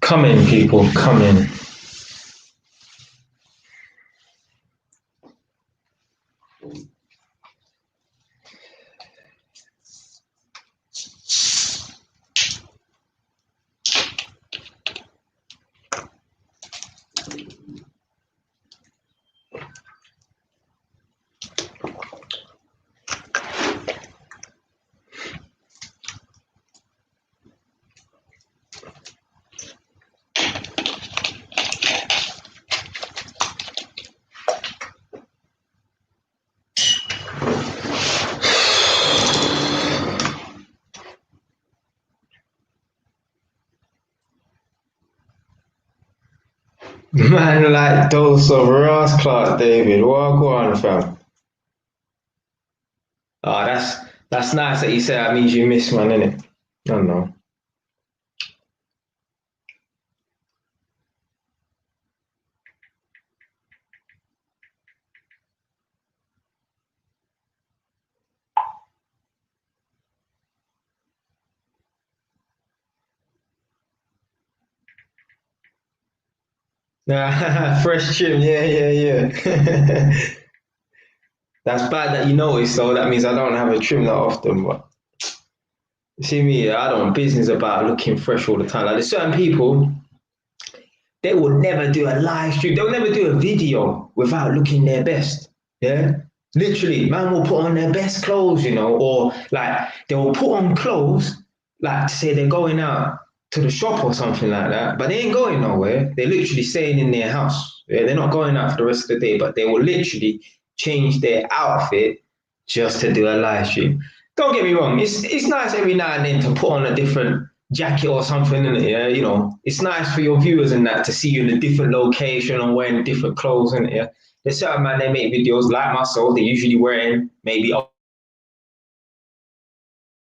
Come in, people, come in. Man, like those of Ross Clark David, what go on, fam? Oh, that's nice that you say that means you miss man, innit? I don't know. Nah, fresh trim, yeah. That's bad that you noticed, though. That means I don't have a trim that often. But you see me, I don't business about looking fresh all the time. Like there's certain people, they will never do a live stream. They'll never do a video without looking their best. Yeah, literally, man will put on their best clothes, or like they will put on clothes like to say they're going out to the shop or something like that, but they ain't going nowhere. They're literally staying in their house. Yeah? They're not going out for the rest of the day, but they will literally change their outfit just to do a live stream. Don't get me wrong, it's nice every now and then to put on a different jacket or something, in it, yeah, it's nice for your viewers and that to see you in a different location and wearing different clothes, and yeah. There's certain man they make videos like myself. They're usually wearing maybe a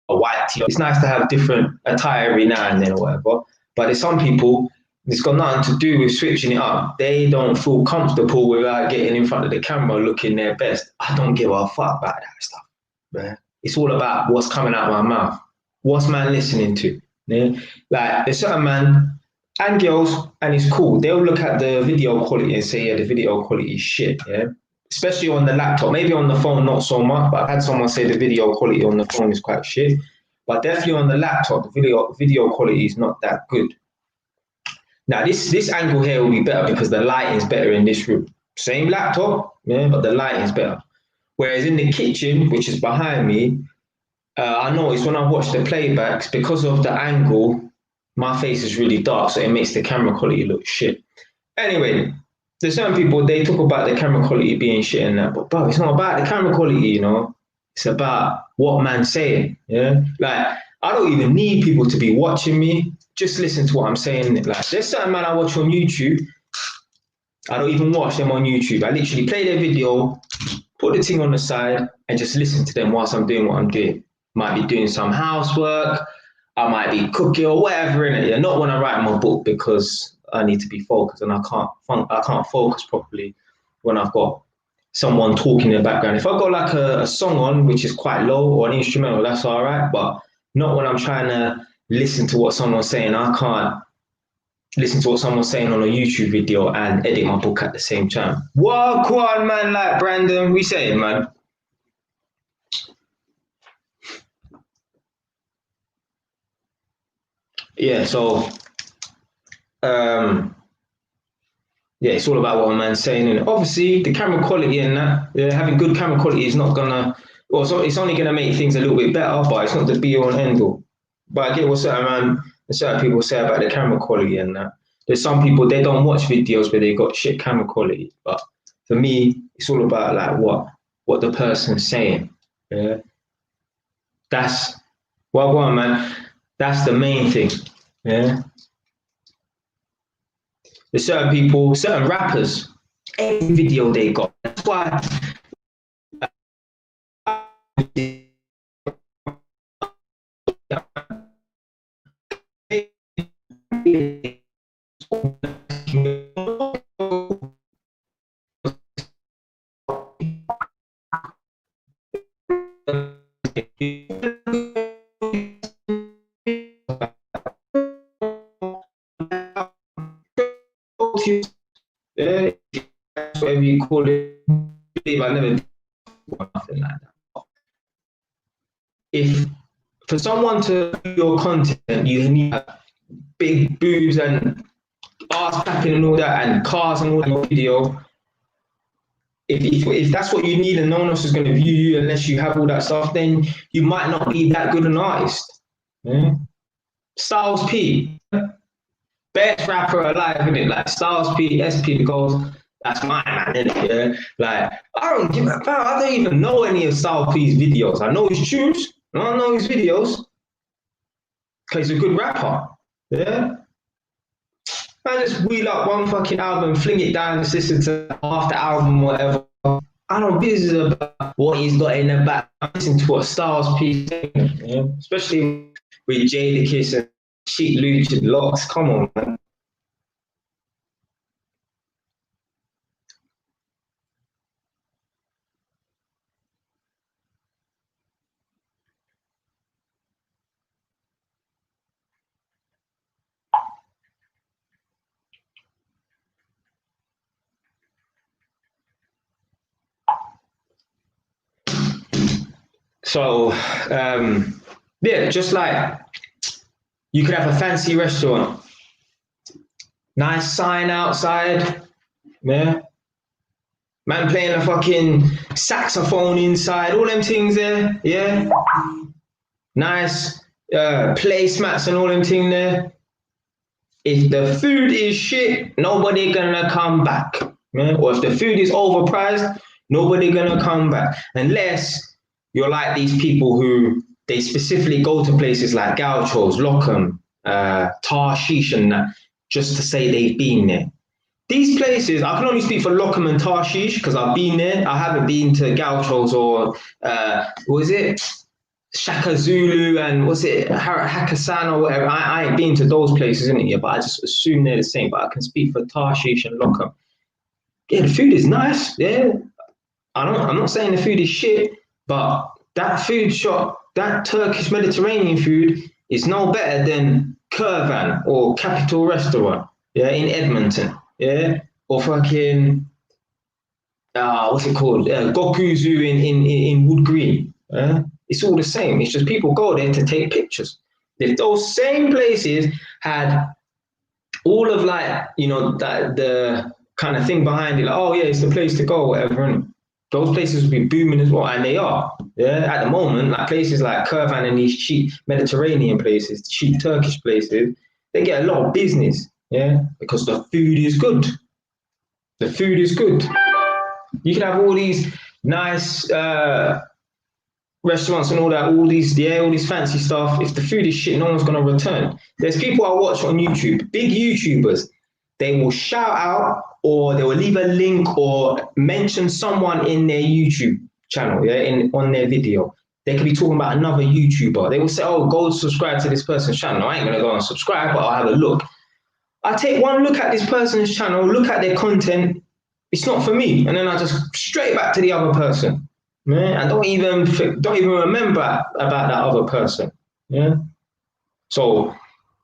white t-shirt. It's nice to have different attire every now and then or whatever. But there's some people. It's got nothing to do with switching it up. They don't feel comfortable without getting in front of the camera looking their best. I don't give a fuck about that stuff, man. It's all about what's coming out of my mouth. What's man listening to? Yeah? Like there's certain man and girls, and it's cool. They'll look at the video quality and say, yeah, the video quality is shit. Yeah, especially on the laptop. Maybe on the phone, not so much. But I've had someone say the video quality on the phone is quite shit. But definitely on the laptop, the video quality is not that good. Now this angle here will be better because the lighting is better in this room. Same laptop, yeah, but the lighting is better. Whereas in the kitchen, which is behind me, I noticed when I watch the playbacks, because of the angle, my face is really dark, so it makes the camera quality look shit. Anyway, there's certain people, they talk about the camera quality being shit and that, but bro, it's not about the camera quality. It's about what man's saying, yeah? Like, I don't even need people to be watching me. Just listen to what I'm saying. Like, there's certain man I watch on YouTube. I don't even watch them on YouTube. I literally play their video, put the thing on the side, and just listen to them whilst I'm doing what I'm doing. Might be doing some housework, I might be cooking or whatever in it. Yeah, not when I write my book because I need to be focused and I can't focus properly when I've got someone talking in the background. If I've got like a song on which is quite low or an instrumental, that's all right. But not when I'm trying to listen to what someone's saying. I can't listen to what someone's saying on a YouTube video and edit my book at the same time. Walk on, man, like Brandon, we saying, man. Yeah, so yeah, it's all about what a man's saying. And obviously, the camera quality and that, yeah, having good camera quality is not gonna, well, so it's only gonna make things a little bit better, but it's not the be all and end all. But I get what certain people say about the camera quality and that. There's some people they don't watch videos where they got shit camera quality, but for me, it's all about like what the person's saying. Yeah, that's well, go on, man. That's the main thing. Yeah. There's certain people, certain rappers, every video they got. That's why to your, whatever you call it. I never did nothing like that. If for someone to do your content, you need big boobs and ass clapping and all that, and cars and all that in your video. If that's what you need and no one else is going to view you unless you have all that stuff, then you might not be that good an artist. Yeah? Styles P, best rapper alive, isn't it? Like Styles P, SP the Goals, that's my man, isn't it? Yeah? Like, I don't even know any of Styles P's videos. I know his tunes, I don't know his videos. Because he's a good rapper. Yeah? I just wheel up one fucking album, fling it down, listen to half the album, whatever. I don't business about what he's got in the back. I listen to what Styles P saying, yeah? Especially with Jadakiss and Sheek Louch and Locks. Come on, man. So, yeah, just like you could have a fancy restaurant, nice sign outside, yeah. Man playing a fucking saxophone inside, all them things there, yeah. Nice placemats and all them things there. If the food is shit, nobody gonna come back, yeah? Or if the food is overpriced, nobody gonna come back unless you're like these people who they specifically go to places like Gauchos, Lockham, Tarshish and that, just to say they've been there. These places, I can only speak for Lockham and Tarshish because I've been there. I haven't been to Gauchos or, what is it? Shaka Zulu and what's it, Hakkasan or whatever. I ain't been to those places, innit? Yeah, but I just assume they're the same. But I can speak for Tarshish and Lockham. Yeah, the food is nice. Yeah, I'm not saying the food is shit, but that food shop, that Turkish Mediterranean food, is no better than Kurvan or Capital Restaurant. Yeah, in Edmonton. Yeah, or fucking what's it called? Gokuzu in Wood Green. It's all the same. It's just people go there to take pictures. If those same places had all of like, you know, that the kind of thing behind it, like, oh yeah, it's the place to go, whatever, and those places would be booming as well, and they are. Yeah, at the moment, like places like Kurvan and these cheap Mediterranean places, cheap Turkish places, they get a lot of business. Yeah, because the food is good. The food is good. You can have all these nice restaurants and all that, all these fancy stuff. If the food is shit, no one's gonna return. There's people I watch on YouTube, big YouTubers. They will shout out or they will leave a link or mention someone in their YouTube channel, yeah, on their video. They could be talking about another YouTuber. They will say, "Oh, go subscribe to this person's channel." I ain't gonna go and subscribe, but I'll have a look. I take one look at this person's channel, look at their content. It's not for me, and then I just straight back to the other person. Yeah, I don't even remember about that other person. Yeah. So,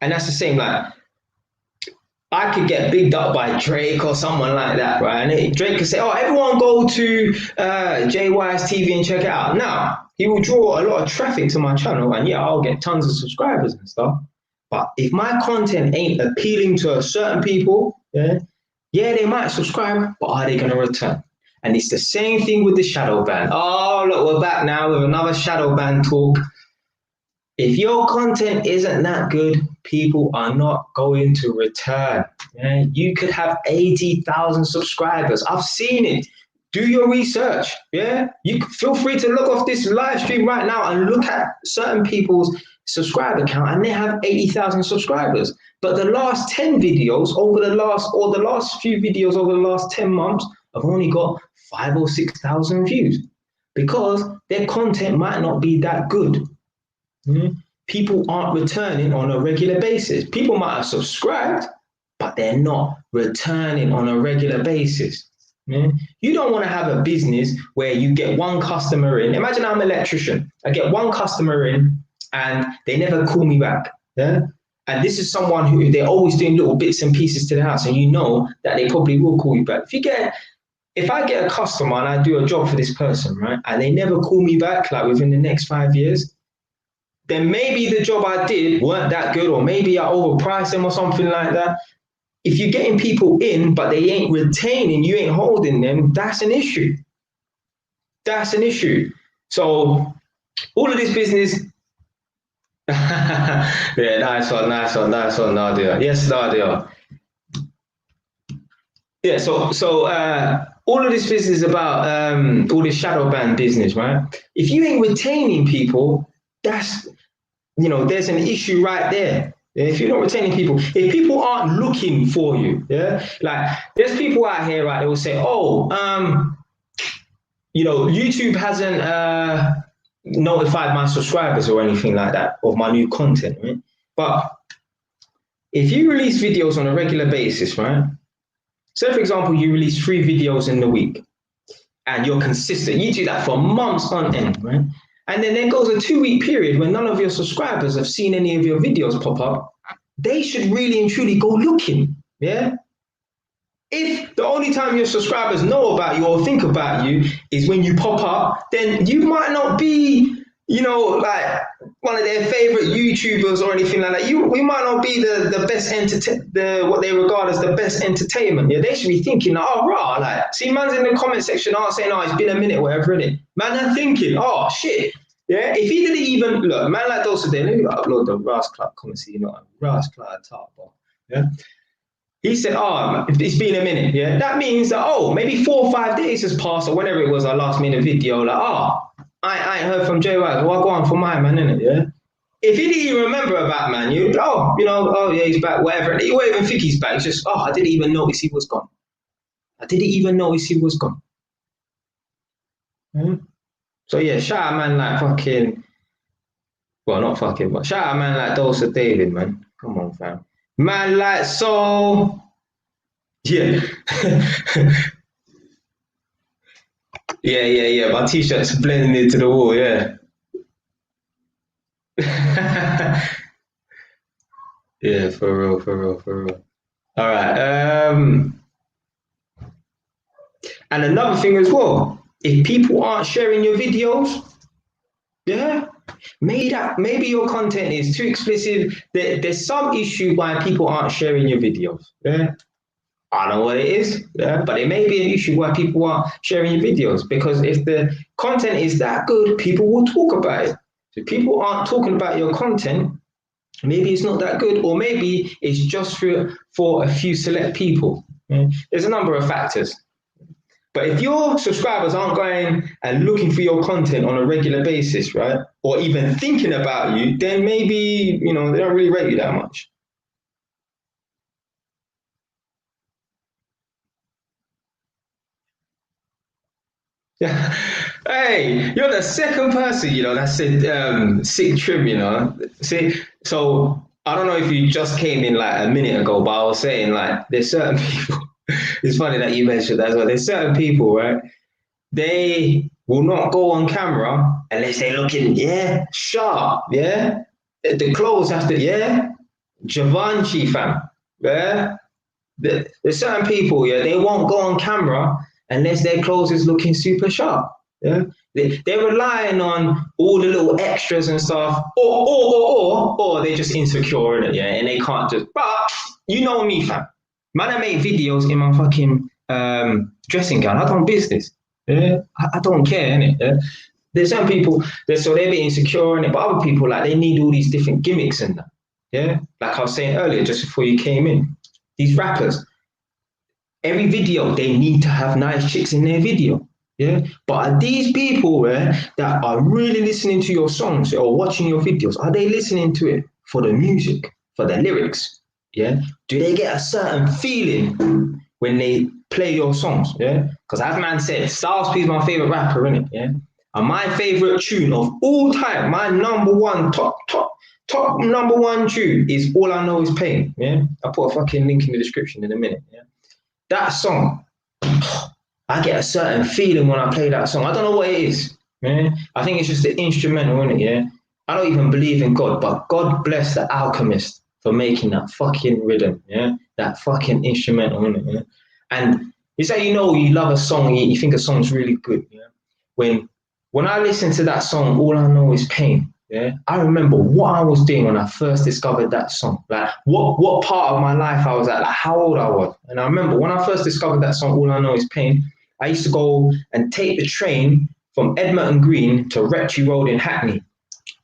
and that's the same. Like, I could get bigged up by Drake or someone like that, right? And Drake could say, "Oh, everyone go to JY's TV and check it out." Now, he will draw a lot of traffic to my channel, and yeah, I'll get tons of subscribers and stuff. But if my content ain't appealing to certain people, yeah, they might subscribe, but are they going to return? And it's the same thing with the shadow ban. Oh, look, we're back now with another shadow ban talk. If your content isn't that good, people are not going to return. Yeah? You could have 80,000 subscribers. I've seen it. Do your research. Yeah, you feel free to look off this live stream right now and look at certain people's subscriber count, and they have 80,000 subscribers. But the last 10 videos the last few videos over the last 10 months have only got 5,000 or 6,000 views because their content might not be that good. Mm-hmm. People aren't returning on a regular basis. People might have subscribed, but they're not returning on a regular basis. Mm-hmm. You don't want to have a business where you get one customer in. Imagine I'm an electrician. I get one customer in and they never call me back. Yeah? and this is someone who they're always doing little bits and pieces to the house, and you know that they probably will call you back. If I get a customer and I do a job for this person, right, and they never call me back like within the next 5 years, then maybe the job I did weren't that good, or maybe I overpriced them or something like that. If you're getting people in, but they ain't retaining, you ain't holding them, that's an issue. That's an issue. So all of this business. Yeah, nice one, Nadia. Yes, Nadia. Yeah, so all of this business about all this shadow ban business, right? If you ain't retaining people, that's there's an issue right there. Yeah, if you're not retaining people, if people aren't looking for you, yeah, like there's people out here, right? They will say, oh, YouTube hasn't notified my subscribers or anything like that of my new content, right? But if you release videos on a regular basis, right? So, for example, you release 3 videos in the week, and you're consistent. You do that for months on end, right? And then there goes a 2-week period when none of your subscribers have seen any of your videos pop up. They should really and truly go looking, yeah? If the only time your subscribers know about you or think about you is when you pop up, then you might not be, like one of their favorite YouTubers or anything like that. We might not be the best what they regard as the best entertainment. Yeah, they should be thinking, oh, rah, like, see, man's in the comment section aren't saying, oh, it's been a minute, whatever, innit? Man, they're thinking, oh, shit. Yeah, if he didn't even look, man, like those today, let me upload the Ras Clark comment, so Ras Clark top, yeah. He said, oh, it's been a minute, yeah? That means that, maybe 4 or 5 days has passed, or whenever it was our last minute video, like, I ain't heard from Jay Wise, well, I go on for my man, innit, yeah? If he didn't even remember about man, yeah, he's back, whatever. You won't even think he's back, it's just, I didn't even notice he was gone. So, yeah, shout out man like not fucking, but shout out man like Dulce David, man. Come on, fam. Man like so, yeah. yeah. My t-shirt's blending into the wall, yeah. Yeah, for real. All right. And another thing as well, if people aren't sharing your videos, yeah, maybe your content is too explicit. There's some issue why people aren't sharing your videos. Yeah. I don't know what it is, yeah, but it may be an issue why people aren't sharing your videos, because if the content is that good, people will talk about it. So if people aren't talking about your content, maybe it's not that good, or maybe it's just for a few select people. Yeah? There's a number of factors. But if your subscribers aren't going and looking for your content on a regular basis, right, or even thinking about you, then maybe, they don't really rate you that much. Yeah. Hey, you're the second person, that said sick trim, See, so I don't know if you just came in like a minute ago, but I was saying like there's certain people. It's funny that you mentioned that as well. There's certain people, right? They will not go on camera unless they're looking, sharp, yeah. The clothes have to, Givenchy fam, yeah. There's certain people, they won't go on camera unless their clothes is looking super sharp. Yeah, they're relying on all the little extras and stuff, or they're just insecure in it, yeah, and they can't just. But you know me, fam. Man, I make videos in my fucking dressing gown. I don't business. Yeah, I don't care, innit? Yeah? There's some people so they're a bit insecure in it, but other people like they need all these different gimmicks in that. Yeah, like I was saying earlier, just before you came in, these rappers. Every video, they need to have nice chicks in their video. Yeah. But are these people that are really listening to your songs or watching your videos, are they listening to it for the music, for the lyrics? Yeah. Do they get a certain feeling when they play your songs? Yeah. Because as man said, Styles P is my favorite rapper, innit? Yeah. And my favorite tune of all time, my number one, top number one tune is All I Know Is Pain. Yeah. I'll put a fucking link in the description in a minute. Yeah. That song, I get a certain feeling when I play that song. I don't know what it is, man. I think it's just the instrumental, innit, yeah? I don't even believe in God, but God bless The Alchemist for making that fucking rhythm, yeah, that fucking instrumental, yeah? And it's like, you know, you love a song, you think a song's really good, yeah. When I listen to that song, all I know is pain. Yeah, I remember what I was doing when I first discovered that song. Like what part of my life I was at, like how old I was. And I remember when I first discovered that song, All I Know Is Pain, I used to go and take the train from Edmonton Green to Rectory Road in Hackney.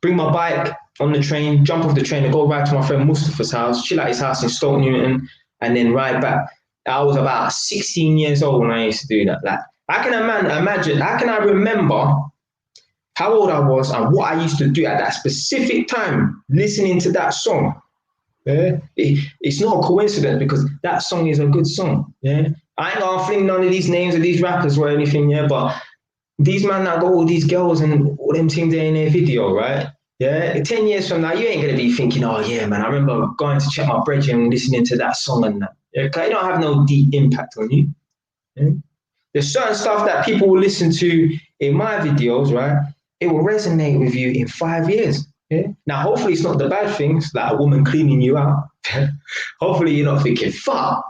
Bring my bike on the train, jump off the train and go right to my friend Mustafa's house, chill at his house in Stoke Newton, and then ride back. I was about 16 years old when I used to do that. Like I can imagine, how can I remember how old I was and what I used to do at that specific time listening to that song. Yeah? It's not a coincidence because that song is a good song. Yeah, I ain't gonna fling none of these names of these rappers or anything, yeah, but these man that got all these girls and all them things there in their video, right? Yeah, 10 years from now, you ain't gonna be thinking, oh yeah, man, I remember going to check my brethren and listening to that song and that. Yeah, because it don't have no deep impact on you. Yeah? There's certain stuff that people will listen to in my videos, right? It will resonate with you in 5 years. Yeah? Now, hopefully, it's not the bad things like a woman cleaning you out. Hopefully, you're not thinking, fuck,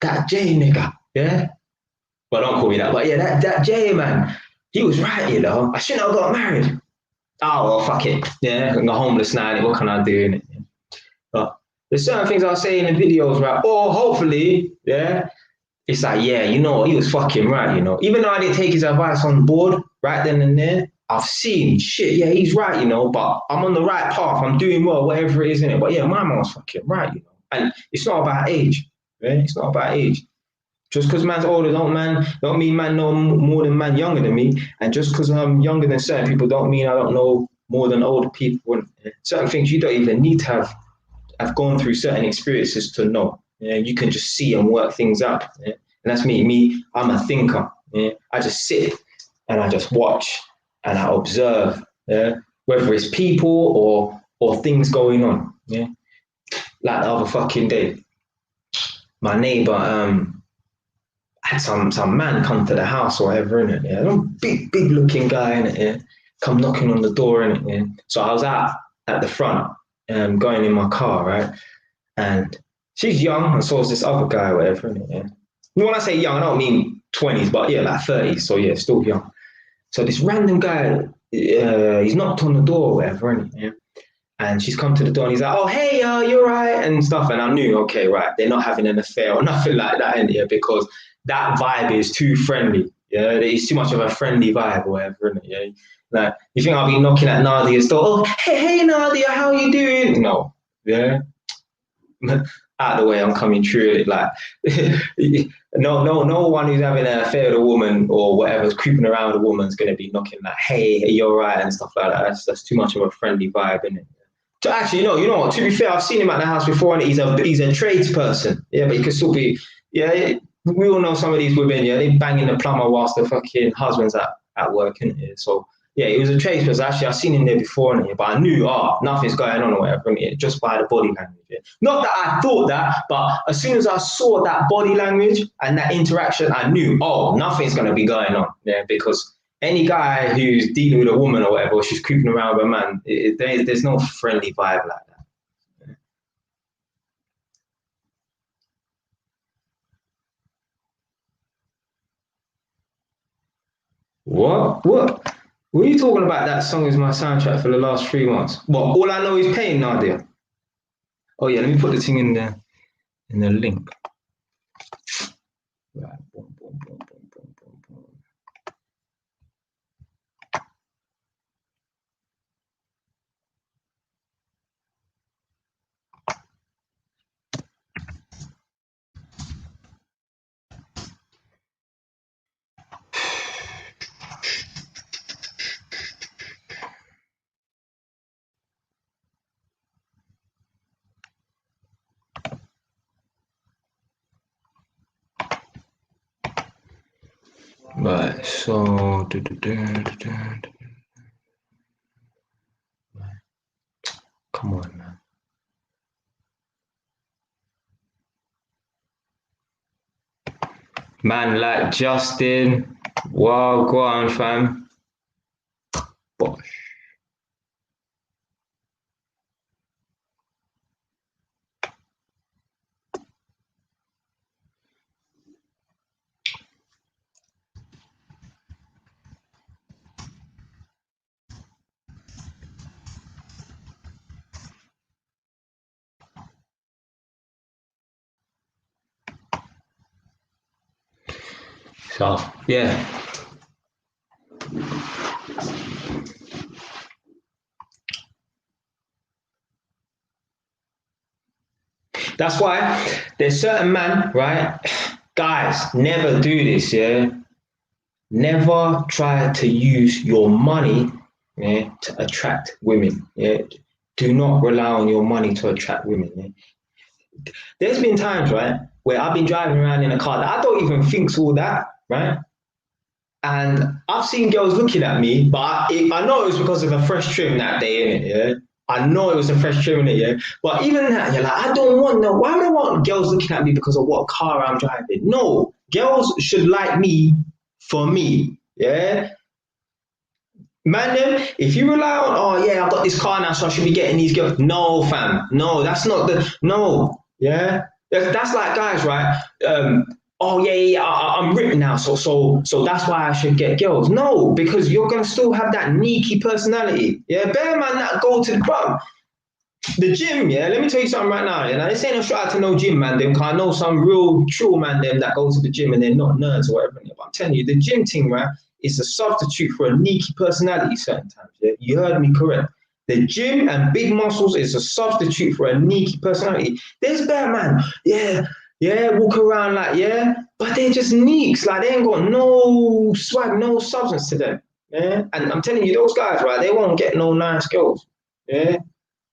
that Jay nigga. Yeah? Well, don't call me that. But yeah, that Jay man, he was right, you know. I shouldn't have got married. Oh, well, fuck it. Yeah, I'm homeless now. What can I do? Innit? But there's certain things I'll say in the videos, right? Or hopefully, yeah, it's like, yeah, you know, he was fucking right, you know. Even though I didn't take his advice on board right then and there, I've seen shit, yeah, he's right, you know, but I'm on the right path, I'm doing well, whatever it is, in it. But yeah, my mom's fucking right, you know. And it's not about age, right? It's not about age. Just because man's older don't mean man know more than man younger than me. And just because I'm younger than certain people don't mean I don't know more than older people. And certain things you don't even need to have gone through certain experiences to know. Yeah, you can just see and work things out. Yeah? And that's me. I'm a thinker. Yeah? I just sit and I just watch and I observe. Yeah? Whether it's people or things going on. Yeah? Like the other fucking day, my neighbor had some man come to the house or whatever, innit? Yeah, some big looking guy, innit? Yeah, come knocking on the door, innit? Yeah. So I was out at the front, going in my car, right? And she's young, and so is this other guy, or whatever, innit? Yeah. When I say young, I don't mean 20s, but yeah, like 30s, so yeah, still young. So this random guy, he's knocked on the door, or whatever, innit? Yeah. And she's come to the door and he's like, oh, hey, you're right, and stuff. And I knew, okay, right, they're not having an affair or nothing like that in here because that vibe is too friendly. Yeah, it's too much of a friendly vibe or whatever, isn't it? Yeah. Like, you think I'll be knocking at Nadia's door, oh, hey, Nadia, how you doing? No. Yeah. Out of the way, I'm coming through it. Like, no one who's having an affair with a woman or whatever's creeping around a woman's going to be knocking like, hey, you're right, and stuff like that. That's too much of a friendly vibe, isn't it? So actually, no, you know what? To be fair, I've seen him at the house before, and he's a tradesperson. Yeah, but he could still be. Yeah, we all know some of these women. Yeah, they banging the plumber whilst the fucking husband's at work, isn't it? So yeah, he was a tradesperson. Actually, I've seen him there before, but I knew, nothing's going on or whatever, just by the body language. Yeah. Not that I thought that, but as soon as I saw that body language and that interaction, I knew, nothing's going to be going on. Yeah, because any guy who's dealing with a woman or whatever, or she's creeping around with a man, there's no friendly vibe like that. Yeah. What? What are you talking about? That song is my soundtrack for the last 3 months. What? All I know is pain, Nadia. Oh yeah, let me put the thing in the link. Right. Boom, boom, boom, boom, boom, boom, boom. Right, so come on, man. Man like Justin, wow, go on, fam. Bosh. So yeah. That's why there's certain man, right? Guys, never do this, yeah? Never try to use your money, yeah, to attract women. Yeah. Do not rely on your money to attract women. Yeah? There's been times, right, where I've been driving around in a car that I don't even think's all that, right? And I've seen girls looking at me, but I know it was because of a fresh trim that day, innit? Yeah. I know it was a fresh trim in it, yeah. But even that, you're like, I don't want no. Why would I want girls looking at me because of what car I'm driving? No, girls should like me for me, yeah. Man, then if you rely on, oh yeah, I've got this car now, so I should be getting these girls. No, fam, no, that's not the no, yeah. That's like guys, right? Oh yeah, I'm ripped now, so that's why I should get girls. No, because you're gonna still have that sneaky personality. Yeah, bear man that go to the gym. Yeah, let me tell you something right now. You know, this ain't a shout out to no gym man. Them, cause I know some real true man them that go to the gym and they're not nerds or whatever. But I'm telling you, the gym thing, right, is a substitute for a sneaky personality. Certain times, yeah, you heard me correct. The gym and big muscles is a substitute for a sneaky personality. There's bear man, yeah, walk around like, yeah, but they're just neeks. Like, they ain't got no swag, no substance to them. Yeah. And I'm telling you, those guys, right, they won't get no nice girls. Yeah.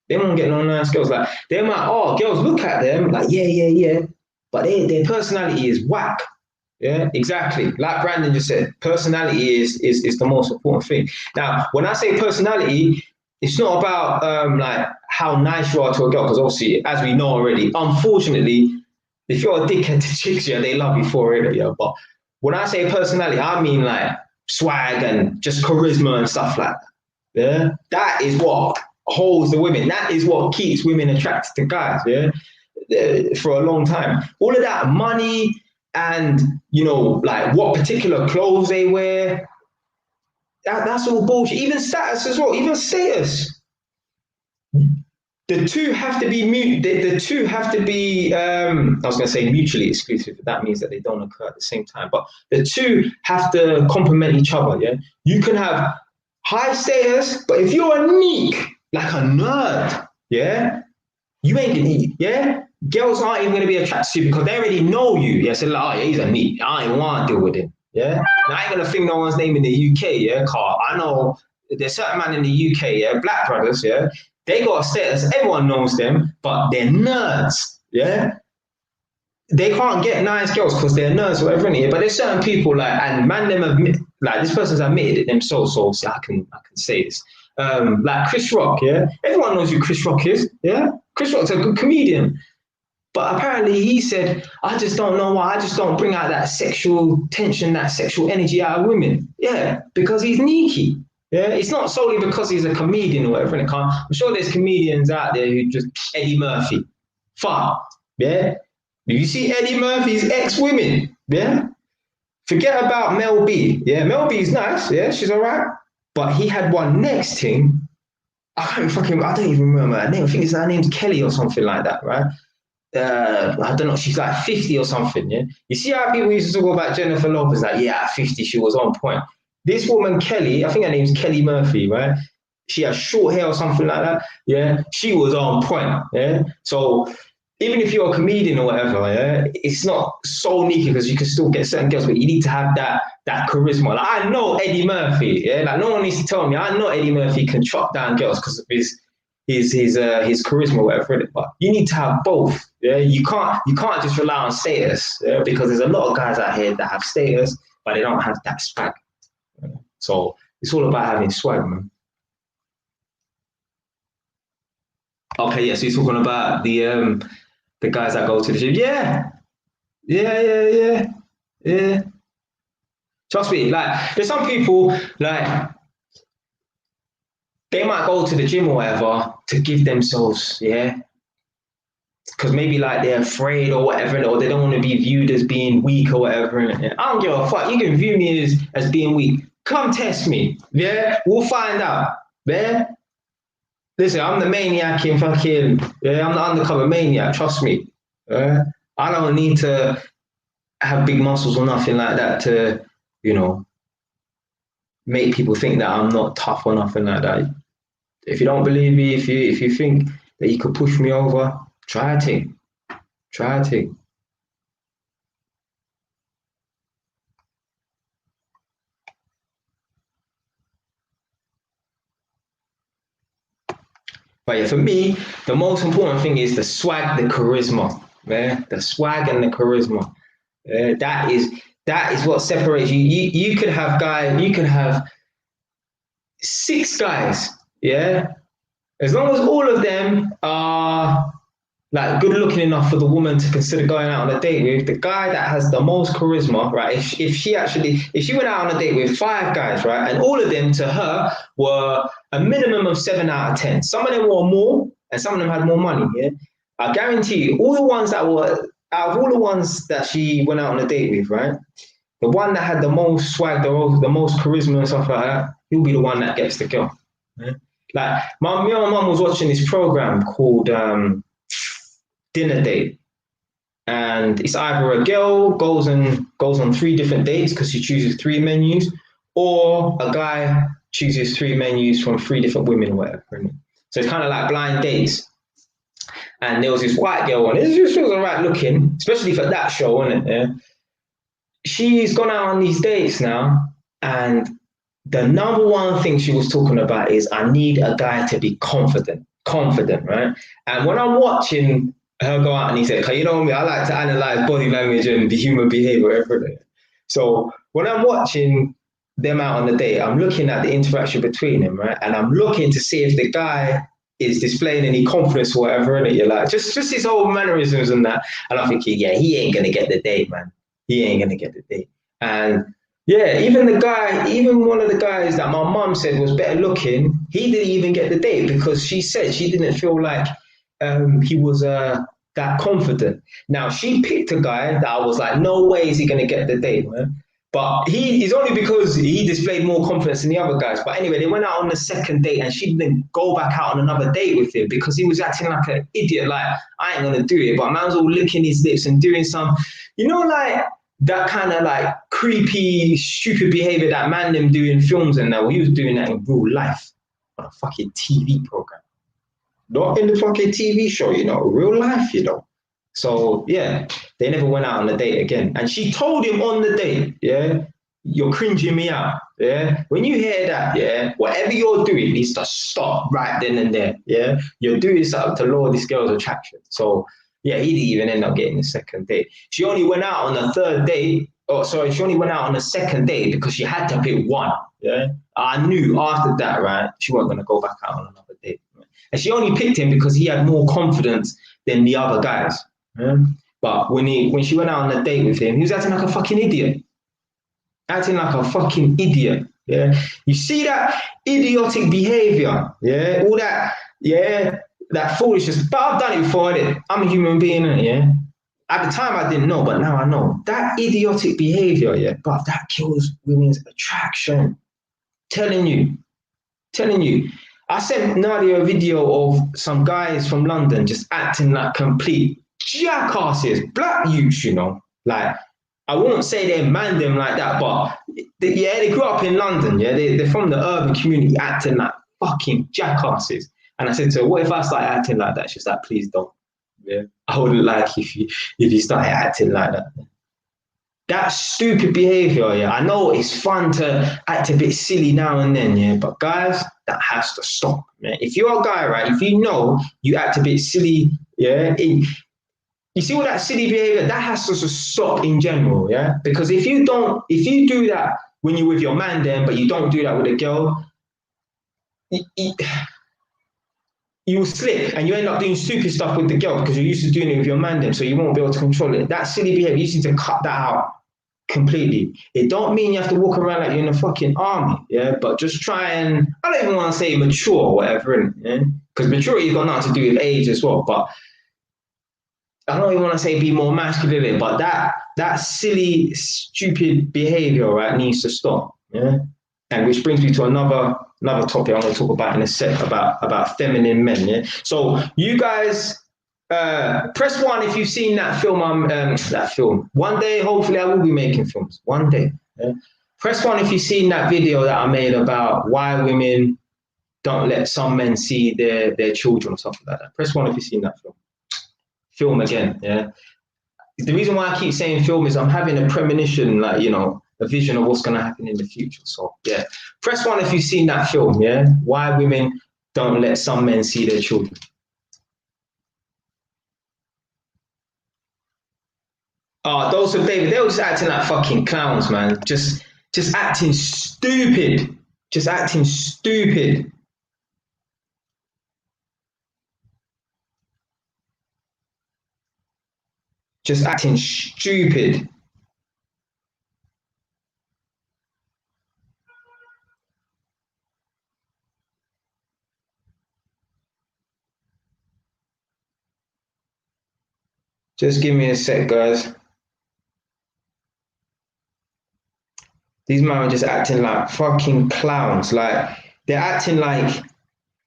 They won't get no nice girls. Like, they might, oh, girls look at them, like, yeah. But their personality is whack. Yeah, exactly. Like Brandon just said, personality is the most important thing. Now, when I say personality, it's not about like how nice you are to a girl, because obviously, as we know already, unfortunately, if you're a dickhead to chicks, yeah, they love you for it, yeah. But when I say personality, I mean like swag and just charisma and stuff like that. Yeah, that is what holds the women. That is what keeps women attracted to guys. Yeah, for a long time. All of that money and like what particular clothes they wear. That's all bullshit. Even status as well. Even status. The two have to be the two have to be I was going to say mutually exclusive, but that means that they don't occur at the same time, but the two have to complement each other. Yeah, you can have high status, but if you're a neek, like a nerd, yeah, you ain't gonna eat. Yeah, girls aren't even going to be attracted to you because they already know you. Yeah, so like, oh yeah, he's a neek, I ain't want to deal with him. Yeah, now I ain't gonna think no one's name in the UK. Yeah, Carl, I know there's certain man in the UK, yeah, black brothers, yeah, they got a status, everyone knows them, but they're nerds, yeah? They can't get nice girls because they're nerds or whatever, yeah? But there's certain people, like, and man, them admit, like, this person's admitted it themselves, so I can say this. Like Chris Rock, yeah? Everyone knows who Chris Rock is, yeah? Chris Rock's a good comedian. But apparently he said, I just don't know why, I just don't bring out that sexual tension, that sexual energy out of women. Yeah, because he's sneaky. Yeah, it's not solely because he's a comedian or whatever. I'm sure there's comedians out there who just Eddie Murphy. Fuck. Yeah. You see Eddie Murphy's ex-women. Yeah. Forget about Mel B. Yeah, Mel B's nice. Yeah, she's all right. But he had one next thing. I don't even remember her name. I think her name's Kelly or something like that, right? I don't know, she's like 50 or something, yeah? You see how people used to talk about Jennifer Lopez, like, yeah, at 50, she was on point. This woman, Kelly, I think her name's Kelly Murphy, right? She has short hair or something like that, yeah? She was on point, yeah? So even if you're a comedian or whatever, yeah, it's not so sneaky because you can still get certain girls, but you need to have that charisma. Like, I know Eddie Murphy, yeah? Like, no one needs to tell me. I know Eddie Murphy can chop down girls because of his charisma or whatever, but you need to have both. Yeah, you can't just rely on status, yeah? Because there's a lot of guys out here that have status, but they don't have that swag. So it's all about having swag, man. Okay, yeah. So you're talking about the guys that go to the gym. Yeah. Trust me, like there's some people like they might go to the gym or whatever to give themselves, yeah, because maybe like they're afraid or whatever, or they don't want to be viewed as being weak or whatever. I don't give a fuck. You can view me as being weak. Come test me, yeah. We'll find out, yeah. Listen, I'm the maniac in fucking, yeah. I'm the undercover maniac. Trust me. I don't need to have big muscles or nothing like that to, you know, make people think that I'm not tough or nothing like that. If you don't believe me, if you think that you could push me over, try a thing. Try a thing. But yeah, for me, the most important thing is the swag, the charisma. Yeah, the swag and the charisma. That is what separates you. You could have guys, you could have 6 guys, yeah. As long as all of them are like good looking enough for the woman to consider going out on a date with, the guy that has the most charisma, right? If she went out on a date with 5 guys, right, and all of them to her were a minimum of 7 out of 10. Some of them were more, and some of them had more money. Yeah, I guarantee you, all the ones that were out of all the ones that she went out on a date with, right, the one that had the most swag, the most charisma and stuff like that, he'll be the one that gets the girl. Yeah? Like me and my mum was watching this program called Dinner Date, and it's either a girl goes on 3 different dates because she chooses 3 menus, or a guy chooses 3 menus from 3 different women or whatever. So it's kind of like blind dates. And there was this white girl on it. She was alright looking, especially for that show, wasn't it? Yeah? She's gone out on these dates now, and the number one thing she was talking about is, I need a guy to be confident, right? And when I'm watching her go out, and he said, "Cause you know me, I like to analyze body language and the human behavior every day." So when I'm watching them out on the date, I'm looking at the interaction between them, right? And I'm looking to see if the guy is displaying any confidence or whatever, and you're like, just his whole mannerisms and that. And I'm thinking, yeah, he ain't gonna get the date, man. He ain't gonna get the date. And yeah, even one of the guys that my mum said was better looking, he didn't even get the date because she said she didn't feel like he was that confident. Now, she picked a guy that I was like, no way is he going to get the date, man. But he's only because he displayed more confidence than the other guys. But anyway, they went out on the second date and she didn't go back out on another date with him because he was acting like an idiot. Like, I ain't going to do it. But man's all licking his lips and doing some, like, that kind of like creepy, stupid behavior that man them do in films and that. Well, he was doing that in real life on a fucking TV program. Not in the fucking TV show, real life, So yeah, they never went out on a date again. And she told him on the date, yeah, you're cringing me out. Yeah. When you hear that, yeah, whatever you're doing needs to stop right then and there. Yeah. You're doing something to lower this girl's attraction. So yeah, he didn't even end up getting the second date. She only went out on the third date. She only went out on the second date because she had to pick one. Yeah. I knew after that, right, she wasn't gonna go back out on another date. Right? And she only picked him because he had more confidence than the other guys. Yeah? But when she went out on a date with him, he was acting like a fucking idiot. Acting like a fucking idiot. Yeah. You see that idiotic behavior? Yeah. All that, yeah, that foolishness. But I've done it before, innit? I'm a human being, yeah. At the time I didn't know, but now I know. That idiotic behavior, yeah, but that kills women's attraction. Telling you. I sent Nadia a video of some guys from London just acting like complete jackasses, black youths, like, I wouldn't say they man them like that, but they grew up in London, yeah, they're from the urban community acting like fucking jackasses. And I said to her, what if I start acting like that? She's like, please don't. Yeah, I wouldn't like if you started acting like that. That stupid behavior, yeah, I know it's fun to act a bit silly now and then, yeah, but guys, that has to stop, man. If you're a guy, right, if you know you act a bit silly, yeah, you see all that silly behavior, that has to stop in general, yeah? Because if you do that when you're with your man then, but you don't do that with a girl, you'll slip and you end up doing stupid stuff with the girl because you're used to doing it with your man then, so you won't be able to control it. That silly behavior, you need to cut that out completely. It don't mean you have to walk around like you're in a fucking army, yeah? But just try and, I don't even want to say mature or whatever, yeah? Because maturity got nothing to do with age as well, but I don't even want to say be more masculine, but that silly, stupid behavior, right, needs to stop. Yeah. And which brings me to another topic I'm going to talk about in a sec about feminine men. Yeah. So you guys, Press one if you've seen that film. That film. One day, hopefully, I will be making films. One day. Yeah? Press one if you've seen that video that I made about why women don't let some men see their children or something like that. Press one if you've seen that film. Film again. Yeah. The reason why I keep saying film is I'm having a premonition, like, you know, a vision of what's going to happen in the future. So, yeah. Press one if you've seen that film. Yeah. Why women don't let some men see their children. Oh, those of David, they were just acting like fucking clowns, man. Just acting stupid. Just acting stupid. Just acting stupid. Just give me a sec, guys. These men are just acting like fucking clowns. Like they're acting like,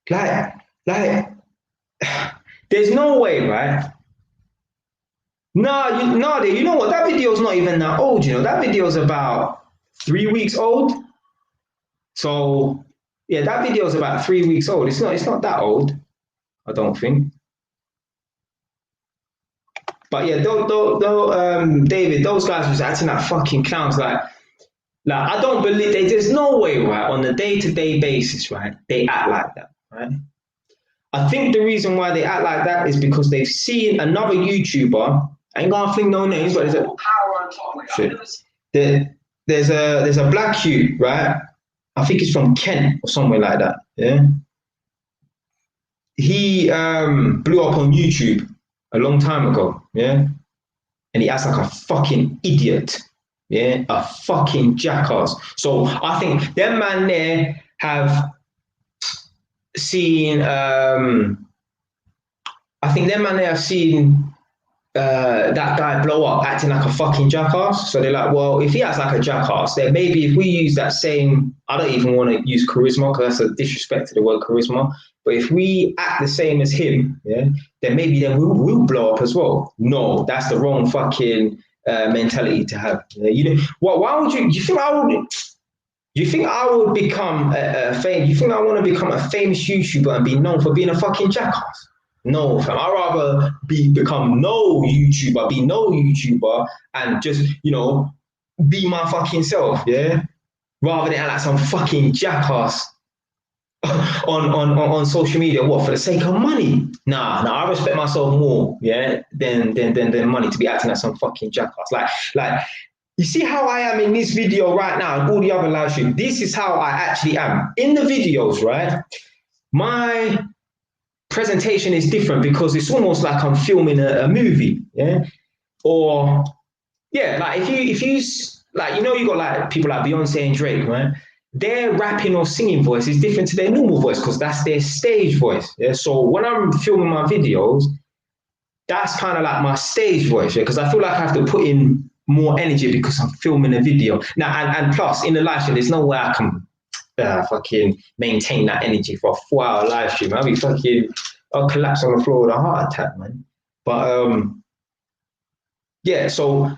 like. There's no way, right? No, you know what? That video's not even that old. You know, that video's about 3 weeks old. So yeah, that video's about 3 weeks old. It's not that old, I don't think. But yeah, David, those guys was acting like fucking clowns. Like I don't believe there's no way, right, on a day-to-day basis, right, they act like that, right? I think the reason why they act like that is because they've seen another YouTuber. I ain't gonna fling no names, but there's a shit. There's a black cute, right? I think he's from Kent or somewhere like that. Yeah. He blew up on YouTube a long time ago. Yeah. And he acts like a fucking idiot. Yeah, a fucking jackass. So I think them man there have seen. I think them man there have seen that guy blow up acting like a fucking jackass. So they're like, well, if he acts like a jackass, then maybe if we use that same, I don't even want to use charisma because that's a disrespect to the word charisma. But if we act the same as him, yeah, then maybe we'll blow up as well. No, that's the wrong fucking mentality to have. You know, why would you? Do you think I would? Do you think I would become a fame? You think I want to become a famous YouTuber and be known for being a fucking jackass? No, fam. I'd rather become no YouTuber, be no YouTuber, and just, you know, be my fucking self, yeah? Rather than act like some fucking jackass on social media. What, for the sake of money? Nah, I respect myself more, yeah, than money to be acting like some fucking jackass. Like you see how I am in this video right now and all the other live streams. This is how I actually am. In the videos, right? My presentation is different because it's almost like I'm filming a movie, yeah? Or yeah, like if you like, you know, you got like people like Beyonce and Drake, right? Their rapping or singing voice is different to their normal voice because that's their stage voice. Yeah. So when I'm filming my videos, that's kind of like my stage voice, yeah, because I feel like I have to put in more energy because I'm filming a video. Now and plus in the live stream, there's no way I can fucking maintain that energy for a 4 hour live stream. I'll collapse on the floor with a heart attack, man. But yeah, so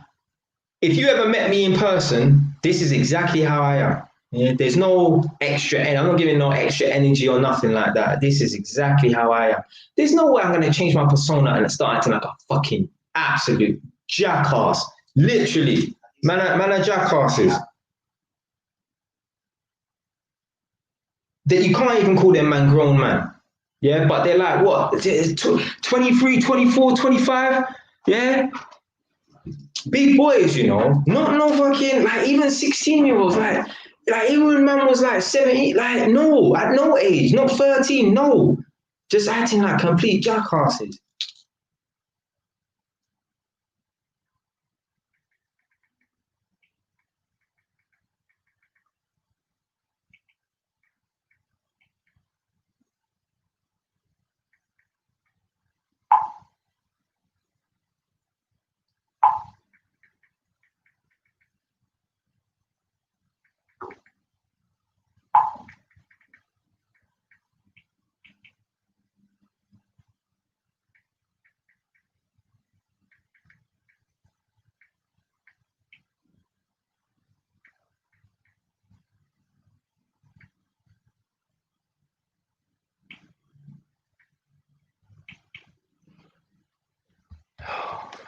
if you ever met me in person, this is exactly how I am. Yeah, there's no extra, and I'm not giving no extra energy or nothing like that. This is exactly how I am. There's no way I'm going to change my persona and start acting like a fucking absolute jackass. Literally, man are jackasses. That you can't even call them man grown man. Yeah, but they're like, what, 23, 24, 25? Yeah, big boys, you know, not no fucking like even 16-year-olds, like even when man was like 17, like no, at no age, not 13, no, just acting like complete jackasses.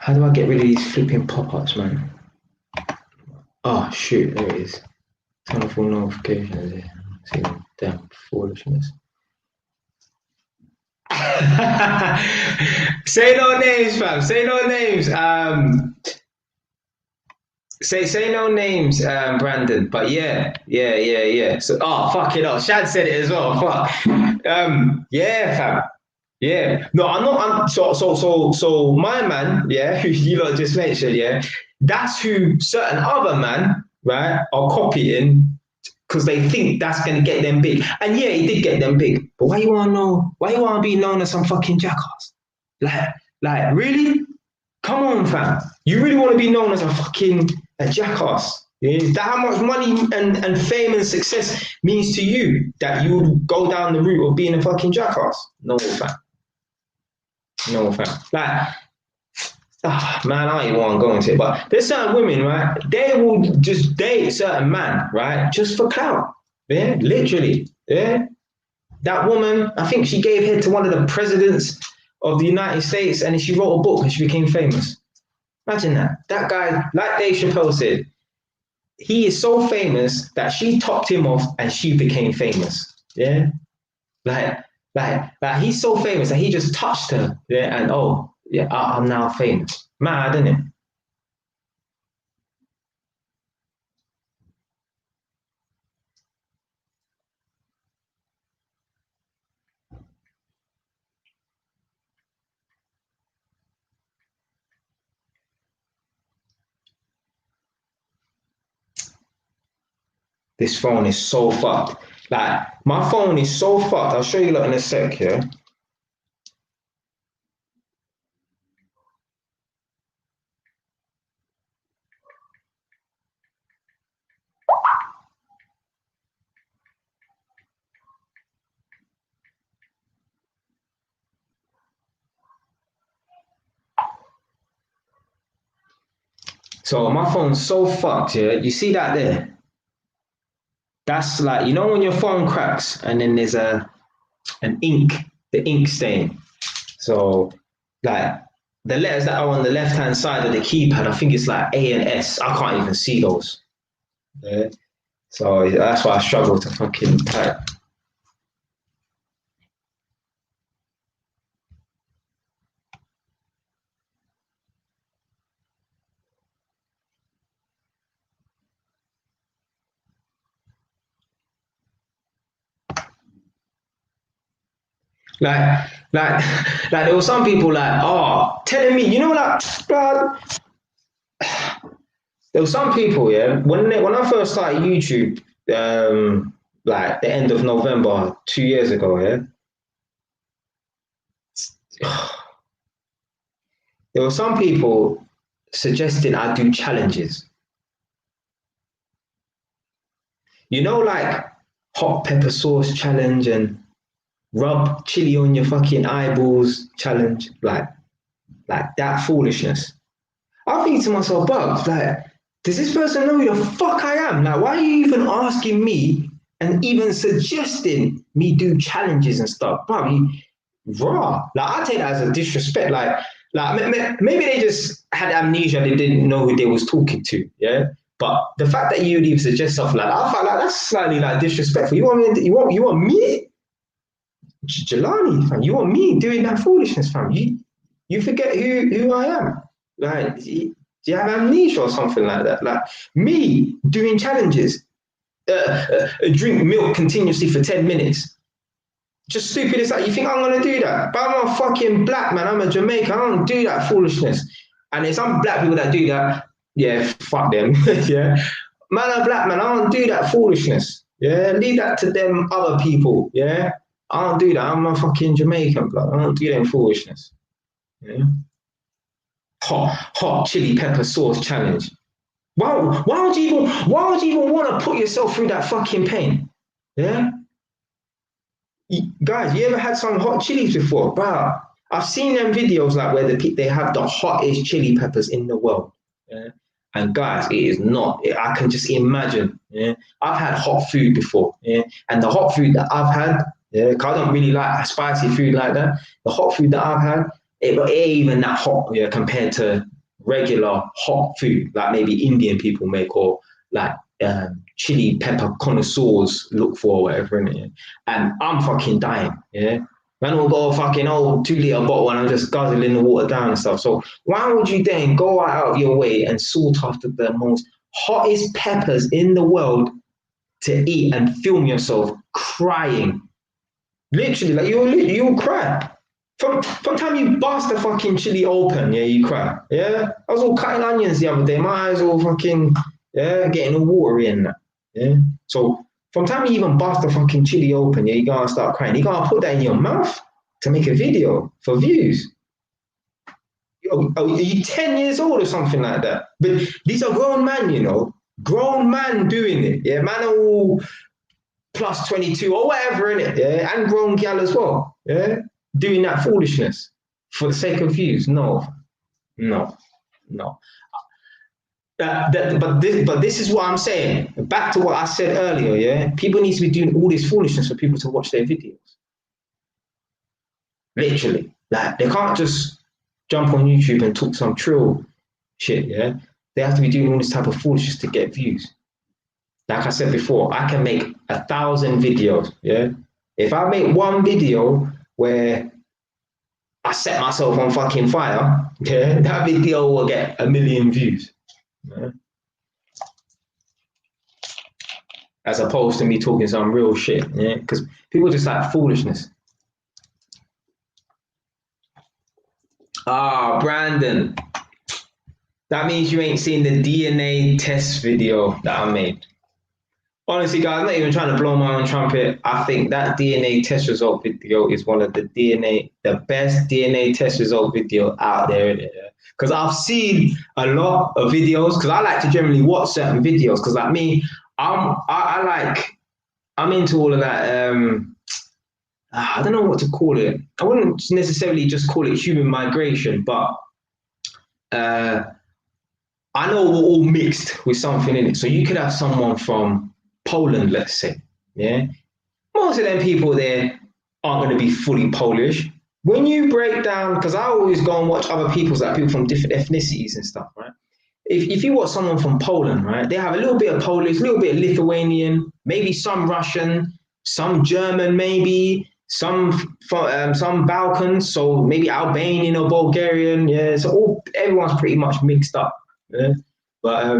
How do I get rid of these flipping pop-ups, man? Oh shoot, there it is. Turn off all notifications. Yeah. See, damn foolishness. Say no names, fam. Say no names. Say no names, Brandon. But yeah. So, oh, fuck it up. Shad said it as well. Fuck. Yeah, fam. Yeah. No, I'm not. So my man, yeah, who you lot just mentioned, yeah, that's who certain other man, right, are copying because they think that's gonna get them big. And yeah, he did get them big. But why you wanna know? Why you wanna be known as some fucking jackass? Like, really? Come on, fam. You really want to be known as a jackass? Is that how much money and fame and success means to you that you would go down the route of being a fucking jackass? No, fam. No, fam. Like, man, I don't even want to go into it, but there's certain women, right? They will just date certain man, right? Just for clout. Yeah, literally. Yeah. That woman, I think she gave head to one of the presidents of the United States and she wrote a book and she became famous. Imagine that. That guy, like Dave Chappelle said, he is so famous that she topped him off and she became famous. Yeah. Like he's so famous that he just touched her. Yeah. And oh, yeah, I'm now famous. Mad, isn't it? This phone is so fucked. Like, my phone is so fucked. I'll show you in a sec, yeah? So my phone's so fucked, yeah? You see that there? That's like, you know when your phone cracks and then there's the ink stain. So like the letters that are on the left hand side of the keypad, I think it's like A and S. I can't even see those. Yeah. So that's why I struggle to fucking type. Like, like, like there were some people like, oh, telling me, you know, like, God, there were some people, yeah, when I first started YouTube, like the end of November 2 years ago, yeah, there were some people suggesting I do challenges. You know, like hot pepper sauce challenge and rub chili on your fucking eyeballs challenge, like that foolishness. I think to myself, Bugs, like, does this person know who the fuck I am? Like, why are you even asking me and even suggesting me do challenges and stuff? Bro, raw. Like, I take that as a disrespect. Like maybe they just had amnesia. They didn't know who they was talking to. Yeah. But the fact that you would even suggest stuff like that, I felt like that's slightly like disrespectful. You want me? You want me? Jelani, fam, you want me doing that foolishness, fam? You forget who I am. Like, do you have amnesia or something like that? Like me doing challenges, drink milk continuously for 10 minutes. Just stupid as that. You think I'm gonna do that? But I'm a fucking black man. I'm a Jamaican. I don't do that foolishness. And there's some black people that do that. Yeah, fuck them. Yeah, man, a black man. I don't do that foolishness. Yeah, leave that to them other people. Yeah, I don't do that. I'm a fucking Jamaican blood. I don't do that foolishness. Yeah. Hot chili pepper sauce challenge. Why would you even want to put yourself through that fucking pain? Yeah. Guys, you ever had some hot chilies before? Bro, I've seen them videos like where they have the hottest chili peppers in the world. Yeah? And guys, it is not. I can just imagine. Yeah, I've had hot food before. Yeah, and the hot food that I've had, yeah, cause I don't really like spicy food like that. The hot food that I've had, it ain't even that hot. Yeah, compared to regular hot food, like maybe Indian people make, or like chili pepper connoisseurs look for, whatever, innit? And I'm fucking dying, yeah? Man will go fucking 2 litre bottle and I'm just guzzling the water down and stuff. So why would you then go out of your way and sought after the most hottest peppers in the world to eat and film yourself crying? Literally, like you'll cry. From time you bust the fucking chili open, yeah, you cry. Yeah? I was all cutting onions the other day. My eyes all fucking, yeah, getting all watery and that. Yeah? So from time you even bust the fucking chili open, yeah, you gotta start crying. You gotta put that in your mouth to make a video for views. Are you 10 years old or something like that? But these are grown men, you know. Grown man doing it. Yeah, man are all plus 22 or whatever in it, yeah, and grown gal as well, yeah, doing that foolishness for the sake of views. No. But this is what I'm saying. Back to what I said earlier, yeah. People need to be doing all this foolishness for people to watch their videos. Literally, like they can't just jump on YouTube and talk some trill shit, yeah. They have to be doing all this type of foolishness to get views. Like I said before, I can make 1,000 videos, yeah? If I make one video where I set myself on fucking fire, yeah, that video will get 1 million views. Yeah? As opposed to me talking some real shit, yeah? Because people just like foolishness. Brandon. That means you ain't seen the DNA test video that I made. Honestly, guys, I'm not even trying to blow my own trumpet. I think that DNA test result video is one of the best DNA test result video out there. Because I've seen a lot of videos, because I like to generally watch certain videos, because like me, I'm into all of that, I don't know what to call it. I wouldn't necessarily just call it human migration, but I know we're all mixed with something in it. So you could have someone from Poland, let's say, yeah? Most of them people there aren't going to be fully Polish. When you break down, because I always go and watch other people's, like people from different ethnicities and stuff, right? If you watch someone from Poland, right, they have a little bit of Polish, a little bit of Lithuanian, maybe some Russian, some German, maybe some Balkans, so maybe Albanian or Bulgarian, yeah. So everyone's pretty much mixed up, yeah. But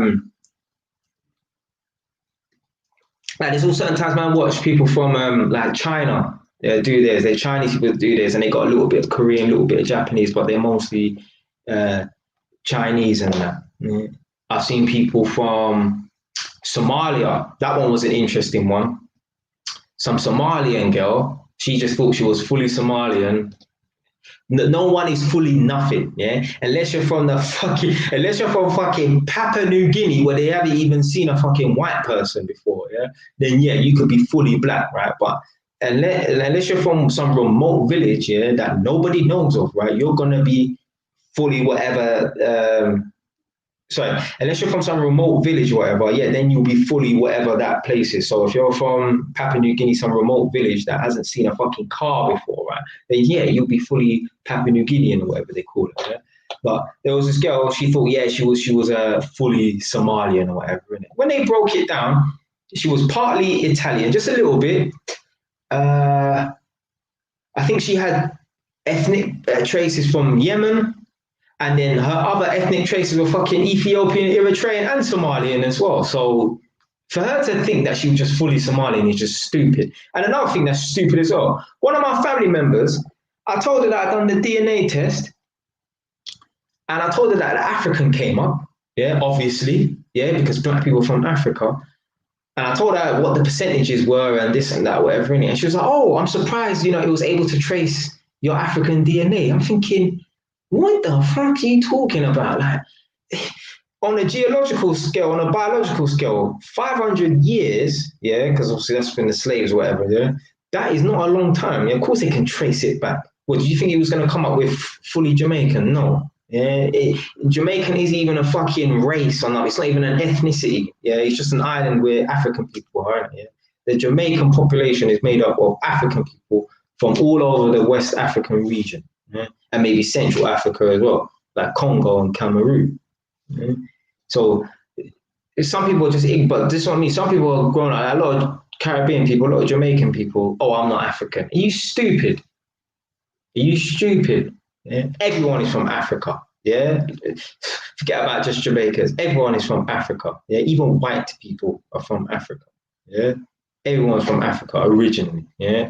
like there's all certain times man watch people from like China, do this. They're Chinese people do this, and they got a little bit of Korean, a little bit of Japanese, but they're mostly Chinese and that. Yeah. I've seen people from Somalia. That one was an interesting one. Some Somalian girl, she just thought she was fully Somalian. No one is fully nothing, yeah. Unless you're from fucking Papua New Guinea, where they haven't even seen a fucking white person before, yeah. Then yeah, you could be fully black, right? But unless you're from some remote village, yeah, that nobody knows of, right? You're gonna be fully whatever. Unless you're from some remote village or whatever, yeah, then you'll be fully whatever that place is. So if you're from Papua New Guinea, some remote village that hasn't seen a fucking car before, right, then yeah, you'll be fully Papua New Guinean or whatever they call it. Yeah? But there was this girl, she thought, yeah, she was fully Somalian or whatever. Innit? When they broke it down, she was partly Italian, just a little bit. I think she had ethnic traces from Yemen. And then her other ethnic traces were fucking Ethiopian, Eritrean, and Somalian as well. So for her to think that she was just fully Somalian is just stupid. And another thing that's stupid as well, one of my family members, I told her that I'd done the DNA test, and I told her that the African came up, yeah, obviously, yeah, because black people from Africa. And I told her what the percentages were and this and that, whatever, and she was like, oh, I'm surprised, it was able to trace your African DNA. I'm thinking, what the fuck are you talking about? Like, on a geological scale, on a biological scale, 500 years, yeah, because obviously that's been the slaves or whatever, yeah, that is not a long time. Yeah, of course they can trace it back. What, did you think he was going to come up with fully Jamaican? No. Yeah, Jamaican isn't even a fucking race or not. It's not even an ethnicity. Yeah, it's just an island where African people are. Yeah, the Jamaican population is made up of African people from all over the West African region. Yeah? And maybe Central Africa as well. like Congo and Cameroon. Yeah? So some people are just, but this is what I mean. Some people are grown up, a lot of Caribbean people, a lot of Jamaican people. Oh, I'm not African. Are you stupid? Are you stupid? Yeah? Everyone is from Africa. Yeah, forget about just Jamaicans. Everyone is from Africa. Yeah, even white people are from Africa. Yeah, everyone's from Africa originally. Yeah,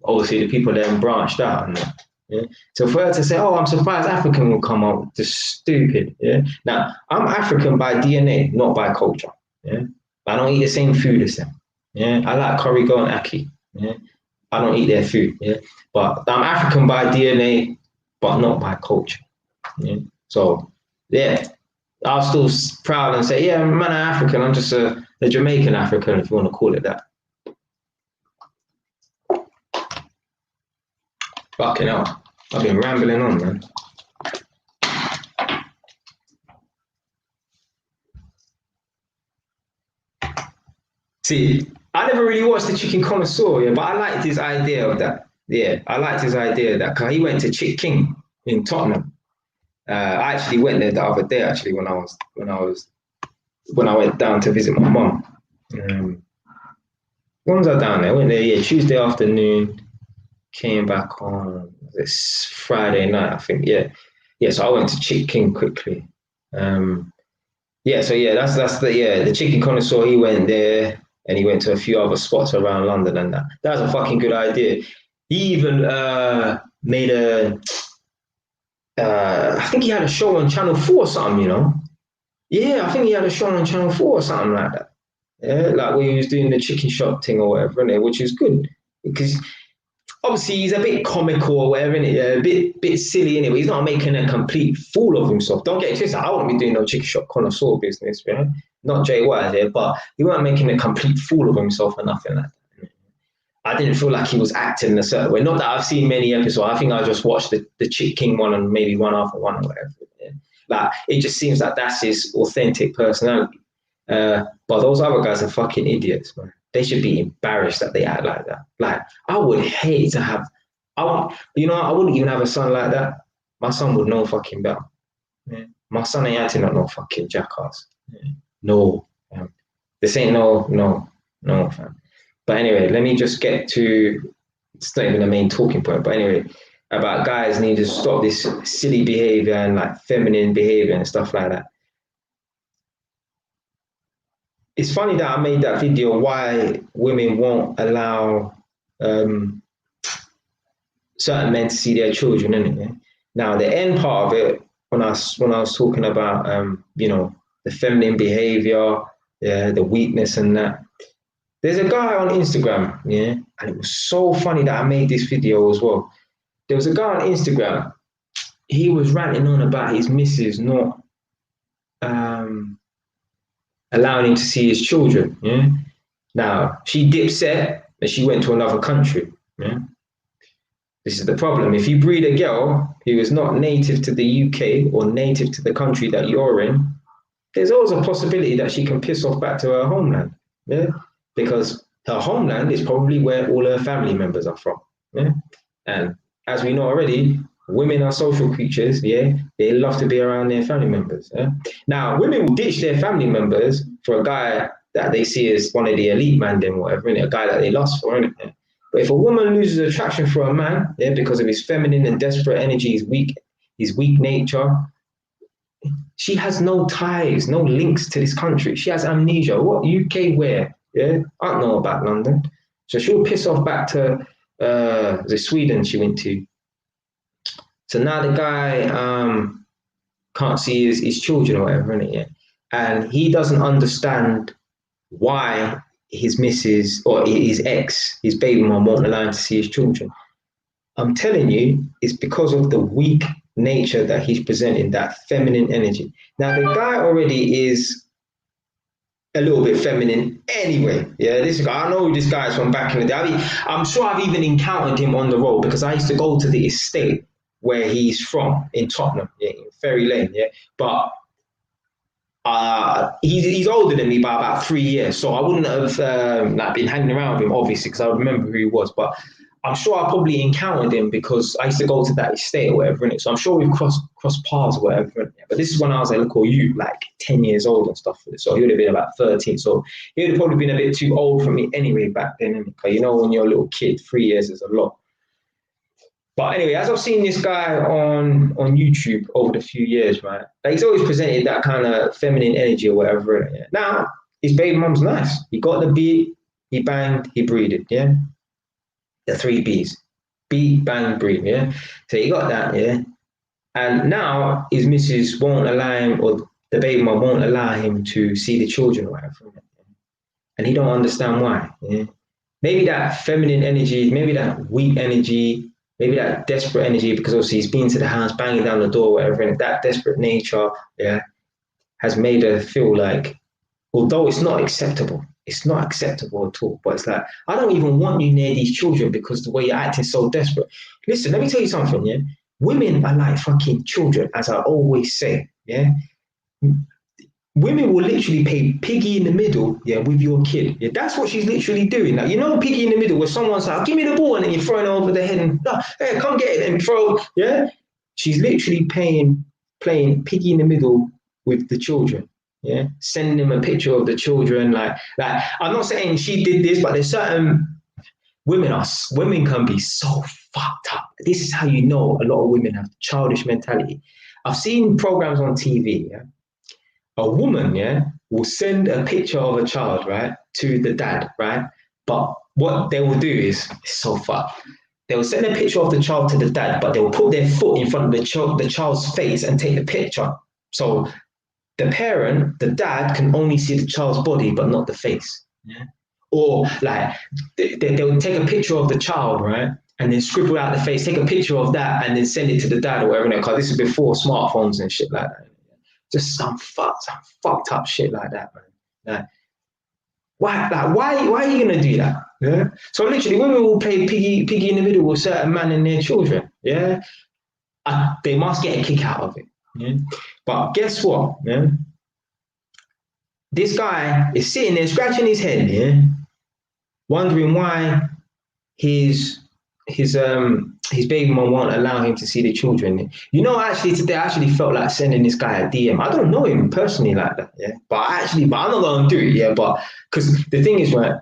obviously the people then branched out and that. Yeah. So for her to say, "Oh, I'm surprised African will come out," just stupid. Yeah. Now I'm African by DNA, not by culture. Yeah. I don't eat the same food as them. Yeah. I like curry goat and ackee. Yeah. I don't eat their food. Yeah. But I'm African by DNA, but not by culture. Yeah. So yeah, I'll still proud and say, yeah, man, I'm African. I'm just a Jamaican African, if you want to call it that. Fucking hell. I've been rambling on, man. See, I never really watched the Chicken Connoisseur, yeah, but I liked his idea of that. Yeah, I liked his idea of that because he went to Chick King in Tottenham. I actually went there the other day, actually, when I went down to visit my mum. When was I down there? I went there, yeah, Tuesday afternoon. Came back on this Friday night, I think. Yeah, yeah. So I went to Chick King quickly. Yeah, so yeah, that's the Chicken Connoisseur. He went there, and he went to a few other spots around London, and that was a fucking good idea. He even made a, I think he had a show on Channel 4 or something, you know. Yeah, I think he had a show on Channel 4 or something like that. Yeah, like where he was doing the chicken shop thing or whatever, innit? Which is good because obviously he's a bit comical or whatever, innit? Yeah, a bit silly, innit? But he's not making a complete fool of himself. Don't get it twisted. I wouldn't be doing no chicken shop connoisseur business, you know? Not Jay Wise here, but he wasn't making a complete fool of himself or nothing like that. I didn't feel like he was acting in a certain way. Not that I've seen many episodes. I think I just watched the Chick King one and maybe one after one or whatever. Yeah. Like it just seems like that's his authentic personality. But those other guys are fucking idiots, man. They should be embarrassed that they act like that. Like I would hate to have. I wouldn't even have a son like that. My son would know fucking better. Yeah. My son ain't acting like no fucking jackass. Yeah. No, this ain't no, fam. But anyway, let me just get to. It's not even the main talking point, but anyway, about guys need to stop this silly behavior and like feminine behavior and stuff like that. It's funny that I made that video why women won't allow certain men to see their children, isn't it? Now the end part of it, when I was talking about the feminine behavior, the weakness and that. There's a guy on Instagram, yeah, and it was so funny that I made this video as well. There was a guy on Instagram. He was ranting on about his missus not allowing him to see his children. Yeah. Now she dipset and she went to another country. Yeah. This is the problem. If you breed a girl who is not native to the UK or native to the country that you're in, there's always a possibility that she can piss off back to her homeland. Yeah. Because her homeland is probably where all her family members are from. Yeah. And as we know already, women are social creatures, yeah. They love to be around their family members. Yeah? Now, women will ditch their family members for a guy that they see as one of the elite man, then whatever, innit? A guy that they lust for, innit? Yeah? But if a woman loses attraction for a man, yeah, because of his feminine and desperate energy, his weak nature, she has no ties, no links to this country. She has amnesia. What UK where? Yeah, I don't know about London. So she'll piss off back to the Sweden she went to. So now the guy can't see his children or whatever, innit? Yeah? And he doesn't understand why his missus or his ex, his baby mom, won't allow him to see his children. I'm telling you, it's because of the weak nature that he's presenting, that feminine energy. Now the guy already is a little bit feminine anyway. Yeah, this guy, I know who this guy is from back in the day. I mean, I'm sure I've even encountered him on the road because I used to go to the estate where he's from in Tottenham, yeah, in Ferry Lane, yeah. But he's older than me by about 3 years, so I wouldn't have been hanging around with him, obviously, because I remember who he was. But I'm sure I probably encountered him because I used to go to that estate or whatever, innit? So I'm sure we've crossed paths or whatever. Innit? But this is when I was a little youth, like 10 years old and stuff. So he would have been about 13. So he would have probably been a bit too old for me anyway back then. Innit? You know, when you're a little kid, 3 years is a lot. But anyway, as I've seen this guy on YouTube over the few years, right, like he's always presented that kind of feminine energy or whatever. Yeah. Now, his baby mum's nice. He got the beat, he banged, he breeded, yeah? The 3 Bs. Beat, bang, breed, yeah? So he got that, yeah? And now his missus won't allow him, or the baby mum won't allow him to see the children or whatever. And he don't understand why, yeah? Maybe that feminine energy, maybe that weak energy, maybe that desperate energy, because obviously he's been to the house, banging down the door, whatever, and that desperate nature, yeah, has made her feel like, although it's not acceptable at all, but it's like, I don't even want you near these children because the way you're acting so desperate. Listen, let me tell you something, yeah? Women are like fucking children, as I always say, yeah? Women will literally play piggy in the middle, yeah, with your kid. Yeah, that's what she's literally doing. Like, you know, piggy in the middle, where someone's like, give me the ball, and then you're throwing it over the head and, no, hey, come get it and throw, yeah? She's literally playing piggy in the middle with the children. Yeah, sending him a picture of the children. Like I'm not saying she did this, but there's certain women can be so fucked up. This is how you know a lot of women have childish mentality. I've seen programs on TV. Yeah, a woman, yeah, will send a picture of a child, right, to the dad, right. But what they will do is, it's so fucked. They will send a picture of the child to the dad, but they will put their foot in front of the child's face and take the picture. So the parent, the dad, can only see the child's body, but not the face. Yeah? Or like they'll take a picture of the child, right? And then scribble out the face, take a picture of that, and then send it to the dad or whatever. Because this is before smartphones and shit like that. Just some fucked up shit like that, man. Why are you gonna do that? Yeah. So literally, women will play piggy in the middle with certain man and their children. Yeah. They must get a kick out of it. Yeah? But guess what, man? This guy is sitting there scratching his head, yeah, wondering why his baby mom won't allow him to see the children. You know, actually today I actually felt like sending this guy a DM. I don't know him personally like that, yeah. But I'm not gonna do it, yeah. But because the thing is, right,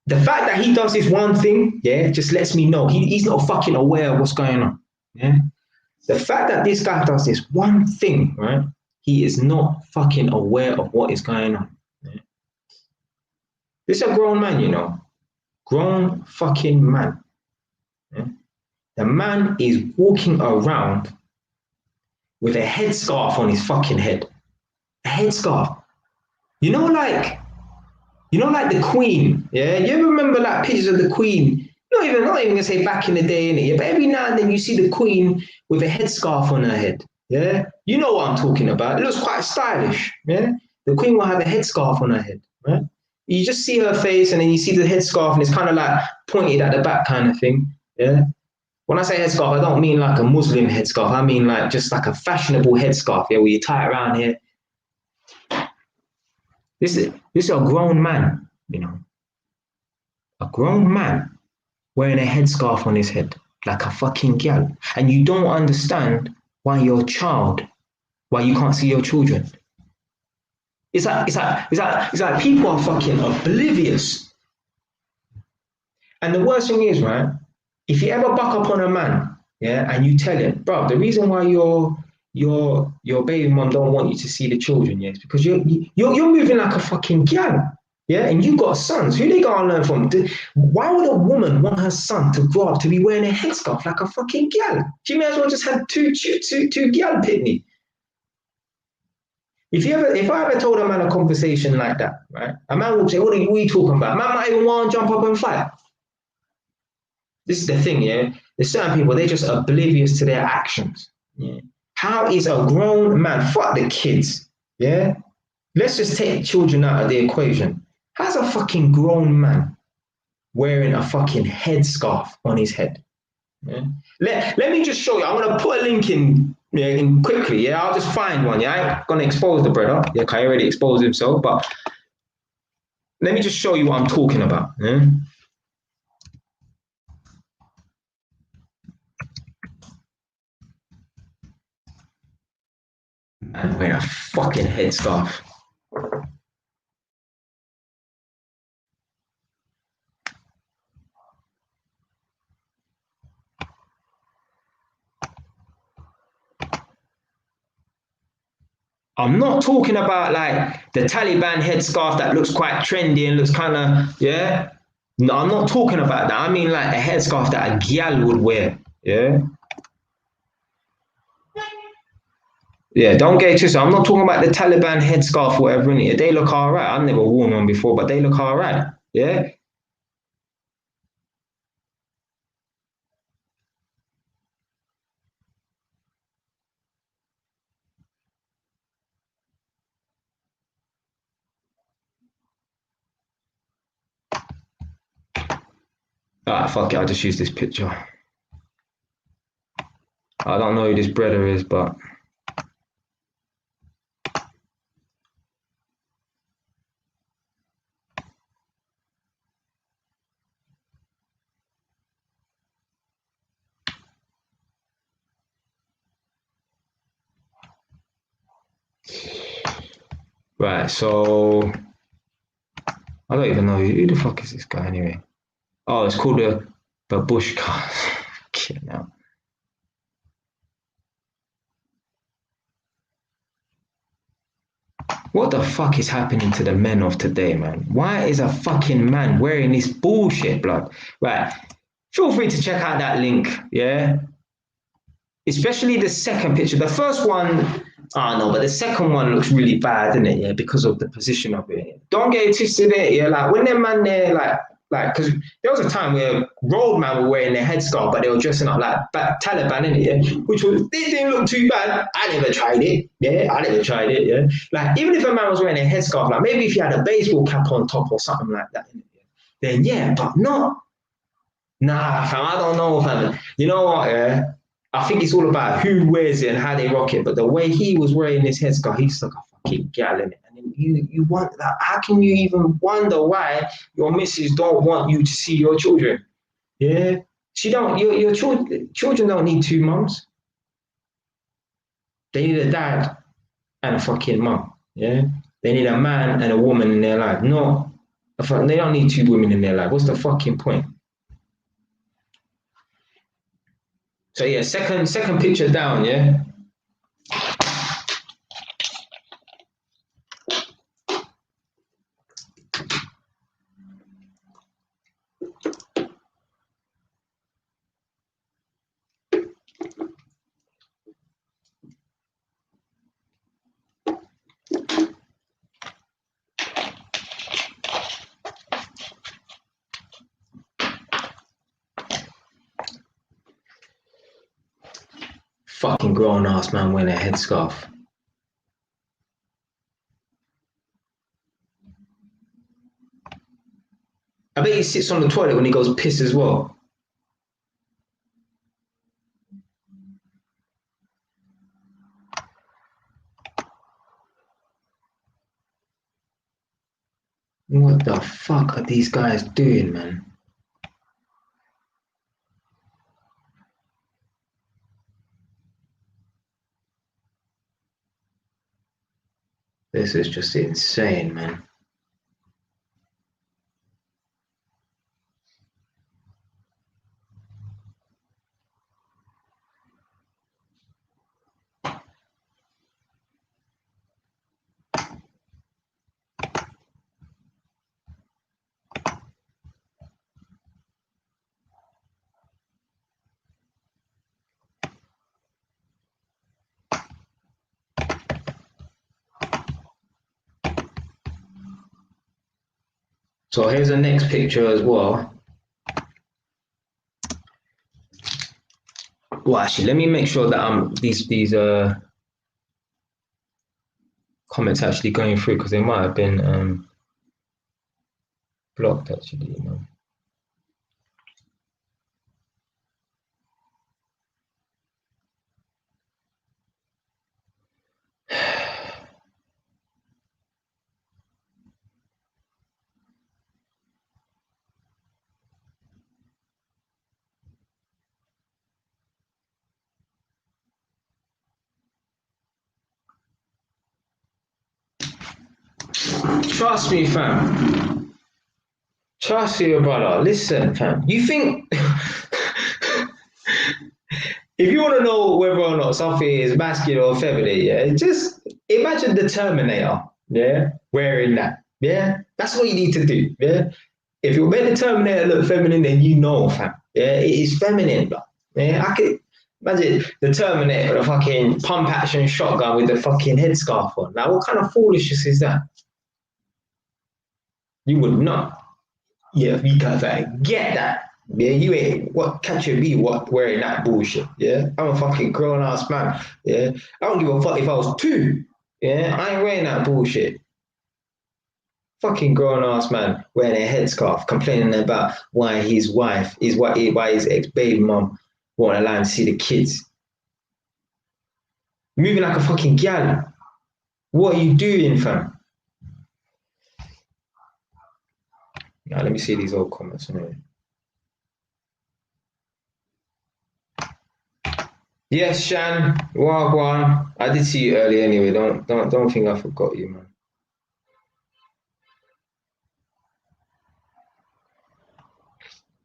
the fact that he does this one thing, yeah, just lets me know he's not fucking aware of what's going on. Yeah. The fact that this guy does this one thing, right? He is not fucking aware of what is going on. Yeah? This is a grown man, you know. Grown fucking man. Yeah? The man is walking around with a headscarf on his fucking head. A headscarf. You know, like the Queen, yeah? You ever remember like pictures of the Queen? Not even gonna say back in the day, innit? But every now and then you see the Queen with a headscarf on her head. Yeah, you know what I'm talking about. It looks quite stylish. Yeah, the Queen will have a headscarf on her head. Right? You just see her face, and then you see the headscarf, and it's kind of like pointed at the back, kind of thing. Yeah. When I say headscarf, I don't mean like a Muslim headscarf. I mean like just like a fashionable headscarf. Yeah, where you tie it around here. This is a grown man, you know, a grown man wearing a headscarf on his head like a fucking gal, and you don't understand why you can't see your children. It's like people are fucking oblivious. And the worst thing is, right, if you ever buck up on a man, yeah, and you tell him, bro, the reason why your baby mom don't want you to see the children, yeah, is because you're moving like a fucking gal. Yeah, and you got sons. Who they gonna learn from? Why would a woman want her son to grow up to be wearing a headscarf like a fucking gal? She may as well just have two gal pitney. If I ever told a man a conversation like that, right? A man would say, "What are you talking about?" A man might even want to jump up and fight. This is the thing, yeah. There's certain people, they're just oblivious to their actions. Yeah. How is a grown man? Fuck the kids. Yeah. Let's just take children out of the equation. How's a fucking grown man wearing a fucking headscarf on his head? Yeah? Let me just show you. I'm gonna put a link in quickly. Yeah, I'll just find one. Yeah, I ain't gonna expose the brother. Yeah, I already exposed himself, but let me just show you what I'm talking about. Yeah? And wearing a fucking headscarf. I'm not talking about like the Taliban headscarf that looks quite trendy and looks kind of, yeah. No, I'm not talking about that. I mean like a headscarf that a gyal would wear. Yeah. Yeah, don't get it twisted. I'm not talking about the Taliban headscarf, whatever in it. They look all right. I've never worn one before, but they look all right. Yeah. All right, fuck it. I'll just use this picture. I don't know who this brother is, but right. So I don't even know who the fuck is this guy anyway. Oh, it's called the babushka. Now. What the fuck is happening to the men of today, man? Why is a fucking man wearing this bullshit, blood? Right. Feel free to check out that link, yeah? Especially the second picture. The first one, I don't know, but the second one looks really bad, doesn't it? Yeah, because of the position of it. Don't get it twisted, yeah. Like when them man there, because there was a time where roadman were wearing their headscarf, but they were dressing up like Taliban, in it, yeah. Which was this didn't look too bad. I never tried it, yeah. I never tried it, yeah. Like even if a man was wearing a headscarf, like maybe if he had a baseball cap on top or something like that, then yeah, but not. Nah, fam, I don't know, fam. You know what? Yeah, I think it's all about who wears it and how they rock it. But the way he was wearing his headscarf, he's like a fucking gal in it. And then you want that. How can you even wonder why your missus don't want you to see your children? Yeah, she don't. Your children don't need two mums. They need a dad and a fucking mum. Yeah, they need a man and a woman in their life. No, they don't need two women in their life. What's the fucking point? So yeah, second picture down. Yeah. Fucking grown ass man wearing a headscarf. I bet he sits on the toilet when he goes piss as well. What the fuck are these guys doing, man? This is just insane, man. So here's the next picture as well. Well, actually, let me make sure that these comments actually going through because they might have been blocked actually. You know. Trust me, fam. Trust me, brother. Listen, fam. You think if you want to know whether or not something is masculine or feminine, yeah, just imagine the Terminator, yeah, wearing that. Yeah, that's what you need to do. Yeah, if you make the Terminator look feminine, then you know, fam. Yeah, it is feminine, bro. Yeah, I could imagine the Terminator with a fucking pump action shotgun with the fucking headscarf on. Now, what kind of foolishness is that? You would not. Yeah, we can't get that. Yeah, you ain't what catching me what wearing that bullshit. Yeah, I'm a fucking grown ass man. Yeah, I don't give a fuck if I was two. Yeah, I ain't wearing that bullshit. Fucking grown ass man wearing a headscarf, complaining about why his wife is why his ex baby mum won't allow him to see the kids. Moving like a fucking gal. What are you doing, fam? Now let me see these old comments anyway. Yes, Shan, Wagwan. I did see you earlier anyway. Don't think I forgot you, man.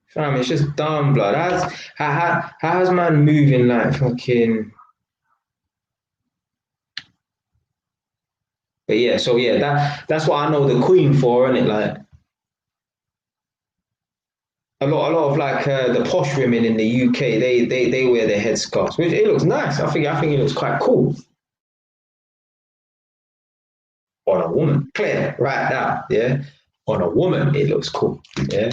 Fam, it's just dumb, blood. How's man moving like fucking? But yeah, so yeah, that's what I know the Queen for, isn't it? Like a lot of like the posh women in the UK, they wear their headscarves, which it looks nice. I think it looks quite cool on a woman. Clear right now, yeah. On a woman, it looks cool, yeah.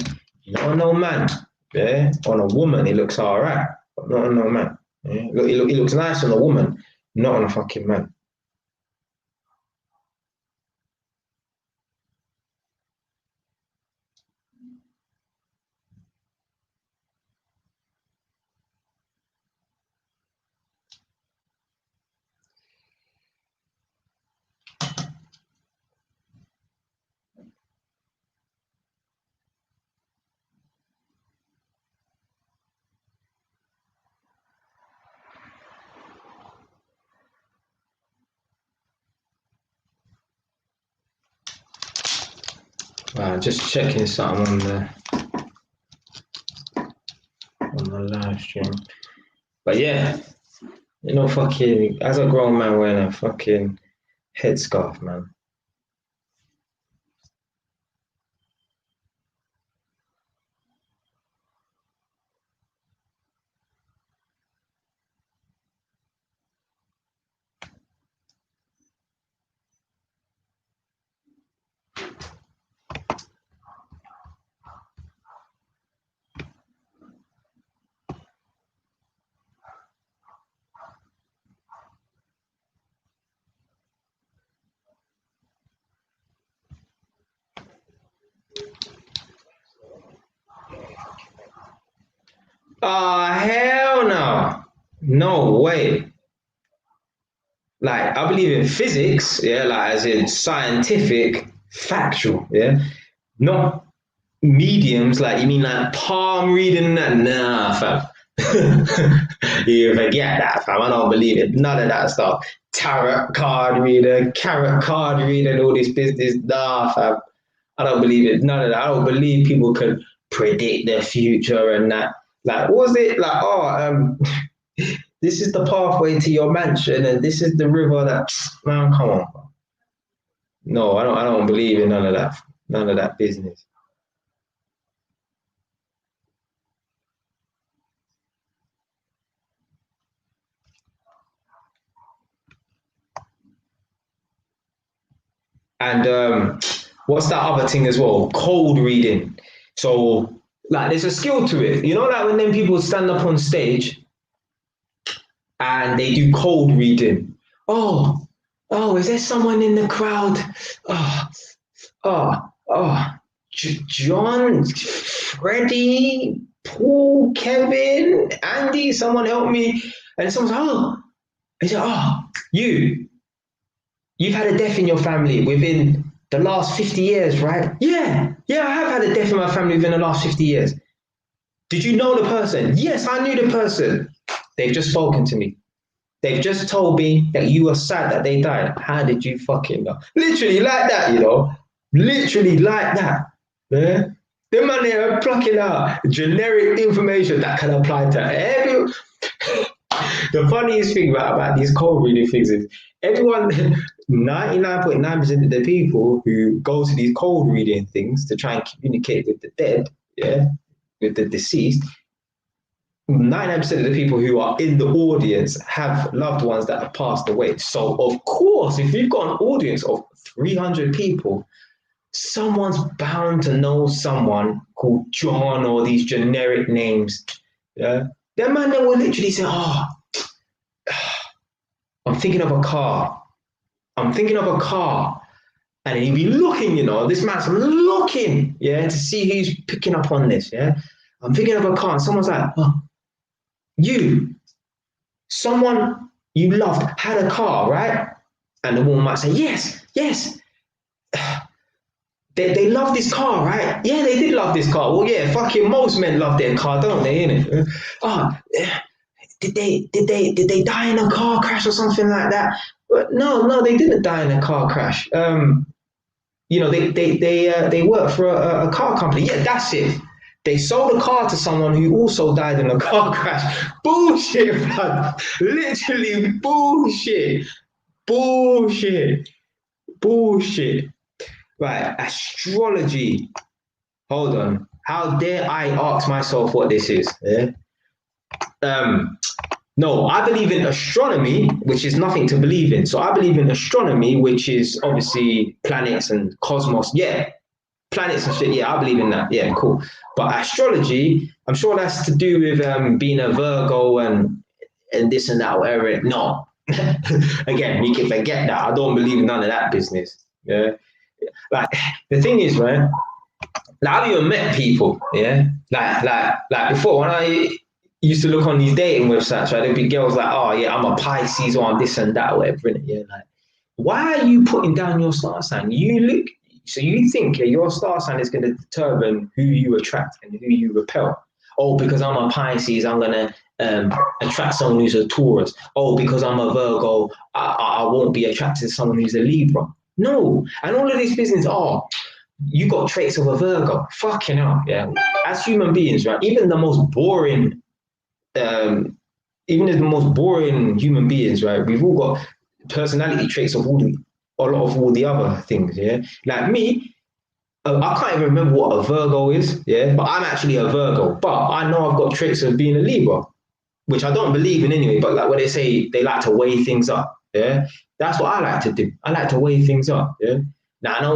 Not on no man, yeah. On a woman, it looks alright, but not on no man. Yeah? It looks nice on a woman, not on a fucking man. Just checking something on the live stream. But yeah, fucking as a grown man wearing a fucking headscarf, man. Oh, hell no. No way. Like, I believe in physics, yeah, like as in scientific, factual, yeah. Not mediums, like you mean like palm reading that? Nah, fam. You forget that, fam. I don't believe it. None of that stuff. Tarot card reader, carrot card reader, and all this business. Nah, fam. I don't believe it. None of that. I don't believe people can predict the future and that. Like, what was it like? Oh, this is the pathway to your mansion, and this is the river that. Man, come on. No, I don't. I don't believe in none of that. None of that business. And what's that other thing as well? Cold reading. So, like, there's a skill to it. You know, like when then people stand up on stage and they do cold reading. Oh, oh, is there someone in the crowd? Oh, oh, John, Freddie, Paul, Kevin, Andy, someone help me. And someone's like, oh, he said, oh, you've had a death in your family within the last 50 years, right? Yeah, I have had a death in my family within the last 50 years. Did you know the person? Yes, I knew the person. They've just spoken to me. They've just told me that you were sad that they died. How did you fucking know? Literally like that, you know? Literally like that. Yeah? The man there are plucking out generic information that can apply to every. The funniest thing about these cold reading things is everyone, 99.9% of the people who go to these cold reading things to try and communicate with the dead, yeah, with the deceased, 99% of the people who are in the audience have loved ones that have passed away. So, of course, if you've got an audience of 300 people, someone's bound to know someone called John or these generic names. Yeah, that man that will literally say, "Oh, I'm thinking of a car. I'm thinking of a car." And he'd be looking, you know, this man's looking, yeah, to see who's picking up on this, yeah. I'm thinking of a car, and someone's like, "Oh, someone you loved had a car, right?" And the woman might say, "Yes, yes. They love this car, right? Yeah, they did love this car. Well, yeah, fucking most men love their car, don't they, innit? Oh, did they die in a car crash or something like that?" But no, they didn't die in a car crash. You know, they work for a car company. Yeah, that's it. They sold a car to someone who also died in a car crash. Bullshit, man. Literally bullshit. Bullshit. Bullshit. Right, astrology. Hold on. How dare I ask myself what this is? Yeah? No, I believe in astronomy, which is nothing to believe in. So I believe in astronomy, which is obviously planets and cosmos. Yeah, planets and shit. Yeah, I believe in that. Yeah, cool. But astrology, I'm sure that's to do with being a Virgo and this and that, whatever. No, again, we can forget that. I don't believe in none of that business. Yeah, like the thing is, man. Like, I've even met people, yeah. Like before when I used to look on these dating websites, right? There'd be girls like, "Oh yeah, I'm a Pisces or I'm this and that, or whatever." Yeah, like, why are you putting down your star sign? You look, so you think your star sign is going to determine who you attract and who you repel. Oh, because I'm a Pisces, I'm gonna attract someone who's a Taurus. Oh, because I'm a Virgo, I won't be attracted to someone who's a Libra. No, and all of this business. Oh, you got traits of a Virgo. Fucking hell, yeah. As human beings, right? Um, even as the most boring human beings, right? We've all got personality traits of a lot of all the other things, yeah. Like me, I can't even remember what a Virgo is, yeah. But I'm actually a Virgo, but I know I've got traits of being a Libra, which I don't believe in anyway. But like what they say, they like to weigh things up, yeah. That's what I like to do. I like to weigh things up, yeah. Now I know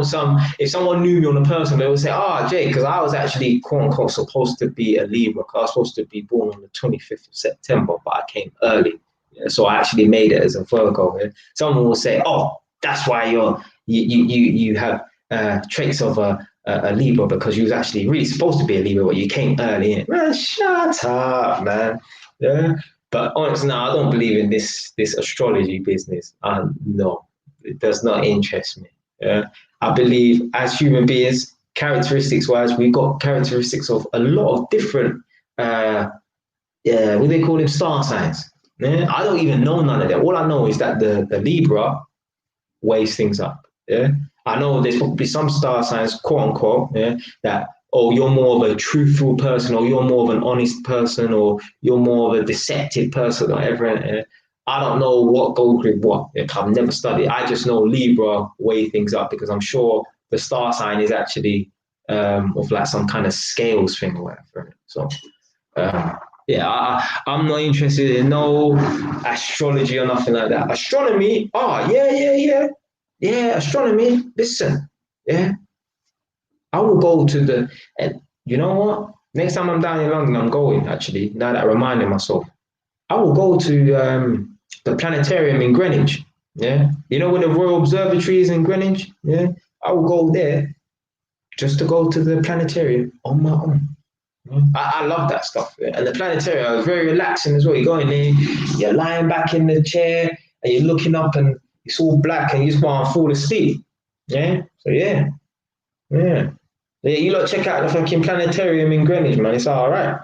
if someone knew me on a person, they would say, "Oh, Jay," because I was actually quote unquote supposed to be a Libra, because I was supposed to be born on the 25th of September, but I came early. Yeah, so I actually made it as a Virgo. Yeah. Someone will say, "Oh, that's why you have traits of a Libra, because you was actually really supposed to be a Libra, but you came early." Man, shut up, man. Yeah. But honestly, no, I don't believe in this astrology business. No, it does not interest me. Yeah. I believe as human beings, characteristics wise, we've got characteristics of a lot of different, yeah, what do they call them, star signs. Yeah. I don't even know none of them. All I know is that the Libra weighs things up. Yeah. I know there's probably some star signs, quote unquote, yeah, that, oh, you're more of a truthful person, or you're more of an honest person, or you're more of a deceptive person, or whatever. I don't know what goes with what. I've never studied. I just know Libra weigh things up, because I'm sure the star sign is actually of like some kind of scales thing or whatever. So yeah, I'm not interested in no astrology or nothing like that. Astronomy, yeah, astronomy. Listen, yeah, I will go to and you know what? Next time I'm down in London, I'm going actually. Now that I'm reminding myself, I will go to the planetarium in Greenwich. Yeah, you know where the Royal Observatory is in Greenwich. Yeah, I will go there just to go to the planetarium on my own. I love that stuff. Yeah. And the planetarium is very relaxing as well. You go in there, you're lying back in the chair, and you're looking up, and it's all black, and you just want to fall asleep. Yeah. So yeah, yeah. Yeah, you lot check out the fucking planetarium in Greenwich, man. It's all right.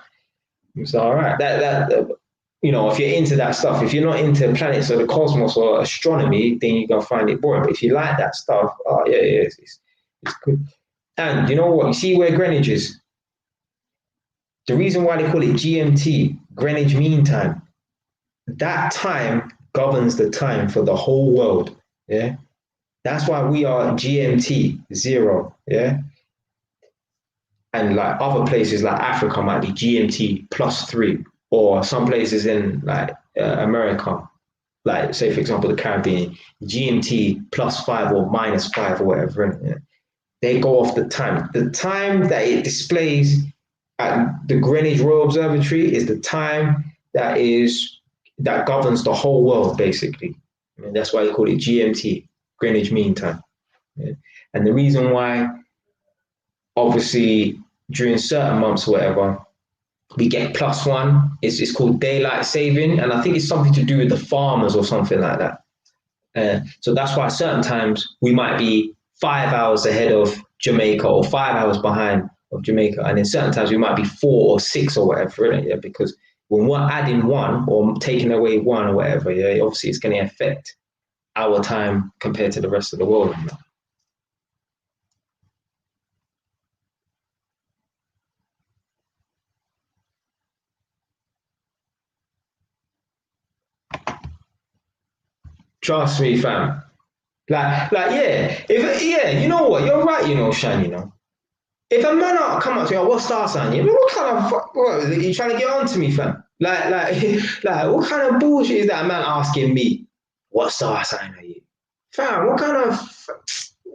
It's all right. That you know, if you're into that stuff, if you're not into planets or the cosmos or astronomy, then you're gonna find it boring. But if you like that stuff, oh yeah, yeah, it's good. And you know what? You see where Greenwich is? The reason why they call it GMT, Greenwich Mean Time, that time governs the time for the whole world. Yeah. That's why we are GMT zero. Yeah. And like other places like Africa might be GMT +3, or some places in like America, like say for example the Caribbean, GMT +5 or -5 or whatever. Yeah. They go off the time that it displays at the Greenwich Royal Observatory is the time that governs the whole world basically. I mean, that's why they call it GMT, Greenwich Mean Time. Yeah. And the reason why, obviously, during certain months or whatever, we get +1. It's called daylight saving, and I think it's something to do with the farmers or something like that. So that's why certain times we might be 5 hours ahead of Jamaica or 5 hours behind of Jamaica, and in certain times we might be 4 or 6 or whatever, yeah? Because when we're adding one or taking away one or whatever, yeah, obviously it's going to affect our time compared to the rest of the world. Trust me, fam. Yeah. If yeah, you know what? You're right. You know, Shan. You know, if a man come up to you, what star sign you? What kind of what? Are you trying to get on to me, fam? Like, what kind of bullshit is that man asking me? What star sign are you, fam? What kind of?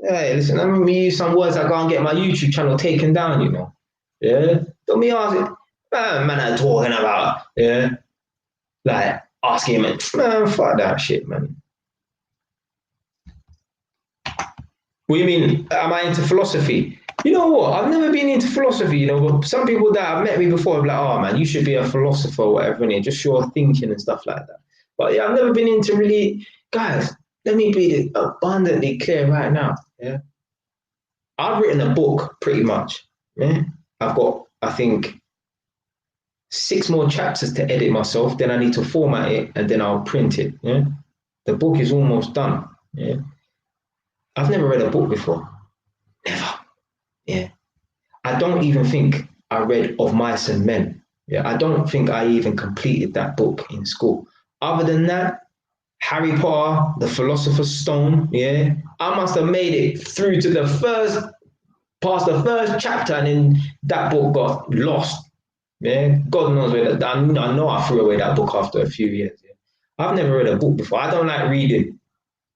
Hey, listen, let me use some words that go and get my YouTube channel taken down. You know, yeah. Don't be asking, man. I'm talking about, yeah, like asking him, man, fuck that shit, man. What do you mean? Am I into philosophy? You know what? I've never been into philosophy, you know, but some people that have met me before are like, oh man, you should be a philosopher or whatever, and just your thinking and stuff like that. But yeah, I've never been into really, guys, let me be abundantly clear right now. Yeah. I've written a book pretty much. Yeah. I've got, I think, 6 more chapters to edit myself, then I need to format it and then I'll print it. Yeah. The book is almost done. Yeah. I've never read a book before. Never. Yeah. I don't even think I read Of Mice and Men. Yeah, I don't think I even completed that book in school. Other than that, Harry Potter, The Philosopher's Stone, yeah, I must have made it through to past the first chapter, and then that book got lost. Yeah, God knows where that. I know I threw away that book after a few years. Yeah. I've never read a book before. I don't like reading.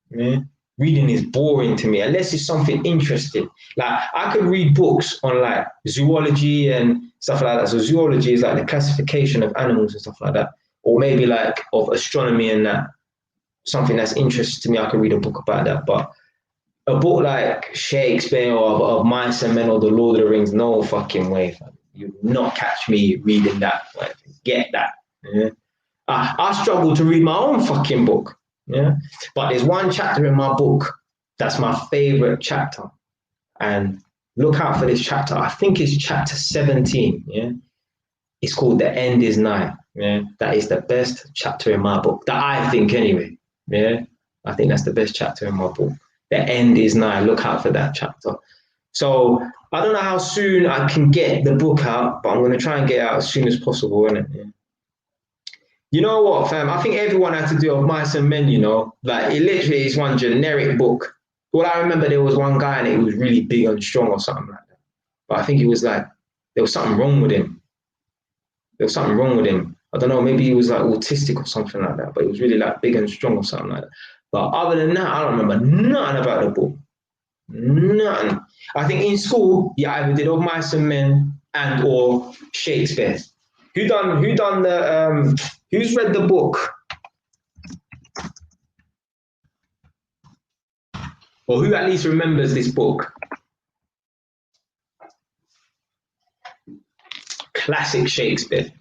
Yeah. Reading is boring to me unless it's something interesting. Like I could read books on like zoology and stuff like that. So zoology is like the classification of animals and stuff like that, or maybe like of astronomy and that. Something that's interesting to me, I could read a book about that. But a book like Shakespeare or of Mice and Men or The Lord of the Rings, no fucking way, fam. You will not catch me reading that. Like, get that. Yeah? I struggle to read my own fucking book. Yeah. But there's one chapter in my book that's my favorite chapter. And look out for this chapter. I think it's chapter 17. Yeah. It's called The End Is Nigh. Yeah. That is the best chapter in my book. That I think anyway. Yeah. I think that's the best chapter in my book. The End Is Nigh. Look out for that chapter. So I don't know how soon I can get the book out, but I'm gonna try and get it out as soon as possible, innit? Yeah. You know what, fam? I think everyone had to do Of Mice and Men, you know? Like, it literally is one generic book. All I remember, there was one guy and he was really big and strong or something like that. But I think he was like, there was something wrong with him. There was something wrong with him. I don't know, maybe he was like autistic or something like that, but he was really like big and strong or something like that. But other than that, I don't remember nothing about the book. Nothing. I think in school, yeah, I either did Of Mice and Men and or Shakespeare. Who done who's read the book, or who at least remembers this book? Classic Shakespeare.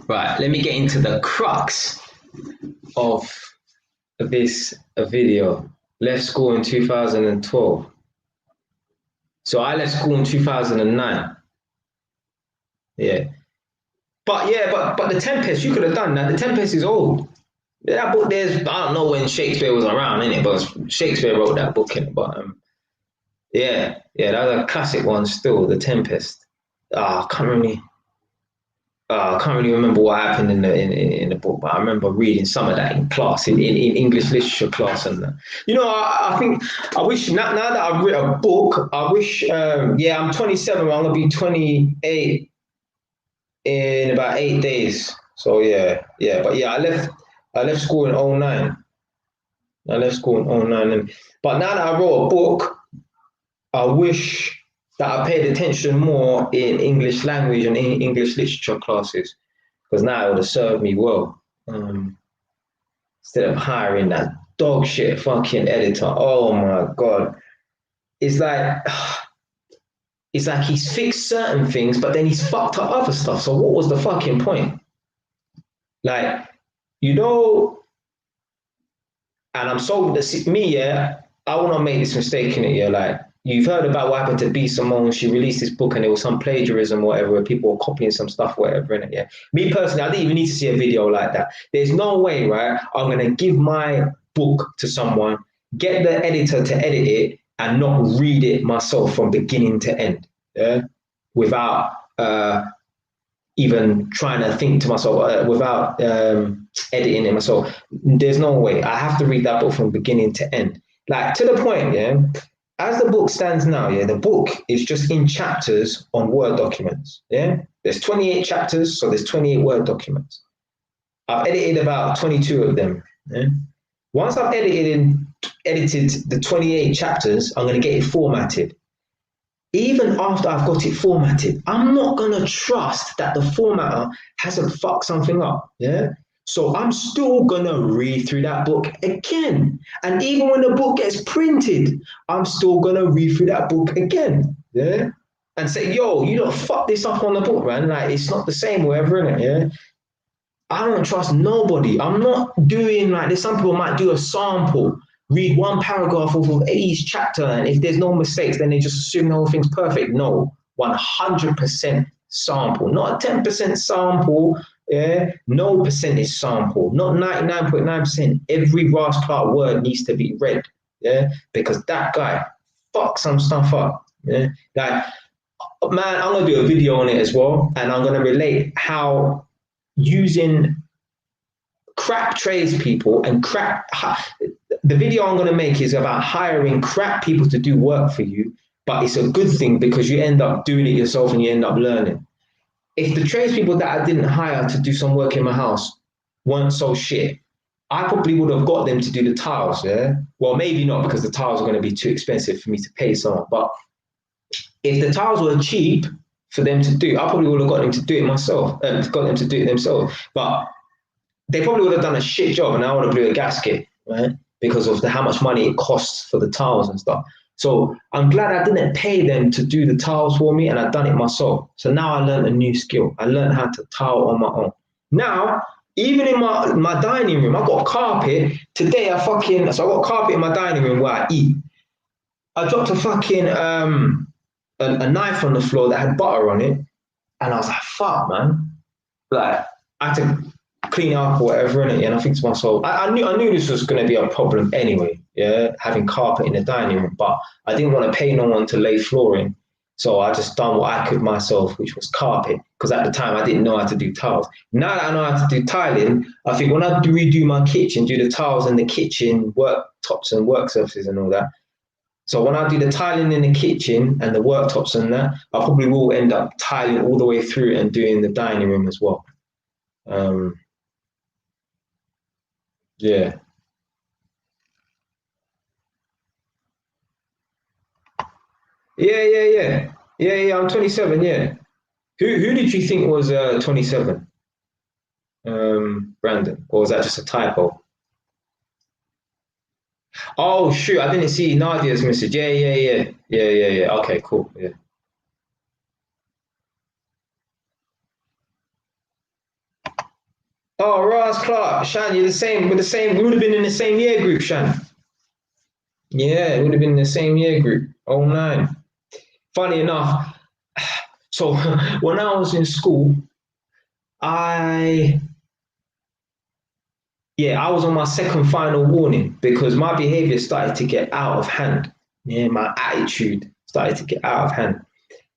Right, let me get into the crux of this video. Left school in 2012. So I left school in 2009. Yeah. But the Tempest, you could have done that. The Tempest is old. That book, I don't know when Shakespeare was around, innit? But Shakespeare wrote that book, innit? But yeah, that's a classic one still, The Tempest. I can't really remember what happened in the book, but I remember reading some of that in class, in English literature class, and I think I wish now that I've read a book, I wish I'm 27, I'm gonna be 28 in about 8 days. So but I left school in '09. I left school in '09, but now that I wrote a book, I wish that I paid attention more in English language and in English literature classes, because now it would have served me well. Instead of hiring that dog shit fucking editor. Oh my God. It's like he's fixed certain things, but then he's fucked up other stuff. So what was the fucking point? Like, and I'm so I will not make this mistake in it, like, you've heard about what happened to B. Simone. She released this book and there was some plagiarism or whatever, where people were copying some stuff, whatever, in it, yeah. Me personally, I didn't even need to see a video like that. There's no way, right, I'm going to give my book to someone, get the editor to edit it, and not read it myself from beginning to end, yeah, without even trying to think to myself, without editing it myself. There's no way. I have to read that book from beginning to end. Like, to the point, yeah, as the book stands now, yeah, the book is just in chapters on Word documents, yeah? There's 28 chapters, so there's 28 Word documents. I've edited about 22 of them, yeah? Once I've edited the 28 chapters, I'm going to get it formatted. Even after I've got it formatted, I'm not going to trust that the formatter hasn't fucked something up, yeah? So I'm still going to read through that book again. And even when the book gets printed, I'm still going to read through that book again, yeah? And say, yo, you don't fuck this up on the book, man. Like, it's not the same, whatever, innit, yeah? I don't trust nobody. I'm not doing like this. Some people might do a sample, read one paragraph of each chapter, and if there's no mistakes, then they just assume the whole thing's perfect. No, 100% sample, not a 10% sample, yeah, no percentage sample, not 99.9%. Every Ross Clark word needs to be read, yeah, because that guy fucked some stuff up, yeah. Like, man, I'm gonna do a video on it as well, and I'm gonna relate how using crap tradespeople and the video I'm going to make is about hiring crap people to do work for you, but it's a good thing because you end up doing it yourself and you end up learning. If the tradespeople that I didn't hire to do some work in my house weren't so shit, I probably would have got them to do the tiles, yeah? Well, maybe not, because the tiles are going to be too expensive for me to pay someone, but if the tiles were cheap for them to do, I probably would have got them to do it myself, got them to do it themselves, but they probably would have done a shit job and I would have blew a gasket, right? Because of how much money it costs for the tiles and stuff. So I'm glad I didn't pay them to do the tiles for me and I've done it myself. So now I learned a new skill. I learned how to tile on my own. Now, even in my dining room, I got carpet. Today so I got carpet in my dining room where I eat. I dropped a fucking a knife on the floor that had butter on it. And I was like, fuck, man. Like, I had to clean up or whatever, innit? And I think to myself, I knew this was going to be a problem anyway, yeah, having carpet in the dining room, but I didn't want to pay no one to lay flooring, so I just done what I could myself, which was carpet, because at the time I didn't know how to do tiles. Now that I know how to do tiling, I think when I redo my kitchen, do the tiles in the kitchen, worktops and work surfaces and all that, so when I do the tiling in the kitchen and the worktops and that, I probably will end up tiling all the way through and doing the dining room as well. Yeah. Yeah. I'm 27. Yeah. Who did you think was 27? Brandon, or was that just a typo? Oh shoot, I didn't see Nadia's message. Yeah. Okay, cool. Yeah. Oh, Ross Clark, Shan, you're the same. We're the same. We would have been in the same year group, Shan. Yeah, it would have been in the same year group. Oh nine. Funny enough, so when I was in school, I I was on my second final warning because my behavior started to get out of hand. Yeah, my attitude started to get out of hand.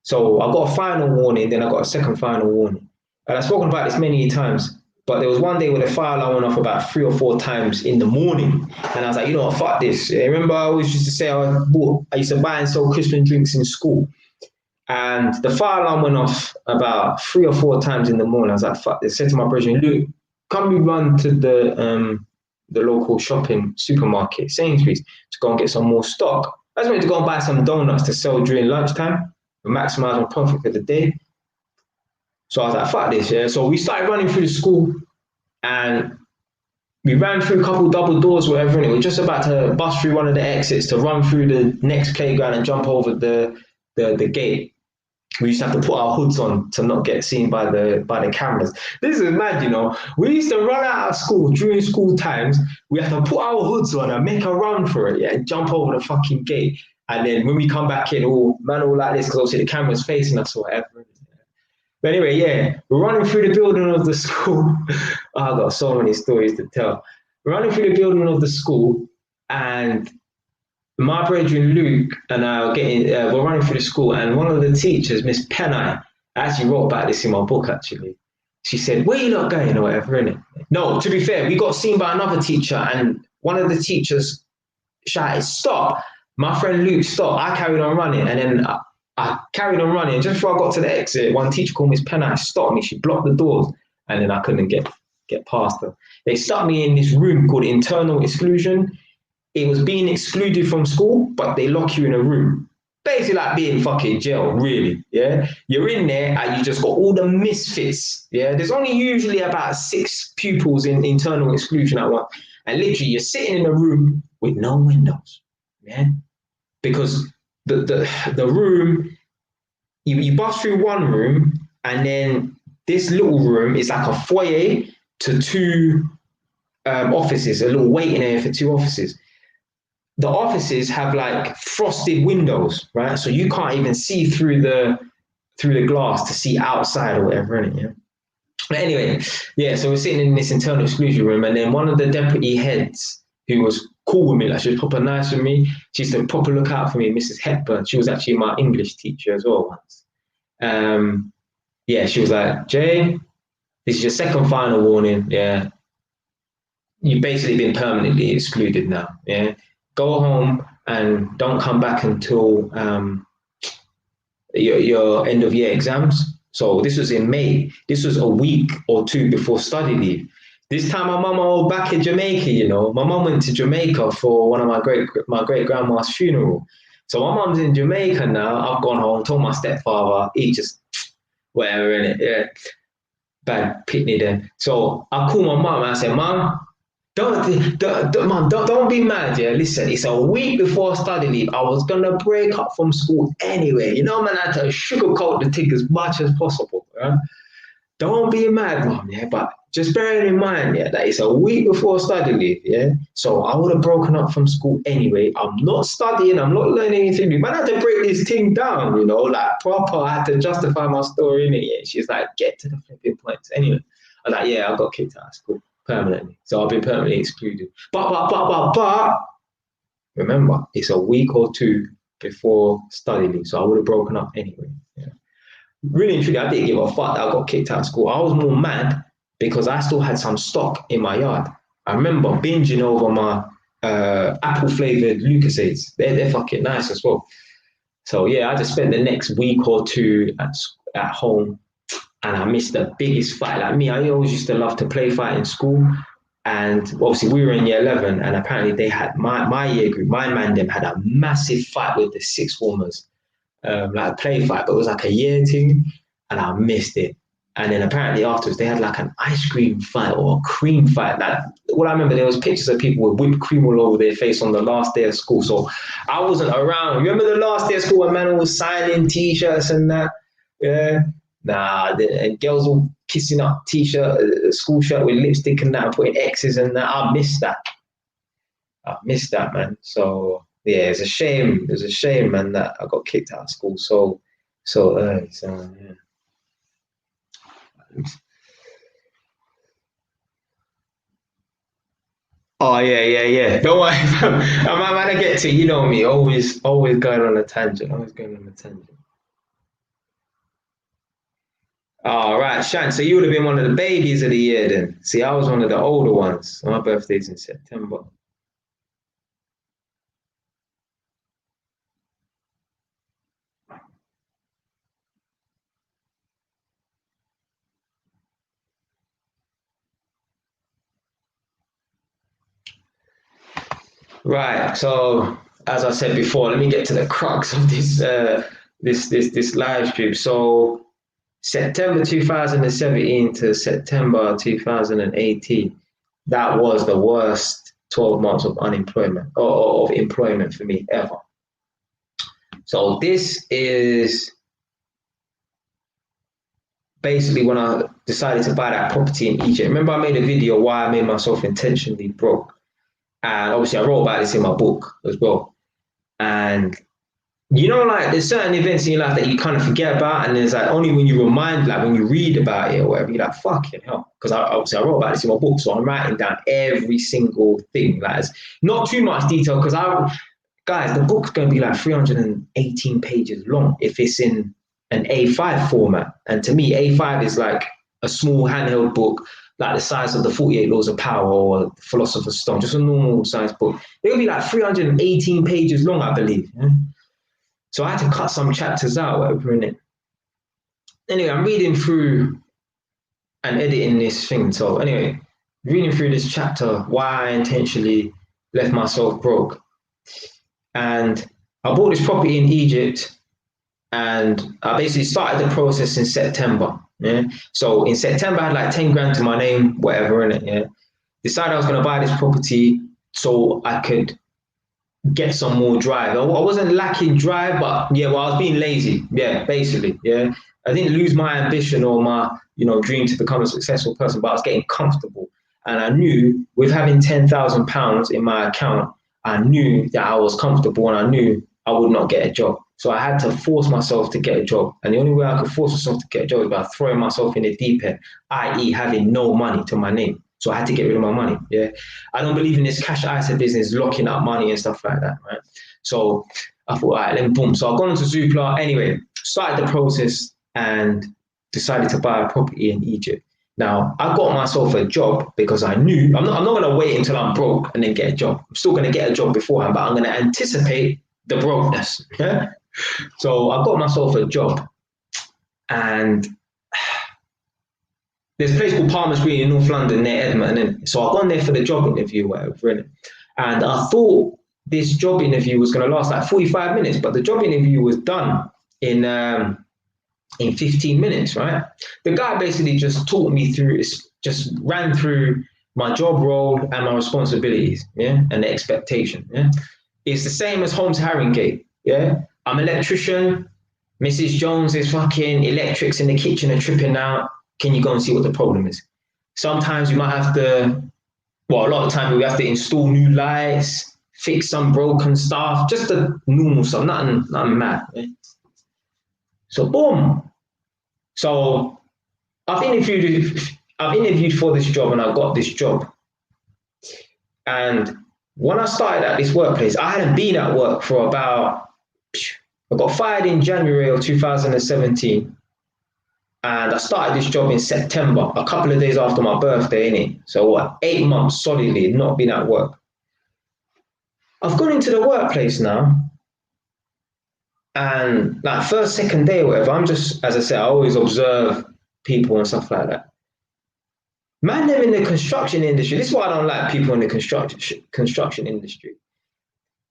So I got a final warning, then I got a second final warning. And I've spoken about this many times, but there was one day where the fire alarm went off about 3 or 4 times in the morning. And I was like, you know what, fuck this. Yeah, remember I always used to say I used to buy and sell crisp and drinks in school. And the fire alarm went off about 3 or 4 times in the morning. I was like, fuck this. I said to my brother, Luke, come we run to the local shopping supermarket, Sainsbury's, to go and get some more stock. I just wanted to go and buy some donuts to sell during lunchtime and maximize my profit for the day. So I was like, fuck this, yeah. So we started running through the school and we ran through a couple double doors, whatever, and we were just about to bust through one of the exits to run through the next playground and jump over the gate. We used to have to put our hoods on to not get seen by the cameras. This is mad, you know. We used to run out of school during school times. We had to put our hoods on and make a run for it, yeah, and jump over the fucking gate. And then when we come back in, all man, all like this, because obviously the camera's facing us or whatever. But anyway, yeah, we're running through the building of the school. Oh, I've got so many stories to tell. We're running through the building of the school, and my brother Luke and I are we're running through the school, and one of the teachers, Miss Pennine, I actually wrote about this in my book, actually. She said, where you not going or whatever, innit? No, to be fair, we got seen by another teacher, and one of the teachers shouted, stop. My friend Luke stopped. I carried on running, and then I carried on running. Just before I got to the exit, one teacher called Miss Pennine stopped me. She blocked the doors, and then I couldn't get past her. They stuck me in this room called internal exclusion. It was being excluded from school, but they lock you in a room. Basically like being fucking jail, really. Yeah. You're in there and you just got all the misfits. Yeah. There's only usually about 6 pupils in internal exclusion at once. And literally you're sitting in a room with no windows. Yeah. Because the room, you bust through one room, and then this little room is like a foyer to 2 offices, a little waiting area for 2 offices. The offices have like frosted windows, right? So you can't even see through the glass to see outside or whatever, innit? Yeah. But anyway, yeah. So we're sitting in this internal exclusion room, and then one of the deputy heads, who was cool with me, like she was proper nice with me. She used to proper look out for me, Mrs. Hepburn. She was actually my English teacher as well once. Yeah, she was like, Jay, this is your second final warning. Yeah, you've basically been permanently excluded now. Yeah. Go home and don't come back until your end of year exams. So this was in May. This was a week or 2 before study leave. This time my mum was back in Jamaica, you know. My mum went to Jamaica for one of my great grandma's funeral. So my mum's in Jamaica now. I've gone home, told my stepfather, he just whatever in it. Yeah. Bad pitney then. So I called my mum and I said, Mum, don't be mad, yeah. Listen, it's a week before study leave. I was gonna break up from school anyway. You know, man, I had to sugarcoat the thing as much as possible. Yeah? Don't be mad, mom, yeah. But just bearing in mind, yeah, that it's a week before study leave, yeah. So I would have broken up from school anyway. I'm not studying. I'm not learning anything new. Man, I had to break this thing down, you know, like proper. I had to justify my story in it. Yeah. She's like, get to the flipping points. Anyway, I was like, yeah, I got kicked out of school permanently. So I've been permanently excluded. But remember, it's a week or 2 before study leave. So I would have broken up anyway. Yeah. Really and truly, I didn't give a fuck that I got kicked out of school. I was more mad because I still had some stock in my yard. I remember binging over my apple flavored Lucasades. They're fucking nice as well. So yeah, I just spent the next week or 2 at home, and I missed the biggest fight. Like me, I always used to love to play fight in school. And obviously we were in year 11, and apparently they had my year group, my man them had a massive fight with the 6th formers, like a play fight, but it was like a year thing, and I missed it. And then apparently afterwards they had like an ice cream fight or a cream fight. Like what I remember, there was pictures of people with whipped cream all over their face on the last day of school. So I wasn't around. Remember the last day of school when man was signing T-shirts and that? Yeah. Nah, and girls all kissing up t-shirt, school shirt with lipstick and that, putting X's and that. I missed that. I missed that, man. So yeah, it's a shame. It's a shame, man, that I got kicked out of school so early. So yeah. Oh yeah. Don't worry, fam. I'm gonna get to you know me. Always going on a tangent. Always going on a tangent. All right, Shan. So you would have been one of the babies of the year then. See, I was one of the older ones. My birthday's in September. Right. So as I said before, let me get to the crux of this live stream. So September 2017 to September 2018, that was the worst 12 months of unemployment or of employment for me ever. So this is basically when I decided to buy that property in Egypt. Remember, I made a video why I made myself intentionally broke. And obviously, I wrote about this in my book as well. And you know, like there's certain events in your life that you kind of forget about, and there's like only when you remind, like when you read about it or whatever, you're like, fucking hell. Because obviously I wrote about this in my book, so I'm writing down every single thing. Like, it's not too much detail because guys, the book's going to be like 318 pages long if it's in an A5 format. And to me, A5 is like a small handheld book, like the size of the 48 Laws of Power or Philosopher's Stone, just a normal size book. It'll be like 318 pages long, I believe. Yeah? So I had to cut some chapters out, whatever in it. Anyway, I'm reading through and editing this thing. So anyway, reading through this chapter, why I intentionally left myself broke. And I bought this property in Egypt, and I basically started the process in September. Yeah. So in September, I had like 10 grand to my name, whatever in it. Yeah. Decided I was going to buy this property so I could get some more drive. I wasn't lacking drive, but yeah, well, I was being lazy. Yeah, basically. Yeah. I didn't lose my ambition or my, dream to become a successful person, but I was getting comfortable. And I knew with having £10,000 in my account, I knew that I was comfortable and I knew I would not get a job. So I had to force myself to get a job. And the only way I could force myself to get a job is by throwing myself in the deep end, i.e. having no money to my name. So I had to get rid of my money. Yeah. I don't believe in this cash ISA business, locking up money and stuff like that, right? So I thought, all right, then boom. So I've gone into Zoopla. Anyway, started the process and decided to buy a property in Egypt. Now, I got myself a job because I knew I'm not going to wait until I'm broke and then get a job. I'm still going to get a job beforehand, but I'm going to anticipate the brokenness. Yeah? So I got myself a job, and there's a place called Palmer's Green in North London near Edmonton. And so I've gone there for the job interview, whatever, innit? And I thought this job interview was going to last like 45 minutes, but the job interview was done in 15 minutes, right? The guy basically just taught me through, just ran through my job role and my responsibilities, yeah, and the expectation, yeah. It's the same as Holmes Haringey, yeah. I'm an electrician. Mrs. Jones is fucking electrics in the kitchen are tripping out. Can you go and see what the problem is? Sometimes you might have to, well, a lot of the time we have to install new lights, fix some broken stuff, just the normal stuff, nothing mad. Yeah? So boom. So I've interviewed for this job and I got this job. And when I started at this workplace, I hadn't been at work for I got fired in January of 2017. And I started this job in September, a couple of days after my birthday, innit? So what, 8 months solidly not been at work. I've gone into the workplace now, and like first, second day or whatever, I'm just, as I said, I always observe people and stuff like that. Man, they're in the construction industry. This is why I don't like people in the construction industry.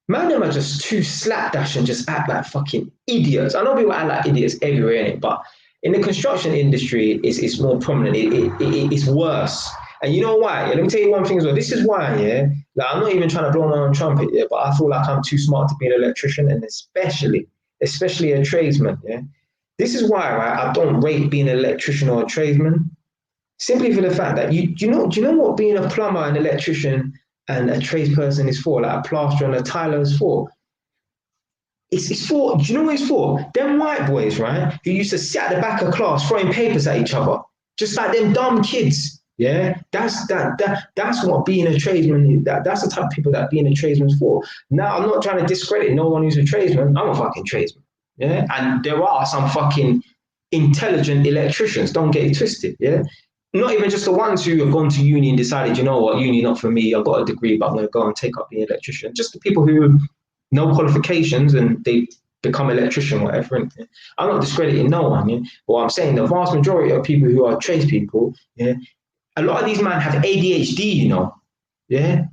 Man, them are just too slapdash and just act like fucking idiots. I know people act like idiots everywhere, innit? But in the construction industry, it's more prominent. It's worse. And you know why? Yeah, let me tell you one thing as well. This is why, yeah. Like, I'm not even trying to blow my own trumpet, yeah, but I feel like I'm too smart to be an electrician, and especially a tradesman, yeah. This is why, right, I don't rate being an electrician or a tradesman. Simply for the fact that do you know what being a plumber, an electrician, and a tradesperson is for? Like a plasterer and a tiler is for. It's for, do you know what it's for? Them white boys, right, who used to sit at the back of class throwing papers at each other, just like them dumb kids. Yeah, that's what being a tradesman is. That's the type of people that being a tradesman is for. Now, I'm not trying to discredit no one who's a tradesman. I'm a fucking tradesman. Yeah, and there are some fucking intelligent electricians. Don't get it twisted. Yeah, not even just the ones who have gone to uni and decided, you know what, uni not for me. I've got a degree, but I'm going to go and take up being an electrician. Just the people who have no qualifications and they become electrician, whatever. I'm not discrediting no one. Yeah? But what I'm saying, the vast majority of people who are tradespeople, yeah, a lot of these men have ADHD, you know. Yeah.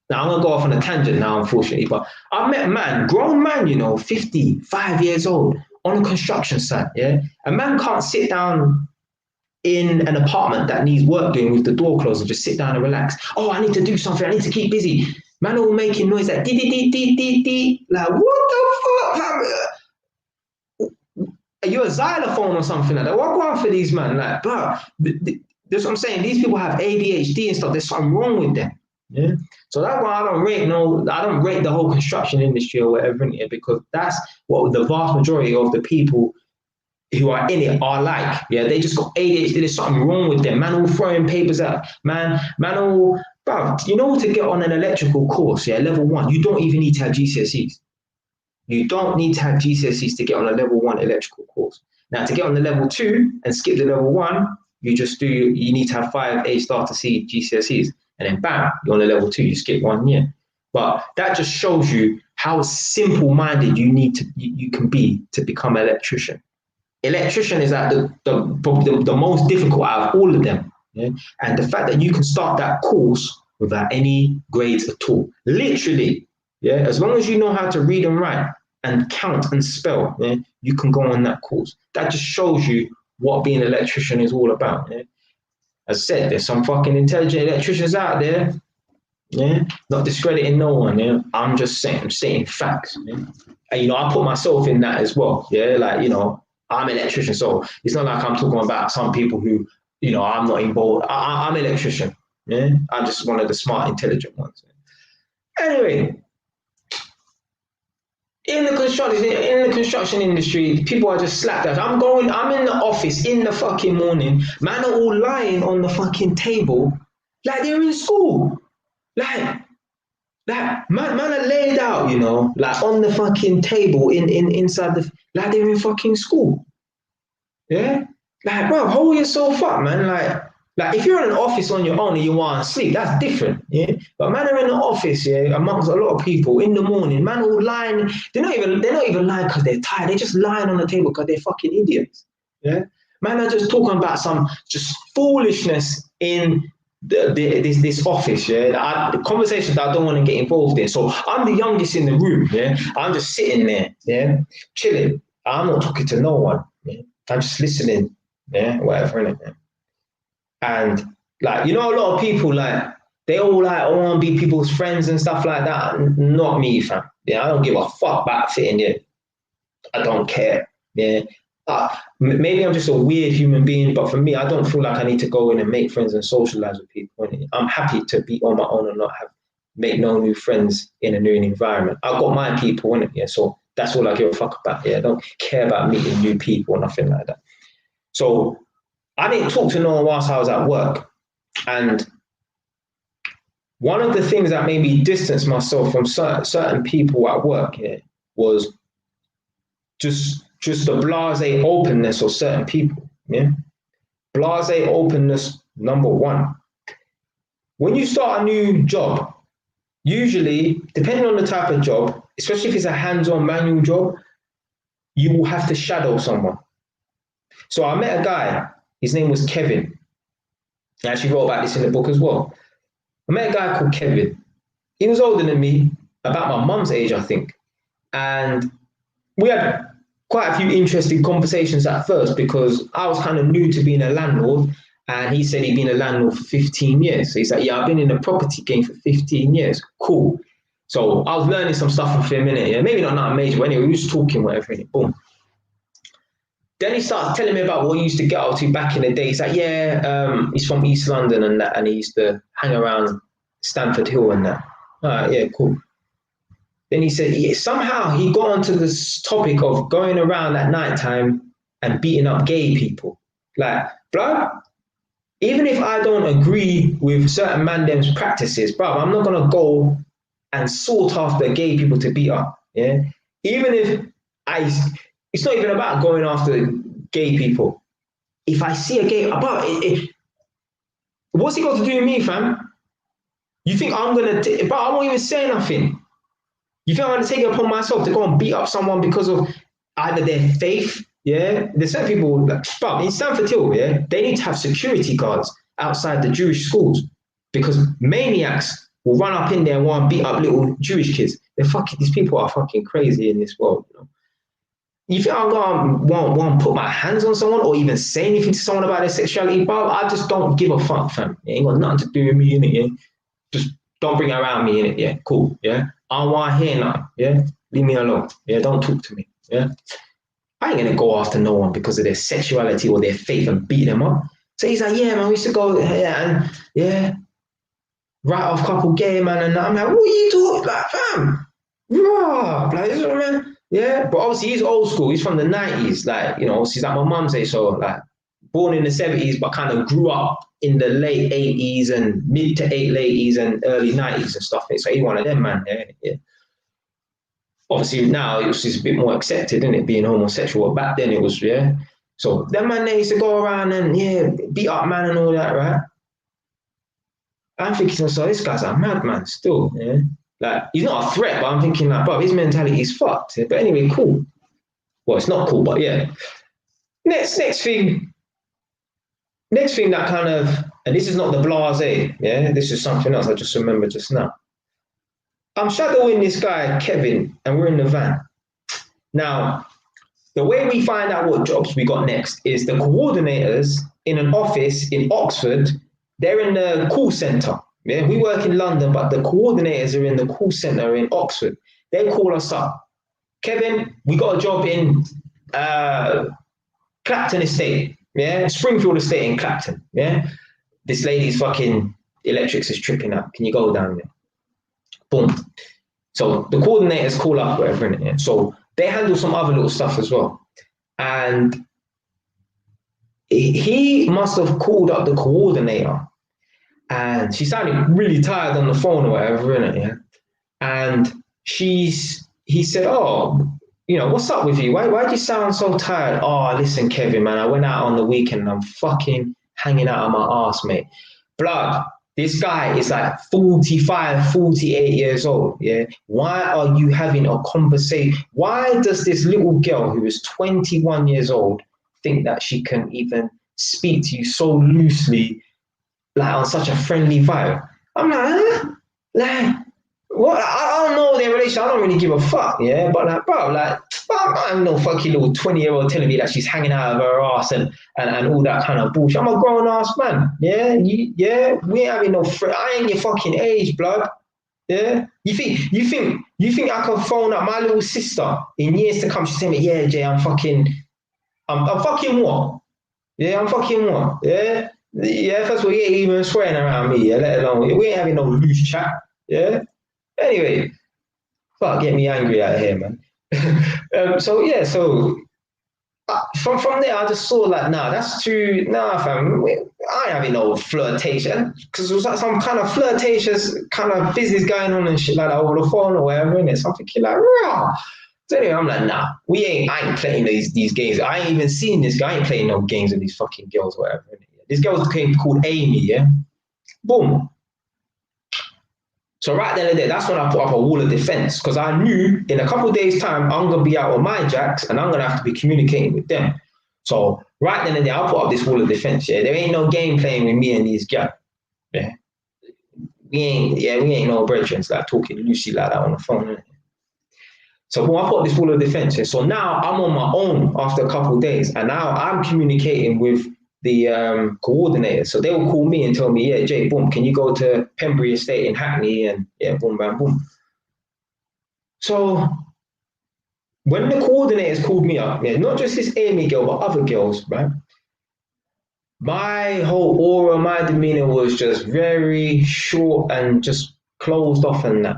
Now I'm gonna go off on a tangent now, unfortunately, but I met a man, grown man, you know, 55 years old, on a construction site. Yeah. A man can't sit down in an apartment that needs work doing with the door closed and just sit down and relax. Oh, I need to do something, I need to keep busy. Man all making noise like dee dee dee dee dee dee. Like, what the fuck? Are you a xylophone or something like that? What go on for these man? Like, bro, that's what I'm saying. These people have ADHD and stuff. There's something wrong with them. Yeah. So that's why I don't rate the whole construction industry or whatever in it, because that's what the vast majority of the people who are in it are like. Yeah, they just got ADHD. There's something wrong with them. Man all throwing papers out. Man all, bro, you know, to get on an electrical course, yeah, level 1, you don't even need to have GCSEs. You don't need to have GCSEs to get on a level 1 electrical course. Now, to get on the level 2 and skip the level 1, you need to have 5 A star to C GCSEs. And then bam, you're on the level 2, you skip 1 year. But that just shows you how simple-minded you can be to become an electrician. Electrician is like the most difficult out of all of them. Yeah? And the fact that you can start that course without any grades at all, literally, yeah, as long as you know how to read and write and count and spell, yeah, you can go on that course. That just shows you what being an electrician is all about. Yeah? As I said, there's some fucking intelligent electricians out there. Yeah, not discrediting no one. Yeah, I'm just saying, I'm stating facts. Yeah? And you know, I put myself in that as well. Yeah, like, you know, I'm an electrician, so it's not like I'm talking about some people who, you know, I'm not involved. I'm an electrician. Yeah, I'm just one of the smart, intelligent ones. Anyway, in the construction industry, people are just slapped out. I'm in the office in the fucking morning. Man are all lying on the fucking table like they're in school. Like man are laid out, you know, like on the fucking table inside like they're in fucking school. Yeah? Like, bro, hold yourself up, man. Like if you're in an office on your own and you want to sleep, that's different. Yeah. But man are in the office, yeah, amongst a lot of people in the morning, man all lying. They're not even lying because they're tired. They're just lying on the table because they're fucking idiots. Yeah. Man are just talking about some just foolishness in this office, yeah. The conversations that I don't want to get involved in. So I'm the youngest in the room, yeah. I'm just sitting there, yeah, chilling. I'm not talking to no one. Yeah? I'm just listening, yeah, whatever, innit? Yeah? And like, you know, a lot of people, like, they all like want to be people's friends and stuff like that. Not me, fam. Yeah, I don't give a fuck about fitting in. I don't care. Yeah. Maybe I'm just a weird human being, but for me, I don't feel like I need to go in and make friends and socialize with people. I'm happy to be on my own and not make no new friends in a new environment. I've got my people in it, yeah. So that's all I give a fuck about. Yeah, I don't care about meeting new people or nothing like that. So I didn't talk to no one whilst I was at work, and one of the things that made me distance myself from certain people at work, yeah, was just the blasé openness of certain people. Yeah, blasé openness, number one. When you start a new job, usually, depending on the type of job, especially if it's a hands-on manual job, you will have to shadow someone. So I met a guy, his name was Kevin. I actually wrote about this in the book as well. I met a guy called Kevin. He was older than me, about my mum's age, I think. And we had quite a few interesting conversations at first because I was kind of new to being a landlord, and he said he'd been a landlord for 15 years. So he's like, yeah, I've been in the property game for 15 years. Cool. So I was learning some stuff from him, innit? Yeah, maybe not major, but anyway, we was talking, whatever, innit? Boom. Then he starts telling me about what he used to get up to back in the day. He's like, yeah, he's from East London and that, and he used to hang around Stamford Hill and that. All right, yeah, cool. Then he said somehow he got onto this topic of going around at night time and beating up gay people. Like, bro, even if I don't agree with certain mandem's practices, bro, I'm not gonna go and sought after gay people to beat up. Yeah, even if it's not even about going after gay people. If I see a gay, bro, what's he got to do with me, fam? You think I'm gonna, bro? I won't even say nothing. You think I'm going to take it upon myself to go and beat up someone because of either their faith? Yeah, there's certain people, but in Stamford Hill, yeah, they need to have security guards outside the Jewish schools because maniacs will run up in there and want to beat up little Jewish kids. These people are fucking crazy in this world. You know? You think I'm going to want to put my hands on someone or even say anything to someone about their sexuality? Bro, I just don't give a fuck, fam. It ain't got nothing to do with me, innit? Yeah? Just don't bring it around me, innit? Yeah, cool, yeah? I don't want to hear nothing, yeah? Leave me alone, yeah? Don't talk to me, yeah? I ain't going to go after no one because of their sexuality or their faith and beat them up. So he's like, yeah, man, we used to go, write off a couple gay man and that. I'm like, what are you talking about, fam? Raw, like, you know what I mean? Yeah, but obviously he's old school. He's from the 90s, like, you know, he's like my mum's age, so like, born in the 70s, but kind of grew up in the late 80s and mid to late 80s and early 90s and stuff. So he's one of them, man. Yeah. Obviously now it's just a bit more accepted, isn't it, being homosexual? But back then it was, yeah. So that man there used to go around and, yeah, beat up man and all that, right? I'm thinking, so this guy's a madman still, yeah. Like, he's not a threat, but I'm thinking, like, bro, his mentality is fucked. Yeah? But anyway, cool. Well, it's not cool, but yeah. Next thing that kind of, and this is not the blase, yeah, this is something else I just remembered just now. I'm shadowing this guy, Kevin, and we're in the van. Now, the way we find out what jobs we got next is the coordinators in an office in Oxford, they're in the call center. Yeah, we work in London, but the coordinators are in the call center in Oxford. They call us up. Kevin, we got a job in Clapton Estate. Yeah, Springfield Estate in Clapton. Yeah, this lady's fucking electrics is tripping up. Can you go down there? Boom. So the coordinators call up, whatever, innit? Yeah? So they handle some other little stuff as well. And he must have called up the coordinator. And she sounded really tired on the phone or whatever, innit? Yeah. And he said, oh, you know, what's up with you? Why do you sound so tired? Oh, listen, Kevin, man, I went out on the weekend and I'm fucking hanging out on my ass, mate. Blood, this guy is like 45, 48 years old, yeah? Why are you having a conversation? Why does this little girl who is 21 years old think that she can even speak to you so loosely, like on such a friendly vibe? I'm like, huh? Like, what? I don't know their relation. I don't really give a fuck, yeah? But like, bro, like, I'm not having no fucking little 20-year-old telling me that she's hanging out of her ass and all that kind of bullshit. I'm a grown-ass man, yeah? We ain't having no I ain't your fucking age, blood, yeah? You think I can phone up my little sister in years to come? She's saying, yeah, Jay, I'm fucking what? Yeah, I'm fucking what? Yeah? Yeah, first of all, you ain't even swearing around me, yeah, let alone, we ain't having no loose chat, yeah? Anyway, fuck, get me angry out of here, man. From there, I just saw like, nah, that's too, nah, fam, I ain't having no flirtation, because it was like some kind of flirtatious kind of business going on and shit like that over the phone or whatever, and it's something like, rah. So anyway, I'm like, nah, I ain't playing these games. I ain't even seen this guy. I ain't playing no games with these fucking girls or whatever. This girl was called Amy, yeah? Boom. So right then and there, that's when I put up a wall of defense, because I knew in a couple of days' time, I'm going to be out on my jacks and I'm going to have to be communicating with them. So right then and there, I'll put up this wall of defense, yeah? There ain't no game playing with me and these guys, yeah? We ain't no brethren like talking loosely like that on the phone, innit? So I put this wall of defense here. So now I'm on my own after a couple of days, and now I'm communicating with the coordinator. So they will call me and tell me, yeah, Jay, boom, can you go to Pembury Estate in Hackney? And yeah, boom, bam, boom. So when the coordinators called me up, yeah, not just this Amy girl, but other girls, right? My whole aura, my demeanor was just very short and just closed off and that.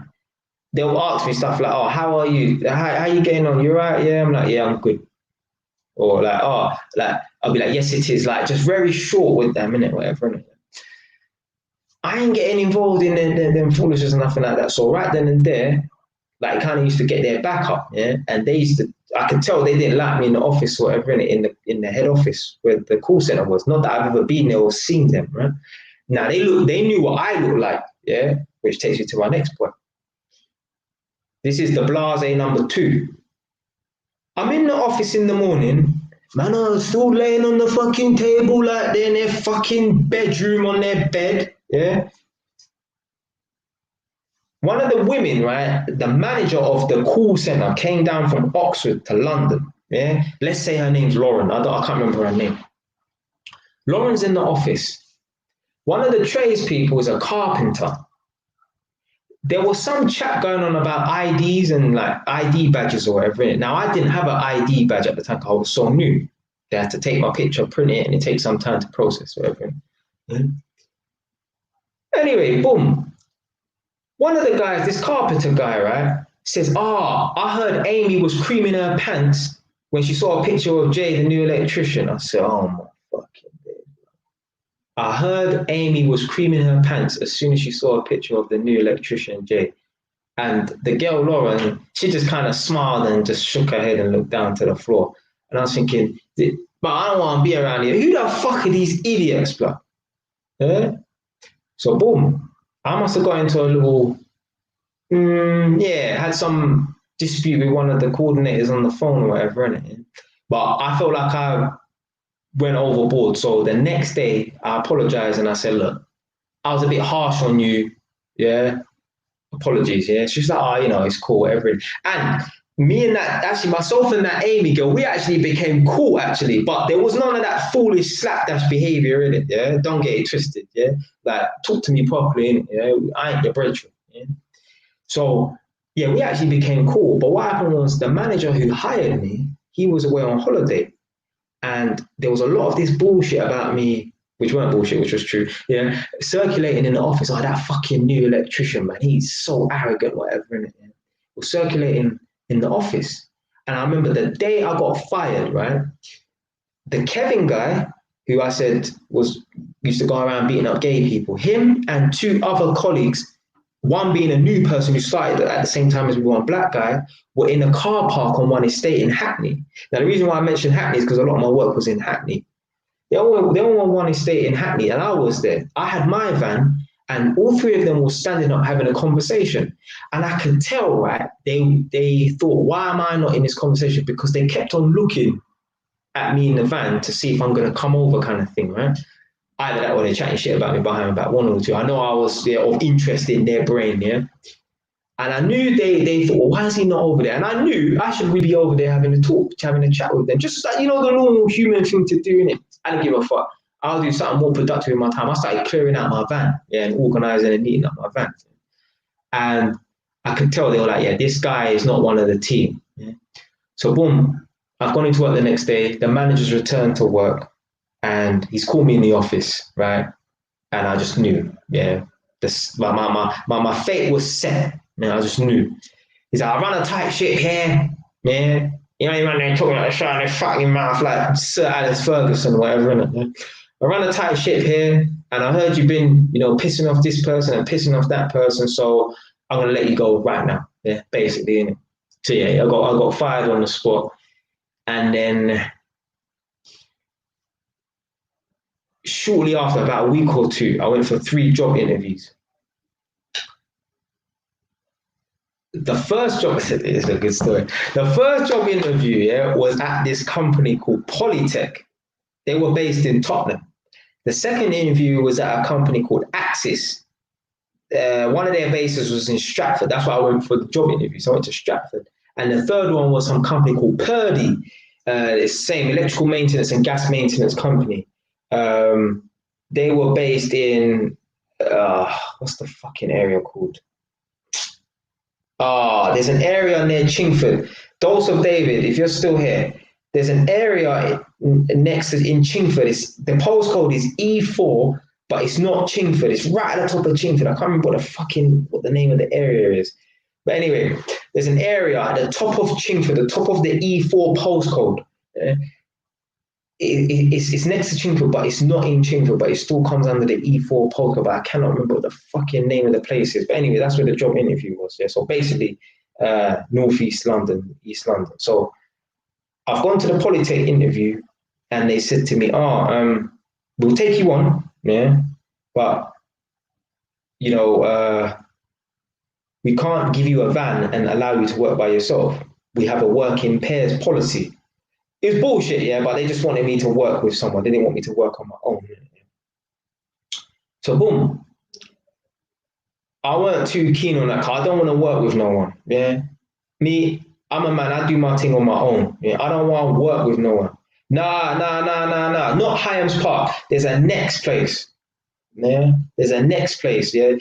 They'll ask me stuff like, "Oh, how are you? How you getting on? You right?" Yeah, I'm like, "Yeah, I'm good." Or like, "Oh," like I'll be like, "Yes, it is." Like just very short with them, innit? Whatever. Innit? I ain't getting involved in them foolishness and nothing like that. So right then and there, like kind of used to get their back up, yeah. And they used to, I could tell they didn't like me in the office or whatever, in the head office where the call center was. Not that I've ever been there or seen them, right? Now they knew what I looked like, yeah, which takes you to my next point. This is the blase number two. I'm in the office in the morning. Man are still laying on the fucking table like they're in their fucking bedroom on their bed, yeah. One of the women, right, the manager of the call center came down from Oxford to London. Yeah, let's say her name's Lauren. I can't remember her name. Lauren's in the office. One of the tradespeople is a carpenter. There was some chat going on about IDs and like ID badges or whatever. Now, I didn't have an ID badge at the time because I was so new. They had to take my picture, print it, and it takes some time to process whatever. Anyway, boom. One of the guys, this carpenter guy, right, says, I heard Amy was creaming her pants when she saw a picture of Jay, the new electrician. I said, oh my fucking day. I heard Amy was creaming her pants as soon as she saw a picture of the new electrician, Jay. And the girl, Lauren, she just kind of smiled and just shook her head and looked down to the floor. And I was thinking, but I don't want to be around here. Who the fuck are these idiots, bro? Yeah? So, boom. I must have got into a little had some dispute with one of the coordinators on the phone or whatever, innit? But I felt like I went overboard. So the next day, I apologized and I said, look, I was a bit harsh on you. Yeah. Apologies. Yeah. She's like, it's cool, whatever. And me and that, actually, myself and that Amy girl, we actually became cool, actually. But there was none of that foolish slapdash behavior in it. Yeah. Don't get it twisted. Yeah. Like, talk to me properly. Innit? Yeah. I ain't your brethren. Yeah. So, yeah, we actually became cool. But what happened was the manager who hired me, he was away on holiday. And there was a lot of this bullshit about me, which weren't bullshit, which was true, circulating in the office. Oh, that fucking new electrician, man, he's so arrogant, whatever, innit? Yeah. Was circulating in the office. And I remember the day I got fired, right? The Kevin guy, who I said used to go around beating up gay people, him and two other colleagues, one being a new person who started at the same time as me, one black guy, were in a car park on one estate in Hackney. Now, the reason why I mentioned Hackney is because a lot of my work was in Hackney. They all were on one estate in Hackney, and I was there. I had my van, and all three of them were standing up having a conversation. And I could tell, right, they thought, why am I not in this conversation? Because they kept on looking at me in the van to see if I'm going to come over kind of thing, right? Either that or they're chatting shit about me behind my back, one or two. I know I was of interest in their brain, yeah? And I knew they thought, well, why is he not over there? And I knew I should really be over there having a talk, having a chat with them. Just like, the normal human thing to do, innit? I didn't give a fuck. I'll do something more productive in my time. I started clearing out my van, and organizing and neating up my van. And I could tell they were like, yeah, this guy is not one of the team. Yeah? So boom, I've gone into work the next day. The manager's returned to work. And he's called me in the office, right? And I just knew, yeah, my fate was set. Man, I just knew. He's like, I run a tight ship here, yeah. You man there talking like shut your fucking mouth like Sir Alex Ferguson or whatever, innit? I run a tight ship here, and I heard you've been, pissing off this person and pissing off that person, so I'm gonna let you go right now. Yeah, basically, innit? So yeah, I got fired on the spot, and then shortly after, about a week or two, I went for 3 job interviews. The first job, it's a good story. The first job interview, was at this company called Polytech. They were based in Tottenham. The second interview was at a company called Axis. One of their bases was in Stratford. That's why I went for the job interview. So I went to Stratford. And the third one was some company called Purdy. It's the same electrical maintenance and gas maintenance company. They were based in what's the fucking area called? There's an area near Chingford. Dose of David, if you're still here, there's an area next to in Chingford. The postcode is E4, but it's not Chingford. It's right at the top of Chingford. I can't remember what the name of the area is. But anyway, there's an area at the top of Chingford, the top of the E4 postcode. Yeah? It's next to Chingford, but it's not in Chingford, but it still comes under the E4 postcode. But I cannot remember what the fucking name of the place is. But anyway, that's where the job interview was. Yeah. So basically, Northeast London, East London. So I've gone to the Polytech interview, and they said to me, we'll take you on, yeah, but we can't give you a van and allow you to work by yourself. We have a work in pairs policy. It was bullshit, yeah, but they just wanted me to work with someone. They didn't want me to work on my own. So boom. I weren't too keen on that because I don't want to work with no one. Yeah. Me, I'm a man, I do my thing on my own. Yeah. I don't want to work with no one. Nah. Not Hyams Park. There's a next place. Yeah. There's a next place. Yeah.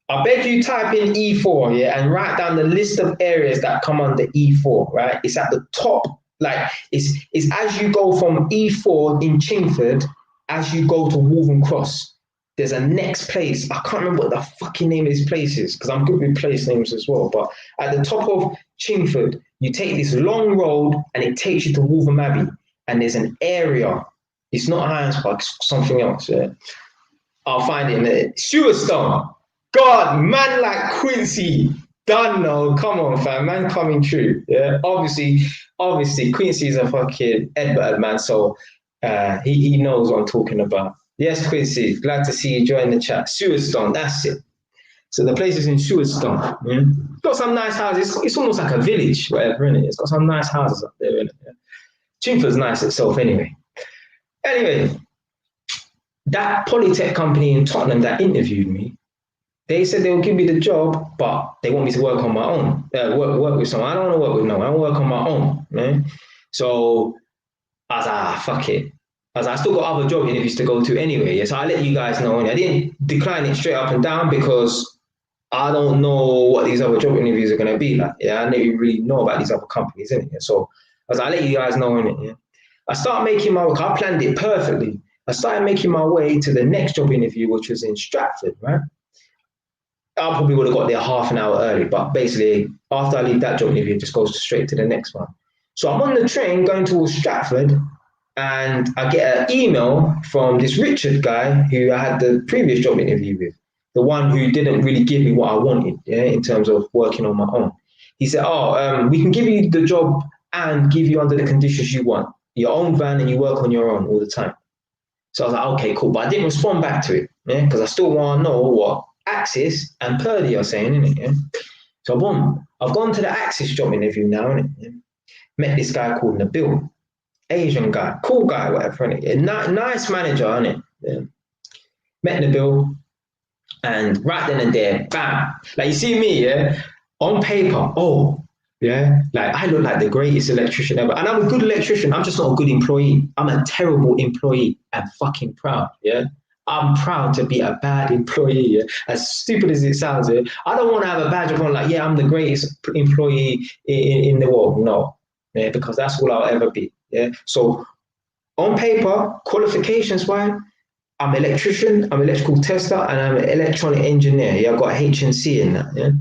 I beg you type in E4, yeah, and write down the list of areas that come under E4, right? It's at the top. Like it's as you go from E4 in Chingford, as you go to Waltham Cross, there's a next place. I can't remember what the fucking name of this place is because I'm good with place names as well. But at the top of Chingford, you take this long road and it takes you to Waltham Abbey, and there's an area. It's not Hyams Park, it's something else. Yeah, I'll find it in there. Sewerstone. God, man, like Quincy. Done, no, come on, fam, man, coming true. Yeah, obviously, Quincy's a fucking Edward man, so he knows what I'm talking about. Yes, Quincy, glad to see you join the chat. Sewerstone, that's it. So the place is in Sewerstone. Yeah? It's got some nice houses. It's almost like a village, whatever, innit? It's got some nice houses up there, innit? Yeah? Chingford's nice itself, anyway. Anyway, that Polytech company in Tottenham that interviewed me, they said they'll give me the job, but they want me to work on my own, work with someone. I don't want to work with no one. I want to work on my own, man. So I was like, fuck it. I still got other job interviews to go to anyway. Yeah, so I let you guys know. I didn't decline it straight up and down because I don't know what these other job interviews are going to be like. Yeah, I didn't really know about these other companies, innit? Yeah? So I was like, I let you guys know, innit? Yeah. I started making my work. I planned it perfectly. I started making my way to the next job interview, which was in Stratford, right? I probably would have got there half an hour early, but basically after I leave that job interview, it just goes straight to the next one. So I'm on the train going towards Stratford, and I get an email from this Richard guy who I had the previous job interview with, the one who didn't really give me what I wanted, yeah, in terms of working on my own. He said, we can give you the job and give you under the conditions you want, your own van, and you work on your own all the time. So I was like, okay, cool. But I didn't respond back to it, yeah, because I still want to know what Axis and Purdy are saying, innit? Yeah? So boom, I've gone to the Axis job interview now, innit? Yeah? Met this guy called Nabil, Asian guy, cool guy, whatever, innit? Yeah, nice manager, innit? Yeah. Met Nabil, and right then and there, bam. Like you see me, yeah, on paper, yeah, like I look like the greatest electrician ever. And I'm a good electrician, I'm just not a good employee. I'm a terrible employee and fucking proud, yeah? I'm proud to be a bad employee. Yeah? As stupid as it sounds, yeah? I don't want to have a badge upon like, yeah, I'm the greatest employee in the world. No, yeah, because that's all I'll ever be. Yeah. So on paper, qualifications wise, I'm an electrician, I'm an electrical tester, and I'm an electronic engineer. Yeah, I've got HNC in that. Yeah.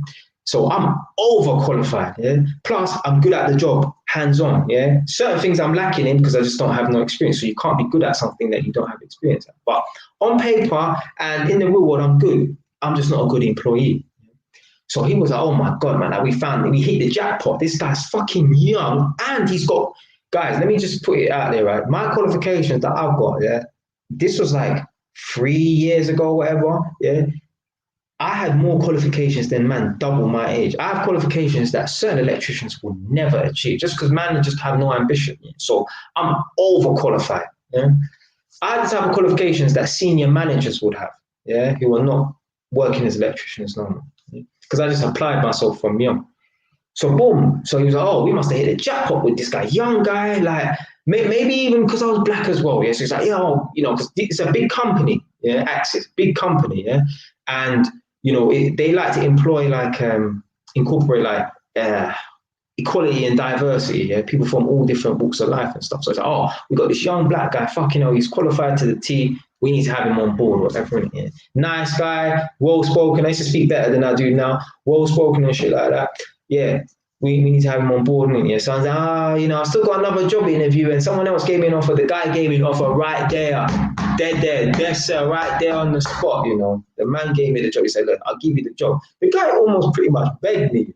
So I'm overqualified. Yeah. Plus, I'm good at the job, hands-on. Yeah. Certain things I'm lacking in because I just don't have no experience. So you can't be good at something that you don't have experience at. But on paper and in the real world, I'm good. I'm just not a good employee. So he was like, oh my God, man, like we hit the jackpot. This guy's fucking young and he's got, guys, let me just put it out there, right? My qualifications that I've got, yeah, this was like 3 years ago, whatever, yeah. I had more qualifications than man, double my age. I have qualifications that certain electricians will never achieve just because man just have no ambition. Yeah? So I'm overqualified. Yeah? I had the type of qualifications that senior managers would have, yeah, who are not working as electricians no more. Because I just applied myself from young. So boom. So he was like, oh, we must have hit a jackpot with this guy, young guy, like maybe even because I was black as well. Yeah. So he's like, because it's a big company, yeah, Axis, big company, yeah. And they like to employ like incorporate like equality and diversity, yeah, people from all different walks of life and stuff. So it's like, oh, we got this young black guy, fucking hell, he's qualified to the T. We need to have him on board, whatever. Yeah. Nice guy, well spoken. I used to speak better than I do now. Well spoken and shit like that. Yeah, we need to have him on board. And yeah, so I was like, you know, I still got another job interview, and someone else gave me an offer. The guy gave me an offer right there, dead sir, right there on the spot. You know, the man gave me the job. He said, look, I'll give you the job. The guy almost pretty much begged me.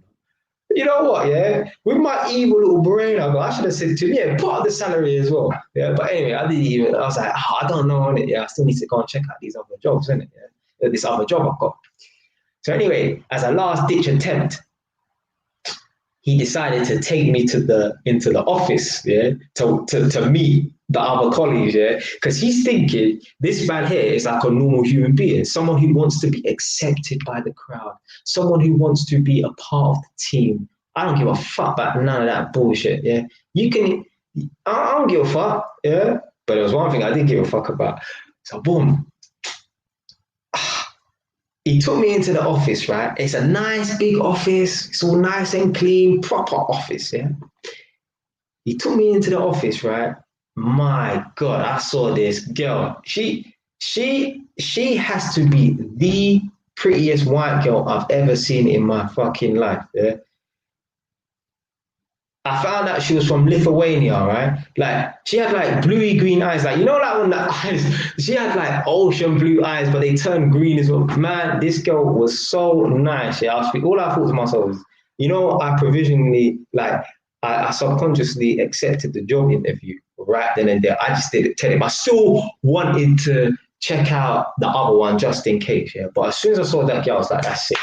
You know what, yeah? With my evil little brain, I should have said to him, yeah, put up the salary as well. Yeah, but anyway, I was like, I don't know, innit? Yeah, I still need to go and check out these other jobs, innit? Yeah, this other job I've got. So anyway, as a last ditch attempt, he decided to take me into the office, yeah, to meet the other colleagues, yeah, because he's thinking this man here is like a normal human being, someone who wants to be accepted by the crowd, someone who wants to be a part of the team. I don't give a fuck about none of that bullshit, yeah. I don't give a fuck, yeah. But there was one thing I did give a fuck about. So boom, he took me into the office, right? It's a nice big office. It's all nice and clean, proper office, yeah. He took me into the office, right? My God, I saw this girl. She has to be the prettiest white girl I've ever seen in my fucking life, yeah. I found out she was from Lithuania, right? Like, she had like bluey green eyes. Like, you know, like when the eyes, she had like ocean blue eyes, but they turned green as well. Man, this girl was so nice. Yeah, all I thought to myself was, you know, I provisionally, like, I subconsciously accepted the job interview right then and there. I just didn't tell him. I still wanted to check out the other one just in case, yeah. But as soon as I saw that girl, I was like, that's it.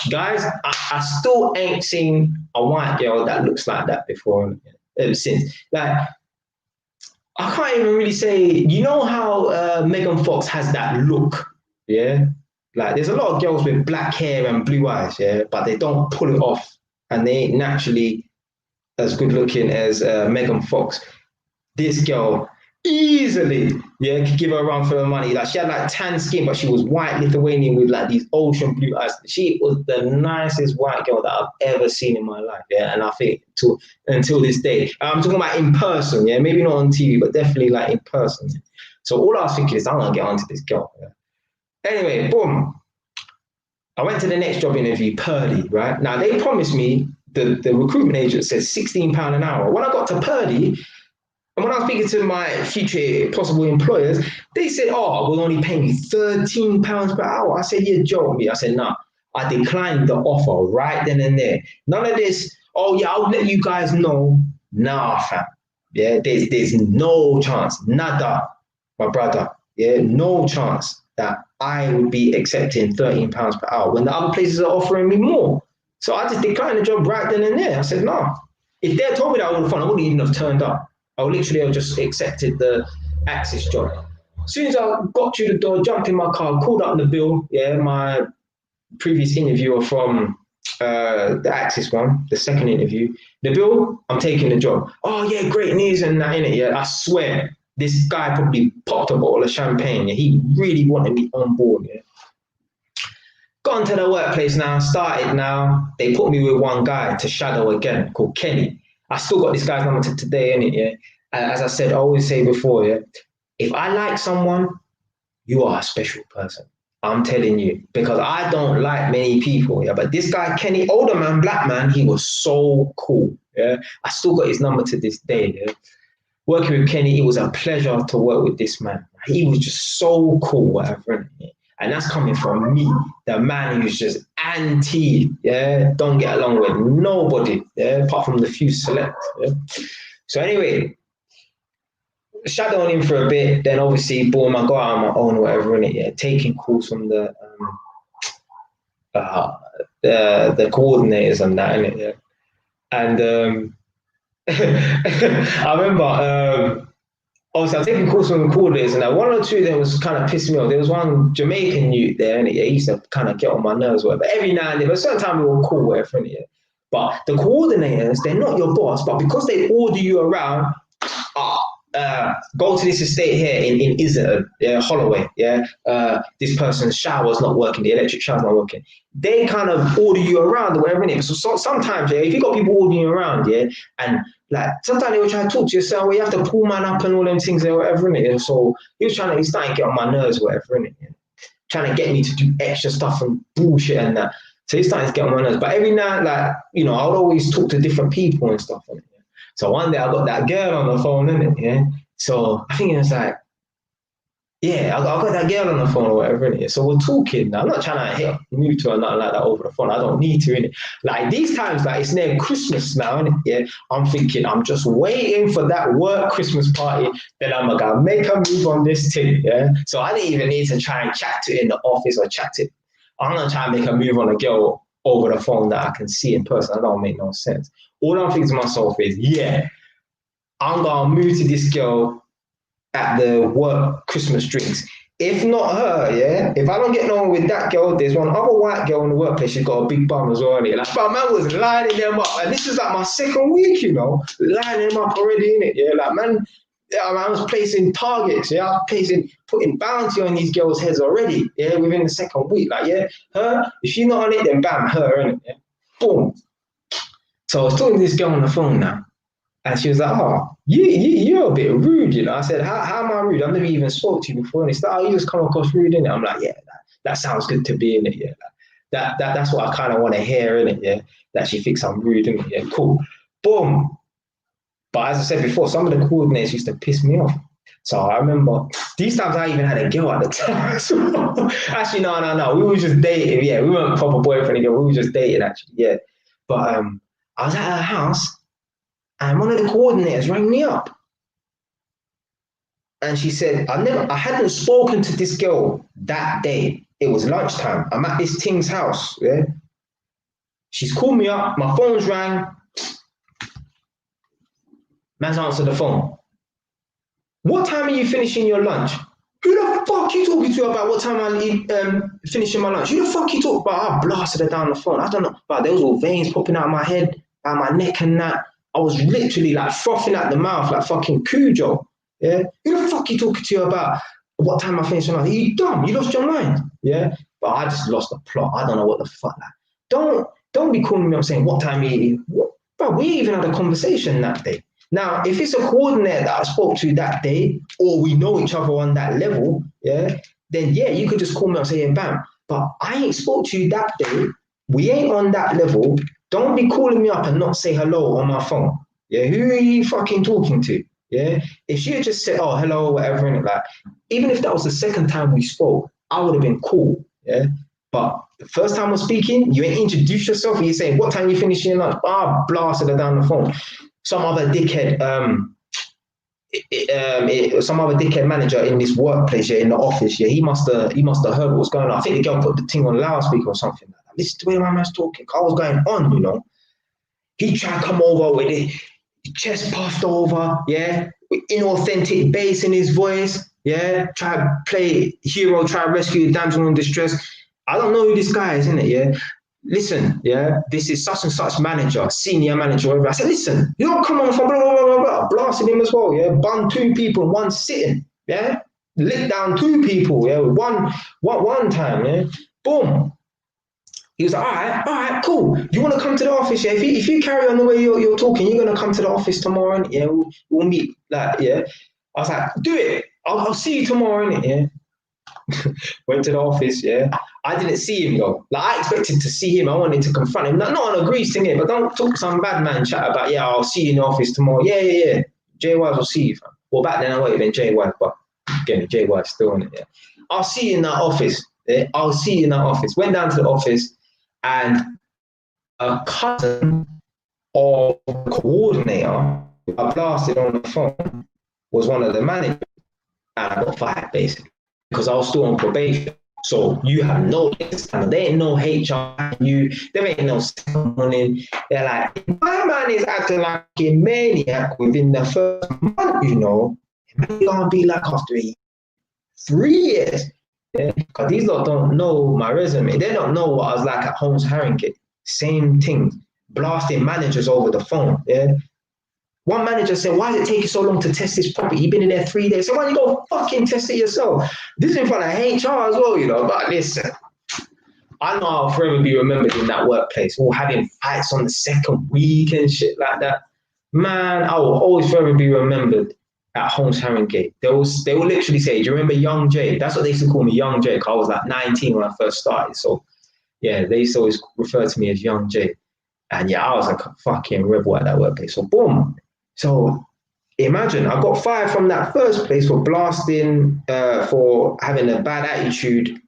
Guys, I still ain't seen a white girl that looks like that before, ever since. Like, I can't even really say, you know how Megan Fox has that look, yeah? Like, there's a lot of girls with black hair and blue eyes, yeah? But they don't pull it off, and they ain't naturally as good looking as Megan Fox. This girl easily, yeah, could give her a run for her money. Like, she had like tan skin, but she was white Lithuanian with like these ocean blue eyes. She was the nicest white girl that I've ever seen in my life, yeah. And I think until this day, I'm talking about in person, yeah, maybe not on TV, but definitely like in person. Yeah? So all I was thinking is, I'm gonna get onto this girl. Yeah? Anyway, boom. I went to the next job interview, Purdy, right? Now they promised me, the recruitment agent said £16 an hour. When I got to Purdy, and when I was speaking to my future possible employers, they said, oh, we'll only pay you £13 per hour. I said, yeah, joke me. I said, nah. I declined the offer right then and there. None of this, oh yeah, I'll let you guys know. Nah, fam. Yeah, there's no chance. Nada, my brother. Yeah, no chance that I would be accepting £13 per hour when the other places are offering me more. So I just declined the job right then and there. I said, nah. If they had told me that I would have fun, I wouldn't even have turned up. I literally just accepted the Axis job. As soon as I got through the door, jumped in my car, called up Nabil, yeah, my previous interviewer from the Axis one, the second interview. Nabil, I'm taking the job. Oh yeah, great news and that, innit? Yeah, I swear, this guy probably popped a bottle of champagne. Yeah, he really wanted me on board. Yeah. Got into the workplace now, started now. They put me with one guy to shadow again called Kenny. I still got this guy's number to today, innit, yeah? As I said, I always say before, yeah? If I like someone, you are a special person. I'm telling you. Because I don't like many people, yeah? But this guy, Kenny, older man, black man, he was so cool, yeah? I still got his number to this day, yeah? Working with Kenny, it was a pleasure to work with this man. He was just so cool, whatever, yeah? And that's coming from me, the man who's just anti, yeah, don't get along with nobody, yeah, apart from the few select. Yeah? So anyway, shadowing him for a bit, then obviously, boom, I got out on my own, whatever, innit, yeah, taking calls from the coordinators and that, innit, yeah. And I remember, obviously, I was taking calls from the coordinators, and one or two of them was kind of pissing me off. There was one Jamaican youth there, and he used to kind of get on my nerves, whatever. But every now and then, but a certain time we were cool, whatever. Yeah. But the coordinators, they're not your boss, but because they order you around, go to this estate here in Islington, yeah, Holloway, yeah. This person's shower's not working, the electric shower's not working. They kind of order you around or whatever, innit? So sometimes, yeah, if you got people ordering you around, yeah, and like sometimes they will try to talk to you, so you have to pull man up and all them things or whatever, innit? So he's starting to get on my nerves or whatever, innit? Yeah? Trying to get me to do extra stuff and bullshit and that. So he's starting to get on my nerves. But every night, like, you know, I would always talk to different people and stuff, innit? So one day I got that girl on the phone, innit? Yeah. So I think it was like, yeah, I got that girl on the phone or whatever, innit? So we're talking. I'm not trying to hit new to her or nothing like that over the phone. I don't need to, innit? Like these times, like it's near Christmas now, innit? Yeah. I'm thinking, I'm just waiting for that work Christmas party. Then I'm gonna make a move on this thing. Yeah. So I didn't even need to try and chat to it in the office or chat to it. I'm gonna try and make a move on a girl over the phone that I can see in person. That don't make no sense. All I'm thinking to myself is, yeah, I'm gonna move to this girl at the work Christmas drinks. If not her, yeah, if I don't get on with that girl, there's one other white girl in the workplace. She's got a big bum as well. Like, but man was lining them up, and this is like my second week, you know, lining them up already in it. Yeah, like man, yeah, I was placing targets. Yeah, I was putting bounty on these girls' heads already. Yeah, within the second week. Like, yeah, her. If she's not on it, then bam, her in it. Yeah, boom. So I was talking to this girl on the phone now. And she was like, oh, you're a bit rude, you know. I said, how am I rude? I've never even spoke to you before. And he said, oh, you just come across rude, innit? I'm like, yeah, that sounds good to be in it, yeah. That's what I kind of want to hear, innit, yeah. That she thinks I'm rude, innit, yeah, cool. Boom. But as I said before, some of the coordinates used to piss me off. So I remember these times I even had a girl at the time. Actually, no. We were just dating, yeah. We weren't proper boyfriend and girl. We were just dating, actually, yeah. But I was at her house. And one of the coordinators rang me up. And she said, I hadn't spoken to this girl that day. It was lunchtime. I'm at this thing's house. Yeah. She's called me up, my phone's rang. Man's answered the phone. What time are you finishing your lunch? Who the fuck you talking to about what time I'm finishing my lunch? Who the fuck you talking about? I blasted her down the phone. I don't know, but there was all veins popping out of my head, out my neck and that. I was literally like frothing at the mouth like fucking Cujo. Yeah? Who the fuck you talking to about what time I finished my lunch? Are you dumb? You lost your mind? Yeah? But I just lost the plot. I don't know what the fuck. Like, don't be calling me up saying what time you what? Bro, we even had a conversation that day. Now, if it's a coordinator that I spoke to that day, or we know each other on that level, yeah, then yeah, you could just call me up saying bam. But I ain't spoke to you that day. We ain't on that level. Don't be calling me up and not say hello on my phone. Yeah, who are you fucking talking to? Yeah, if she had just said, oh, hello, whatever, and like, even if that was the second time we spoke, I would have been cool. Yeah, but the first time we're speaking, you ain't introduced yourself and you're saying, what time you finishing your lunch? Ah, blasted her down the phone. Some other dickhead, some other dickhead manager in this workplace, yeah, in the office, yeah, he must have heard what was going on. I think the girl put the thing on loudspeaker or something like that. Listen to where my man's talking. I was going on, you know. He tried to come over with it, chest puffed over, yeah, with inauthentic bass in his voice, yeah, try to play hero, try to rescue the damsel in distress. I don't know who this guy is, innit, yeah. Listen, yeah, this is such and such manager, senior manager, whatever. I said, listen, you don't come on from blah, blah, blah, blah, blah. Blasted him as well, yeah, bun 2 people in one sitting, yeah, licked down 2 people, yeah, with one time, yeah, boom. He was like, all right, cool. You want to come to the office? Yeah. If you carry on the way you're talking, you're gonna come to the office tomorrow, and yeah, we'll meet. Like, yeah. I was like, do it. I'll see you tomorrow, innit? Yeah. Went to the office. Yeah. I didn't see him though. Like I expected to see him. I wanted to confront him. Not on a grease thing, but don't talk some bad man chat about. Yeah, I'll see you in the office tomorrow. Yeah. J Wise will see you. Fam. Well, back then I wasn't even J Wise, but again, J Wise still in it. Yeah. I'll see you in that office. Yeah? I'll see you in that office. Went down to the office. And a cousin of the coordinator I blasted on the phone was one of the managers, and I got fired basically because I was still on probation. So you have no, there ain't no HR, there ain't no morning. They're like, my man is acting like a maniac within the first month, you know. It's gonna be like after 3 years. Yeah, because these lot don't know my resume. They don't know what I was like at Holmes Harringay. Same thing, blasting managers over the phone. Yeah, One manager said, why is it taking so long to test this property? You've been in there 3 days. So why don't you go fucking test it yourself? This is in front of HR as well, you know. But listen, I know I'll forever be remembered in that workplace, all having fights on the second week and shit like that. Man, I will always forever be remembered at Holmes Harringay. They will literally say, do you remember Young Jay? That's what they used to call me, Young Jay, because I was like 19 when I first started. So yeah, they used to always refer to me as Young Jay. And yeah, I was like a fucking rebel at that workplace. So boom. So imagine I got fired from that first place for blasting, for having a bad attitude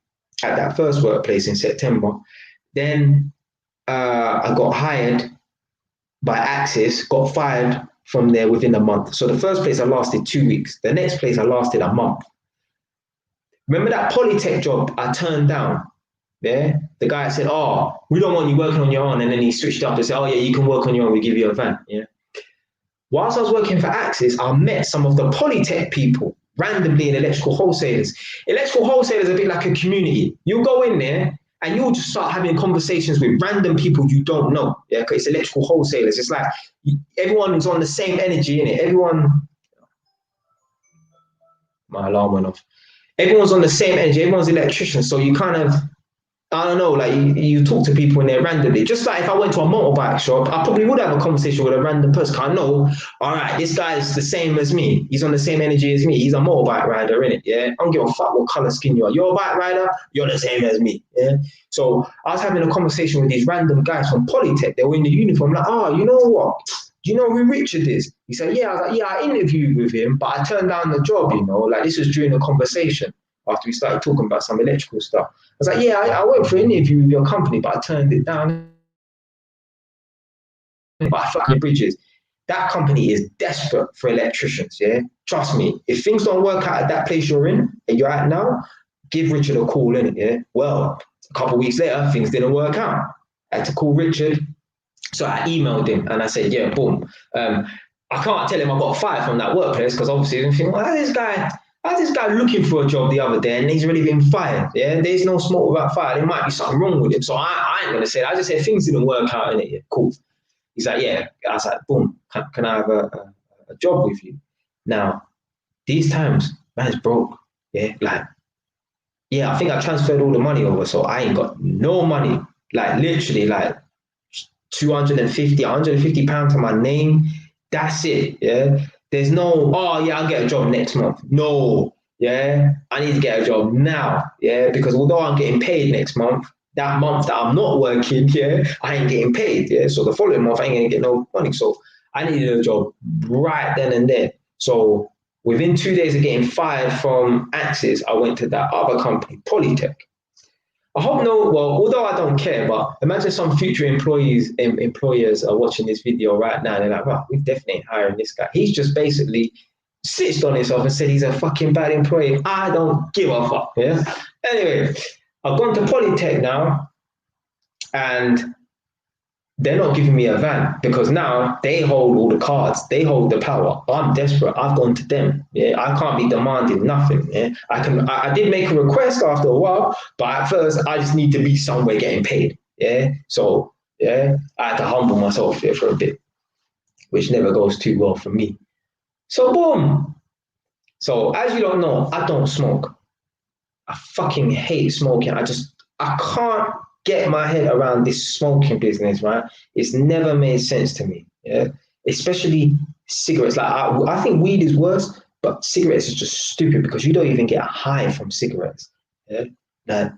at that first workplace in September. Then I got hired by Axis, got fired from there within a month. So the first place I lasted 2 weeks. The next place I lasted a month. Remember that Polytech job I turned down? Yeah, the guy said, "Oh, we don't want you working on your own," and then he switched up and said, "Oh yeah, you can work on your own. We give you a van." Yeah. Whilst I was working for Axis, I met some of the Polytech people randomly in electrical wholesalers. Electrical wholesalers are a bit like a community. You go in there and you'll just start having conversations with random people you don't know. Yeah, because it's electrical wholesalers. It's like everyone's on the same energy, innit? My alarm went off. Everyone's on the same energy. Everyone's electricians. So you kind of, I don't know, like you talk to people in there randomly. Just like if I went to a motorbike shop, I probably would have a conversation with a random person. I know, all right, this guy is the same as me. He's on the same energy as me. He's a motorbike rider, innit? Yeah. I don't give a fuck what color skin you are. You're a bike rider, you're the same as me. Yeah. So I was having a conversation with these random guys from Polytech. They were in the uniform. Like, oh, you know what? Do you know who Richard is? He said, yeah. I was like, yeah, I interviewed with him, but I turned down the job, you know, like this was during a conversation after we started talking about some electrical stuff. I was like, yeah, I went for an interview with your company, but I turned it down. But I flat the bridges. That company is desperate for electricians, yeah? Trust me, if things don't work out at that place you're in and you're at now, give Richard a call, innit, yeah? Well, a couple of weeks later, things didn't work out. I had to call Richard. So I emailed him and I said, yeah, boom. I can't tell him I got fired from that workplace because obviously he's thinking, well, how's this guy looking for a job the other day and he's already been fired? Yeah, there's no smoke without fire. There might be something wrong with him. So I ain't gonna say that. I just said things didn't work out in it. Yeah, cool. He's like, yeah. I was like, boom, can I have a job with you? Now, these times, man's broke. Yeah, like, yeah, I think I transferred all the money over, so I ain't got no money. Like literally, like 250, 150 pounds to my name. That's it. Yeah. There's no, oh yeah, I'll get a job next month. No, yeah, I need to get a job now. Yeah, because although I'm getting paid next month, that month that I'm not working, yeah, I ain't getting paid. Yeah. So the following month I ain't gonna get no money. So I needed a job right then and there. So within 2 days of getting fired from Axis, I went to that other company, Polytech. I hope no, well, although I don't care, but imagine some future employers are watching this video right now and they're like, well, we definitely ain't hiring this guy. He's just basically stitched on himself and said he's a fucking bad employee. I don't give a fuck. Yeah. Anyway, I've gone to Polytech now and they're not giving me a van because now they hold all the cards. They hold the power. I'm desperate. I've gone to them. Yeah, I can't be demanding nothing. Yeah, I did make a request after a while, but at first I just need to be somewhere getting paid. Yeah, so yeah, I had to humble myself here for a bit, which never goes too well for me. So boom. So as you don't know, I don't smoke. I fucking hate smoking. I can't get my head around this smoking business, right? It's never made sense to me. Yeah, especially cigarettes. Like I think weed is worse, but cigarettes is just stupid because you don't even get a high from cigarettes. Yeah, like,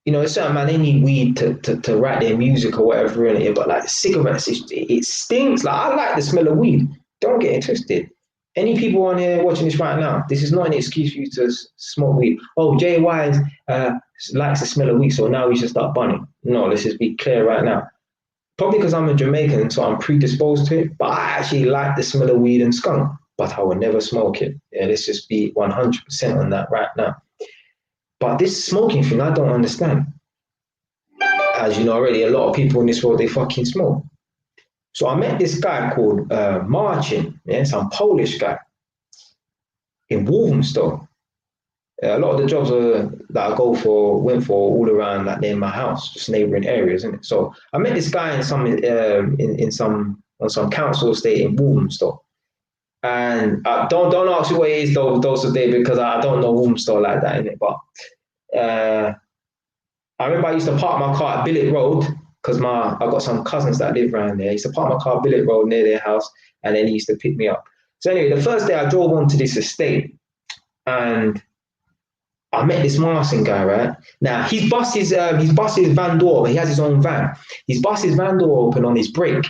you know, certain man they need weed to write their music or whatever in it, but like cigarettes, it stinks. Like I like the smell of weed. Don't get it twisted. Any people on here watching this right now, this is not an excuse for you to smoke weed. Oh, Jay Wise likes the smell of weed, so now we should start bunning. No, let's just be clear right now. Probably because I'm a Jamaican, so I'm predisposed to it, but I actually like the smell of weed and skunk, but I would never smoke it. Yeah, let's just be 100% on that right now. But this smoking thing, I don't understand. As you know already, a lot of people in this world, they fucking smoke. So I met this guy called Marcin, yeah, some Polish guy in Walthamstow. A lot of the jobs that I went for all around like near my house, just neighbouring areas, isn't it? So I met this guy in some on some council estate in Walthamstow. And don't ask me what it is those are there because I don't know Walmstone like that in it. But I remember I used to park my car at Billet Road because I got some cousins that live around there. I used to park my car at Billet Road near their house, and then he used to pick me up. So anyway, the first day I drove onto this estate, and I met this Martin guy, right? Now he's bust his van door, but he has his own van. He's bust his van door open on his break.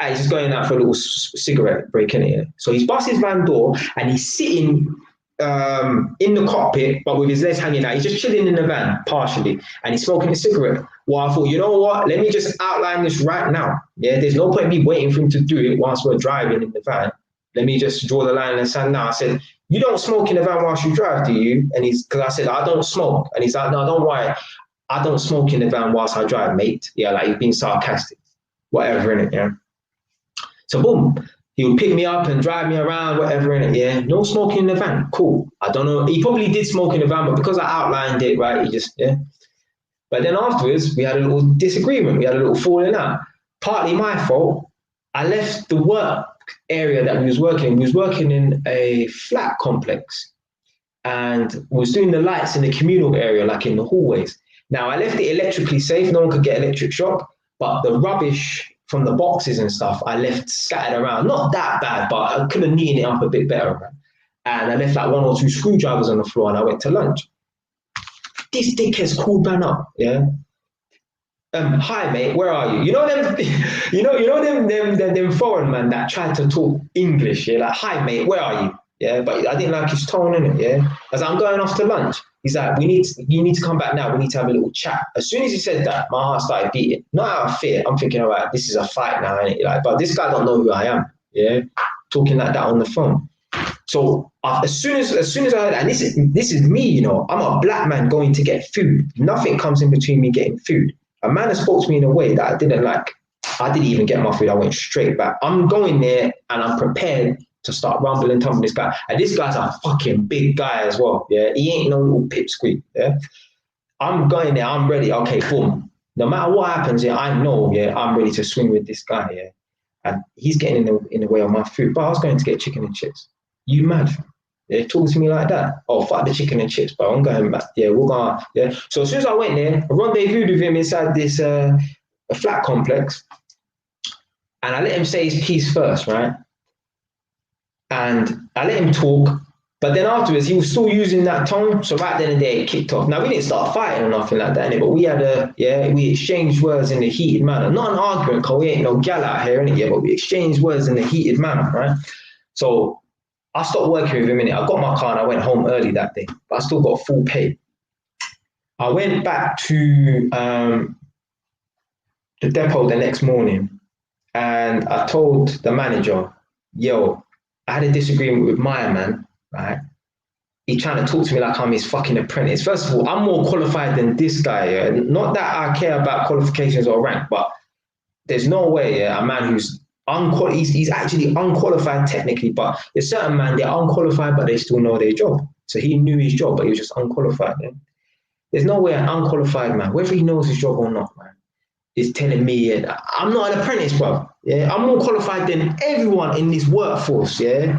And he's just going out for a little cigarette break in it. So he's bust his van door and he's sitting in the cockpit, but with his legs hanging out. He's just chilling in the van partially, and he's smoking a cigarette. Well, I thought, you know what? Let me just outline this right now. Yeah, there's no point in me waiting for him to do it whilst we're driving in the van. Let me just draw the line in the sand now. I said, you don't smoke in the van whilst you drive, do you? And because I said, I don't smoke. And he's like, no, don't worry. I don't smoke in the van whilst I drive, mate. Yeah, like he's being sarcastic, whatever in it, yeah. So boom, he would pick me up and drive me around, whatever in it, yeah. No smoking in the van, cool. I don't know. He probably did smoke in the van, but because I outlined it, right, he just, yeah. But then afterwards, we had a little disagreement. We had a little falling out. Partly my fault. I left the work area that we was working in. We was working in a flat complex, and we was doing the lights in the communal area, like in the hallways. Now, I left it electrically safe. No one could get electric shock, but the rubbish from the boxes and stuff, I left scattered around. Not that bad, but I could have neatened it up a bit better. Right? And I left like 1 or 2 screwdrivers on the floor, and I went to lunch. This dickhead's called man up, yeah. Hi mate, where are you? You know them, them foreign man that tried to talk English, yeah. Like, hi mate, where are you? Yeah, but I didn't like his tone in it, yeah. As I'm going off to lunch, he's like, you need to come back now. We need to have a little chat. As soon as he said that, my heart started beating. Not out of fear. I'm thinking, all right, this is a fight now, innit? Like, but this guy don't know who I am, yeah. Talking like that on the phone. So as soon as I heard, and this is me, you know, I'm a black man going to get food. Nothing comes in between me getting food. A man has spoke to me in a way that I didn't like. I didn't even get my food. I went straight back. I'm going there and I'm prepared to start rumbling, tumbling this guy. And this guy's a fucking big guy as well. Yeah, he ain't no little pipsqueak. Yeah, I'm going there. I'm ready. Okay, boom. No matter what happens, yeah, I know. Yeah, I'm ready to swing with this guy. Yeah, and he's getting in the way of my food. But I was going to get chicken and chips. You mad? Yeah, talk to me like that. Oh, fuck the chicken and chips, bro. I'm going back. Yeah, we're going. Yeah. So as soon as I went there, I rendezvoused with him inside this a flat complex, and I let him say his piece first, right? And I let him talk, but then afterwards he was still using that tone. So right then and there, it kicked off. Now we didn't start fighting or nothing like that, innit? But we exchanged words in a heated manner. Not an argument, cause we ain't no gal out here, innit? Yeah, but we exchanged words in a heated manner, right? So I stopped working with him, innit? I got my car and I went home early that day, but I still got full pay. I went back to the depot the next morning and I told the manager, yo, I had a disagreement with Maya, man, right? He trying to talk to me like I'm his fucking apprentice. First of all, I'm more qualified than this guy. Yeah? Not that I care about qualifications or rank, but there's no way a man who's he's actually unqualified technically, but there's certain men, they're unqualified, but they still know their job. So he knew his job, but he was just unqualified. Yeah? There's no way an unqualified man, whether he knows his job or not, man, is telling me, yeah, I'm not an apprentice, bro. Yeah, I'm more qualified than everyone in this workforce. Yeah,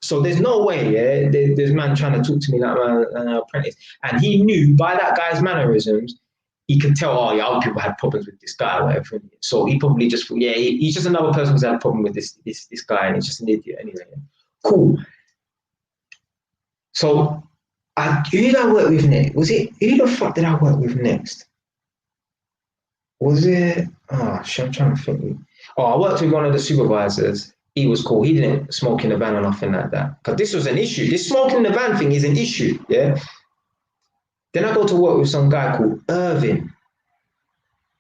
so there's no way. Yeah, there's man trying to talk to me like an apprentice, and he knew by that guy's mannerisms, he could tell. Oh, yeah, other people had problems with this guy, or whatever. So he probably just, yeah, he's just another person who's had a problem with this guy, and he's just an idiot anyway. Yeah. Cool. So, who did I work with next? Who the fuck did I work with next? Was it? Oh, shit, I'm trying to think. Oh, I worked with one of the supervisors. He was cool. He didn't smoke in the van or nothing like that. Because this was an issue. This smoking in the van thing is an issue, yeah? Then I go to work with some guy called Irvin.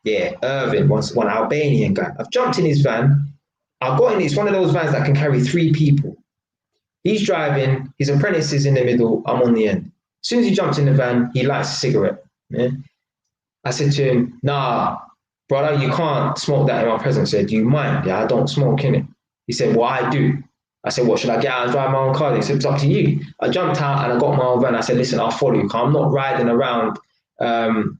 Yeah, Irvin, one Albanian guy. I've jumped in his van. I've got in, it's one of those vans that can carry 3 people. He's driving, his apprentice is in the middle, I'm on the end. As soon as he jumps in the van, he lights a cigarette. Yeah? I said to him, nah, brother, you can't smoke that in my presence. I said, do you mind? Yeah, I don't smoke in it. He said, well, I do. I said, what, should I get out and drive my own car? He said, it's up to you. I jumped out and I got my own van. I said, listen, I'll follow you. I'm not riding around. I'm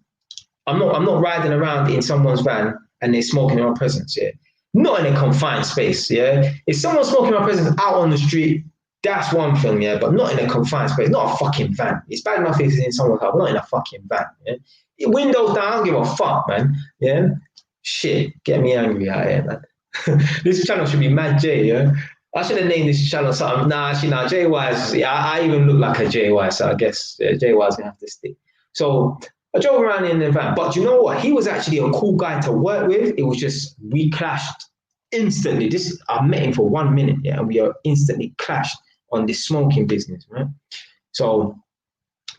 not riding around in someone's van and they're smoking in my presence. Yeah. Not in a confined space, yeah. If someone's smoking in my presence out on the street, that's one thing, yeah, but not in a confined space, not a fucking van. It's bad enough if it's in someone's house, but not in a fucking van, yeah. Windows down, I don't give a fuck, man, yeah. Shit, get me angry out here, man. This channel should be Mad J, yeah. I should have named this channel something. Nah, actually, nah, JY's, yeah, I even look like a JY, so I guess JY's gonna have to stick. So I drove around in the van, but you know what? He was actually a cool guy to work with. It was just, we clashed instantly. I met him for 1 minute, yeah, and we are instantly clashed on this smoking business, right? So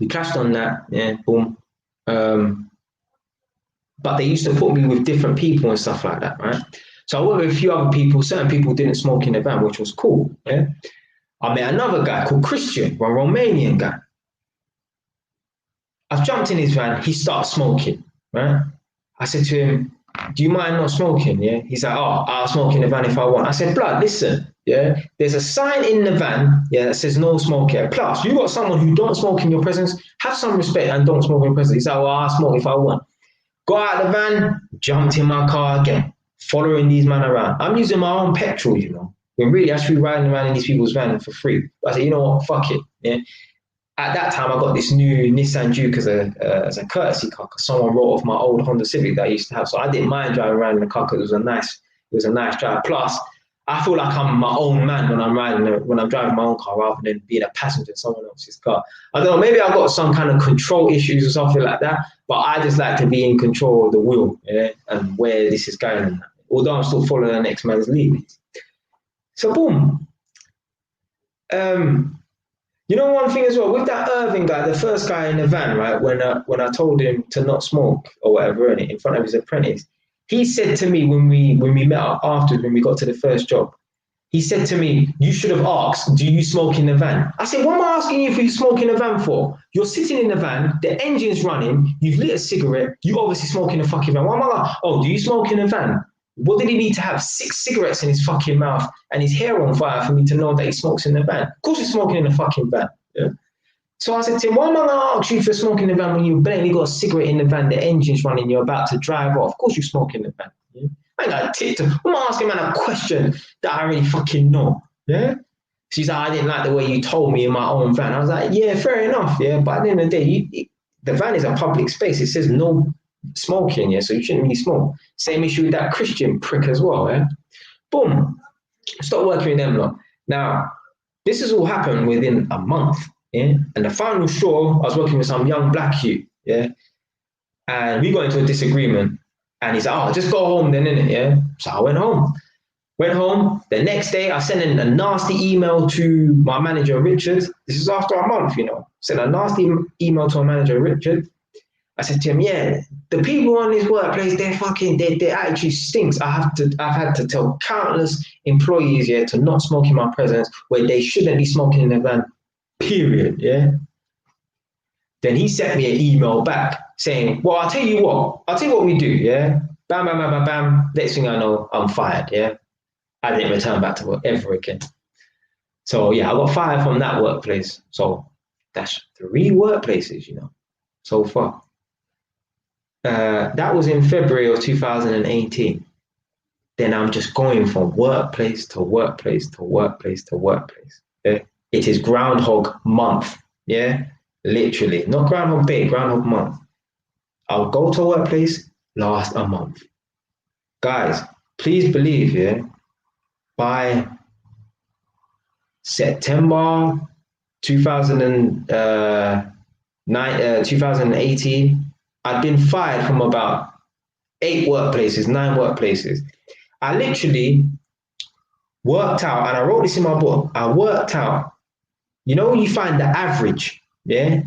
we clashed on that, yeah, boom. But they used to put me with different people and stuff like that, right? So I worked with a few other people. Certain people didn't smoke in the van, which was cool, yeah. I met another guy called Christian, a Romanian guy. I've jumped in his van, he starts smoking, right? I said to him, do you mind not smoking, yeah? He's like, oh, I'll smoke in the van if I want. I said, blood, listen, yeah? There's a sign in the van, yeah, that says no smoke here. Plus, you got someone who don't smoke in your presence, have some respect and don't smoke in your presence. He's like, well, I'll smoke if I want. Got out of the van, jumped in my car again, following these men around. I'm using my own petrol, you know, when really I should be riding around in these people's van for free. But I said, you know what, fuck it, yeah? At that time, I got this new Nissan Juke as a courtesy car because someone wrote off my old Honda Civic that I used to have. So I didn't mind driving around in the car because it was a nice drive. Plus, I feel like I'm my own man when I'm driving my own car rather than being a passenger in someone else's car. I don't know, maybe I've got some kind of control issues or something like that, but I just like to be in control of the wheel, yeah, and where this is going. Although I'm still following the next man's lead. So boom. You know one thing as well, with that Irving guy, the first guy in the van, right, when I told him to not smoke or whatever in front of his apprentice, he said to me when we met up afterwards, when we got to the first job, he said to me, you should have asked, do you smoke in the van? I said, what am I asking you if you smoke in the van for? You're sitting in the van, the engine's running, you've lit a cigarette, you obviously smoke in the fucking van. Why am I like, oh, do you smoke in the van? What did he need to have 6 cigarettes in his fucking mouth and his hair on fire for me to know that he smokes in the van? Of course he's smoking in the fucking van. Yeah? So I said to him, why am I going to ask you for smoking in the van when you've barely got a cigarette in the van, the engine's running, you're about to drive off? Of course you smoke in the van. Yeah? I ain't got to. I'm asking man a question that I already fucking know. Yeah? She's like, I didn't like the way you told me in my own van. I was like, yeah, fair enough. Yeah, but at the end of the day, the van is a public space. It says no smoking, yeah, so you shouldn't really smoke. Same issue with that Christian prick as well, yeah. Boom, stop working with them lot. Now, this has all happened within a month, yeah. And the final straw, I was working with some young black youth, yeah, and we got into a disagreement. And he's like, oh, just go home then, innit, yeah. So I went home. The next day, I sent in a nasty email to my manager, Richard. This is after a month, you know. Sent a nasty email to my manager, Richard. I said to him, yeah, the people on this workplace, their attitude stinks. I've had to tell countless employees, yeah, to not smoke in my presence where they shouldn't be smoking in the van, period, yeah. Then he sent me an email back saying, well, I'll tell you what we do, yeah. Bam, bam, bam, bam, bam. Next thing I know, I'm fired, yeah. I didn't return back to work ever again. So yeah, I got fired from that workplace. So that's 3 workplaces, you know, so far. That was in February of 2018. Then I'm just going from workplace to workplace to workplace to workplace. Yeah? It is Groundhog Month. Yeah, literally, not Groundhog Day, Groundhog Month. I'll go to a workplace, last a month. Guys, please believe, yeah, by September 2018, I'd been fired from about 9 workplaces. I literally worked out, and I wrote this in my book, I worked out, you know, when you find the average, yeah?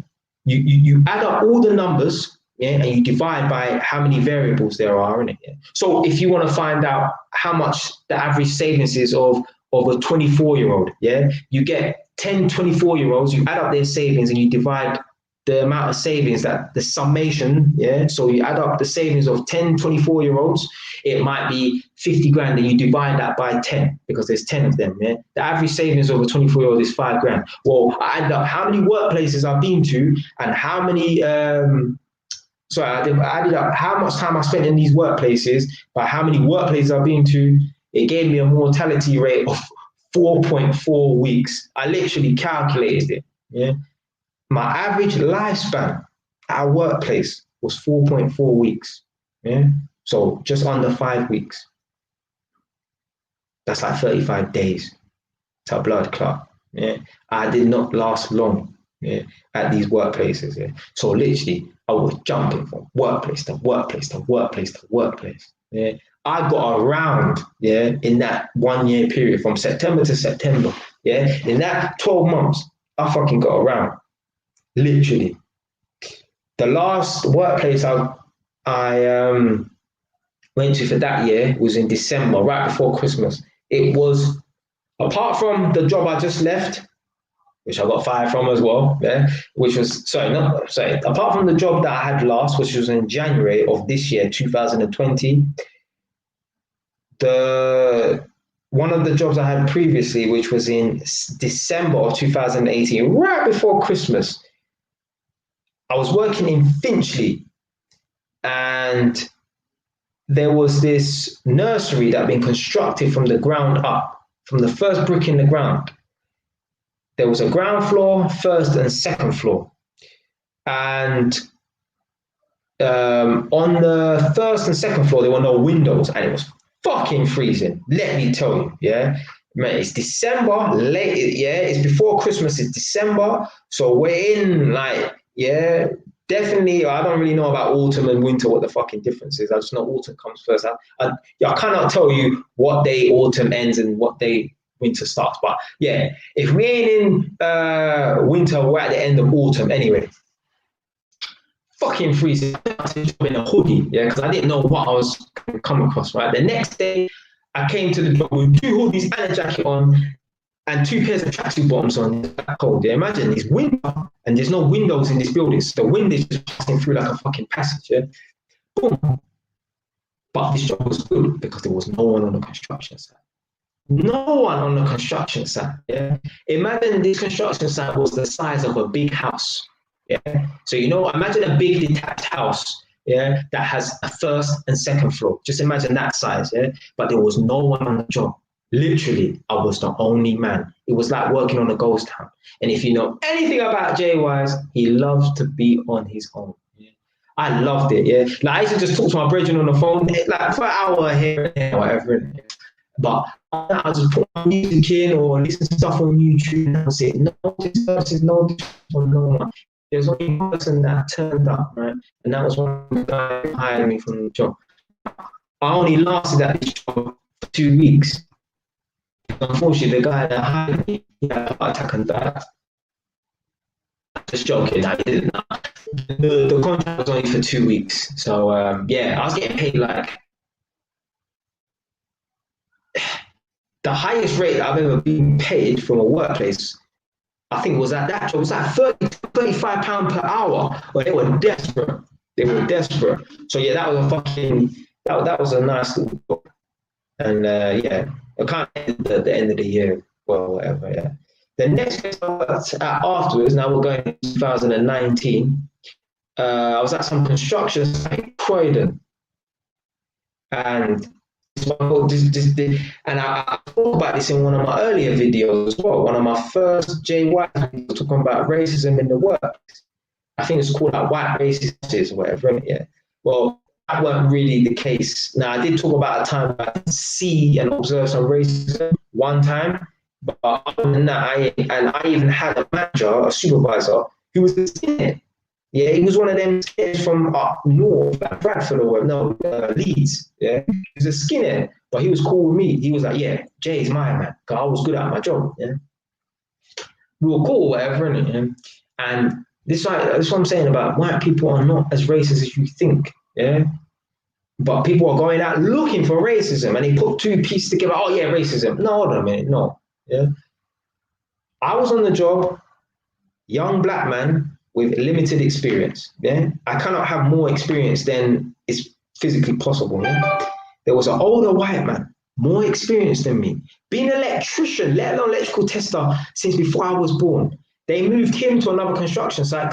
You add up all the numbers, yeah, and you divide by how many variables there are in it. Yeah? So if you want to find out how much the average savings is of a 24-year-old, yeah, you get 10 24-year-olds, you add up their savings and you divide the amount of savings, that the summation, yeah, so you add up the savings of 10 24-year-olds, it might be 50 grand, and you divide that by 10 because there's 10 of them, yeah. The average savings of a 24-year-old is 5 grand. Well, I added up how many workplaces I've been to and how many, I added up how much time I spent in these workplaces by how many workplaces I've been to, it gave me a mortality rate of 4.4 weeks. I literally calculated it. Yeah. My average lifespan at a workplace was 4.4 weeks. Yeah. So just under 5 weeks. That's like 35 days to a blood clot. Yeah. I did not last long, yeah, at these workplaces. Yeah. So literally, I was jumping from workplace to workplace to workplace to workplace. Yeah. I got around, yeah, in that 1 year period from September to September. Yeah. In that 12 months, I fucking got around. Literally. The last workplace I went to for that year was in December, right before Christmas. It was, apart from the job I just left, which I got fired from as well, yeah, which was, apart from the job that I had last, which was in January of this year, 2020, one of the jobs I had previously, which was in December of 2018, right before Christmas, I was working in Finchley, and there was this nursery that had been constructed from the ground up, from the first brick in the ground. There was a ground floor, first and second floor. And on the first and second floor, there were no windows, and it was fucking freezing. Let me tell you, yeah. Man, it's December, late, yeah, it's before Christmas, it's December. So we're in, like, yeah, definitely, I don't really know about autumn and winter, what the fucking difference is. I just know autumn comes first. I cannot tell you what day autumn ends and what day winter starts. But yeah, if we ain't in winter, we're at the end of autumn anyway. Fucking freezing. In a hoodie, yeah, because I didn't know what I was going to come across, right? The next day, I came to the job with 2 hoodies and a jacket on and 2 pairs of tracksuit bottoms on. That cold, yeah. Imagine it's winter and there's no windows in this building, so the wind is just passing through like a fucking passage, yeah. Boom. But this job was good because there was no one on the construction site. No one on the construction site, yeah. Imagine this construction site was the size of a big house, yeah. So, you know, imagine a big detached house, yeah, that has a first and second floor. Just imagine that size, yeah. But there was no one on the job. Literally, I was the only man. It was like working on a ghost town. And if you know anything about Jay Wise, he loves to be on his own. Yeah? I loved it, yeah. Like, I used to just talk to my brethren on the phone, like for an hour here and there, whatever. But I just put my music in or listen to stuff on YouTube and I say, no, this is no, no. There's only one person that turned up, right? And that was one of the guys who hired me from the job. I only lasted at this job for 2 weeks. Unfortunately, the guy that hired me, he had a heart attack and died. Just joking, I didn't know. The contract was only for 2 weeks. So, yeah, I was getting paid like the highest rate I've ever been paid from a workplace. I think it was at that job, it was like £35 per hour, but they were desperate. So yeah, that was a fucking, that was a nice little job. And yeah, I can't end at the end of the year, well, whatever, yeah. The next place I worked at afterwards, now we're going to 2019, I was at some construction site in Croydon. And I talked about this in one of my earlier videos as well. One of my first JY videos talking about racism in the workplace. I think it's called like white racists or whatever. Yeah. Well, that weren't really the case. Now, I did talk about a time where I did see and observe some racism one time, but other than that, I even had a manager, a supervisor, who was the skinhead. Yeah, he was one of them kids from up north, like Bradford or whatever, Leeds. Yeah, he was a skinhead, but he was cool with me. He was like, yeah, Jay's my man, because I was good at my job. Yeah, we were cool, whatever, innit? And that's what I'm saying about white people are not as racist as you think. Yeah, but people are going out looking for racism, and they put 2 pieces together. Oh yeah, racism. No, hold on a minute, no. Yeah, I was on the job, young black man with limited experience. Yeah, I cannot have more experience than is physically possible. Yeah? There was an older white man, more experienced than me, being an electrician, let alone electrical tester, since before I was born. They moved him to another construction site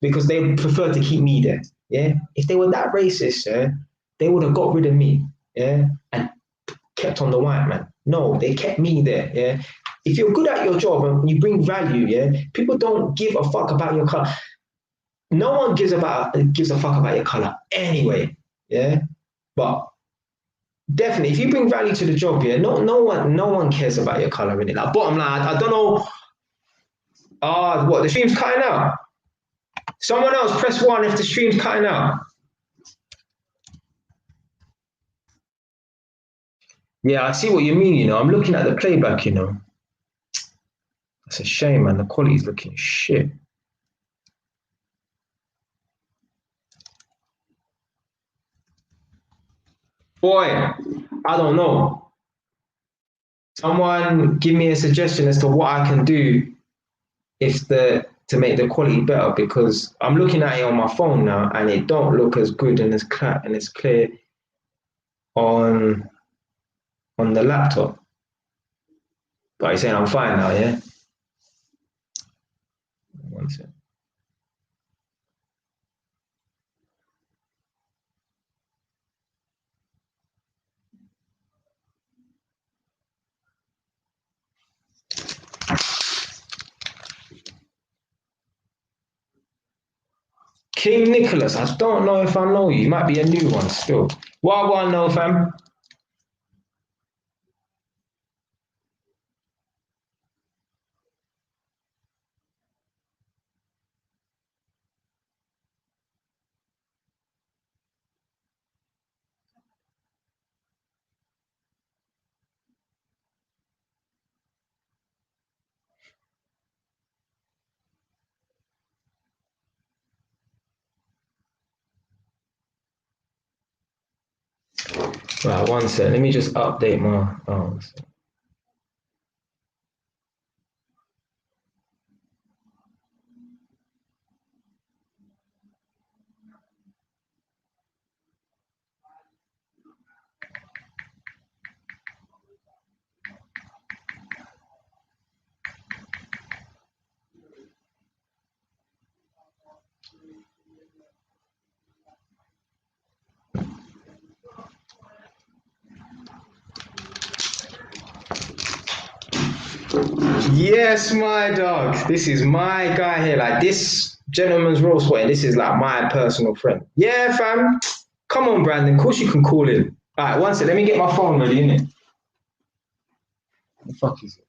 because they preferred to keep me there. Yeah, if they were that racist, yeah, they would have got rid of me. Yeah, and kept on the white man. No, they kept me there. Yeah. If you're good at your job and you bring value, yeah, people don't give a fuck about your color. No one gives a fuck about your color anyway. Yeah. But definitely, if you bring value to the job, yeah, no one cares about your color in it. Like, bottom line, I don't know. What, the stream's cutting out? Someone else press one if the stream's cutting out. Yeah, I see what you mean. I'm looking at the playback. That's a shame, man. The quality's looking shit. Boy, I don't know. Someone give me a suggestion as to what I can do to make the quality better, because I'm looking at it on my phone now and it don't look as good and as clear on the laptop. But you're saying I'm fine now, yeah? One second. King Nicholas, I don't know if I know you. You might be a new one still. What I want to know, fam? Right, one second. Let me just update my. Yes, my dog. This is my guy here. Like, this gentleman's roast boy. This is like my personal friend. Yeah, fam. Come on, Brandon. Of course you can call in. All right, one second. Let me get my phone ready, innit? The fuck is it?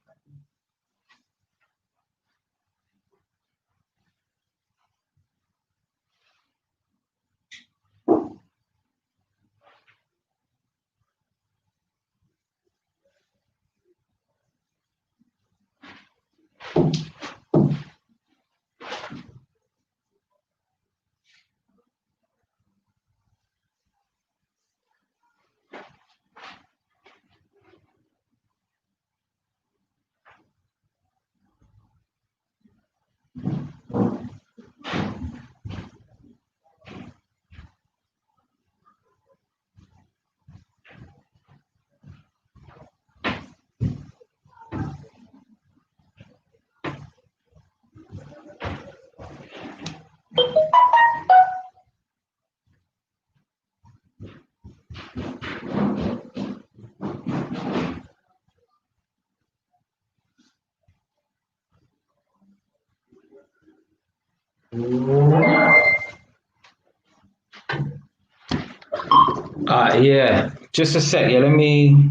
Yeah. Just a sec. Yeah, let me.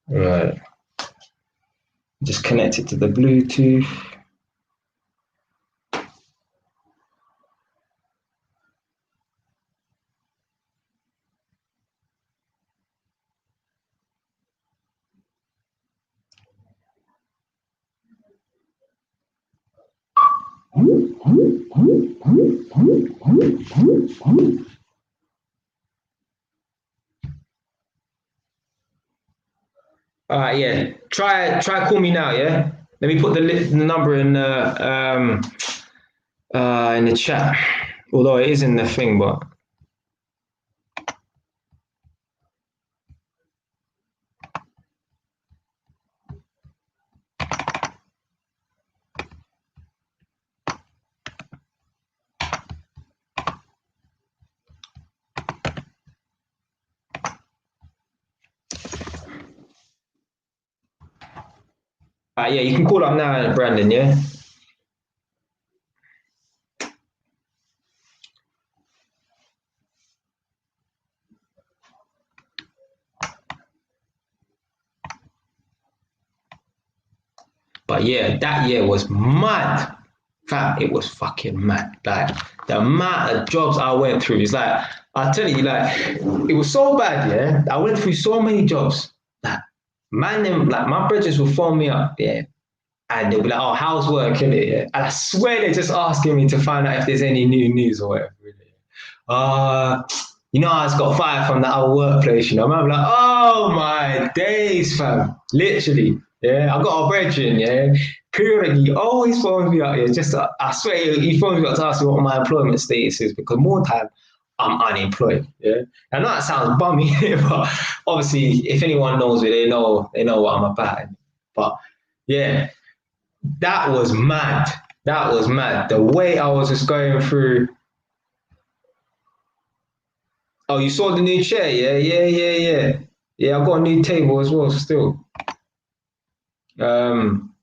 Right. Just connect it to the Bluetooth. All right, yeah. Try call me now, yeah? Let me put the number in the chat. Although it is in the thing, but yeah, you can call up now, Brandon. Yeah. But yeah, that year was mad. Fam, it was fucking mad. Like the amount of jobs I went through is like I tell you, like it was so bad. Yeah, I went through so many jobs. Like man, them like my brothers would phone me up. Yeah, and they'll be like, "Oh, how's work?" Innit? Yeah, and I swear they're just asking me to find out if there's any new news or whatever. Uh, I just got fired from that other workplace. I'm like, oh my days, fam. Literally, yeah. I got a brethren, yeah. Periodically, he always phones me out here. Just, I swear, he phones me out to ask me what my employment status is because more time I'm unemployed. Yeah. I know that sounds bummy, but obviously, if anyone knows me, they know what I'm about. But yeah, that was mad. That was mad. The way I was just going through. Oh, you saw the new chair? Yeah, yeah, yeah, yeah. Yeah, I've got a new table as well still. Um,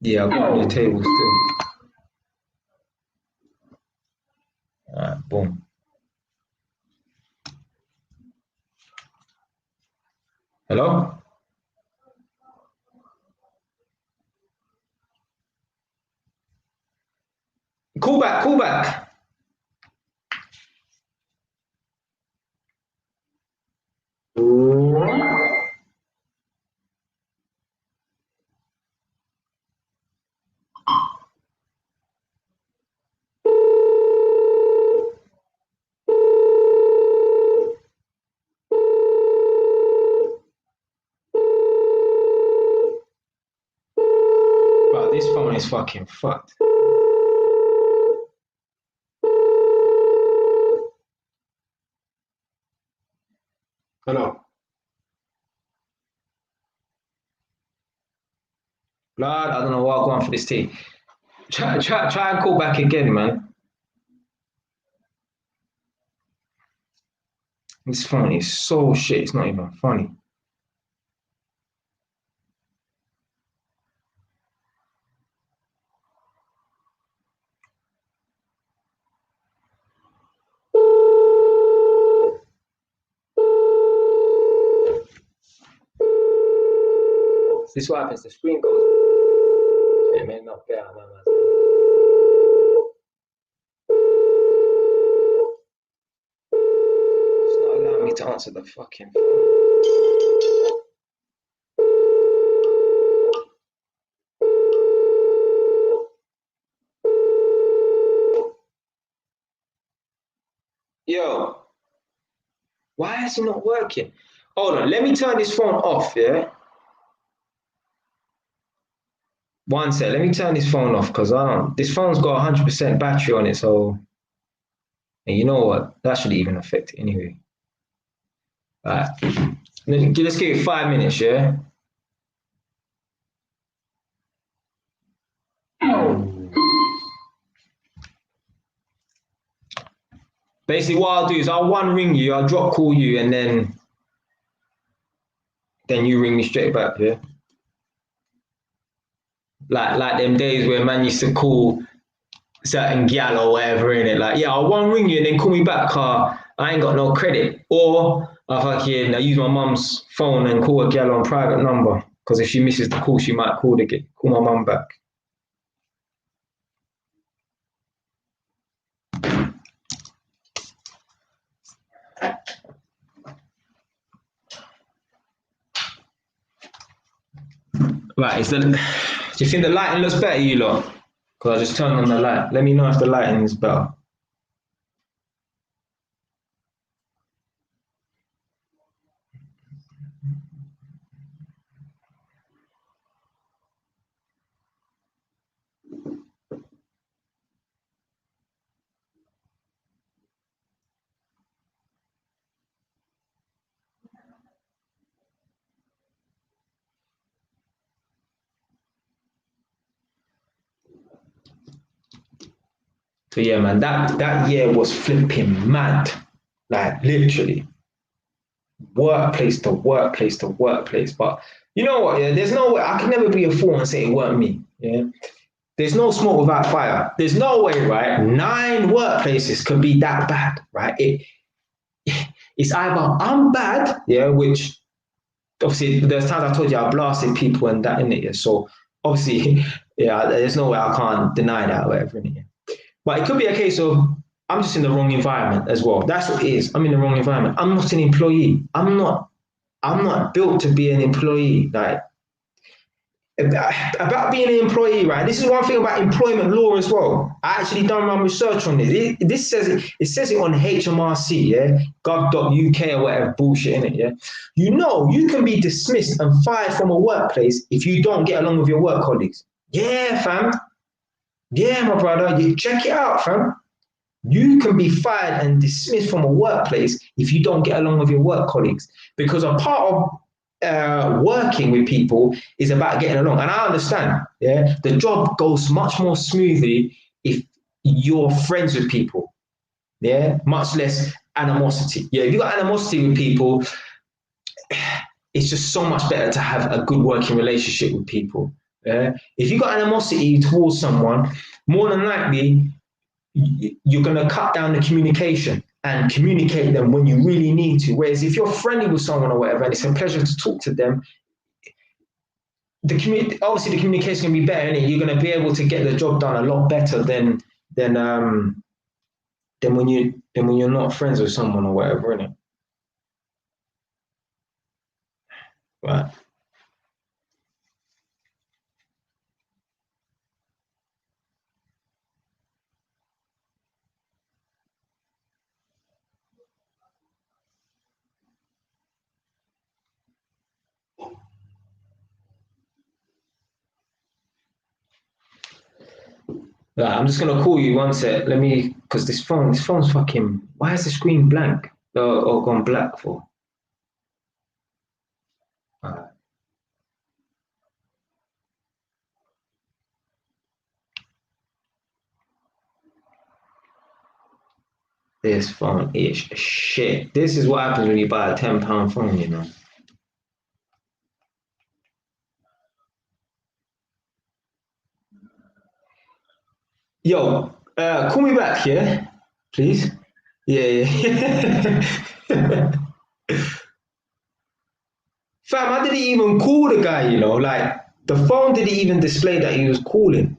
yeah, I've got a new table still. Alright, boom. Hello? Call back, call back. Bro, this phone is fucking fucked. Hello? Blood, I don't know what I'm going for this tea. Try and call back again, man. This phone is so shit, it's not even funny. This is what happens, the screen goes. It may not be out, man. It's not allowing me to answer the fucking phone. Yo, why is it not working? Hold on, let me turn this phone off, yeah? One sec, let me turn this phone off because this phone's got 100% battery on it, so, and you know what? That should even affect it anyway. All right, let's give it 5 minutes, yeah? Basically, what I'll do is I'll one ring you, I'll drop call you, and then you ring me straight back, yeah? Like them days where man used to call certain gal or whatever in it. Like, yeah, I'll one ring you and then call me back, car. I ain't got no credit. Or I use my mum's phone and call a gal on private number. Because if she misses the call, she might call my mum back. Right, do you think the lighting looks better, you lot? Because I just turned on the light. Let me know if the lighting is better. So yeah, man, that year was flipping mad. Like literally. Workplace to workplace to workplace. But you know what? Yeah, there's no way I can never be a fool and say it weren't me. Yeah. There's no smoke without fire. There's no way, right? 9 workplaces could be that bad, right? It's either I'm bad, yeah, which obviously there's times I told you I blasted people and that in it, yeah. So obviously, yeah, there's no way I can't deny that or whatever in it. Yeah. But it could be a case of I'm just in the wrong environment as well. That's what it is. I'm in the wrong environment. I'm not an employee. I'm not built to be an employee. Like about being an employee, right? This is one thing about employment law as well. I actually done my research on this. This says it says it on HMRC, yeah, gov.uk or whatever bullshit in it, yeah. You know, you can be dismissed and fired from a workplace if you don't get along with your work colleagues. Yeah, fam. Yeah, my brother. You check it out, fam. You can be fired and dismissed from a workplace if you don't get along with your work colleagues, because a part of working with people is about getting along. And I understand, yeah, the job goes much more smoothly if you're friends with people, yeah, much less animosity. Yeah, if you got animosity with people, it's just so much better to have a good working relationship with people. Yeah, if you got animosity towards someone, more than likely you're going to cut down the communication and communicate them when you really need to. Whereas if you're friendly with someone or whatever, and it's a pleasure to talk to them, obviously the communication can be better, and you're going to be able to get the job done a lot better than when you're not friends with someone or whatever, innit? Right. Right, I'm just gonna call you one sec. Let me, because this phone's fucking. Why is the screen blank? Or gone black for? Right. This phone is shit. This is what happens when you buy a £10 phone, you know. Yo, call me back, yeah, please. Yeah, yeah. Fam, I didn't even call the guy, you know, like the phone didn't even display that he was calling.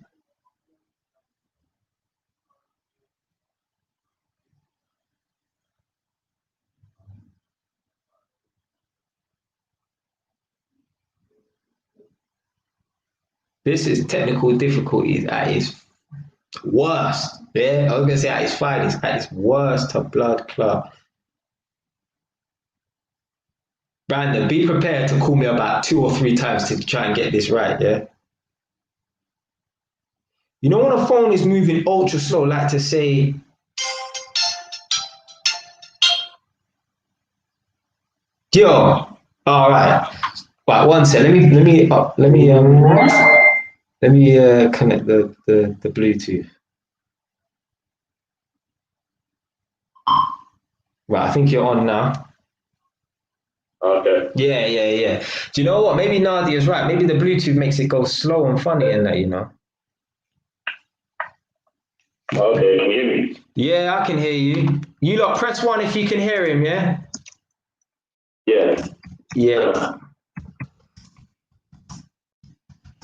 This is technical difficulties at its worst. Yeah, I was gonna say at its finest, at its worst to blood clot. Brandon, be prepared to call me about 2 or 3 times to try and get this right, yeah? You know when a phone is moving ultra slow, like to say, yo, all right. Right, one sec. Let me connect the Bluetooth. Right, I think you're on now. Okay. Yeah, yeah, yeah. Do you know what? Maybe Nadia's right. Maybe the Bluetooth makes it go slow and funny and that, you know. Okay, can you hear me? Yeah, I can hear you. You lot press 1 if you can hear him, yeah? Yeah. Yeah.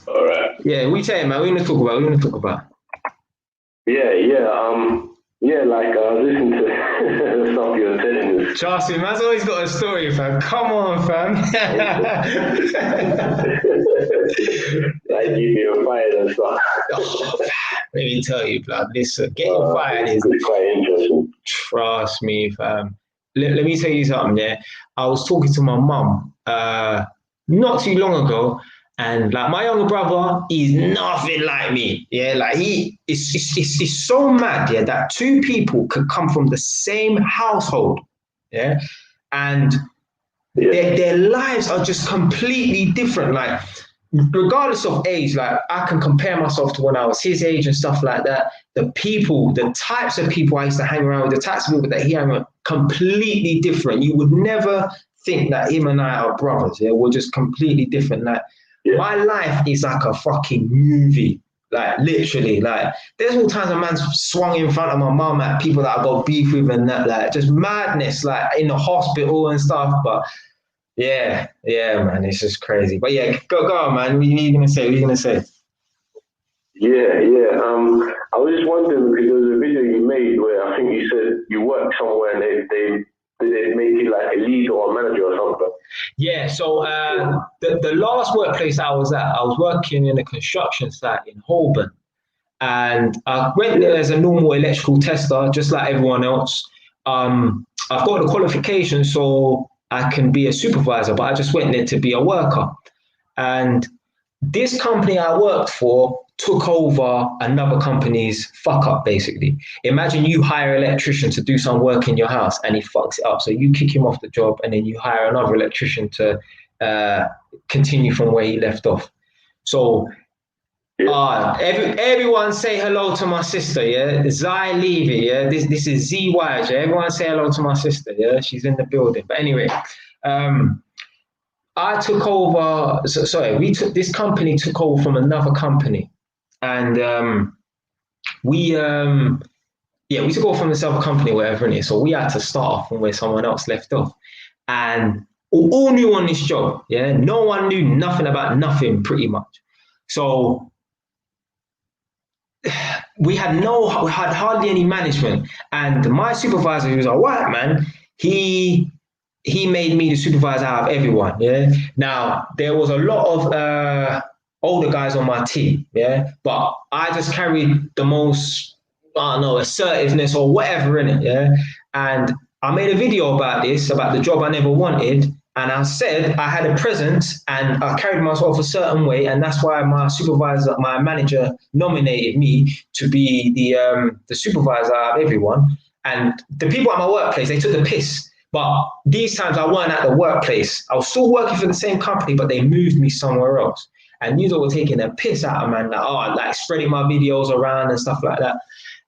All right. Yeah, we tell you, man, we're gonna talk about. Yeah, like I was listening to the stuff you were telling us. Trust me, man's always got a story, fam. Come on, fam. Like you were fired and stuff. Oh, let me tell you, blood. Listen, getting fired is quite interesting. trust me, fam. Let me tell you something, yeah. I was talking to my mum not too long ago, and like my younger brother is nothing like me. Yeah, like it's so mad, yeah, that 2 people could come from the same household, yeah, and their lives are just completely different. Like, regardless of age, like I can compare myself to when I was his age and stuff like that. the people, the types of people I used to hang around with, the types of people that he hung around, completely different. You would never think that him and I are brothers. Yeah, we're just completely different. Like my life is like a fucking movie. Like literally, like there's all times a man's swung in front of my mum at people that I got beef with and that, like just madness, like in the hospital and stuff. But yeah, man, it's just crazy. But yeah, go on, man. What are you gonna say? Yeah. I was just wondering because there was a video you made where I think you said you worked somewhere and they make you like a lead or a manager or something. Yeah, so the last workplace I was at, I was working in a construction site in Holborn. And I went there as a normal electrical tester, just like everyone else. I've got the qualification so I can be a supervisor, but I just went there to be a worker. And this company I worked for took over another company's fuck up, basically. Imagine you hire an electrician to do some work in your house and he fucks it up. So you kick him off the job and then you hire another electrician to continue from where he left off. So everyone say hello to my sister, yeah? Zai Levy, yeah? This is ZY, yeah? Everyone say hello to my sister, yeah? She's in the building. But anyway, I took over, this company took over from another company. And we took over from this other company, whatever it is. So we had to start off from where someone else left off. And all new on this job, yeah? No one knew nothing about nothing, pretty much. So we had hardly any management. And my supervisor, who was a white man, he made me the supervisor out of everyone, yeah? Now, there was a lot of older guys on my team, yeah? But I just carried the most, I don't know, assertiveness or whatever in it, yeah? And I made a video about this, about the job I never wanted. And I said I had a presence and I carried myself a certain way. And that's why my supervisor, my manager nominated me to be the supervisor of everyone. And the people at my workplace, they took the piss. But these times I weren't at the workplace. I was still working for the same company, but they moved me somewhere else. And these were taking a piss out of man, like spreading my videos around and stuff like that.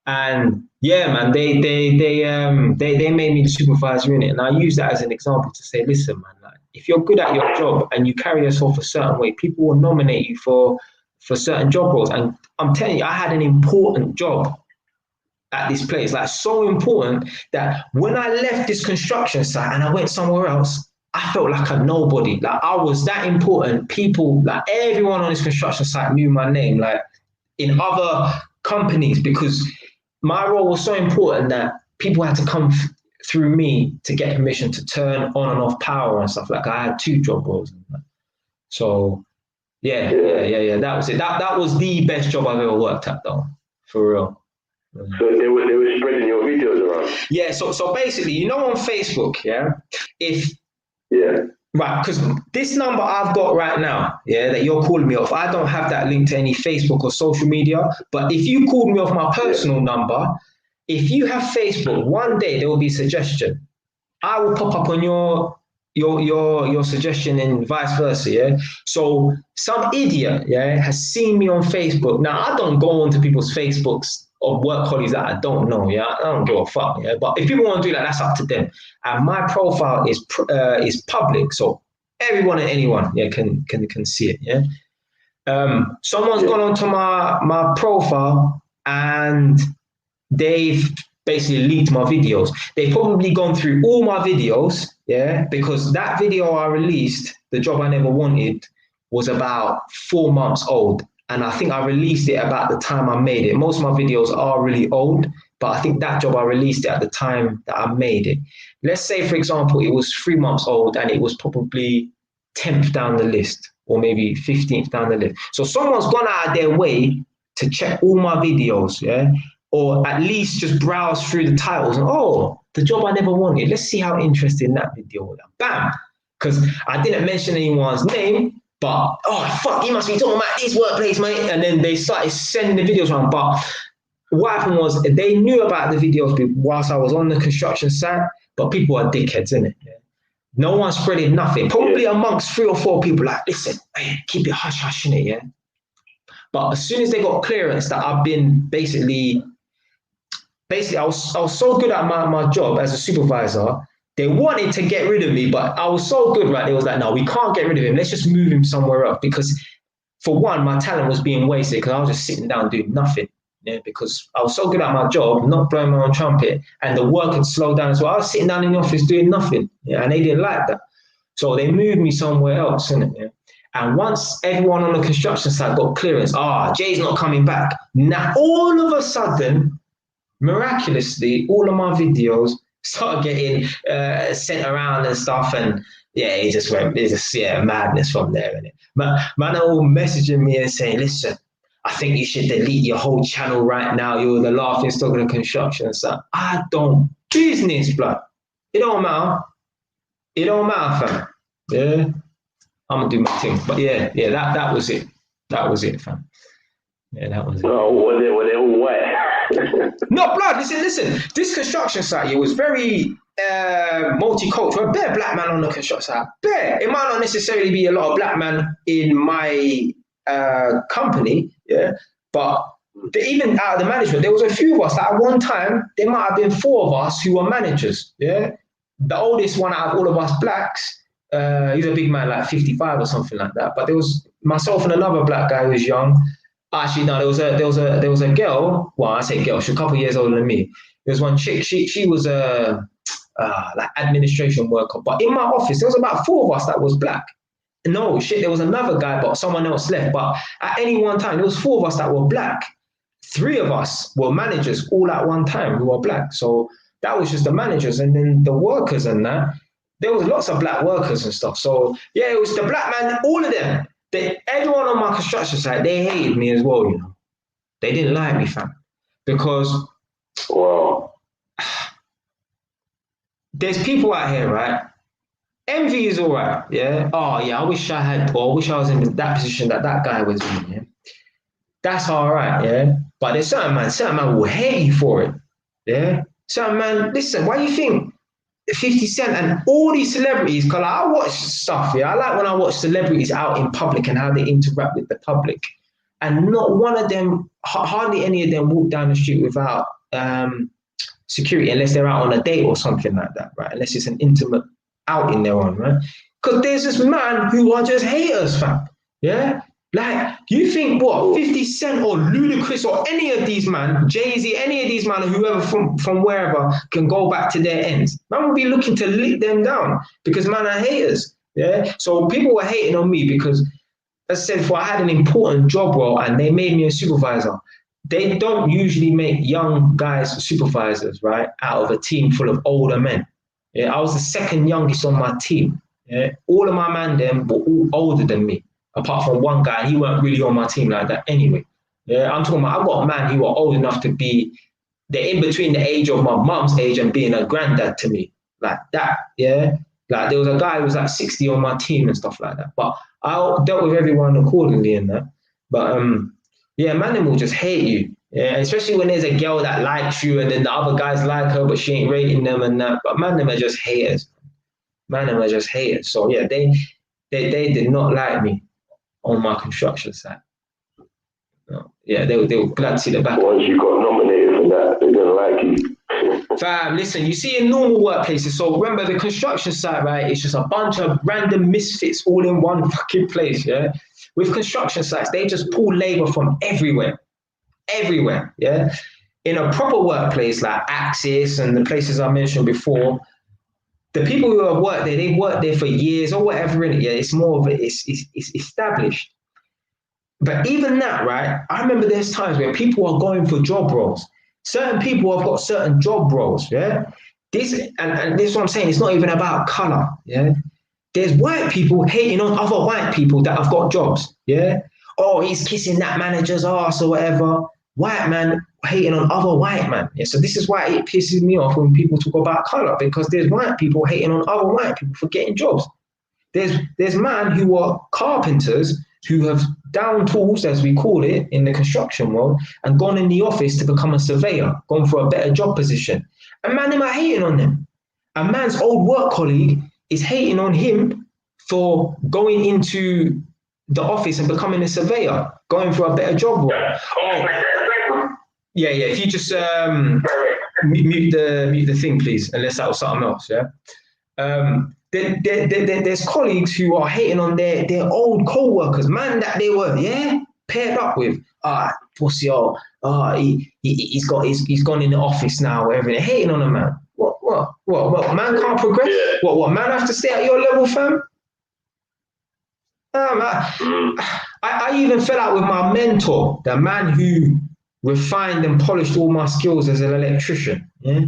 And yeah, man, they made me the supervisor in it. And I use that as an example to say, listen, man, like, if you're good at your job and you carry yourself a certain way, people will nominate you for certain job roles. And I'm telling you, I had an important job at this place, like so important that when I left this construction site and I went somewhere else, I felt like a nobody. Like I was that important. People, like everyone on this construction site knew my name, like in other companies, because my role was so important that people had to come through me to get permission to turn on and off power and stuff. Like I had 2 job roles. So yeah. That was it. That was the best job I've ever worked at, though, for real. So they were spreading your videos around. Yeah. So basically, you know, on Facebook, yeah, right, because this number I've got right now, yeah, that you're calling me off, I don't have that link to any Facebook or social media. But if you called me off my personal number, if you have Facebook, one day there will be a suggestion. I will pop up on your suggestion and vice versa, yeah? So some idiot, yeah, has seen me on Facebook. Now, I don't go onto people's Facebooks of work colleagues that I don't know, yeah? I don't give a fuck, yeah? But if people want to do that, that's up to them. And my profile is public, so everyone and anyone, yeah, can see it, yeah? Someone's gone onto my profile and they've basically leaked my videos. They've probably gone through all my videos, yeah, because that video I released, The Job I Never Wanted, was about 4 months old. And I think I released it about the time I made it. Most of my videos are really old, but I think that job I released it at the time that I made it. Let's say, for example, it was 3 months old and it was probably 10th down the list or maybe 15th down the list. So someone's gone out of their way to check all my videos, yeah? Or at least just browse through the titles and, The Job I Never Wanted. Let's see how interesting that video was. Bam! Because I didn't mention anyone's name, but, fuck, he must be talking about this workplace, mate. And then they started sending the videos around. But what happened was they knew about the videos whilst I was on the construction site, but people are dickheads, innit? Yeah? No one spreading nothing. Probably amongst 3 or 4 people, like, listen, hey, keep it hush-hush, innit, yeah? But as soon as they got clearance that I've been basically basically, I was so good at my job as a supervisor. They wanted to get rid of me, but I was so good, right? They was like, no, we can't get rid of him. Let's just move him somewhere else. Because for one, my talent was being wasted because I was just sitting down doing nothing. Yeah, because I was so good at my job, not blowing my own trumpet, and the work had slowed down. So I was sitting down in the office doing nothing. Yeah, and they didn't like that. So they moved me somewhere else, innit? Yeah? And once everyone on the construction site got clearance, Jay's not coming back. Now all of a sudden, miraculously, all of my videos started getting sent around and stuff, and yeah, it's just madness from there, innit? Man are all messaging me and saying, listen, I think you should delete your whole channel right now. You're the laughing stock of the construction. So I don't business, blood. It don't matter. It don't matter, fam. Yeah, I'm gonna do my thing. But yeah, that was it. That was it, fam. Yeah, that was it. Oh, were they all white? No, blood. Listen. This construction site here was very multicultural. Bare black man on the construction site. Bare. It might not necessarily be a lot of black man in my company, yeah. But even out of the management, there was a few of us. Like at one time, there might have been 4 of us who were managers, yeah. The oldest one out of all of us blacks, he's a big man, like 55 or something like that. But there was myself and another black guy who was young. Actually, no, there was a girl. Well, I say girl. She's a couple of years older than me. There was one chick. She was a like administration worker. But in my office, there was about 4 of us that was black. No shit, there was another guy, but someone else left. But at any one time, there was 4 of us that were black. 3 of us were managers all at one time who were black. So that was just the managers, and then the workers and that. There was lots of black workers and stuff. So yeah, it was the black man. All of them. Everyone on my construction site, they hated me as well. You know, they didn't like me, fam, because wow, there's people out here, right? Envy is all right, yeah. Oh yeah, I wish I was in that position that guy was in. Yeah, that's all right, yeah. But there's certain man will hate you for it, yeah. Certain man, listen, why do you think 50 Cent and all these celebrities? Because I watch stuff, yeah. I like when I watch celebrities out in public and how they interact with the public, and not one of them, hardly any of them, walk down the street without security unless they're out on a date or something like that, right? Unless it's an intimate outing they're on, right? Because there's this man who are just haters, fam. Yeah? Like, you think what, 50 Cent or Ludacris or any of these man, Jay-Z, any of these man, or whoever from wherever can go back to their ends, man will be looking to lick them down because man are haters. Yeah? So people were hating on me because, as I said before, I had an important job role and they made me a supervisor. They don't usually make young guys supervisors, right, out of a team full of older men. Yeah, I was the second youngest on my team. Yeah, all of my man them were all older than me, apart from one guy. He weren't really on my team like that anyway. Yeah, I'm talking about I've got a man who are old enough to be, they're in between the age of my mum's age and being a granddad to me, like that. Yeah, like there was a guy who was like 60 on my team and stuff like that. But I dealt with everyone accordingly in that. But yeah, man, them will just hate you. Yeah, especially when there's a girl that likes you and then the other guys like her, but she ain't rating them and that. But man, them are just haters. Man, them are just haters. So yeah, they did not like me on my construction site. No. Yeah, they were glad to see the back. Once you got nominated for that, they didn't like you. Fam, listen, you see in normal workplaces, so remember the construction site, right? It's just a bunch of random misfits all in one fucking place, yeah? With construction sites, they just pull labor from everywhere, yeah? In a proper workplace like Axis and the places I mentioned before, the people who have worked there, they've worked there for years or whatever, in it, yeah? It's more of it's established. But even that, right? I remember there's times where people are going for job roles. Certain people have got certain job roles, yeah? And this is what I'm saying, it's not even about color, yeah? There's white people hating on other white people that have got jobs, yeah? Oh, he's kissing that manager's ass or whatever. White man hating on other white man. Yeah, so this is why it pisses me off when people talk about color, because there's white people hating on other white people for getting jobs. There's man who are carpenters who have down tools, as we call it, in the construction world, and gone in the office to become a surveyor, gone for a better job position. And man, them are hating on them. A man's old work colleague is hating on him for going into the office and becoming a surveyor, going for a better job role. Oh, Yeah. If you just mute the thing, please, unless that was something else. Yeah. There's colleagues who are hating on their old co-workers, man, that they were paired up with. Pussy, he's gone in the office now, whatever. They're hating on a man. What? Man can't progress. Yeah. What? Man has to stay at your level, fam. I even fell out with my mentor, the man who refined and polished all my skills as an electrician. Yeah?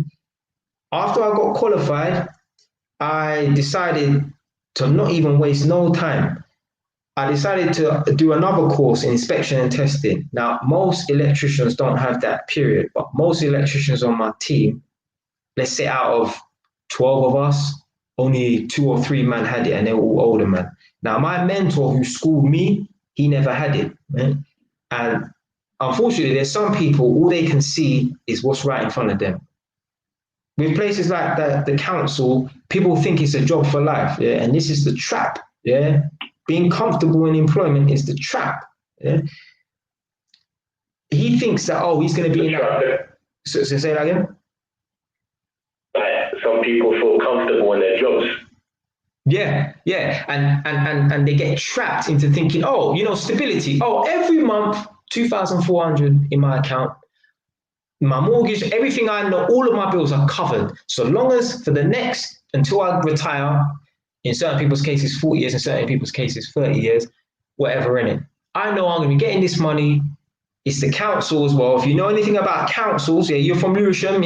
After I got qualified, I decided to not even waste no time. I decided to do another course in inspection and testing. Now, most electricians don't have that period, but most electricians on my team, let's say out of 12 of us, only 2 or 3 men had it, and they were all older men. Now, my mentor who schooled me, he never had it. Right? And unfortunately, there's some people, all they can see is what's right in front of them. With places like the council, people think it's a job for life, and this is the trap. Being comfortable in employment is the trap. He thinks that he's going to be in that. So say that again. Some people feel comfortable in their jobs. Yeah, and they get trapped into thinking, stability. Every month, 2,400 in my account. My mortgage, everything I know, all of my bills are covered. So long as until I retire, in certain people's cases 40 years, in certain people's cases 30 years, whatever in it. I know I'm going to be getting this money. It's the council as well. If you know anything about councils, you're from Lewisham,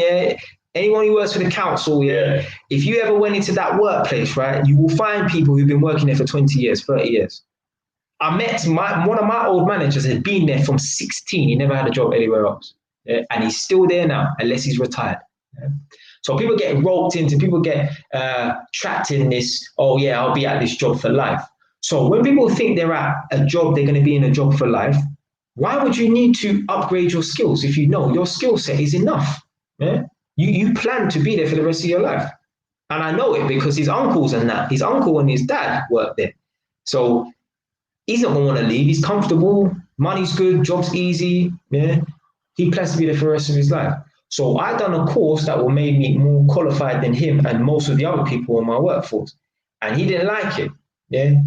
anyone who works for the council, if you ever went into that workplace, right, you will find people who've been working there for 20 years, 30 years. I met one of my old managers had been there from 16. He never had a job anywhere else. And he's still there now, unless he's retired. So people get roped into, people get trapped in this, I'll be at this job for life. So when people think they're at a job, they're going to be in a job for life, why would you need to upgrade your skills if you know your skill set is enough? You plan to be there for the rest of your life. And I know it because his uncles and that, his uncle and his dad worked there. So he's not going to want to leave. He's comfortable, money's good, job's easy. He plans to be there for the rest of his life. So I done a course that will make me more qualified than him and most of the other people in my workforce. And he didn't like it.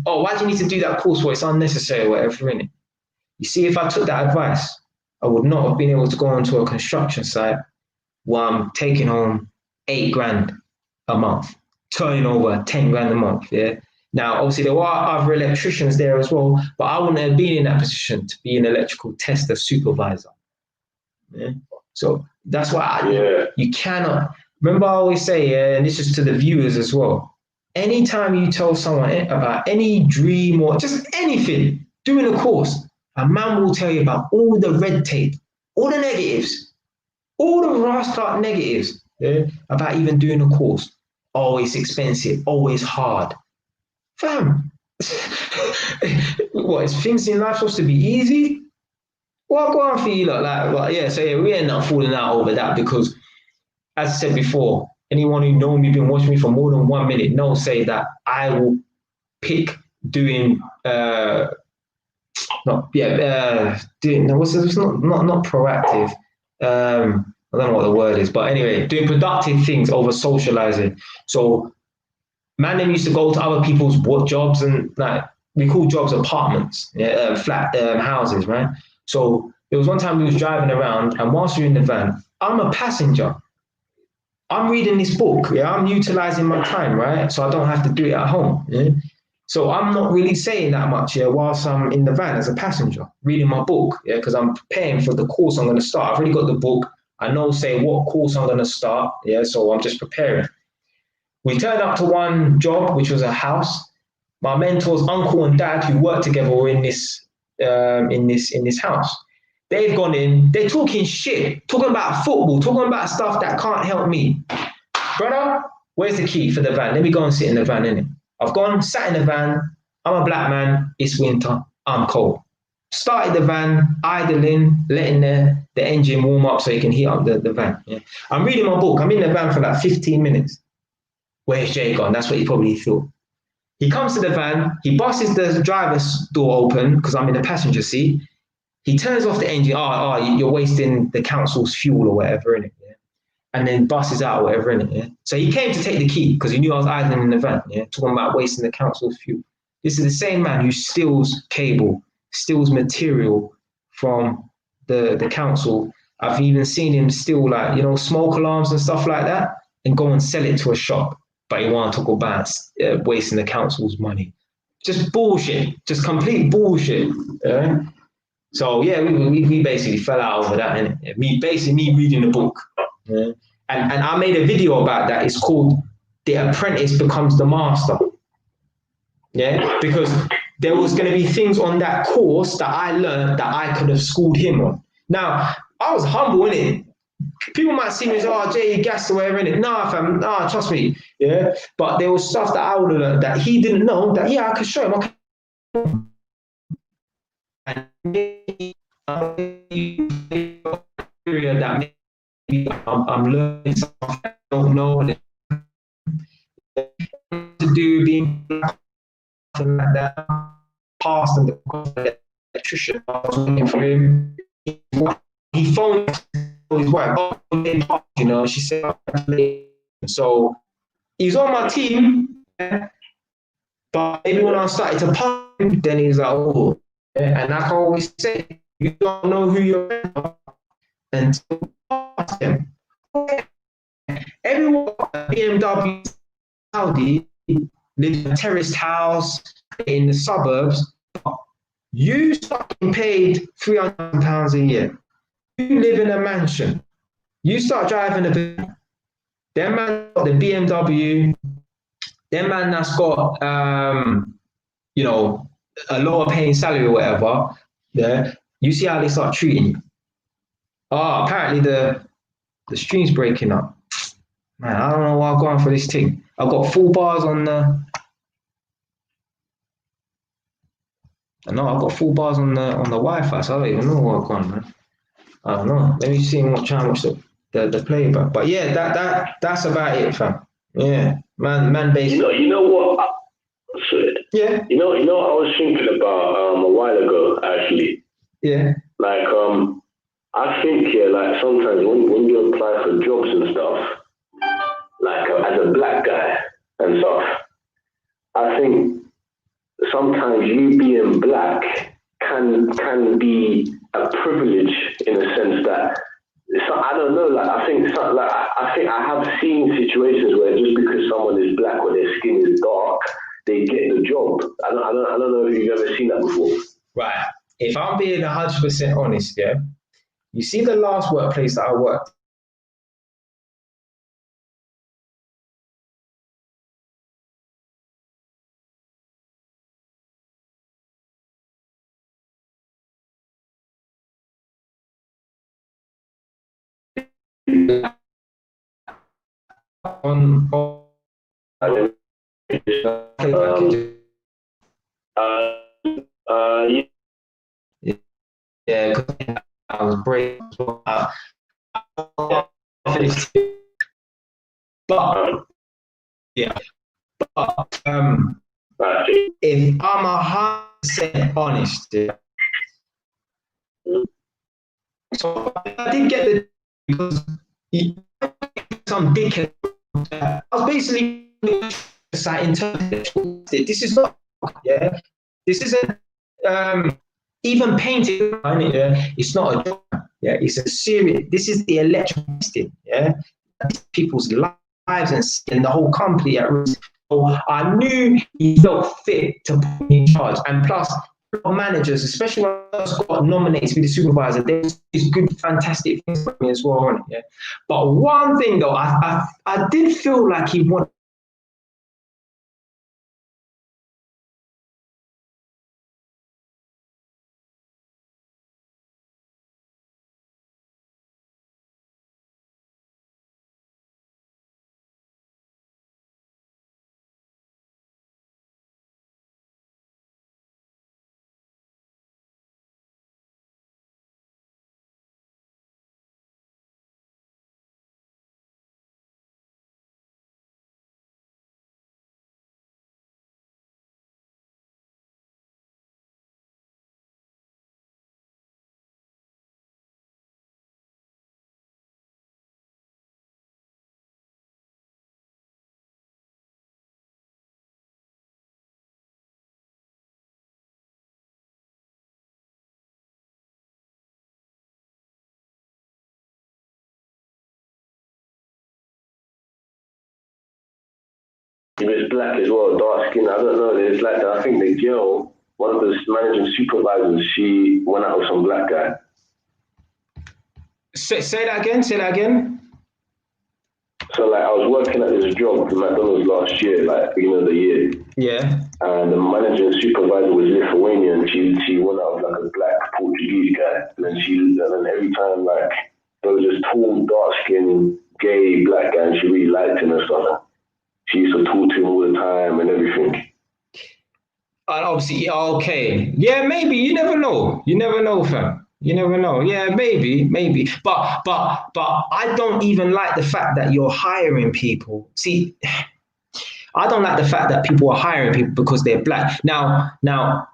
Why do you need to do that course for? It's unnecessary, whatever, innit? You see, if I took that advice, I would not have been able to go onto a construction site while I'm taking home 8 grand a month, turning over 10 grand a month. Now, obviously, there are other electricians there as well, but I wouldn't have been in that position to be an electrical tester supervisor. So that's why you cannot. Remember, I always say, and this is to the viewers as well, anytime you tell someone about any dream or just anything, doing a course, a man will tell you about all the red tape, all the negatives, all the rascal negatives about even doing a course. Always expensive, always hard. Fam, what, is things in life supposed to be easy? Well, go on for you lot. We end up falling out over that because, as I said before, anyone who knows me, been watching me for more than 1 minute, knows say that I will pick doing not proactive. I don't know what the word is, but anyway, doing productive things over socializing. So, man, them used to go to other people's jobs and we call jobs apartments, flat houses, right? So there was one time we was driving around, and whilst you're in the van, I'm a passenger. I'm reading this book. I'm utilizing my time, right? So I don't have to do it at home. So I'm not really saying that much whilst I'm in the van as a passenger, reading my book, because I'm preparing for the course I'm going to start. I've already got the book. I know, what course I'm going to start. So I'm just preparing. We turned up to one job, which was a house. My mentor's uncle and dad, who worked together, were in this house. They've gone in. They're talking shit, talking about football, talking about stuff that can't help me. Brother, where's the key for the van? Let me go and sit in the van, innit? I've gone, sat in the van. I'm a black man. It's winter. I'm cold. Started the van, idling, letting the engine warm up so it can heat up the van. I'm reading my book. I'm in the van for like 15 minutes. Where's Jay gone? That's what he probably thought. He comes to the van. He busts the driver's door open because I'm in the passenger seat. He turns off the engine. You're wasting the council's fuel or whatever, innit? Yeah? And then buses out or whatever, innit? Yeah? So he came to take the key because he knew I was idling in the van, yeah? Talking about wasting the council's fuel. This is the same man who steals cable, steals material from the council. I've even seen him steal, like, smoke alarms and stuff like that and go and sell it to a shop. But he wanted to talk about wasting the council's money. Just bullshit, just complete bullshit. Yeah? So yeah, we basically fell out over that, and me reading the book, yeah? and I made a video about that. It's called "The Apprentice Becomes the Master." Yeah, because there was going to be things on that course that I learned that I could have schooled him on. Now I was humble in it. People might see me as, oh, Jay, you gassed or whatever in it. Nah, fam, nah, trust me, yeah. But there was stuff that I would have learned that he didn't know. That I could show him. Okay. And maybe that maybe I'm learning stuff I don't know to do being something like that. Past and the electrician, I was working for him. He phoned his wife, she said, so he's on my team, but maybe when I started to pump, then he's like, oh, yeah. And I can always say, you don't know who you're until you ask them. Everyone at BMW, Audi, lives in a terraced house in the suburbs. You start getting paid £300 a year. You live in a mansion. You start driving them man got the BMW. Them man that's got a lower paying salary or whatever. Yeah, you see how they start treating you. Apparently the stream's breaking up. Man, I don't know why I'm going for this thing. I've got full bars on the. I've got full bars on the Wi-Fi, so I don't even know what I'm going, man. I don't know. Let me see try and watch the playback. But yeah, that's about it, fam. Yeah, man based. You know what? Yeah. You know, I was thinking about a while ago, actually. Yeah. Like, I think, like sometimes when you apply for jobs and stuff, like as a black guy and stuff, I think sometimes you being black can be a privilege in a sense that, so I don't know, like I think I have seen situations where just because someone is black or their skin is dark, they get the job. I don't know if you've ever seen that before. Right. If I'm being 100% honest, yeah, you see the last workplace that I worked. On yeah, because I was brave. But yeah, but if I'm 100% honest, yeah, so I did get the because some dickhead. I was basically this is not, yeah, this isn't even painting, yeah, it's not a job, yeah, it's a serious, this is the electricity, yeah, people's lives and the whole company at risk. So I knew he felt fit to put me in charge, and plus managers, especially when I got nominated to be the supervisor, there's good, fantastic things for me as well. Yeah. But one thing though, I did feel like he wanted he was black as well, dark skin. I don't know. There's like I think the girl, one of the managing supervisors, she went out with some black guy. Say that again. Say that again. So like I was working at this job in McDonald's last year, like beginning of the year. Yeah. And the managing supervisor was Lithuanian. She went out with like a black Portuguese guy, and then every time like there was this tall, dark skinned, gay black guy, and she really liked him and stuff. She used to talk to him all the time and everything. And obviously, okay, yeah, maybe. You never know. You never know, fam. You never know. Yeah, maybe. But I don't even like the fact that you're hiring people. See, I don't like the fact that people are hiring people because they're black. Now,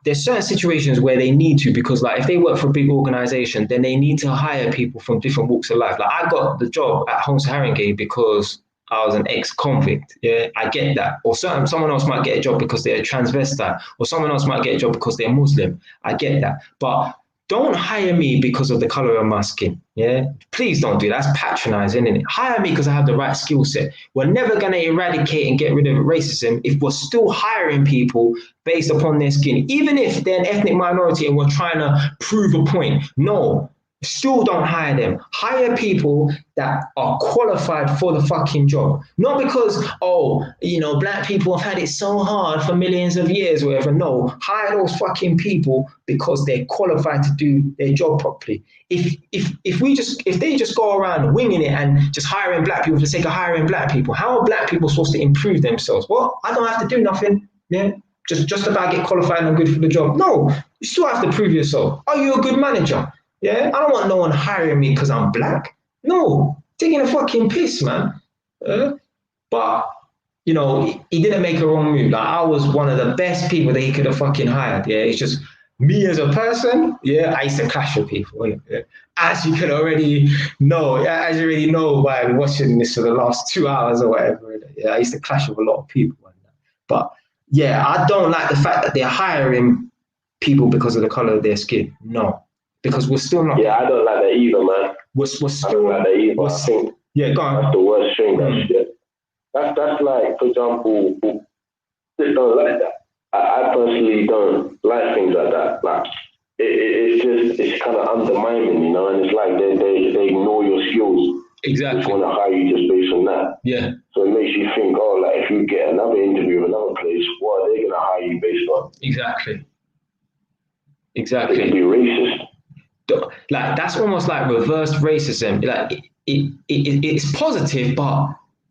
there's certain situations where they need to, because like if they work for a big organization, then they need to hire people from different walks of life. Like I got the job at Holmes Haringey because I was an ex-convict. Yeah, I get that. Or someone else might get a job because they're a transvestite, or someone else might get a job because they're Muslim. I get that. But don't hire me because of the color of my skin. Yeah, please don't do that. That's patronizing, isn't it? Hire me because I have the right skill set. We're never going to eradicate and get rid of racism if we're still hiring people based upon their skin, even if they're an ethnic minority and we're trying to prove a point. No, still don't hire them. Hire people that are qualified for the fucking job. Not because, black people have had it so hard for millions of years, or whatever. No, hire those fucking people because they're qualified to do their job properly. If they just go around winging it and just hiring black people for the sake of hiring black people, how are black people supposed to improve themselves? Well, I don't have to do nothing. Yeah, just about get qualified and good for the job. No, you still have to prove yourself. Are you a good manager? Yeah, I don't want no one hiring me because I'm black. No, taking a fucking piss, man. But, he didn't make a wrong move. Like, I was one of the best people that he could have fucking hired. Yeah, it's just me as a person. Yeah, I used to clash with people. Yeah. As you already know by watching this for the last 2 hours or whatever. Yeah, I used to clash with a lot of people. But, yeah, I don't like the fact that they're hiring people because of the color of their skin. No. Because we're still not. Yeah, I don't like that either, man. We're still. I don't like that either. I think go on. That's the worst thing. That's like, for example, just don't like that. I personally don't like things like that. Like it's kind of undermining, and it's like they ignore your skills. Exactly. They just want to hire you just based on that. Yeah. So it makes you think, like if you get another interview with another place, what are they gonna hire you based on? Exactly. It could be racist. Like that's almost like reverse racism. Like it's positive, but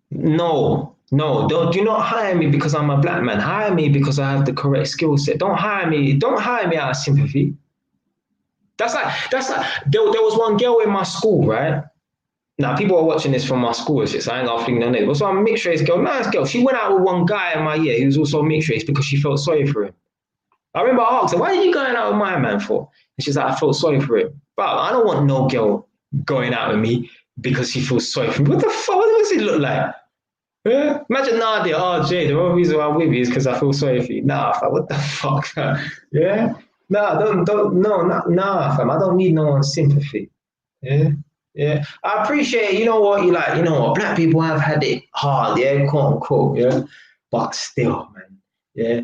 no, do not hire me because I'm a black man. Hire me because I have the correct skill set. Don't hire me out of sympathy. That's like there was one girl in my school, right? Now people are watching this from my school, so I ain't gonna think no name. But so I'm a mixed race girl, nice girl. She went out with one guy in my year who was also mixed race because she felt sorry for him. I remember I asked her, why are you going out with my man for? And she's like, I felt sorry for him. But I don't want no girl going out with me because she feels sorry for me. What the fuck? What does it look like? Yeah? Imagine Nadia, Jay, the only reason why I'm with you is because I feel sorry for you. Nah, fam, what the fuck? Yeah? Nah, fam. I don't need no one's sympathy. Yeah? Yeah. I appreciate, black people have had it hard, yeah, quote unquote, yeah. But still, man, yeah.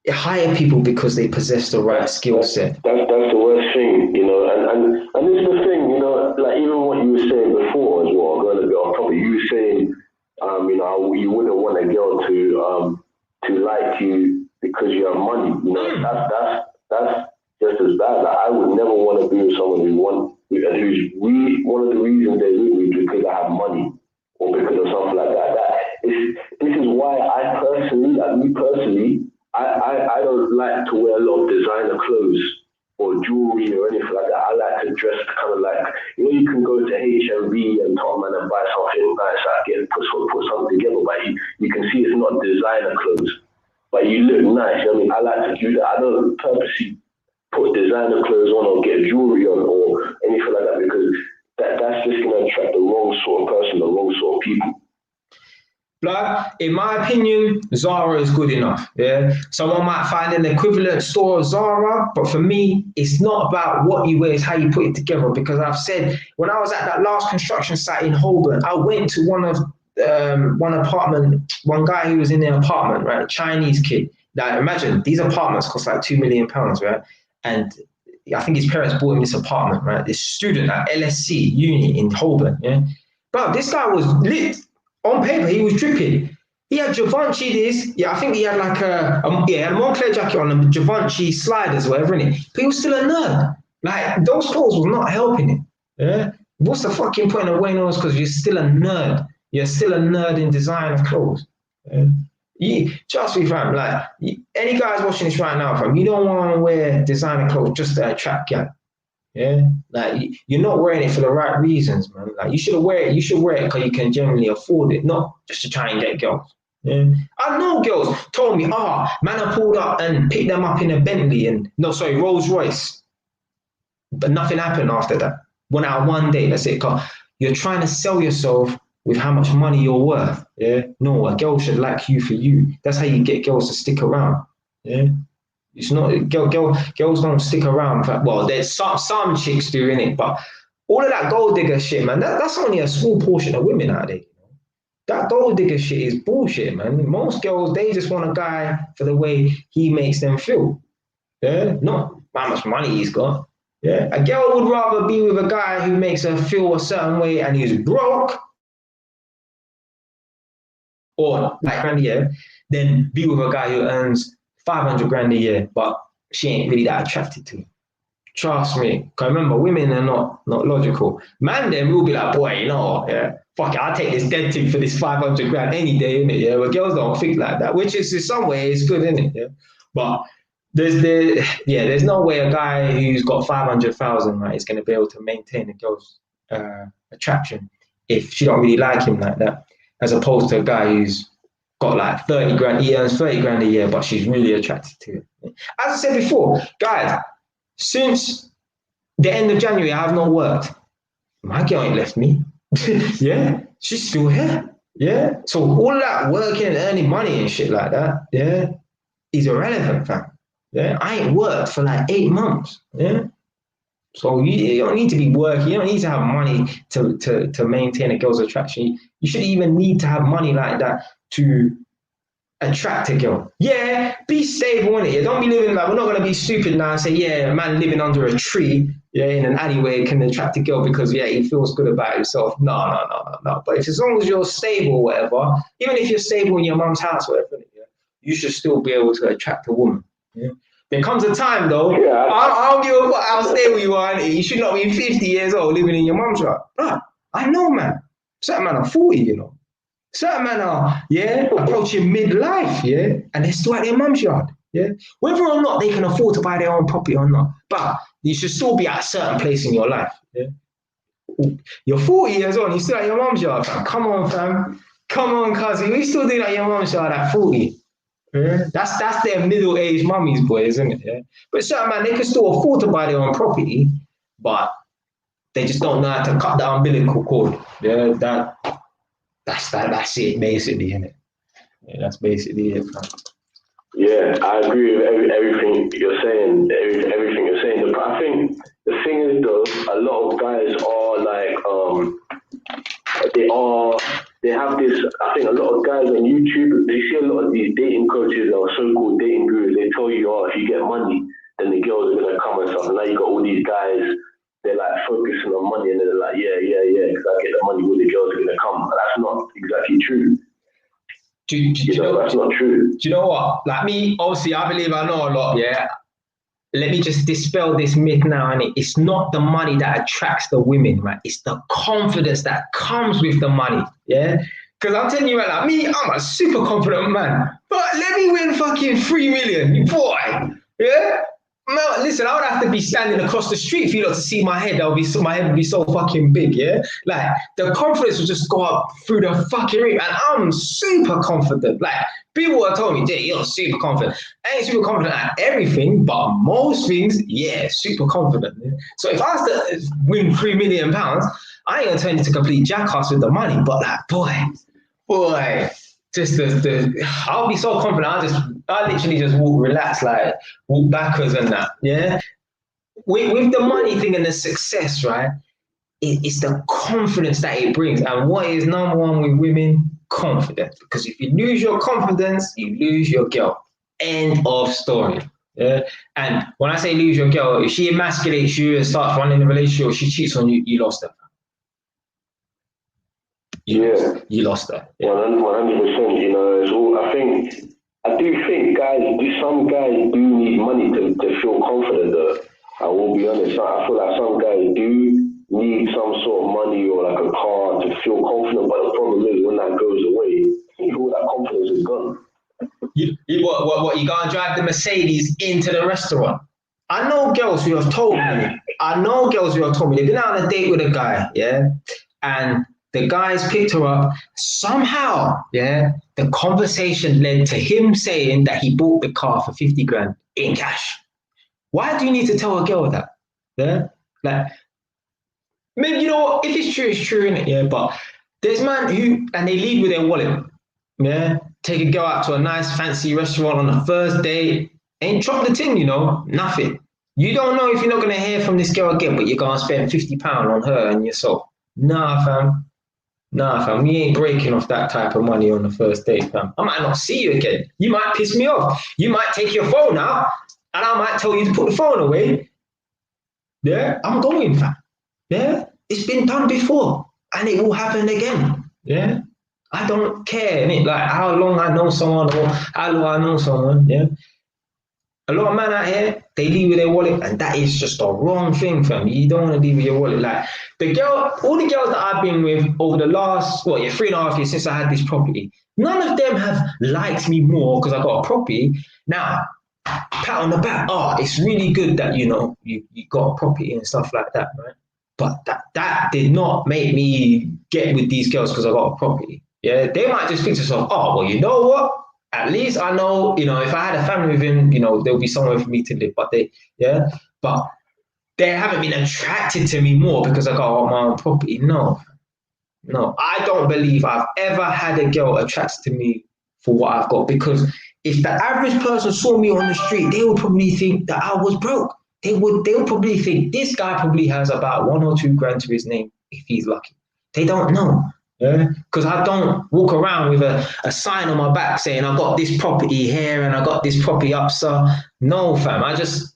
Hire people because they possess the right skill set. That's the worst thing, and it's the thing, like even what you were saying before as well, going a bit off topic, you were saying, you wouldn't want a girl to like you because you have money, that's just as bad. Like, I would never want to be with someone who's one of the reasons they're with me because I have money or because of something like that. This is why me personally, I don't like to wear a lot of designer clothes or jewelry or anything like that. I like to dress kind of like, you can go to HMV and Topman and buy something nice, like put something together, but you can see it's not designer clothes, but you look nice. I like to do that. I don't purposely put designer clothes on or get jewelry on or anything like that because that's just going to attract the wrong sort of person, the wrong sort of people. Blood, in my opinion, Zara is good enough. Yeah, someone might find an equivalent store of Zara, but for me, it's not about what you wear; it's how you put it together. Because I've said when I was at that last construction site in Holborn, I went to one of one guy who was in their apartment, right? Chinese kid. Now imagine these apartments cost like £2 million, right? And I think his parents bought him this apartment, right? This student at LSC Uni in Holborn, yeah. But this guy was lit on paper. He was dripping. He had Givenchy this. Yeah, I think he had like a Moncler jacket on, a Givenchy sliders, whatever in it. But he was still a nerd. Like those clothes were not helping him. Yeah. What's the fucking point of wearing those? Because you're still a nerd. You're still a nerd in design of clothes. Yeah. Trust me, fam. Like any guys watching this right now, fam, you don't want to wear designer clothes just to attract guys. Yeah, like you're not wearing it for the right reasons, man. Like you should wear it. You should wear it because you can generally afford it, not just to try and get girls. Yeah, I know girls told me, man, I pulled up and picked them up in a Bentley and Rolls Royce, but nothing happened after that. Went out one day. That's it. Cause you're trying to sell yourself with how much money you're worth. Yeah, no, a girl should like you for you. That's how you get girls to stick around. Yeah. It's not girls don't stick around. Well, there's some chicks do in it, but all of that gold digger shit, man. That's only a small portion of women out there. You know? That gold digger shit is bullshit, man. Most girls they just want a guy for the way he makes them feel. Yeah, not how much money he's got. Yeah, a girl would rather be with a guy who makes her feel a certain way and he's broke, or like grand a year, than be with a guy who earns 500 grand a year, but she ain't really that attracted to him. Trust me. Cause remember, women are not logical. Man, then will be like, boy, you know, yeah, fuck it, I'll take this dead thing for this 500 grand any day, innit? Yeah, but girls don't think like that, which is in some ways good, innit? Yeah, but there's no way a guy who's got 500,000 right is going to be able to maintain a girl's attraction if she don't really like him like that, as opposed to a guy who's got like 30 grand, he earns 30 grand a year, but she's really attracted to him. As I said before, guys, since the end of January, I have not worked. My girl ain't left me. Yeah, she's still here. Yeah, so all that working and earning money and shit like that, yeah, is irrelevant, fam. Yeah, I ain't worked for like 8 months. Yeah, so you don't need to be working. You don't need to have money to maintain a girl's attraction. You shouldn't even need to have money like that to attract a girl. Yeah, be stable in it. Don't be living like, we're not gonna be stupid now and say, yeah, a man living under a tree, yeah, in an alleyway can attract a girl because yeah, he feels good about himself. No. But if as long as you're stable, whatever, even if you're stable in your mum's house, whatever, yeah, you should still be able to attract a woman. Yeah. There comes a time though, yeah. I don't give a fuck how stable you are. You should not be 50 years old living in your mum's house. Bruh, I know, man. Certain man are 40, you know. Certain men are, yeah, approaching midlife, yeah, and they're still at their mum's yard, yeah. Whether or not they can afford to buy their own property or not, but you should still be at a certain place in your life, yeah. You're 40 years old, you're still at your mum's yard, fam. Come on, fam. Come on, cousin. We still doing at your mum's yard at 40. Yeah? That's their middle-aged mummies, boys, isn't it? Yeah. But certain man, they can still afford to buy their own property, but they just don't know how to cut the umbilical cord. Yeah, that's it, basically, isn't it? Yeah, that's basically it. Man. Yeah, I agree with everything you're saying. Everything you're saying. But I think the thing is, though, a lot of guys are like, they have this. I think a lot of guys on YouTube, they see a lot of these dating coaches or so-called dating gurus. They tell you, if you get money, then the girls are gonna come and stuff. And now you got all these guys. They're like focusing on money, and they're like, yeah, because I get the money, all the girls are gonna come. But that's not exactly true. Do you know that's not true. Do you know what? Like me, obviously, I believe I know a lot. Yeah. Let me just dispel this myth now, and it's not the money that attracts the women, right? It's the confidence that comes with the money. Yeah. Because I'm telling you right now, me, I'm a super confident man. But let me win fucking 3 million, boy. Yeah. No, listen, I would have to be standing across the street for you lot to see my head. My head would be so fucking big, yeah? Like, the confidence would just go up through the fucking roof. And I'm super confident. Like, people have told me, Jay, you're super confident. I ain't super confident at everything, but most things, yeah, super confident. Yeah? So if I was to win £3 million, I ain't gonna turn into a complete jackass with the money. But like, boy. Just I'll be so confident. I literally just walk backwards and that. Yeah. With the money thing and the success, right? it's the confidence that it brings. And what is number one with women? Confidence. Because if you lose your confidence, you lose your girl. End of story. Yeah. And when I say lose your girl, if she emasculates you and starts running the relationship, or she cheats on you, you lost her. You lost her. Yeah. 100%. You know, it's all, I do think some guys do need money to feel confident. Though I will be honest, I feel like some guys do need some sort of money or like a car to feel confident. But the problem is when that goes away, all that confidence is gone. You go and drive the Mercedes into the restaurant? I know girls who have told me. They've been out on a date with a guy, yeah, and the guy's picked her up. Somehow, yeah, the conversation led to him saying that he bought the car for 50 grand in cash. Why do you need to tell a girl that? Yeah, like, maybe, you know what, if it's true, it's true, innit? Yeah, but there's man who, and they leave with their wallet, yeah, take a girl out to a nice fancy restaurant on the first day, ain't dropped the tin, you know, nothing. You don't know if you're not going to hear from this girl again, but you're going to spend £50 on her and yourself. Nah, fam, we ain't breaking off that type of money on the first date, fam. I might not see you again. You might piss me off. You might take your phone out, and I might tell you to put the phone away. Yeah, I'm going, fam. Yeah, it's been done before, and it will happen again. Yeah, I don't care, innit? Like how long I know someone or how long I know someone. Yeah, a lot of men out here, they leave with their wallet, and that is just the wrong thing, fam. You don't want to leave with your wallet. Like all the girls that I've been with over the last 3.5 years since I had this property, none of them have liked me more because I got a property. Now, pat on the back, it's really good that you got a property and stuff like that, right? But that did not make me get with these girls because I got a property. Yeah, they might just think to themselves, well, you know what? At least I know, if I had a family with him, there'll be somewhere for me to live. But they haven't been attracted to me more because I got my own property. No, I don't believe I've ever had a girl attracted to me for what I've got. Because if the average person saw me on the street, they would probably think that I was broke. They would probably think this guy probably has about 1 or 2 grand to his name if he's lucky. They don't know. Yeah, because I don't walk around with a sign on my back saying I got this property here and I got this property up, so no, fam. I just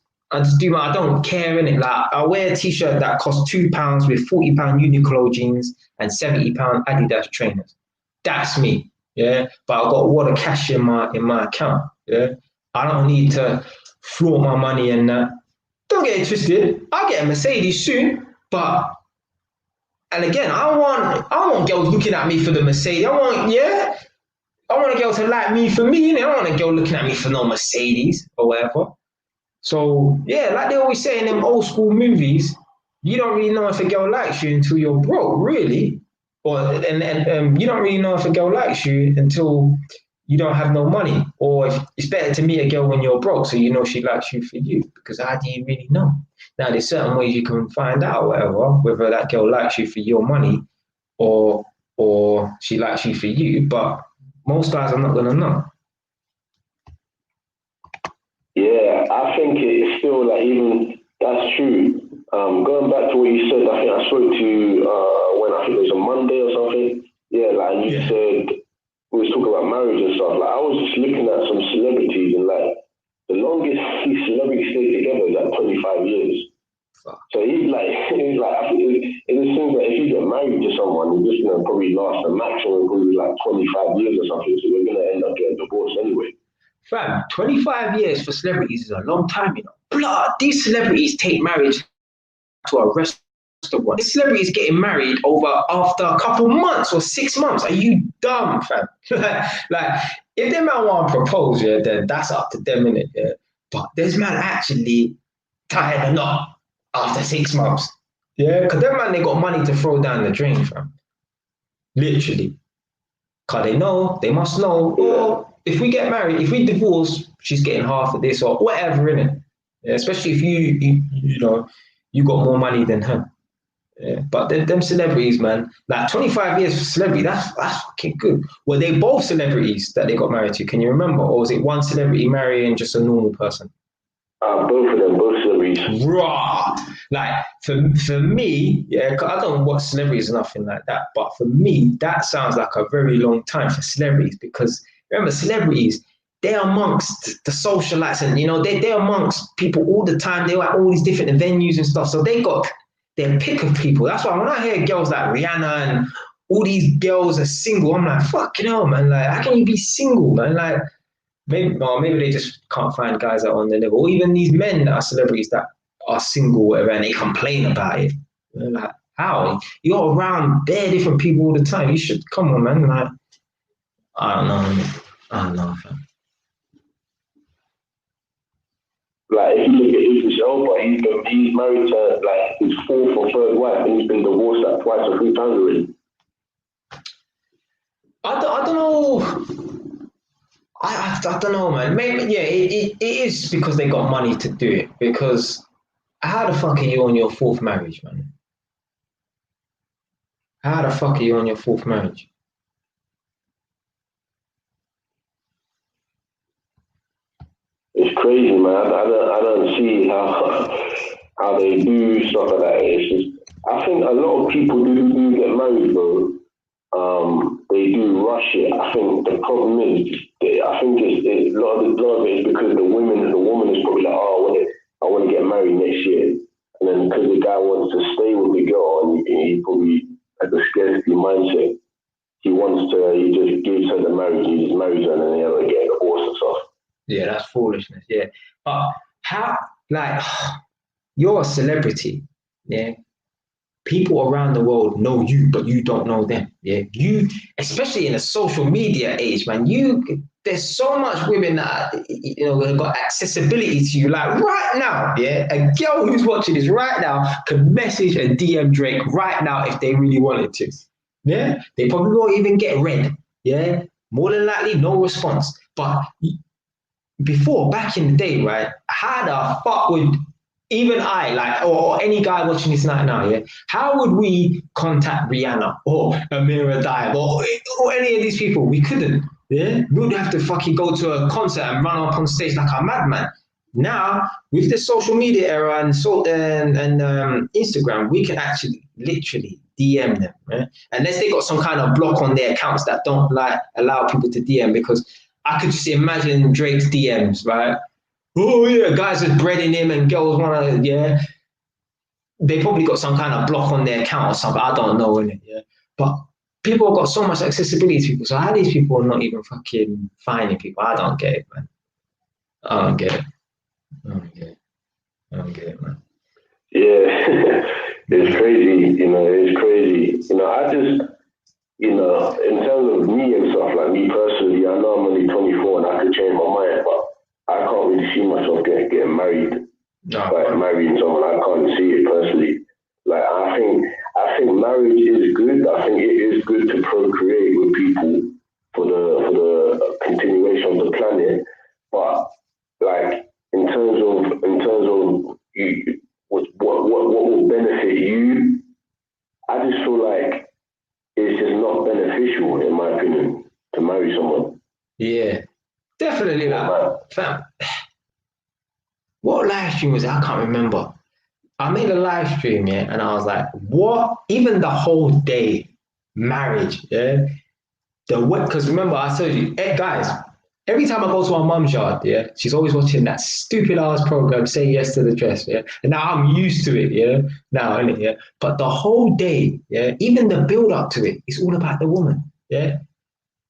do I don't care in it. Like I wear a t-shirt that costs £2 with £40 Uniqlo jeans and £70 Adidas trainers. That's me. Yeah, but I got a lot of cash in my account. Yeah, I don't need to flaunt my money and that. Don't get it twisted. I'll get a Mercedes soon, but. And again, I want girls looking at me for the Mercedes. I want a girl to like me for me. I don't want a girl looking at me for no Mercedes or whatever. So yeah, like they always say in them old school movies, you don't really know if a girl likes you until you're broke, really. And you don't really know if a girl likes you until you don't have no money. Or if it's better to meet a girl when you're broke, so you know she likes you for you. Because how do you really know? Now, there's certain ways you can find out, whether that girl likes you for your money or she likes you for you. But most guys are not going to know. Yeah, I think it's still like, even that's true. Going back to what you said, I think I spoke to you when I think it was a Monday or something. Yeah, like you said, we was talking about marriage and stuff. Like I was just looking at some celebrities and like the longest these celebrities stayed together is like 25 years. So he's like I think it just seems like if you get married to someone, you're just gonna probably last the maximum probably like 25 years or something. So we're gonna end up getting divorced anyway. Fam, 25 years for celebrities is a long time, Blood, these celebrities take marriage to a restaurant. This celebrity is getting married after a couple months or 6 months. Are you dumb, fam? Like, if them man want to propose, then that's up to them, innit? Yeah. But this man actually tied a knot after 6 months. Yeah, because them man, they got money to throw down the drain, fam. Literally. Because they must know, if we get married, if we divorce, she's getting half of this or whatever, innit? Yeah, especially if you got more money than her. Yeah, but them celebrities, man, like 25 years for celebrity, that's fucking good. Were they both celebrities that they got married to? Can you remember? Or was it one celebrity marrying just a normal person? Both of them, both celebrities. Raw. Like for me, yeah, 'cause I don't watch celebrities or nothing like that. But for me, that sounds like a very long time for celebrities because remember, celebrities, they're amongst the socialites and they're amongst people all the time. They're at all these different venues and stuff. So they got their pick of people. That's why when I hear girls like Rihanna and all these girls are single, I'm like, fucking hell, man. Like, how can you be single, man? Like, maybe they just can't find guys that are on their level. Or even these men that are celebrities that are single, whatever, and they complain about it. They're like, how? You're around bare different people all the time. You should come on, man. Like, I don't know. I don't know, fam. Like if you look at Idris Elba, he's married to like his fourth or third wife, and he's been divorced like twice or three times already. I don't know. I don't know, man. Maybe yeah, it is because they got money to do it. Because how the fuck are you on your fourth marriage, man? How the fuck are you on your fourth marriage? It's crazy, man. I don't see how they do stuff like that. It's just, I think a lot of people do get married, bro. They do rush it. I think the problem is, I think a lot of it is because the woman is probably like, oh, I want to get married next year, and then because the guy wants to stay with the girl, and he probably has a scarcity mindset. He just gives her the marriage, he just marries her, and then they ever get divorced and stuff. Yeah, that's foolishness. Yeah, but how? Like, you're a celebrity. Yeah, people around the world know you, but you don't know them. Yeah, especially in a social media age, man. There's so much women that have got accessibility to you. Like right now, yeah, a girl who's watching this right now could message and DM Drake right now if they really wanted to. Yeah, they probably won't even get read. Yeah, more than likely, no response. But before, back in the day, right? How the fuck would even I, like, or any guy watching this night now, yeah? How would we contact Rihanna or Amira Diab or any of these people? We couldn't, yeah? We would have to fucking go to a concert and run up on stage like a madman. Now, with the social media era and Instagram, we can actually literally DM them, right? Unless they got some kind of block on their accounts that don't like allow people to DM, because I could just imagine Drake's DMs, right? Oh yeah, guys are breading him and girls wanna, yeah. They probably got some kind of block on their account or something. I don't know, innit? Yeah. But people have got so much accessibility to people. So how these people are not even fucking finding people? I don't get it, man. I don't get it. I don't get it, man. Yeah, it's crazy. It's crazy. I just, in terms of me and stuff, like me personally, I know I'm only 24 and I could change my mind, but I can't really see myself getting married. No. Like marrying someone, I can't see it personally. Like I think marriage is good. I think it is good to procreate with people for the continuation of the planet. But like in terms of you, what will benefit you, I just feel like it's just not beneficial, in my opinion, to marry someone. Yeah, definitely not. Fam, what live stream was it? I can't remember. I made a live stream, yeah, and I was like, what? Even the whole day, marriage, yeah? Because remember, I told you, hey, guys, every time I go to my mum's yard, yeah, she's always watching that stupid ass program, Say Yes to the Dress, yeah? And now I'm used to it, yeah? Now, innit, yeah? But the whole day, yeah, even the build up to it, it's all about the woman, yeah?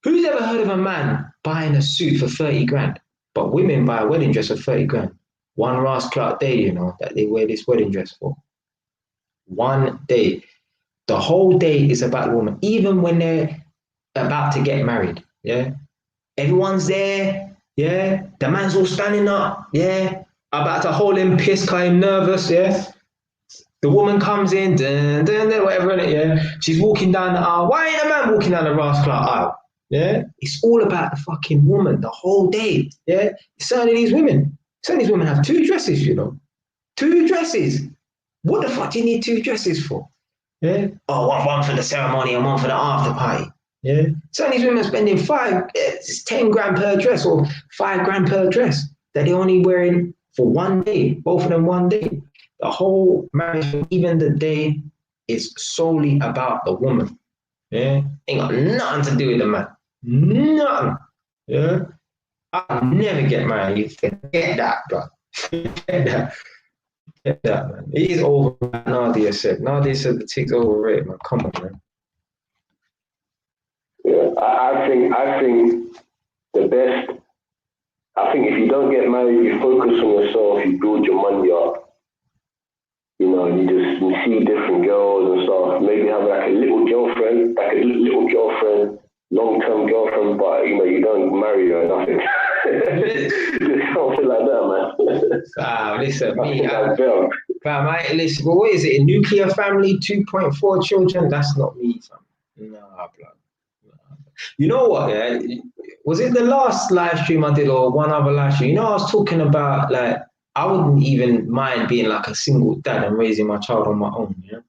Who's ever heard of a man buying a suit for 30 grand, but women buy a wedding dress for 30 grand? One Ras Clark day, that they wear this wedding dress for. One day. The whole day is about the woman, even when they're about to get married, yeah? Everyone's there, yeah? The man's all standing up, yeah? About to hold him, piss, kind of nervous, yeah? The woman comes in, dun, dun, dun, whatever, yeah? She's walking down the aisle. Why ain't a man walking down the Ras Clark aisle? Yeah? It's all about the fucking woman the whole day, yeah? Certainly these women. Some of these women have 2 dresses, 2 dresses. What the fuck do you need 2 dresses for? Yeah. Oh, one for the ceremony and one for the after party. Yeah. Some of these women are spending 10 grand per dress or 5 grand per dress that they're only wearing for one day, both of them one day. The whole marriage, even the day, is solely about the woman. Yeah, ain't got nothing to do with the man. Nothing. Yeah, I'll never get married. You forget that, bro. Forget that. Forget that, man. It is over. Nadia said. Nadia said the tick's overrated, man. Come on, man. Yeah, I think the best. I think if you don't get married, you focus on yourself. You build your money up. You know, you see different girls and stuff. Maybe have like a little girlfriend, long-term girlfriend, but you know, you don't marry her or nothing. Just something like that, man. Listen, listen, but what is it? A nuclear family, 2.4 children? That's not me, fam. Nah, blood. You know what, yeah? Was it the last live stream I did or one other live stream? You know, I was talking about, like, I wouldn't even mind being like a single dad and raising my child on my own, yeah?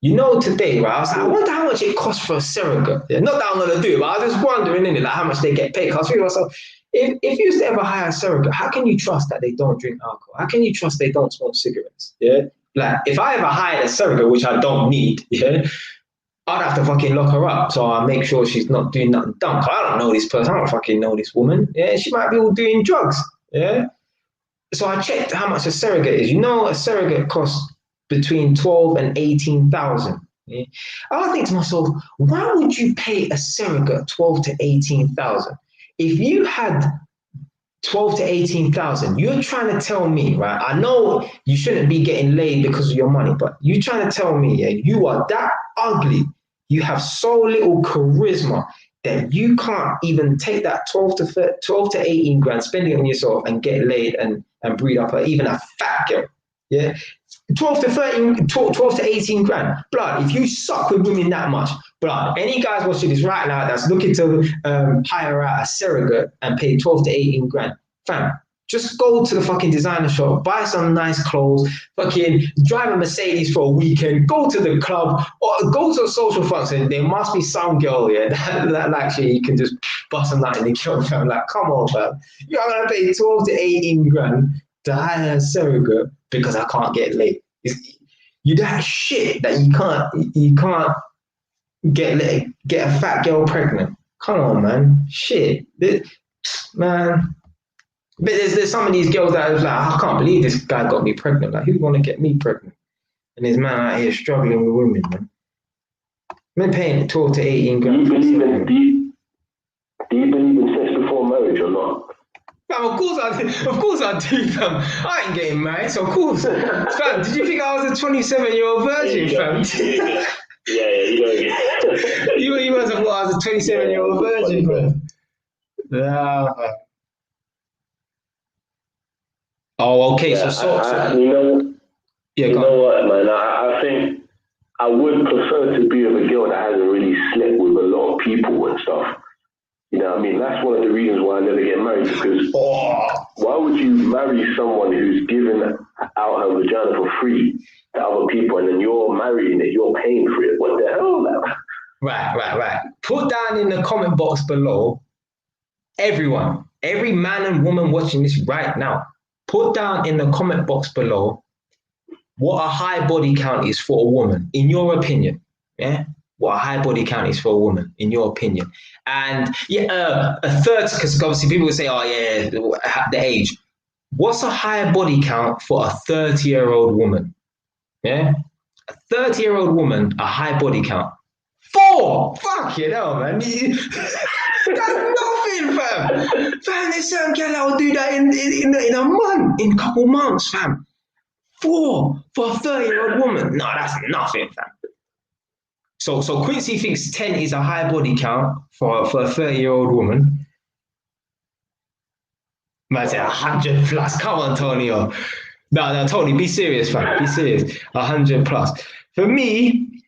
You know, today, right, I was like, I wonder how much it costs for a surrogate. Yeah? Not that I'm going to do it, but I was just wondering, innit, like, how much they get paid. Because I was thinking to myself, if you used to ever hire a surrogate, how can you trust that they don't drink alcohol? How can you trust they don't smoke cigarettes? Yeah? Like, if I ever hired a surrogate, which I don't need, yeah, I'd have to fucking lock her up so I make sure she's not doing nothing dumb. I don't know this person. I don't fucking know this woman. Yeah, she might be all doing drugs. Yeah. So I checked how much a surrogate is. You know, a surrogate costs between 12 and 18,000. Yeah? I think to myself, why would you pay a surrogate 12 to 18,000? If you had 12 to 18,000, you're trying to tell me, right? I know you shouldn't be getting laid because of your money, but you're trying to tell me, yeah, you are that ugly. You have so little charisma that you can't even take that 12 to 18 grand, spend it on yourself and get laid and breed up even a fat girl. Yeah. 12 to 18 grand. Blood, if you suck with women that much, blood, any guys watching this right now that's looking to hire out a surrogate and pay 12 to 18 grand, fam, just go to the fucking designer shop, buy some nice clothes, fucking drive a Mercedes for a weekend, go to the club, or go to a social function. There must be some girl, yeah, that actually you can just bust a night in the girl, fam. Like, come on, fam. You're going to pay 12 to 18 grand to hire a surrogate because I can't get laid. You're that shit that you can't get a fat girl pregnant. Come on, man. Shit. Man. But there's some of these girls that are like, I can't believe this guy got me pregnant. Like, who's going to get me pregnant? And there's man out here struggling with women, man. I'm paying 12 to 18 grand. Do you believe in sex before marriage or not? Fam, of course I do, fam. I ain't getting married, so of course. Fam, did you think I was a 27-year-old virgin, fam? Yeah, you don't get You must have thought I was a 27-year-old virgin, fam. Nah, fam. Oh, okay. Yeah, So you know, yeah, you know what, man? I think I would prefer to be with a girl that hasn't really slept with a lot of people and stuff. You know what I mean? That's one of the reasons why I never get married, because why would you marry someone who's given out her vagina for free to other people and then you're marrying it, you're paying for it? What the hell, man? Right. Put down in the comment box below, everyone, every man and woman watching this right now, put down in the comment box below what a high body count is for a woman, in your opinion. Yeah? What a high body count is for a woman, in your opinion. And yeah, a third, because obviously people would say, oh yeah, the age. What's a high body count for a 30-year-old woman? Yeah? A 30-year-old woman, a high body count. 4! Fuck you know, man. That's nothing, fam. Fam, there's certain girl that will do that in a month, in a couple months, fam. 4 for a 30-year-old woman. No, that's nothing, fam. So Quincy thinks 10 is a high body count for a 30-year-old woman. Man said 100 plus. Come on, Tonio. No, Tony, be serious, fam. Be serious. 100 plus. For me,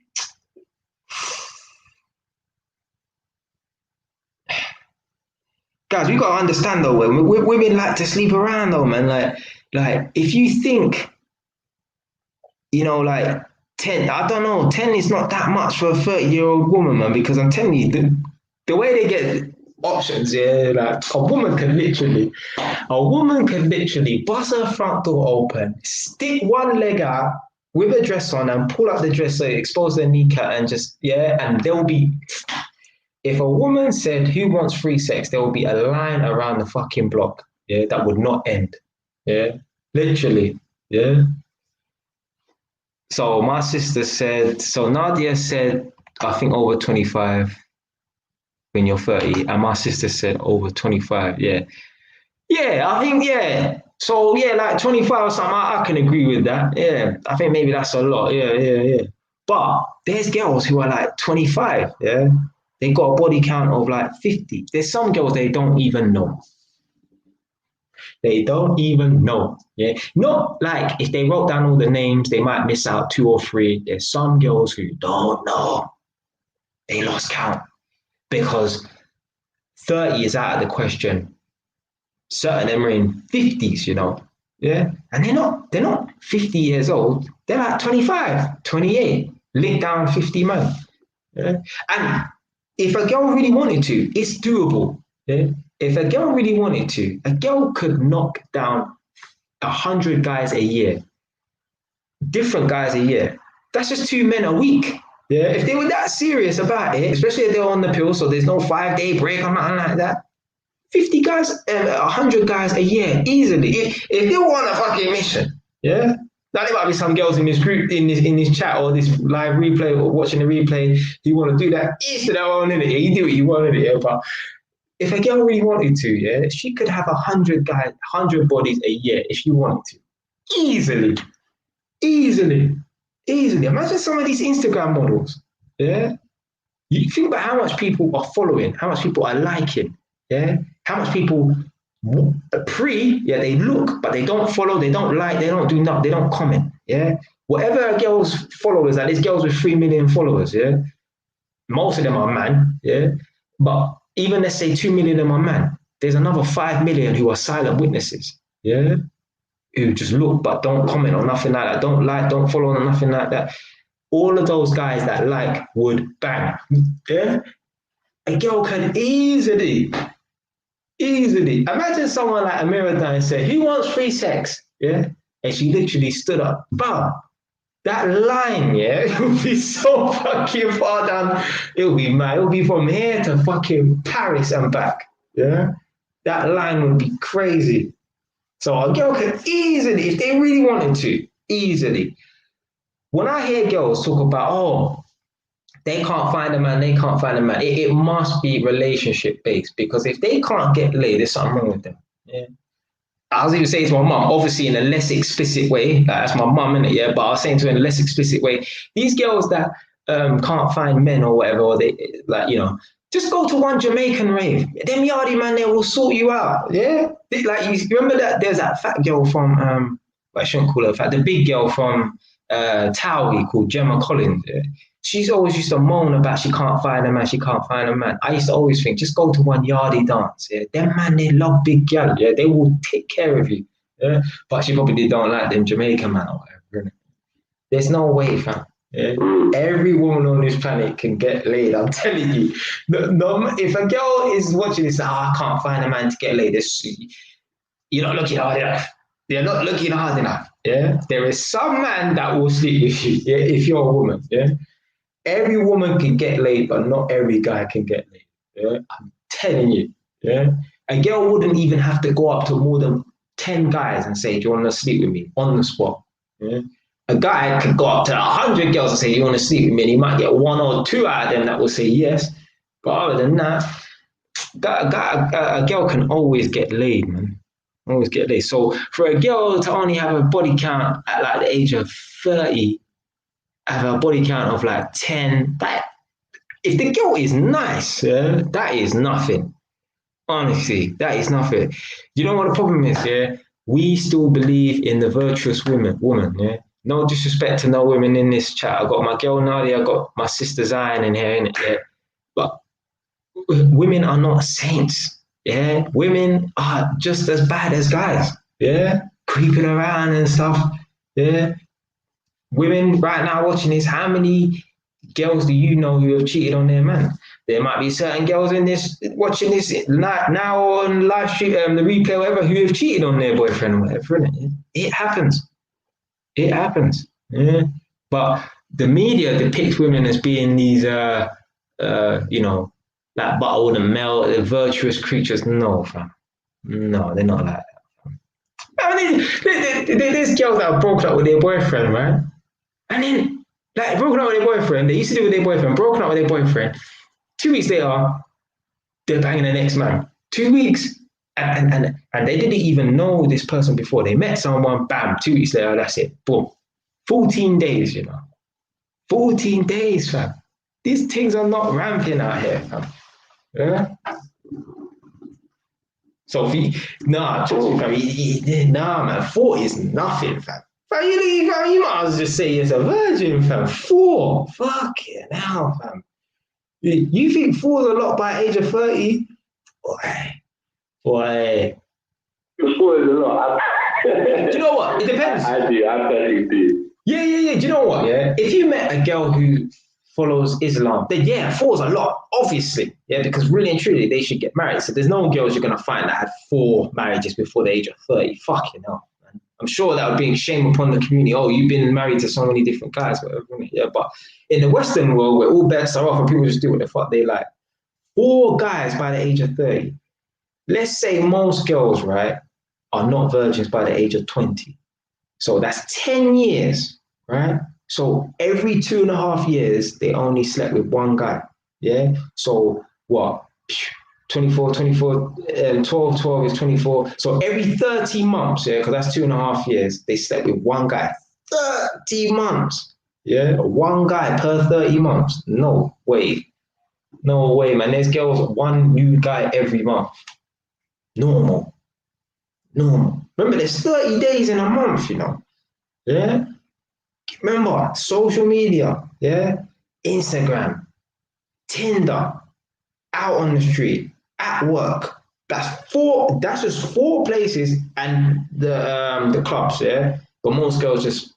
guys, we gotta understand though, women like to sleep around though, man. Like if you think, you know, like 10, I don't know, 10 is not that much for a 30-year-old woman, man, because I'm telling you, the way they get options, yeah. Like a woman can literally bust her front door open, stick one leg out with a dress on and pull up the dress so it exposes their kneecap and just, yeah, and there'll be, if a woman said who wants free sex, there will be a line around the fucking block, yeah, that would not end. Yeah. Literally. Yeah. So my sister said, so Nadia said, I think over 25 when you're 30. And my sister said over 25. Yeah. Yeah, I think, yeah. So yeah, like 25 or something, I can agree with that. Yeah. I think maybe that's a lot. Yeah. But there's girls who are like 25. Yeah. They got a body count of like 50. There's some girls they don't even know. They don't even know. Yeah. Not like if they wrote down all the names, they might miss out 2 or 3. There's some girls who don't know. They lost count because 30 is out of the question. Certain of them are in 50s, you know. Yeah. And they're not 50 years old. They're like 25, 28, lick down 50 man. Yeah. And if a girl really wanted to, it's doable. Yeah. If a girl really wanted to, a girl could knock down 100 guys a year, different guys a year. That's just 2 men a week. Yeah, if they were that serious about it, especially if they're on the pill, so there's no 5-day break or nothing like that. 50 guys, 100 guys a year, easily. If they were on a fucking mission, yeah. Now there might be some girls in this group, in this chat or this live replay or watching the replay, you want to do that. Each to their own, innit? You do what you want, innit? But if a girl really wanted to, yeah, she could have 100 guys, 100 bodies a year if she wanted to. Easily. Imagine some of these Instagram models, yeah? You think about how much people are following, how much people are liking, yeah? How much people they look, but they don't follow, they don't like, they don't do nothing, they don't comment, yeah? Whatever a girl's followers are, there's girls with 3 million followers, yeah? Most of them are men, yeah? But even let's say 2 million of them are men, there's another 5 million who are silent witnesses, yeah? Who just look but don't comment or nothing like that, don't like, don't follow or nothing like that. All of those guys that like would bang, yeah? A girl can easily, imagine someone like Amira Dine said, who wants free sex, yeah? And she literally stood up, bam. That line, yeah, it would be so fucking far down. It would be mad. It would be from here to fucking Paris and back, yeah? That line would be crazy. So a girl can easily, if they really wanted to, easily. When I hear girls talk about, they can't find a man, it must be relationship based, because if they can't get laid, there's something wrong with them. Yeah. I was even saying to my mum, obviously in a less explicit way, that's my mum, innit? Yeah, but I was saying to her in a less explicit way, these girls that can't find men or whatever, or they, like, you know, just go to one Jamaican rave. Them yardie man there will sort you out. Yeah? Like, you remember that there's that fat girl from, I shouldn't call her fat, the big girl from Towie called Gemma Collins. Yeah? She's always used to moan about she can't find a man. I used to always think, just go to one yardie dance. Yeah? Them man, they love big gal. Yeah? They will take care of you. Yeah? But she probably don't like them Jamaican man or whatever. There's no way, fam. Yeah? Every woman on this planet can get laid. I'm telling you. No, if a girl is watching this, I can't find a man to get laid. You're not looking hard enough. They're not looking hard enough. Yeah, there is some man that will sleep with you. Yeah, if you're a woman. Yeah, every woman can get laid, but not every guy can get laid. Yeah, I'm telling you. Yeah, a girl wouldn't even have to go up to more than 10 guys and say, "Do you want to sleep with me?" on the spot. Yeah. A guy could go up to 100 girls and say, "You want to sleep with me?" And he might get 1 or 2 out of them that will say yes. But other than that, a girl can always get laid, man. Always get laid. So for a girl to only have a body count at like the age of 30, have a body count of like 10, that, if the girl is nice, yeah, that is nothing. Honestly, that is nothing. You know what the problem is, yeah? We still believe in the virtuous woman, yeah? No disrespect to no women in this chat. I got my girl Nadia, I got my sister Zion in here, innit? Yeah? But women are not saints, yeah? Women are just as bad as guys, yeah? Creeping around and stuff, yeah? Women right now watching this, how many girls do you know who have cheated on their man? There might be certain girls in this watching this now on live stream, the replay, whatever, who have cheated on their boyfriend or whatever. Innit? It happens. It happens. Yeah. But the media depicts women as being these, like bottled and melt, virtuous creatures. No, fam. No, they're not like that. I mean, there's girls that have broken up with their boyfriend, right? And then, like, broken up with their boyfriend, they used to do with their boyfriend, broken up with their boyfriend. 2 weeks later, they're banging the next man. 2 weeks. And they didn't even know this person before. They met someone, bam, 2 weeks later, that's it. Boom. 14 days, 14 days, fam. These things are not ramping out here, fam. Yeah? So, man, 4 is nothing, fam. Fam, you might as well just say you're a virgin, fam. 4? Fucking hell, fam. You think 4 is a lot by age of 30? Boy. 4 is a lot. Do you know what? It depends. I personally do. Yeah. Do you know what? Yeah. If you met a girl who follows Islam, then yeah, 4 is a lot, obviously. Yeah, because really and truly, they should get married. So there's no girls you're gonna find that had 4 marriages before the age of 30. Fucking hell, man. I'm sure that would be a shame upon the community. Oh, you've been married to so many different guys, whatever. Yeah, but in the Western world, where all bets are off and people just do what the fuck they like, 4 guys by the age of 30. Let's say most girls, right, are not virgins by the age of 20. So that's 10 years, right? So every 2.5 years, they only slept with one guy. Yeah. So what? 24, 12 is 24. So every 30 months, yeah, because that's 2.5 years, they slept with one guy. 30 months. Yeah. One guy per 30 months. No way. No way, man. There's girls, one new guy every month. Normal. Remember, there's 30 days in a month, Yeah. Remember, social media, yeah, Instagram, Tinder, out on the street, at work. That's just 4 places, and the clubs, yeah. But most girls just,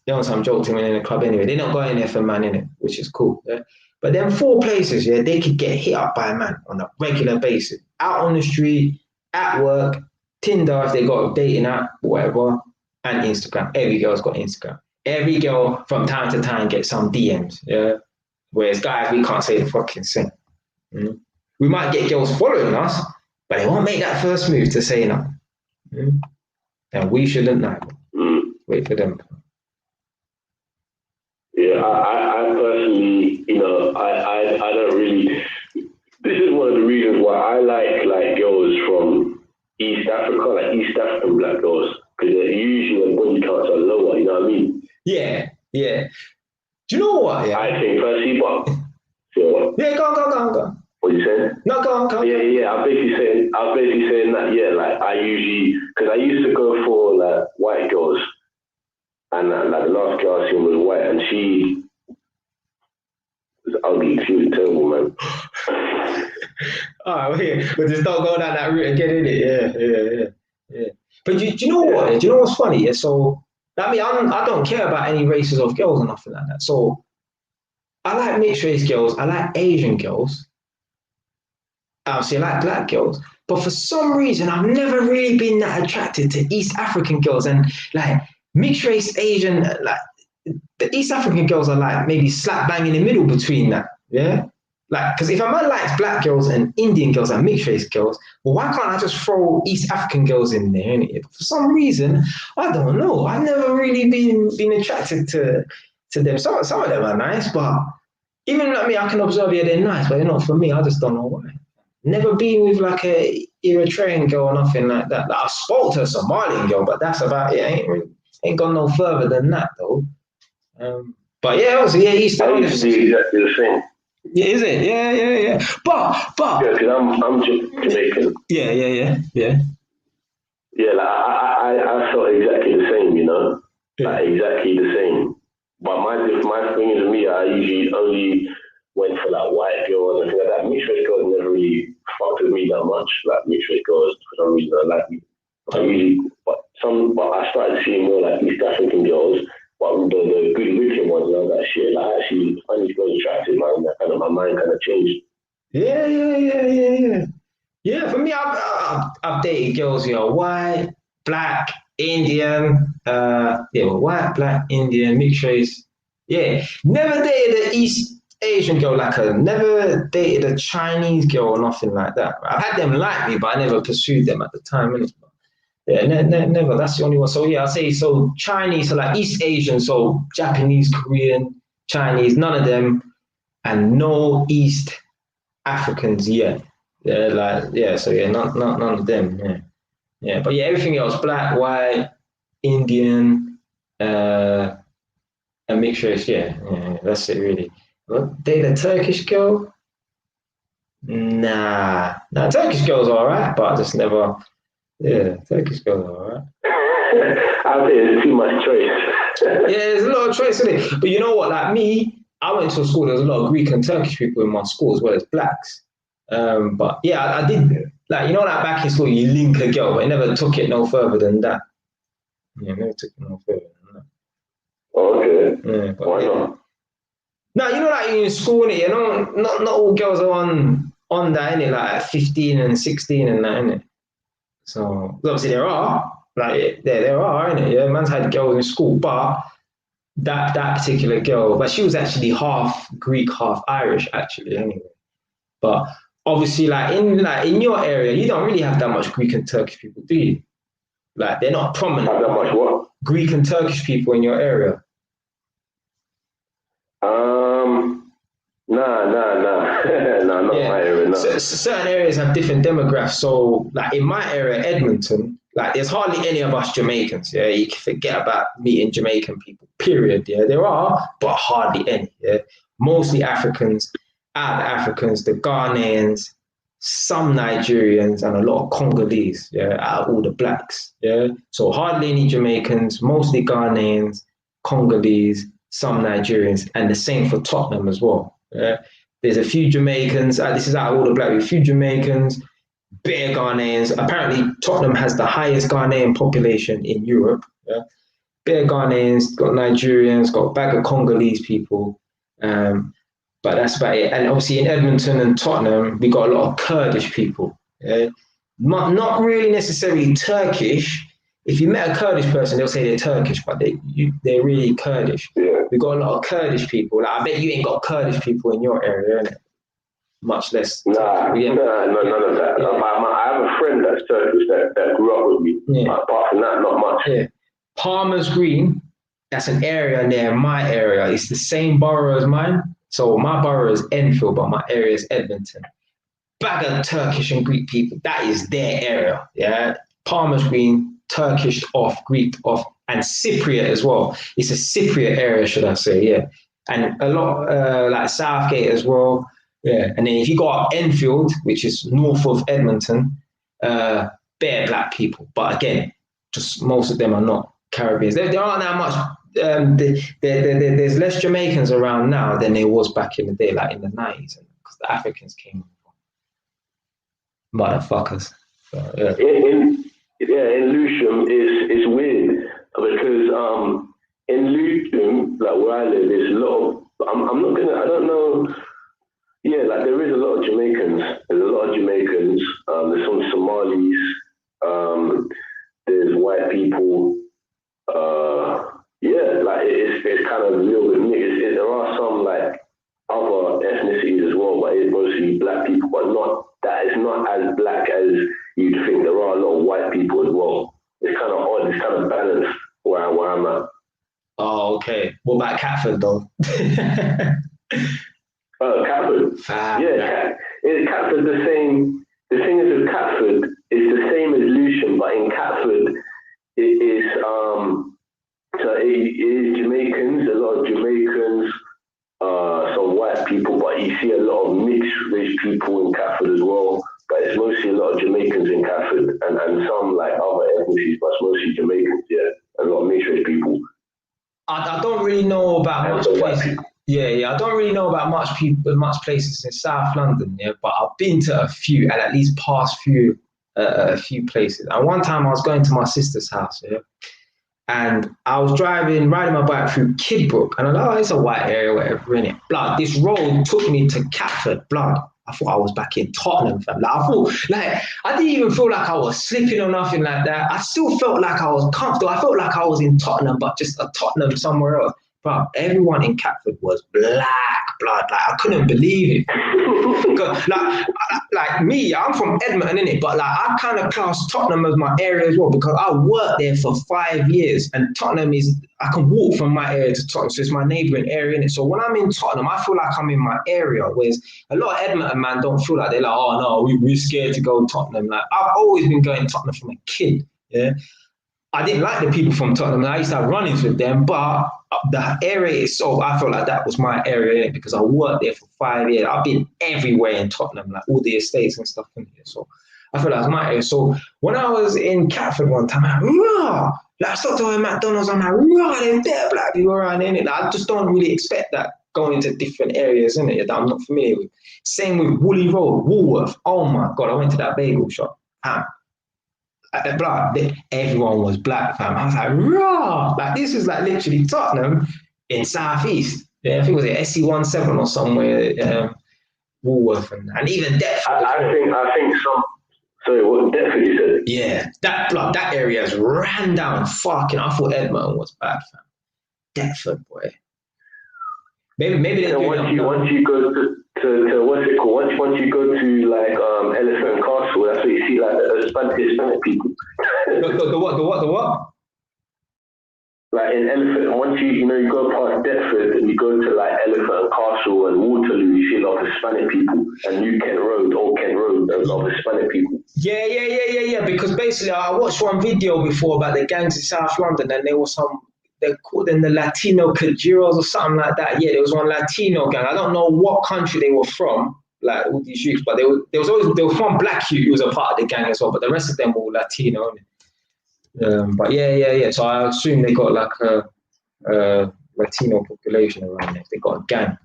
I'm joking when in a club anyway. They're not going there for man, innit, which is cool. Yeah. But then 4 places, yeah, they could get hit up by a man on a regular basis. Out on the street, at work, Tinder if they got a dating app, whatever, and Instagram. Every girl's got Instagram. Every girl from time to time gets some DMs, yeah. Whereas guys, we can't say the fucking thing. Mm? We might get girls following us, but they won't make that first move to say no. Mm? And we shouldn't know. Wait for them. Yeah, I personally, I don't really. This is one of the reasons why I like girls from East Africa, like East African black girls, because usually their body counts are lower. You know what I mean? Yeah. Do you know what? Yeah. I think firstly, but so, yeah, go. What you saying? No, go. Yeah. I was basically saying that. Yeah, like I used to go for like white girls, and like the last girl I seen was white, and she was ugly. She was terrible, man. All right, but just don't go down that route and get in it. Yeah. But do you know what? Do you know what's funny? Yeah, so I mean, I don't care about any races of girls or nothing like that. So I like mixed race girls. I like Asian girls. Obviously, I like black girls. But for some reason, I've never really been that attracted to East African girls. And like mixed race Asian, like the East African girls are like maybe slap bang in the middle between that. Yeah. Like, because if a man likes black girls and Indian girls and mixed race girls, well, why can't I just throw East African girls in there? Innit? For some reason, I don't know. I've never really been attracted to them. Some of them are nice, but even like me, I can observe, yeah, they're nice, but they're not for me. I just don't know why. Never been with like a Eritrean girl or nothing like that. Like, I spoke to a Somalian girl, but that's about it. Ain't gone no further than that though. But yeah, obviously, yeah, East African. I used to do exactly the same. Yeah, is it? Yeah. But yeah, because I'm Jamaican. Yeah. Yeah, like I felt exactly the same, like exactly the same. But my thing is me, I usually only went for like white girls and things like that. Mixed race girls never really fucked with me that much. Like mixed race girls, for some reason, I like me. But I started seeing more like East African girls, But the good looking ones and all that shit, like actually funny girls attractive, man. That kind of my mind kind of changed. Yeah. Yeah, for me, I've dated girls, white, black, Indian, white, black, Indian, mixed race. Yeah, never dated an East Asian girl never dated a Chinese girl or nothing like that. I've had them like me, but I never pursued them at the time, innit? Yeah, never. That's the only one. So yeah, I'll say so Chinese, so like East Asian, so Japanese, Korean, Chinese, none of them, and no East Africans yet. So yeah, none of them. Yeah. But yeah, everything else, black, white, Indian, a mixed race. Yeah. That's it really. What, date a Turkish girl? Nah, Turkish girls are alright, but I just never. Yeah, Turkish girls are alright. I think there's too much choice. Yeah, there's a lot of choice in it. But you know what? Like me, I went to a school. There was a lot of Greek and Turkish people in my school as well as blacks. But yeah, I did like back in school you link a girl, but I never took it no further than that. Yeah, never took it no further than that. Okay. Yeah, but why not? No, like in school, not all girls are on that, innit? Like 15 and 16 and that, innit? So obviously there are innit? Yeah, man's had girls in school, but that particular girl, but she was actually half Greek, half Irish, actually, anyway. But obviously, in your area, you don't really have that much Greek and Turkish people, do you? Like they're not prominent. Have that much what? Greek and Turkish people in your area. Nah. Nah, not my area, no. Certain areas have different demographics. So, like in my area, Edmonton, like there's hardly any of us Jamaicans. Yeah, you can forget about meeting Jamaican people. Period. Yeah, there are, but hardly any. Yeah, mostly Africans. Out of the Africans, the Ghanaians, some Nigerians, and a lot of Congolese. Yeah, out of all the blacks. Yeah, so hardly any Jamaicans, mostly Ghanaians, Congolese, some Nigerians, and the same for Tottenham as well. Yeah. There's a few Jamaicans. This is out of all the black. A few Jamaicans, bare Ghanaians. Apparently, Tottenham has the highest Ghanaian population in Europe. Yeah. Bare Ghanaians, got Nigerians, got a bag of Congolese people. But that's about it. And obviously in Edmonton and Tottenham, we got a lot of Kurdish people. Yeah? Not really necessarily Turkish. If you met a Kurdish person, they'll say they're Turkish, but they're really Kurdish. Yeah. We got a lot of Kurdish people. Like, I bet you ain't got Kurdish people in your area, innit? Much less. Nah, none of that. Yeah. I have a friend that's Turkish that grew up with me. Yeah. Apart from that, not much. Yeah. Palmer's Green, that's an area near my area. It's the same borough as mine. So my borough is Enfield, but my area is Edmonton. Bag of Turkish and Greek people, that is their area. Yeah. Palmer's Green, Turkish off, Greek off, and Cypriot as well. It's a Cypriot area, should I say, yeah. And a lot like Southgate as well, yeah. And then if you go up Enfield, which is north of Edmonton, bare black people. But again, just most of them are not Caribbeans. There aren't that much. There's less Jamaicans around now than there was back in the day, like in the 90s, because the Africans came. Motherfuckers. So, yeah. In Lewisham, it's weird because in Lewisham, like where I live, there's a lot of. I don't know. Yeah, like there is a lot of Jamaicans. There's a lot of Jamaicans. There's some Somalis. There's white people. Yeah, like it's kind of a little bit mixed. There are some like other ethnicities as well, but it's mostly black people, but it's not as black as you'd think. There are a lot of white people as well. It's kind of odd. It's kind of balanced where I'm at. Oh, okay. What about Catford though? Catford. Catford the same. The thing is with Catford, it's the same as Lewisham, but in Catford, it is Jamaicans, a lot of Jamaicans, some white people, but you see a lot of mixed race people in Catford as well. But it's mostly a lot of Jamaicans in Catford and some like other ethnicities, but it's mostly Jamaicans, yeah, and a lot of mixed race people. I don't really know about much places. Yeah. I don't really know about much places in South London, yeah, but I've been to a few, and at least past a few places. And one time I was going to my sister's house, yeah, And I was riding my bike through Kidbrook, and I know it's a white area, whatever, in it. Blood, this road took me to Catford. Blood, I thought I was back in Tottenham, fam. Like, I didn't even feel like I was slipping or nothing like that. I still felt like I was comfortable. I felt like I was in Tottenham, but just a Tottenham somewhere else. But everyone in Catford was black blood. Like, I couldn't believe it. like me, I'm from Edmonton, innit? But like, I kind of class Tottenham as my area as well, because I worked there for 5 years, and Tottenham I can walk from my area to Tottenham, so it's my neighbouring area, innit? So when I'm in Tottenham, I feel like I'm in my area, whereas a lot of Edmonton man don't feel like, they're like, oh no, we're scared to go to Tottenham. Like, I've always been going to Tottenham from a kid, yeah? I didn't like the people from Tottenham, and I used to have run-ins with them, but the area itself, I felt like that was my area, because I worked there for 5 years. I've been everywhere in Tottenham, like all the estates and stuff in here. So I feel like it's my area. So when I was in Catford one time, I'm like, I stopped over at McDonald's, I'm like, them there black people around in it. Like, I just don't really expect that going to different areas in it that I'm not familiar with. Same with Woolly Road, Woolworth. Oh my God, I went to that bagel shop. Everyone was black, fam. I was like, raw. Like, this is like literally Tottenham in Southeast. Yeah, I think it was at SC17 or somewhere, Woolworth, and even Deptford. I think some. Sorry, what Deptford you said? Yeah, that area is ran down. Fucking, I thought Edmonton was bad, fam. Deptford, boy. Maybe they do. Once you go to what's it called? Once you go to like Elephant and Castle, that's where you see like the Hispanic people. The what? Like in Elephant, once you go past Deptford and you go to like Elephant and Castle and Waterloo, you see a lot of Hispanic people. And New Kent Road, Old Kent Road, there's a lot of Hispanic people. Yeah. Because basically, I watched one video before about the gangs in South London, and they called them the Latino Cajiros or something like that. Yeah, there was one Latino gang. I don't know what country they were from, like all these youths, but they were from Black Youth, who was a part of the gang as well, but the rest of them were all Latino. But yeah. So I assume they got like a Latino population around there. They got a gang.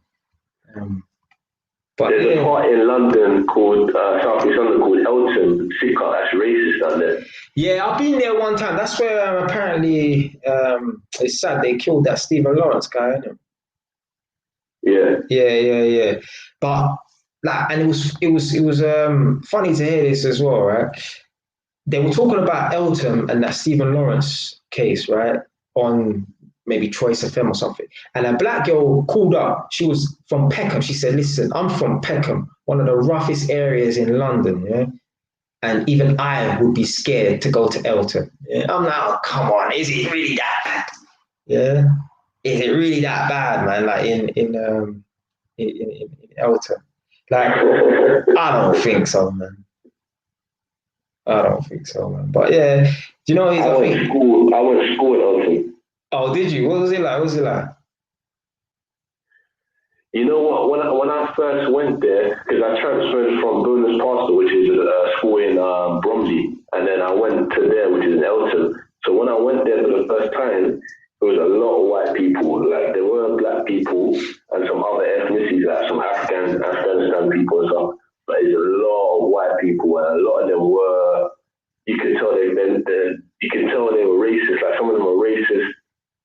But there's a part in London called South East London called Elton. Sidcup, that's racist down there. Yeah, I've been there one time. That's where apparently it's sad they killed that Stephen Lawrence guy, isn't it? Yeah. But like, and it was funny to hear this as well, right? They were talking about Elton and that Stephen Lawrence case, right, on maybe Choice FM or something. And a black girl called up. She was from Peckham. She said, listen, I'm from Peckham, one of the roughest areas in London, yeah? And even I would be scared to go to Elton. Yeah? I'm like, oh, come on, is it really that bad? Yeah? Is it really that bad, man? Like in Elton? Like, I don't think so, man. But yeah, do you know I went to school in Elton. Oh, did you? What was it like? You know what? When I first went there, because I transferred from Bonus Pastor, which is a school in Bromley, and then I went to there, which is in Elton. So when I went there for the first time, there was a lot of white people. Like, there were black people and some other ethnicities, like some Afghanistan people and stuff. But there's a lot of white people, and a lot of them were. You could tell they were racist. Like, some of them were racist.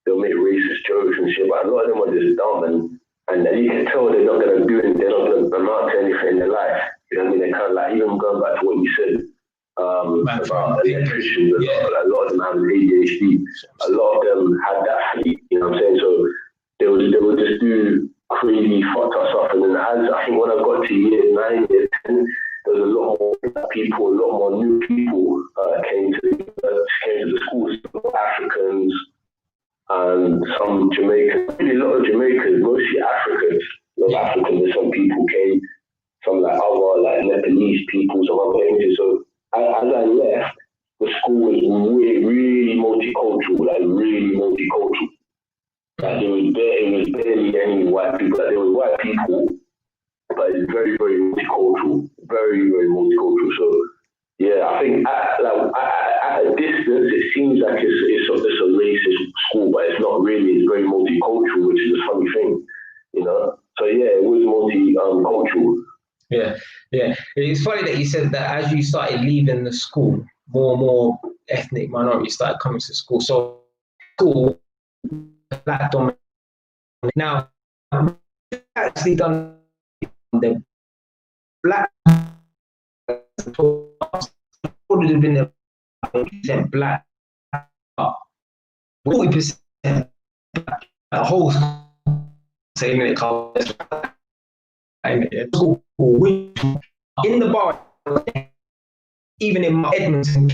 They'll make racist jokes and shit, but a lot of them are just dumb, and you can tell they're not going to do it. They're not going to amount to anything in their life. You know what I mean? They kind of like, even going back to what you said about electricians, a lot of them have ADHD. A lot of them had that hate. You know what I'm saying? So they would just do crazy fucked up stuff. And then I think when I got to year 9, year 10, there was a lot more people, a lot more new people came to the schools, Africans. And some Jamaicans, really a lot of Jamaicans, mostly Africans. A lot of Africans, and some people came, some like other like Nepalese people, some other things. So as I left, the school was really multicultural, like really multicultural. Like it was barely any white people. Like there was white people, but it's very, very multicultural, very, very multicultural. So yeah, I think at a distance, it seems like it's a racist school, but it's not really. It's very multicultural, which is a funny thing, you know. So yeah, it was multicultural. Yeah. It's funny that you said that as you started leaving the school, more and more ethnic minorities started coming to school. So school, black dominant. Now, actually done the black would have been a 40% black, 40% black, a whole school saying it called in the bar, even in my Edmonton,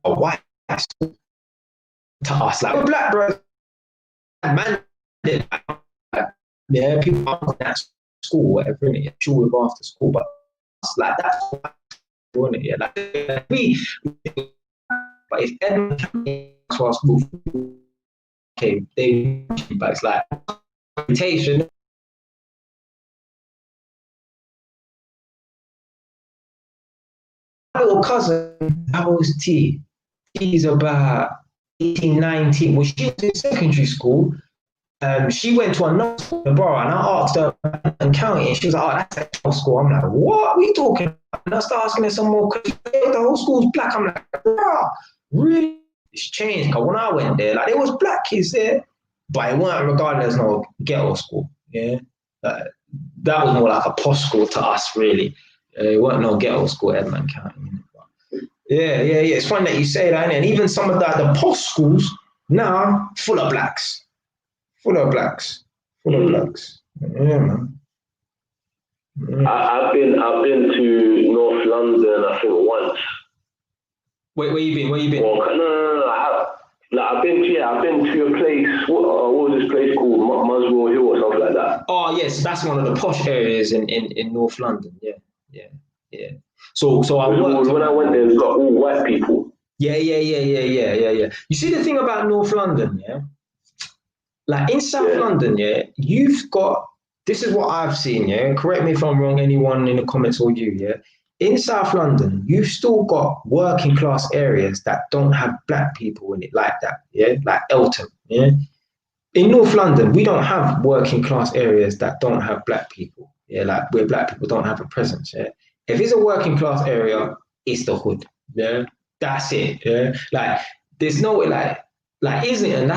a white school to us, like black brothers, man, yeah, people are at school, whatever, innit? Sure, we go after school, but it's like that's what it, yeah, like we. But if Edmonton came to our school, okay, they, but it's like reputation. My little cousin, how old is T? She's about 18, 19. Well, she was in secondary school. She went to another school in the borough, and I asked her and county, and she was like, "Oh, that's a school." I'm like, "What are we talking about?" And I started asking her some more questions. The whole school's black. I'm like, "Bro, really?" It's changed. Because when I went there, like there was black kids there, but it weren't regarded as no ghetto school. Yeah, that was more like a posh school to us, really. It weren't no ghetto school, Edmonton County. Yeah. It's funny that you say that, and even some of the posh schools now full of blacks. Full of blacks. Yeah, man. I've been to North London, I think once. Where you been? Well, no. I've been to a place. What was this place called? Muswell Hill or something like that. Oh yes, that's one of the posh areas in North London. Yeah. So I worked. When I went there, it was all white people. Yeah. You see the thing about North London, yeah. Like in South London, yeah, you've got, this is what I've seen, yeah. Correct me if I'm wrong, anyone in the comments or you, yeah. In South London, you've still got working class areas that don't have black people in it like that, yeah, like Eltham, yeah. In North London, we don't have working class areas that don't have black people, yeah, like where black people don't have a presence, yeah. If it's a working class area, it's the hood, yeah. That's it, yeah. Like there's no way, like Islington,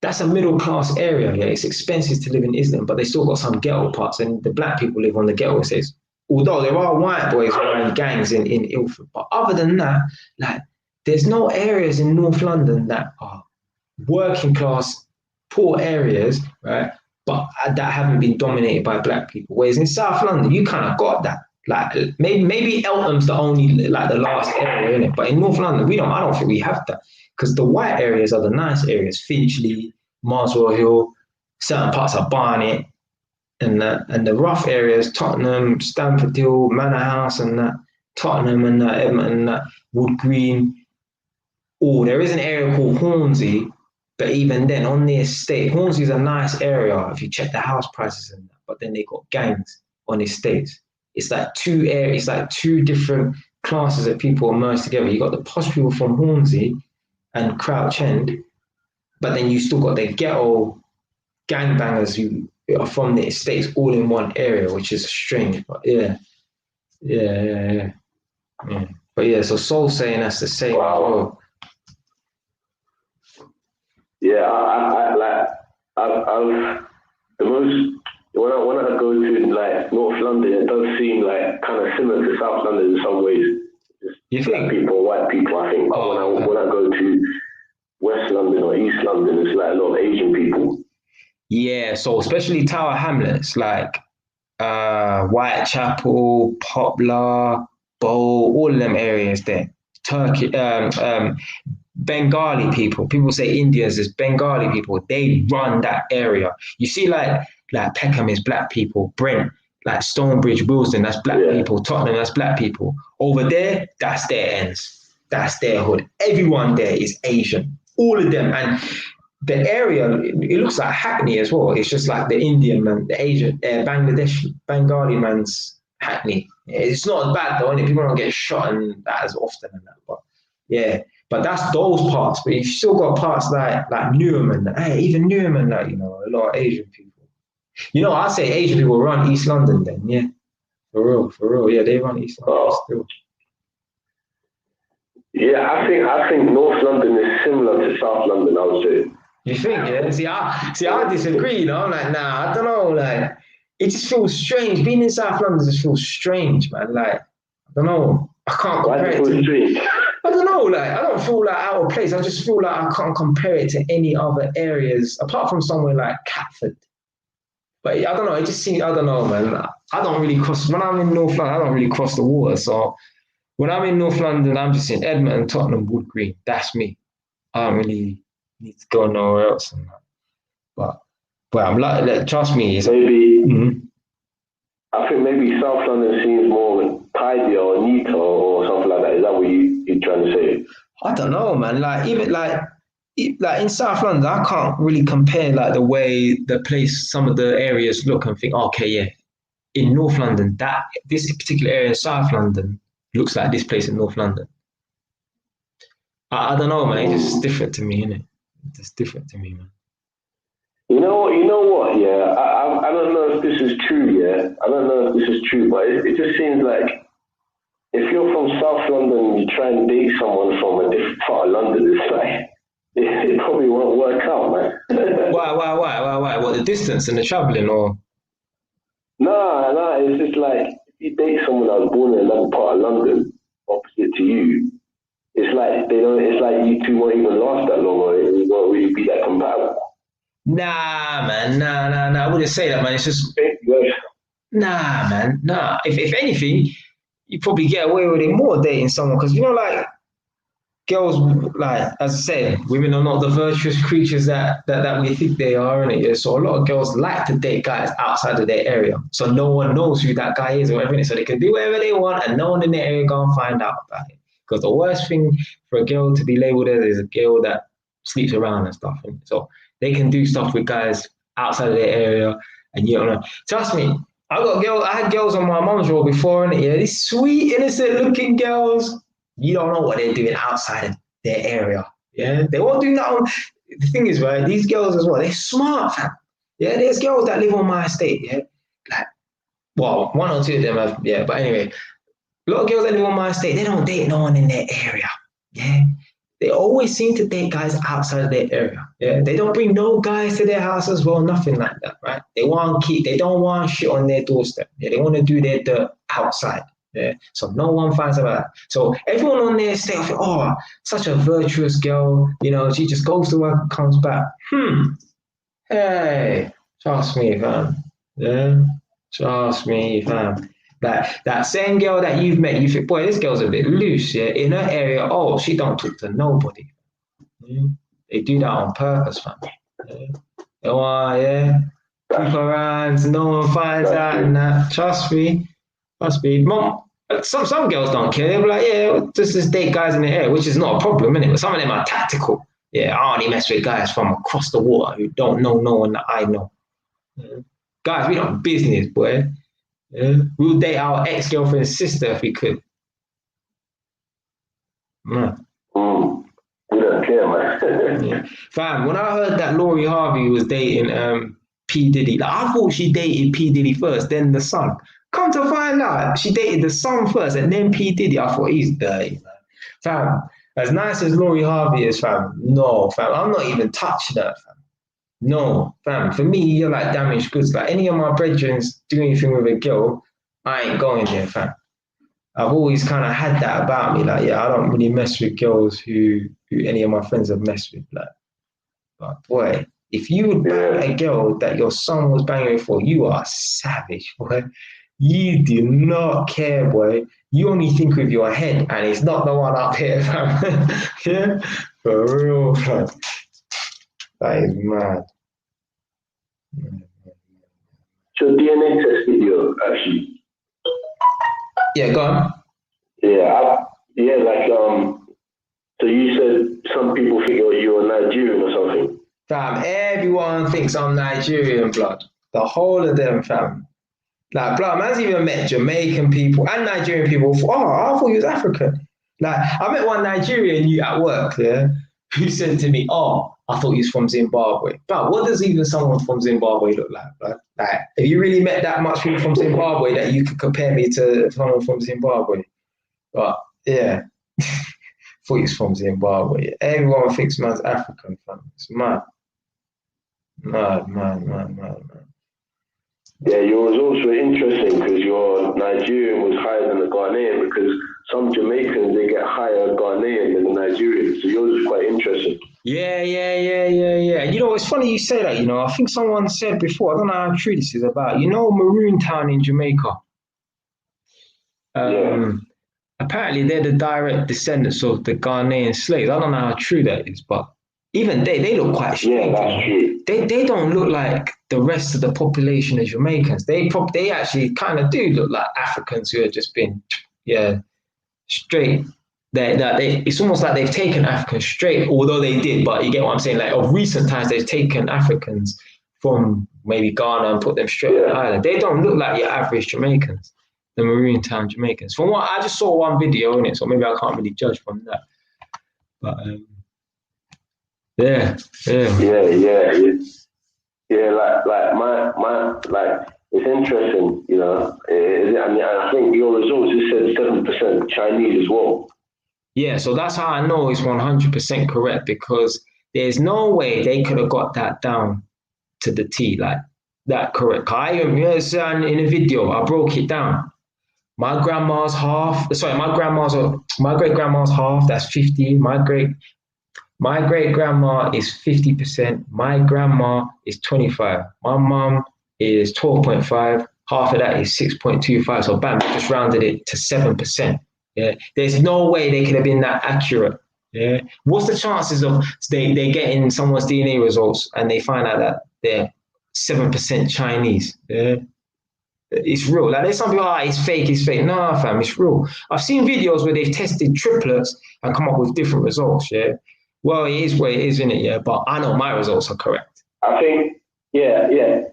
that's a middle class area. Yeah, it's expensive to live in Islington, but they still got some ghetto parts, and the black people live on the ghetto estates. Although there are white boys running gangs in Ilford, but other than that, like there's no areas in North London that are working class, poor areas, right? But that haven't been dominated by black people. Whereas in South London, you kind of got that. Like maybe Eltham's the only like the last area in it, but in North London, I don't think we have that. Because the white areas are the nice areas, Finchley, Muswell Hill, certain parts of Barnet, and the rough areas, Tottenham, Stamford Hill, Manor House, and Tottenham and Edmonton, and Wood Green. Oh, there is an area called Hornsey, but even then, on the estate, Hornsey's a nice area if you check the house prices and that. But then they got gangs on estates. It's like two areas, it's like two different classes of people merged together. You got the posh people from Hornsey and Crouch End, but then you still got the ghetto gangbangers who are from the estates all in one area, which is strange. But yeah. But yeah, so Soul saying that's the same. Wow. Yeah, I've the most when I go to like North London, it does seem like kind of similar to South London in some ways. You think? Black people, white people, I think. But when I go to West London or East London, it's like a lot of Asian people. Yeah, so especially Tower Hamlets, like Whitechapel, Poplar, Bow, all of them areas there. Turkey, Bengali people. People say Indians is Bengali people. They run that area. You see, like Peckham is black people. Brent, like Stonebridge, Willesden, that's black people. Tottenham, that's black people. Over there, that's their ends. That's their hood. Everyone there is Asian. All of them. And the area, it looks like Hackney as well. It's just like the Indian man, the Asian, Bengali man's Hackney. It's not as bad though, and people don't get shot and that as often and that. But yeah, but that's those parts. But you've still got parts like Newham and that. Hey, even Newham and that, a lot of Asian people. I'd say Asian people run East London then, yeah. For real. Yeah, they run East London still. Yeah, I think North London is similar to South London, I would say. You think, yeah? I disagree, you know? I'm like, nah, I don't know, like, it just feels strange. Being in South London just feels strange, man. Like, I don't know. I can't Why compare do it you feel to, strange? I don't know, like, I don't feel like out of place. I just feel like I can't compare it to any other areas apart from somewhere like Catford. But I don't know, it just seems, I don't know, man. I don't really cross, when I'm in North London, I don't really cross the water. So when I'm in North London, I'm just in Edmonton, Tottenham, Wood Green. That's me. I don't really need to go nowhere else than that. But I'm like, trust me, it's Maybe mhm. I think maybe South London seems more tidier or neater or something like that. Is that what you're trying to say? I don't know, man. Like even like in South London, I can't really compare like the way the place, some of the areas look and think, okay, yeah, in North London, that this particular area in South London looks like this place in North London. I don't know, man. It's just different to me, innit? It's just different to me, man. You know what? Yeah, I don't know if this is true. Yeah, I don't know if this is true, but it just seems like if you're from South London, you try and date someone from a different part of London, it's like it probably won't work out, man. Why? What, the distance and the traveling, or Nah, it's just like if you date someone that was born in another part of London, opposite to you, it's like they don't. It's like you two won't even last that long, or it won't really be that compatible. nah, man, nah. I wouldn't say that, man. It's just Yeah. nah, man, nah. If anything, you probably get away with it more dating someone because you know, like girls, like as I said, women are not the virtuous creatures that we think they are, innit? Yeah? So a lot of girls like to date guys outside of their area, so no one knows who that guy is or whatever, so they can do whatever they want, and no one in their area go and find out about it. Because the worst thing for a girl to be labeled as is a girl that sleeps around and stuff. And so they can do stuff with guys outside of their area, and you don't know. Trust me, I had girls on my mum's roll before, and yeah, these sweet, innocent looking girls. You don't know what they're doing outside of their area. Yeah, they won't do nothing. The thing is, right, these girls as well, they're smart, fam. Yeah, there's girls that live on my estate. Yeah, like, well, one or two of them have, yeah, but anyway, a lot of girls that live on my estate, they don't date no one in their area. Yeah, they always seem to date guys outside of their area. Yeah, they don't bring no guys to their house as well, nothing like that, right? They don't want shit on their doorstep. Yeah, they want to do their dirt outside. Yeah, so no one finds out about that. So everyone on there say, oh, such a virtuous girl, you know, she just goes to work and comes back. Hey, trust me, fam. Yeah, trust me, fam. That same girl that you've met, you think, boy, this girl's a bit loose, yeah. In her area, oh, she don't talk to nobody. Yeah? They do that on purpose, fam. Yeah. Oh, yeah. Keep her around, so no one finds out and that. Trust me. Mom, some girls don't care. They'll be like, yeah, just date guys in the air, which is not a problem, innit? But some of them are tactical. Yeah, I only mess with guys from across the water who don't know no one that I know. Yeah. Guys, we don't business, boy. Yeah. We'll date our ex-girlfriend's sister if we could. Man. We don't care, man. Yeah. Fam, when I heard that Lori Harvey was dating P. Diddy, like, I thought she dated P. Diddy first, then the son. Come to find out, she dated the son first and then P. Diddy. I thought he's dirty, man. Fam, as nice as Lori Harvey is, fam, no, fam, I'm not even touching her, fam. No, fam. For me, you're like damaged goods. Like any of my brethren do anything with a girl, I ain't going there, fam. I've always kind of had that about me. Like, yeah, I don't really mess with girls who any of my friends have messed with. Like, but boy, if you would bang a girl that your son was banging for, you are savage, boy. You do not care, boy. You only think with your head, and it's not the one up here, fam. Yeah, for real, fam. That is mad. So DNA test video, actually. Yeah, go on. Yeah, like so you said some people think you're Nigerian or something. Fam, everyone thinks I'm Nigerian, blood. The whole of them, fam. Like, blood, man's even met Jamaican people and Nigerian people. Oh, I thought he was African. Like, I met one Nigerian you at work, yeah, who said to me, oh, I thought he was from Zimbabwe. But what does even someone from Zimbabwe look like, blood? Like, have you really met that much people from Zimbabwe that you could compare me to someone from Zimbabwe? But, yeah. thought he's from Zimbabwe. Everyone thinks man's African, fam. It's mad. Mad. Yeah, your results were interesting because your Nigerian was higher than the Ghanaian, because some Jamaicans, they get higher Ghanaian than the Nigerian. So yours is quite interesting. Yeah. You know, it's funny you say that, you know. I think someone said before, I don't know how true this is about, you know, Maroon Town in Jamaica. Apparently they're the direct descendants of the Ghanaian slaves. I don't know how true that is, but even they look quite strange. Yeah, that's true. They don't look like the rest of the population of Jamaicans. They actually kind of do look like Africans who have just been, straight. It's almost like they've taken Africans straight, although they did, but you get what I'm saying? Like, of recent times, they've taken Africans from maybe Ghana and put them straight on the island. They don't look like your average Jamaicans, the Maroon Town Jamaicans. From what I just saw one video in it, so maybe I can't really judge from that. But yeah. Like it's interesting, you know. I mean, I think your results just said 7% Chinese as well. Yeah, so that's how I know it's 100% correct, because there's no way they could have got that down to the T, like that correct. In a video, I broke it down. My grandma's half. Sorry, my great grandma's half. That's 50. My great grandma is 50%. My grandma is 25. My mum is 12.5. Half of that is 6.25. So bam, just rounded it to 7%. Yeah, there's no way they could have been that accurate. Yeah, what's the chances of they getting someone's DNA results and they find out that they're 7% Chinese? Yeah, it's real. Like, there's some people, it's fake. Nah, fam, it's real. I've seen videos where they've tested triplets and come up with different results. Yeah, well, it is what it is, isn't it? Yeah, but I know my results are correct. I think, yeah.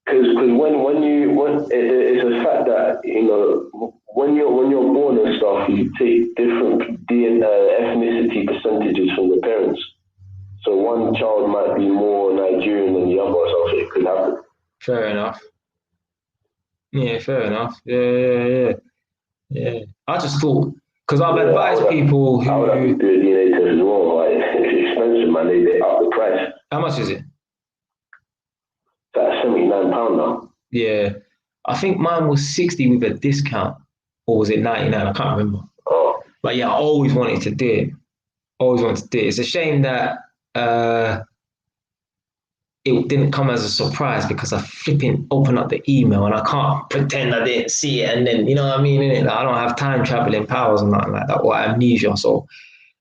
Because it's a fact that, you know, when you're born and stuff, you take different ethnicity percentages from the parents. So one child might be more Nigerian than the other, so it could happen. Fair enough. Yeah, fair enough. Yeah. I just thought, because I've advised people who... I would have to do a DNA test as well. Like, it's expensive, man. They up the price. How much is it? That's £79 now. Yeah. I think mine was 60 with a discount. Or was it 99? I can't remember. Oh. But yeah, I always wanted to do it. It's a shame that it didn't come as a surprise, because I flipping open up the email and I can't pretend I didn't see it. And then, you know what I mean? Innit? Like, I don't have time traveling powers and nothing like that, or amnesia. So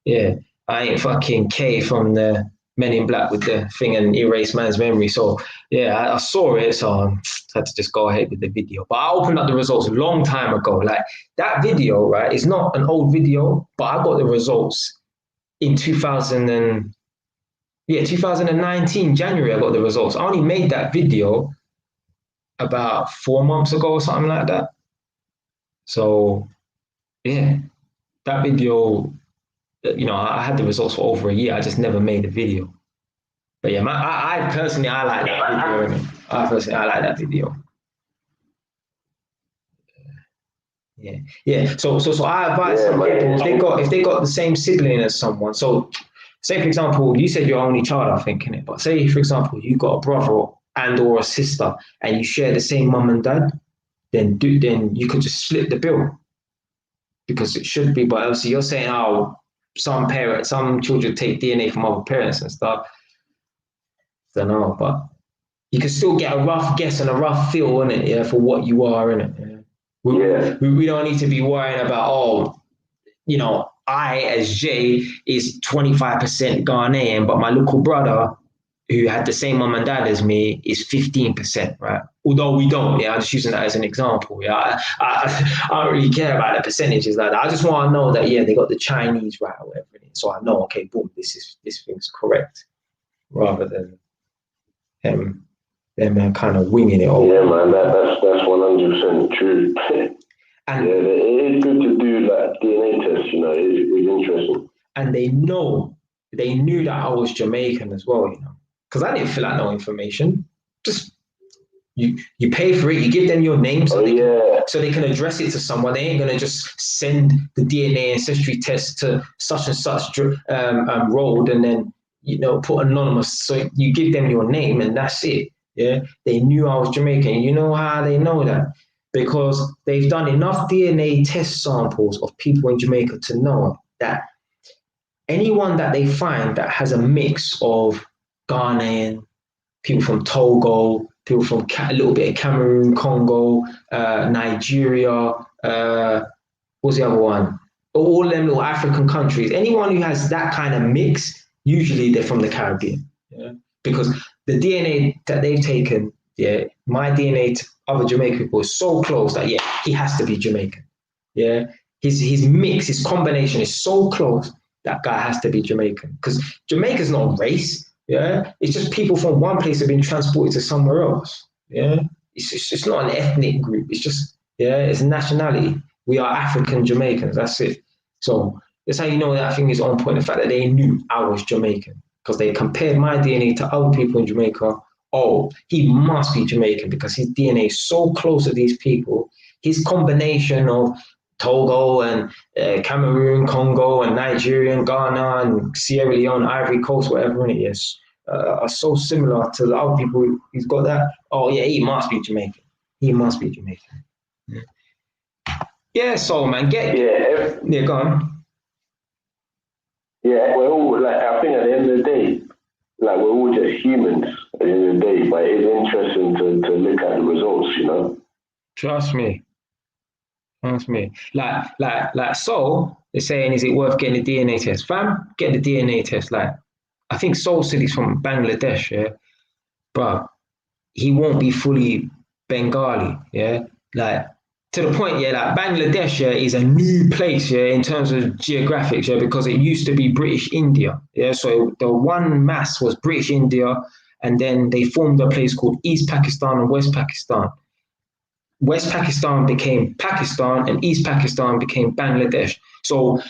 yeah, I ain't fucking K from the Men in Black with the thing and erase man's memory. So yeah, I saw it, so I had to just go ahead with the video. But I opened up the results a long time ago. Like, that video, right, it's not an old video, but I got the results in 2019, January. I got the results. I only made that video about 4 months ago or something like that. So yeah, that video, you know, I had the results for over a year. I just never made a video. But yeah, I personally, I like that video. I like that video. Yeah. So I advise some people, if they got the same sibling as someone. So say, for example, you said you're only child, I think, innit? But say, for example, you got a brother and or a sister and you share the same mum and dad, then you could just split the bill, because it should be. But obviously you're saying, some children take DNA from other parents and stuff. I don't know, but you can still get a rough guess and a rough feel, innit? Yeah, for what you are, innit? We don't need to be worrying about, you know, I as Jay is 25% Ghanaian, but my little brother, who had the same mum and dad as me, is 15%, right? Although we don't, I'm just using that as an example. Yeah, I don't really care about the percentages like that. I just want to know that, they got the Chinese right or whatever. So I know, okay, boom, this thing's correct, rather than them kind of winging it all. Yeah, man, that's 100% true. And it is good to do like DNA tests, you know, it's interesting. And they knew that I was Jamaican as well, you know, because I didn't fill out no information. Just You pay for it, you give them your name Oh yeah. so they can address it to someone. They ain't gonna just send the DNA ancestry test to such and such road and then put anonymous. So you give them your name and that's it. Yeah, they knew I was Jamaican. You know how they know that? Because they've done enough DNA test samples of people in Jamaica to know that anyone that they find that has a mix of Ghanaian, people from Togo, people from a little bit of Cameroon, Congo, Nigeria, what's the other one? All them little African countries. Anyone who has that kind of mix, usually they're from the Caribbean. Yeah? Because the DNA that they've taken, my DNA to other Jamaican people is so close that he has to be Jamaican. Yeah, his mix, his combination is so close that guy has to be Jamaican. Because Jamaica's not a race. Yeah, it's just people from one place have been transported to somewhere else. Yeah, it's not an ethnic group. It's just it's a nationality. We are African Jamaicans. That's it. So that's how you know that thing is on point. The fact that they knew I was Jamaican because they compared my DNA to other people in Jamaica. Oh, he must be Jamaican because his DNA is so close to these people. His combination of Togo and Cameroon, Congo, and Nigeria, and Ghana, and Sierra Leone, Ivory Coast, whatever it is, are so similar to the other people who's got that. Oh, yeah, he must be Jamaican. He must be Jamaican. Yeah, so, man, go on. Yeah, we're all, I think at the end of the day, we're all just humans at the end of the day, but it's interesting to look at the results, Trust me. So they're saying, is it worth getting a DNA test? Fam, get the DNA test. I think Soul said he's from Bangladesh, yeah, but he won't be fully Bengali, yeah, to the point, Bangladesh, is a new place, in terms of geographics, because it used to be British India, yeah. So the one mass was British India, and then they formed a place called East Pakistan and West Pakistan. West Pakistan became Pakistan and East Pakistan became Bangladesh. So,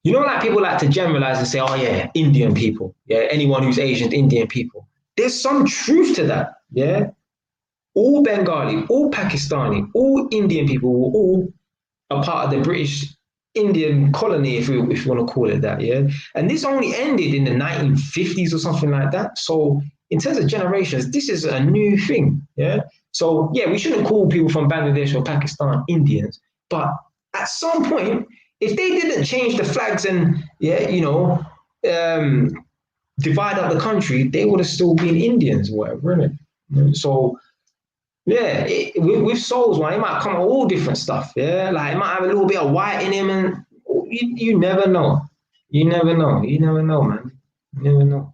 people like to generalize and say, oh yeah, Indian people. Yeah, anyone who's Asian, Indian people. There's some truth to that. Yeah. All Bengali, all Pakistani, all Indian people were all a part of the British Indian colony, if you want to call it that. Yeah. And this only ended in the 1950s or something like that. So in terms of generations, this is a new thing. Yeah. So, we shouldn't call people from Bangladesh or Pakistan Indians, but at some point, if they didn't change the flags and, divide up the country, they would have still been Indians or whatever, innit? So, with souls, man, it might come out all different stuff, it might have a little bit of white in him, and you never know. You never know, man. You never know.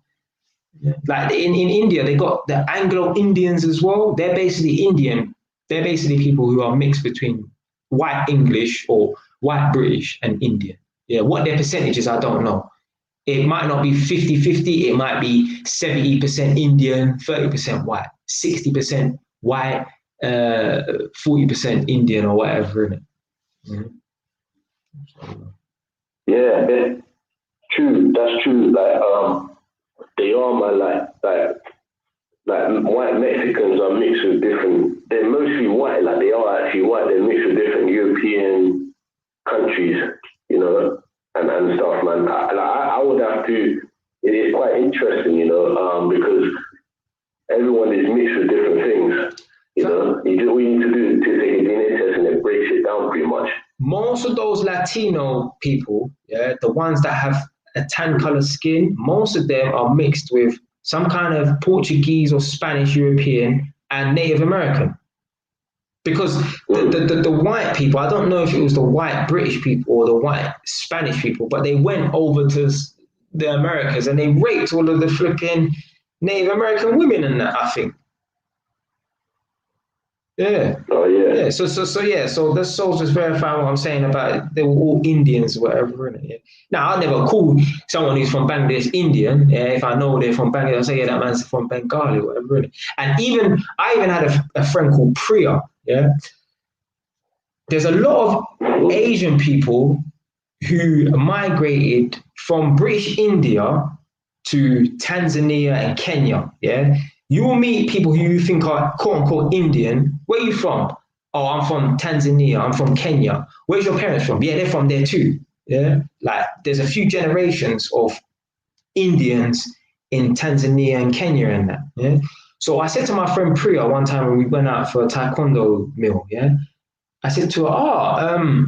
Yeah. In India, they got the Anglo-Indians as well. They're basically Indian. They're basically people who are mixed between white English or white British and Indian. Yeah, what their percentage is, I don't know. It might not be 50-50. It might be 70% Indian, 30% white, 60% white, 40% Indian or whatever, isn't it? Yeah, true. That's true. They are white Mexicans are mixed with different. They're mostly white. They are actually white. They're mixed with different European countries, and stuff, man. I would have to. It is quite interesting, because everyone is mixed with different things. What you need to do to take a DNA test and it breaks it down pretty much. Most of those Latino people, the ones that have a tan colored skin, most of them are mixed with some kind of Portuguese or Spanish European and Native American. Because the white people, I don't know if it was the white British people or the white Spanish people, but they went over to the Americas and they raped all of the flipping Native American women and that, I think. Yeah. Oh yeah. Yeah. So this source just verify what I'm saying about it. They were all Indians, whatever. Innit? Yeah. Now I never call someone who's from Bangladesh Indian. Yeah, if I know they're from Bangladesh, I'll say that man's from Bengali, whatever. Innit? And I even had a friend called Priya. Yeah. There's a lot of Asian people who migrated from British India to Tanzania and Kenya. Yeah. You will meet people who you think are quote unquote Indian. Where are you from? Oh, I'm from Tanzania. I'm from Kenya. Where's your parents from? Yeah, they're from there too. Yeah, like there's a few generations of Indians in Tanzania and Kenya and that. Yeah. So I said to my friend Priya one time when we went out for a taekwondo meal. Yeah, I said to her,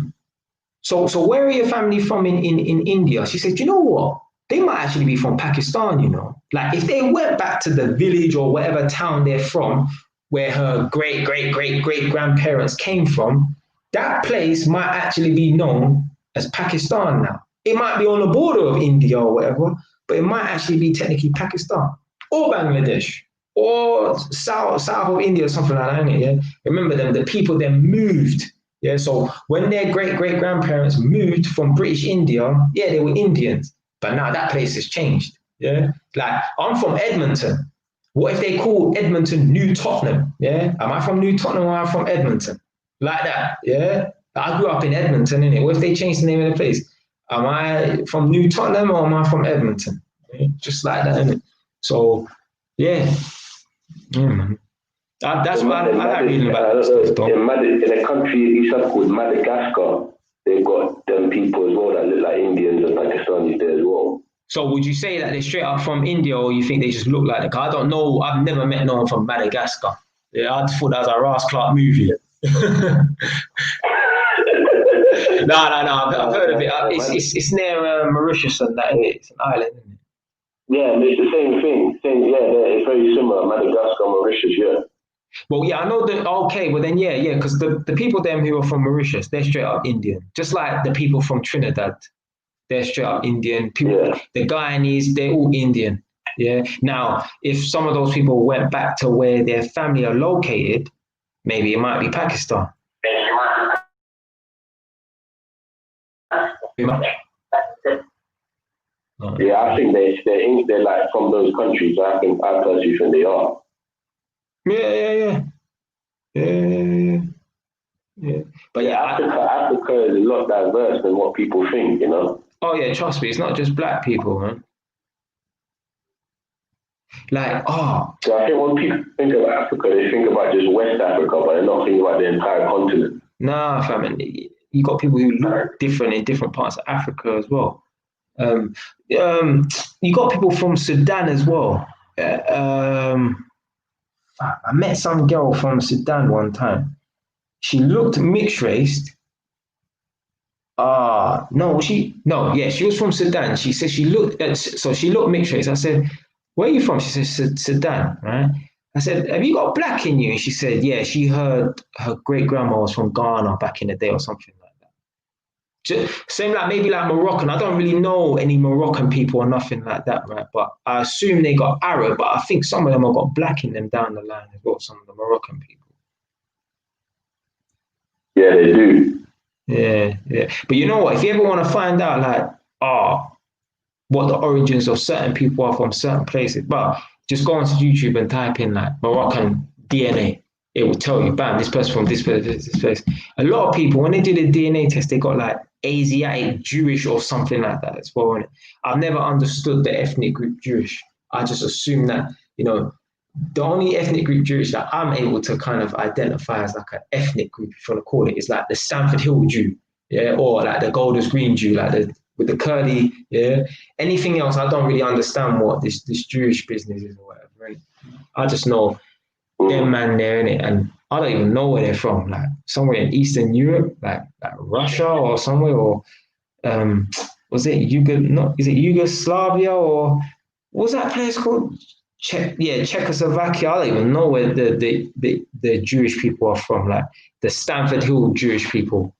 so where are your family from in India? She said, you know what? They might actually be from Pakistan, you know. Like if they went back to the village or whatever town they're from, where her great grandparents came from, that place might actually be known as Pakistan now. It might be on the border of India or whatever, but it might actually be technically Pakistan or Bangladesh or south of India or something like that. Yeah. Remember them, the people then moved. Yeah. So when their great grandparents moved from British India, yeah, they were Indians. But now that place has changed. Yeah. Like I'm from Edmonton. What if they call Edmonton New Tottenham? Yeah. Am I from New Tottenham or am I from Edmonton? Like that. Yeah. I grew up in Edmonton, innit? What if they change the name of the place? Am I from New Tottenham or am I from Edmonton? Yeah? Just like that, innit? So, yeah. Man. That's what I like reading about this stuff, though. In a country East Africa called Madagascar, they've got them people as well that look like Indians and Pakistanis there as well. So would you say that they're straight up from India, or you think they just look like it? I don't know. I've never met no one from Madagascar. Yeah, I thought that was a Ross Clark movie. No. I've heard of it. It's near Mauritius and that. It's an island, isn't it? Yeah, it's the same thing. It's very similar. Madagascar, Mauritius, yeah. Well, yeah, I know that. Okay, well then, yeah, because the people them who are from Mauritius, they're straight up Indian. Just like the people from Trinidad, they're straight up Indian. People, the Guyanese, they're all Indian. Yeah. Now, if some of those people went back to where their family are located, maybe it might be Pakistan. Yeah, I think they're like from those countries. I personally think they are. Yeah. But yeah, Africa is a lot diverse than what people think, you know. Oh yeah, trust me, it's not just black people, man. Like, So I think when people think of Africa, they think about just West Africa, but they're not thinking about the entire continent. Nah, fam, you got people who look different in different parts of Africa as well. You got people from Sudan as well. I met some girl from Sudan one time. She looked mixed raced. She was from Sudan. She said she looked mixed race. I said, where are you from? She said, Sudan, right? I said, have you got black in you? And she said, yeah, she heard her great grandma was from Ghana back in the day or something like that. Same like maybe like Moroccan. I don't really know any Moroccan people or nothing like that, right? But I assume they got Arab, but I think some of them have got black in them down the line as well, some of the Moroccan people. Yeah, they do. Yeah. But you know what? If you ever want to find out like, what the origins of certain people are from certain places, but just go onto YouTube and type in like Moroccan DNA. It will tell you, bam, this person from this place. A lot of people, when they do the DNA test, they got like Asiatic, Jewish or something like that as well. And I've never understood the ethnic group Jewish. I just assume that, you know, the only ethnic group Jewish that I'm able to kind of identify as like an ethnic group, if you want to call it, is like the Stamford Hill Jew, yeah, or like the Golders Green Jew, like with the curly, yeah. Anything else, I don't really understand what this Jewish business is or whatever. Right? I just know them man there, innit? And I don't even know where they're from, like somewhere in Eastern Europe, like Russia or somewhere, or is it Yugoslavia or what was that place called? Czechoslovakia. I don't even know where the Jewish people are from, like the Stamford Hill Jewish people,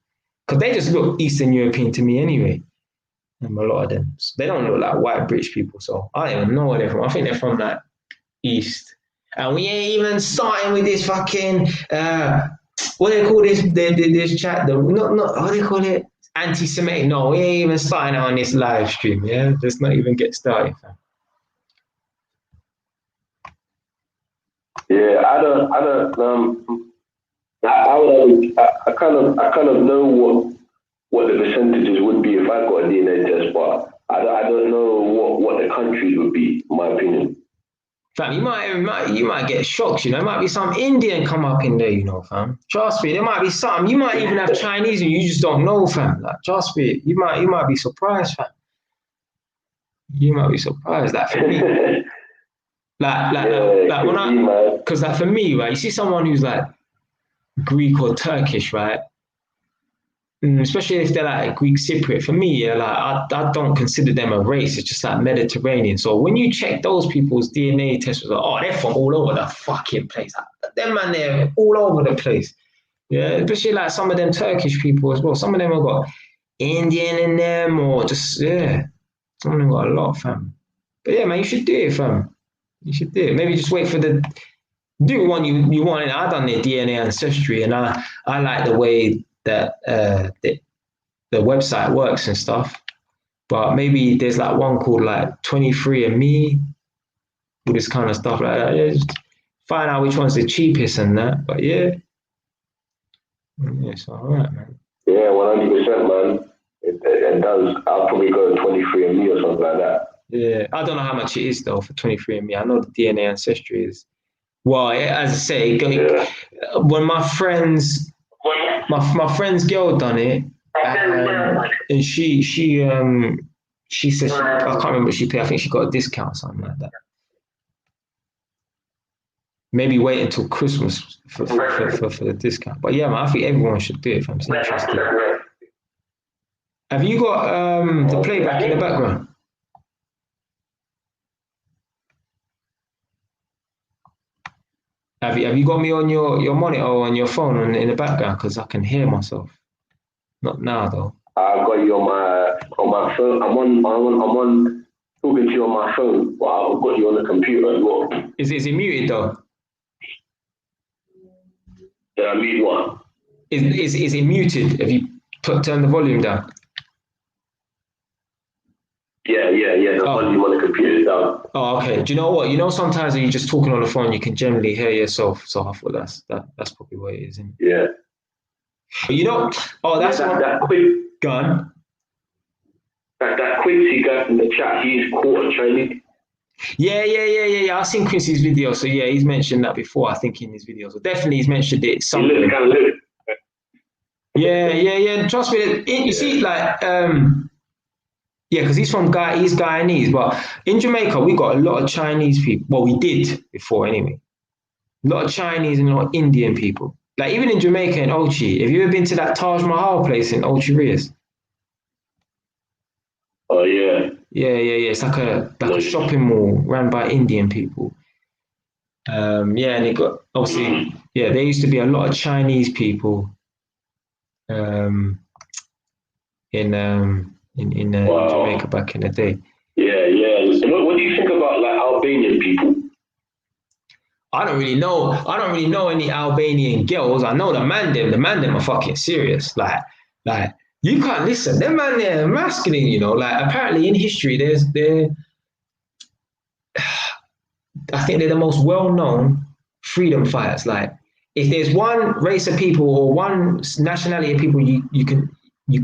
because they just look Eastern European to me anyway. A lot of them, they don't look like white British people, so I don't even know where they're from. I think they're from like East. And we ain't even starting with this fucking what do they call this chat? What do they call it? Anti-Semitic. No, we ain't even starting on this live stream. Yeah, let's not even get started, fam. Yeah, I kind of know what the percentages would be if I got a DNA test, but I don't know what the countries would be, in my opinion. Fam, you might get shocked, you know. There might be some Indian come up in there, you know, fam. Trust me, there might be something. You might even have Chinese and you just don't know, fam. Like, trust me, you might be surprised, fam. You might be surprised. Like for me, like when because like for me, right, you see someone who's like Greek or Turkish, right? Especially if they're like Greek Cypriot. For me, yeah, like I don't consider them a race. It's just like Mediterranean. So when you check those people's DNA tests, like, oh, they're from all over the fucking place. Like, them man, they're all over the place. Yeah, especially like some of them Turkish people as well. Some of them have got Indian in them, or just some of them got a lot, fam. But yeah, man, you should do it, fam. You should do it. Maybe just wait for the do one you want. I done the DNA ancestry, and I like the way that the website works and stuff. But maybe there's like one called like 23andMe, all this kind of stuff like that. Yeah, just find out which one's the cheapest and that. But yeah, it's all right, man. Yeah, 100%, man. It does. I'll probably go 23andMe or something like that. Yeah, I don't know how much it is though for 23andMe. I know the DNA ancestry is. Well, as I say, when my friend's girl done it, and she said I can't remember what she paid. I think she got a discount or something like that. Maybe wait until Christmas for the discount. But yeah, man, I think everyone should do it. It's interesting. Have you got the playback in the background? Have you got me on your monitor or on your phone in the background? Because I can hear myself. Not now though. I've got you on my phone. I'm on talking to you on my phone, but I've got you on the computer as well. Is it muted though? Yeah, mute one. Is it muted? Have you turn the volume down? Yeah. The volume on the computer is down. Oh, okay. Do you know what? You know, sometimes when you're just talking on the phone, you can generally hear yourself. So I thought that's probably what it is. Isn't it? Yeah. But you know, that's that quick gun. That Quincy guy in the chat, he's quarter Chinese. Yeah. I've seen Quincy's video. So yeah, he's mentioned that before, I think, in his videos. So definitely he's mentioned it somewhere. He looks kind of lit. Yeah. Trust me, you see, like, yeah, because he's Guyanese. But in Jamaica, we got a lot of Chinese people. Well, we did before anyway. A lot of Chinese and a lot of Indian people. Like even in Jamaica and Ochi, have you ever been to that Taj Mahal place in Ochi Rios? Oh yeah. Yeah. It's like a shopping mall run by Indian people. And they got obviously there used to be a lot of Chinese people in Jamaica back in the day. Yeah. So what do you think about like Albanian people? I don't really know any Albanian girls. I know the man them are fucking serious. Like you can't listen. Them man they're masculine, you know. Like apparently in history I think they're the most well-known freedom fighters. Like if there's one race of people or one nationality of people you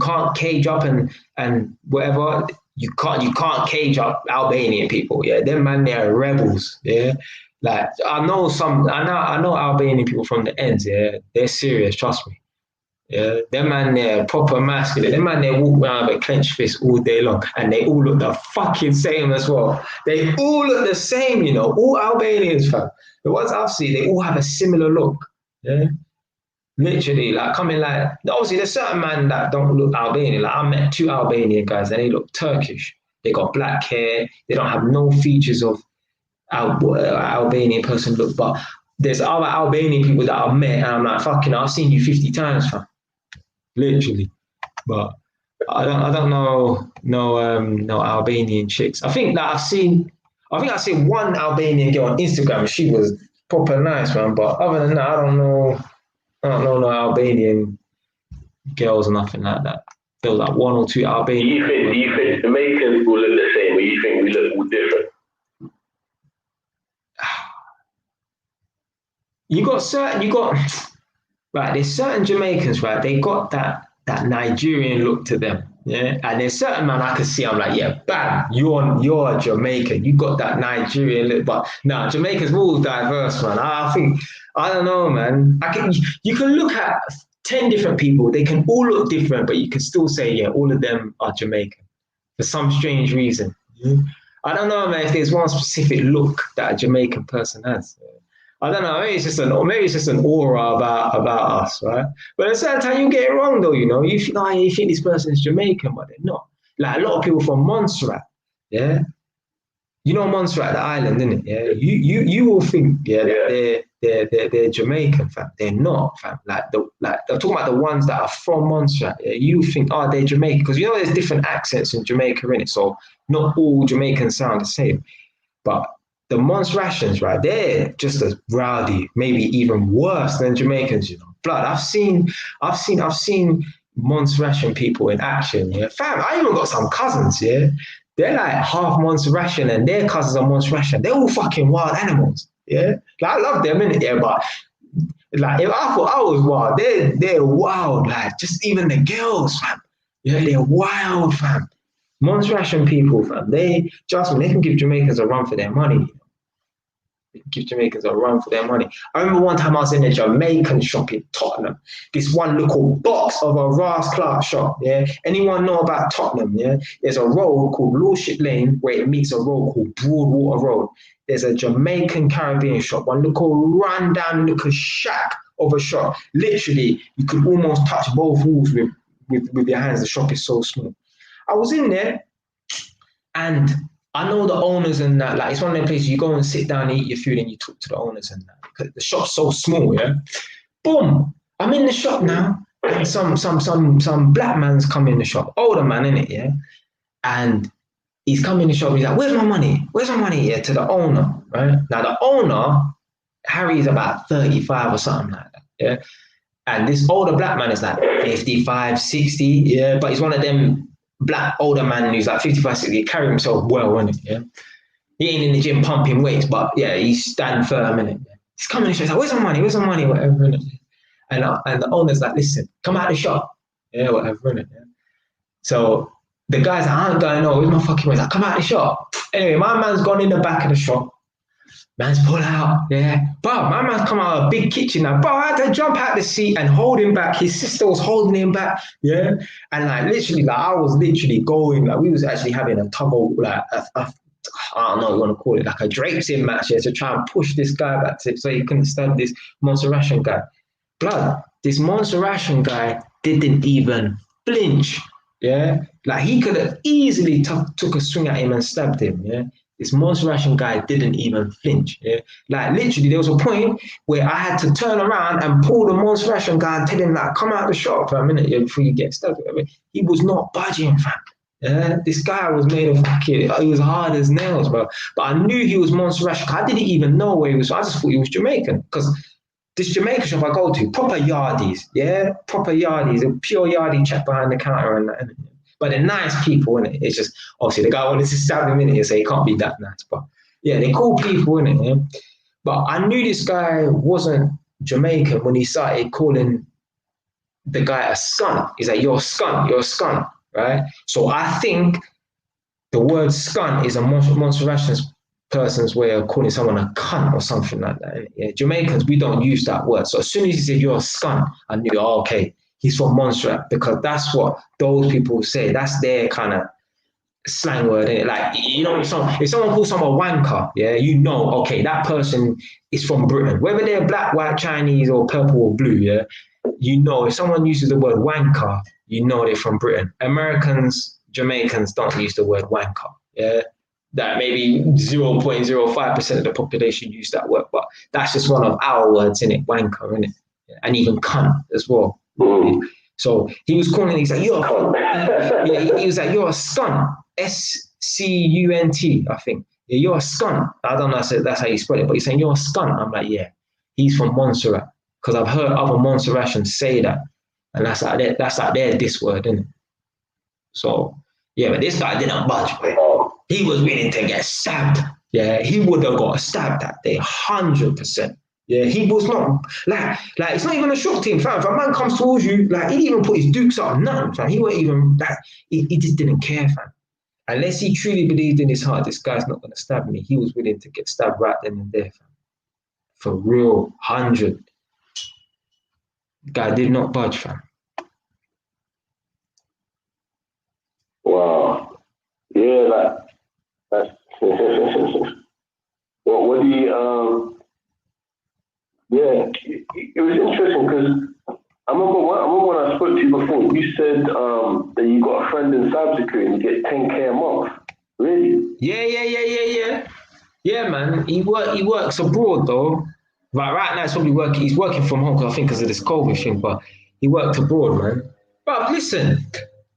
can't cage up and whatever, you can't cage up Albanian people. Yeah, them man they're rebels. Yeah. Like I know Albanian people from the ends, yeah, they're serious, trust me. Yeah, them man they're proper masculine. Them man they walk around with a clenched fist all day long, and they all look the fucking same as well. They all look the same, you know. All Albanians, fam. The ones I've seen, they all have a similar look. Yeah, literally, like coming like obviously there's certain men that don't look Albanian. Like I met 2 Albanian guys, and they look Turkish. They got black hair. They don't have no features of Albanian person look, but there's other Albanian people that I've met, and I'm like, fucking, I've seen you 50 times, fam. Literally. But I don't know no Albanian chicks. I think I've seen one Albanian girl on Instagram. She was proper nice, man. But other than that, I don't know no Albanian girls or nothing like that. There was like 1 or 2 Albanian. Do you think Jamaicans will look the same, or you think we look all different? There's certain Jamaicans, right? They got that Nigerian look to them. Yeah, and there's certain man I can see. I'm like, yeah, bam, you're Jamaican. You got that Nigerian look, but no, Jamaica's all diverse, man. I think I don't know, man. You can look at 10 different people. They can all look different, but you can still say, yeah, all of them are Jamaican for some strange reason. Yeah. I don't know, man. If there's one specific look that a Jamaican person has. I don't know. Maybe it's just an aura about us, right? But at the same time, you get it wrong though. You think this person is Jamaican, but they're not. Like a lot of people from Montserrat, yeah. You know Montserrat, the island, isn't it? Yeah. You will think, yeah, that they're Jamaican, fam. They're not, fam. They're talking about the ones that are from Montserrat. Yeah? You think, oh, they're Jamaican because there's different accents in Jamaica, in it. So not all Jamaicans sound the same. But the Montserratians, right, they're just as rowdy, maybe even worse than Jamaicans, Blood, I've seen Montserratian people in action, yeah. Fam, I even got some cousins, yeah. They're like half Montserratian and their cousins are Montserratian. They're all fucking wild animals, yeah. Like, I love them, innit, yeah, but like if I thought I was wild, they're wild, like just even the girls, fam. Yeah, they're wild, fam. Montserratian people, fam, they can give Jamaicans a run for their money. Give Jamaicans a run for their money. I remember one time I was in a Jamaican shop in Tottenham. This one little box of a Ross Clark shop. Yeah, anyone know about Tottenham? Yeah, there's a road called Lordship Lane where it meets a road called Broadwater Road. There's a Jamaican Caribbean shop, one little rundown little shack of a shop. Literally, you could almost touch both walls with your hands. The shop is so small. I was in there, and I know the owners and that. Like, it's one of them places you go and sit down and eat your food and you talk to the owners and that. Because the shop's so small, yeah. Boom! I'm in the shop now, and some black man's come in the shop, older man, innit, yeah. And he's come in the shop. He's like, "Where's my money? Where's my money?" Yeah, to the owner, right? Now the owner, Harry's about 35 or something like that, yeah. And this older black man is like 55, 60, yeah. But he's one of them black older man who's like 55, 60, he carry himself well, isn't it? Yeah. He ain't in the gym pumping weights, but yeah, he's standing firm, innit? He's coming in, he's like, "Where's my money? Where's my money?" Whatever, innit? And the owner's like, "Listen, come out of the shop." Yeah, whatever, innit? Yeah. So the guy's like, "I ain't going, no, where's my fucking money?" He's like, "Come out of the shop." Anyway, my man's gone in the back of the shop. Man's pull out, yeah. But my man's come out of a big kitchen now. But I had to jump out the seat and hold him back. His sister was holding him back, yeah. And like literally, like I was literally going, like we was actually having a tug of, like I don't know what you want to call it, like a drapes in match, yeah, to try and push this guy back to, so he couldn't stand this Montserratian guy. Blood, this Montserratian guy didn't even flinch, yeah. Like he could have easily took a swing at him and stabbed him, yeah. This Montserratian guy didn't even flinch. Yeah? Like literally, there was a point where I had to turn around and pull the Montserratian guy and tell him like, "Come out the shop for a minute, yeah, before you get stabbed." He was not budging, fam. Yeah? This guy was made of fucking, he was hard as nails, bro. But I knew he was Montserratian. I didn't even know where he was. I just thought he was Jamaican because this Jamaican shop I go to, proper yardies, yeah, proper yardies, a pure yardie chap behind the counter and that. But they're nice people, innit? It's just, obviously, the guy wanted to stab him in it, so he can't be that nice. But yeah, they're cool people, innit? Yeah? But I knew this guy wasn't Jamaican when he started calling the guy a skun. He's like, "You're a skun, you're a skun," right? So I think the word skun is a Montserratian person's way of calling someone a cunt or something like that. Yeah? Jamaicans, we don't use that word. So as soon as he said, "You're a skun," I knew, oh, okay, he's from Montserrat, because that's what those people say. That's their kind of slang word, innit? Like, if someone calls someone wanker, yeah, okay, that person is from Britain. Whether they're black, white, Chinese, or purple or blue, yeah, if someone uses the word wanker, they're from Britain. Americans, Jamaicans don't use the word wanker, yeah. That maybe 0.05% of the population use that word, but that's just one of our words, innit? Wanker, innit? And even cunt as well. So he was calling, he's like, "You're he was like, "You're a skun, SCUNT, I think. Yeah, you're a skun." I don't know if that's how you spell it, but he's saying, "You're a skun." I'm like, yeah, he's from Montserrat, because I've heard other Montserratians say that, and that's like their diss word, isn't it? So yeah, but this guy didn't budge, man. He was willing to get stabbed. Yeah, he would have got stabbed that day, 100%. Yeah, he was not like it's not even a shock to him, fam. If a man comes towards you, like he didn't even put his dukes up, nothing, fam. He wasn't even like he just didn't care, fam. Unless he truly believed in his heart, this guy's not gonna stab me. He was willing to get stabbed right then and there, fam. For real, 100. Guy did not budge, fam. Wow. Yeah, that's what do you yeah, it was interesting because I remember when I spoke to you before, you said that you got a friend in cybersecurity and you get 10K a month. Really? Yeah. Yeah, man. He works abroad though. Right now, he's working from home because I think because of this COVID thing, but he worked abroad, man. But listen,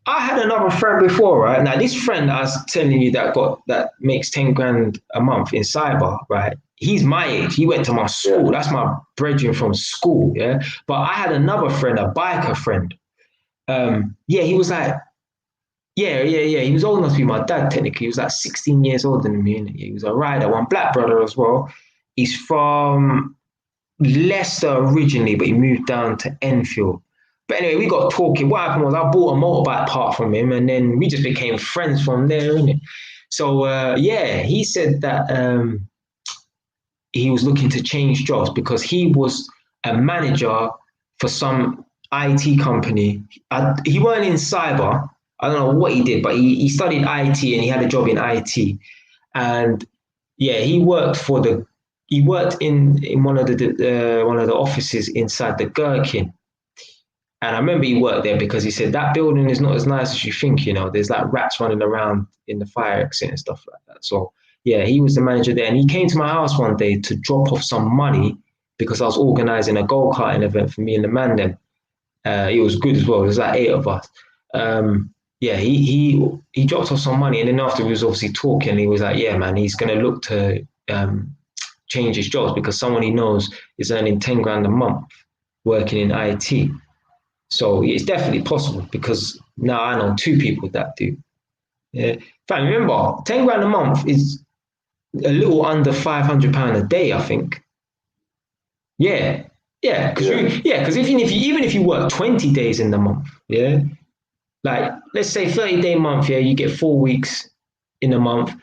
I had another friend before, right? Now this friend I was telling you that makes 10 grand a month in cyber, right? He's my age. He went to my school. Yeah. That's my brethren from school, yeah. But I had another friend, a biker friend. Yeah, he was like, yeah. He was old enough to be my dad, technically. He was like 16 years older than me. Innit? He was a rider, one black brother as well. He's from Leicester originally, but he moved down to Enfield. But anyway, we got talking. What happened was I bought a motorbike part from him, and then we just became friends from there, innit? So yeah, he said that he was looking to change jobs because he was a manager for some IT company. He weren't in cyber. I don't know what he did, but he studied IT and he had a job in IT. And yeah, he worked in one of the offices inside the Gherkin. And I remember he worked there because he said that building is not as nice as you think, there's like rats running around in the fire exit and stuff like that. So yeah, he was the manager there. And he came to my house one day to drop off some money because I was organizing a go-karting event for me and the man then. It was good as well. There was like 8 of us. Yeah, he dropped off some money, and then after we was obviously talking, he was like, yeah, man, he's gonna look to change his jobs because someone he knows is earning 10 grand a month working in IT. So it's definitely possible because now I know 2 people that do. Yeah. Fam, remember, 10 grand a month is a little under £500 a day, I think. Yeah. Yeah, because even if you work 20 days in the month, yeah, like let's say 30-day month, yeah, you get 4 weeks in a month.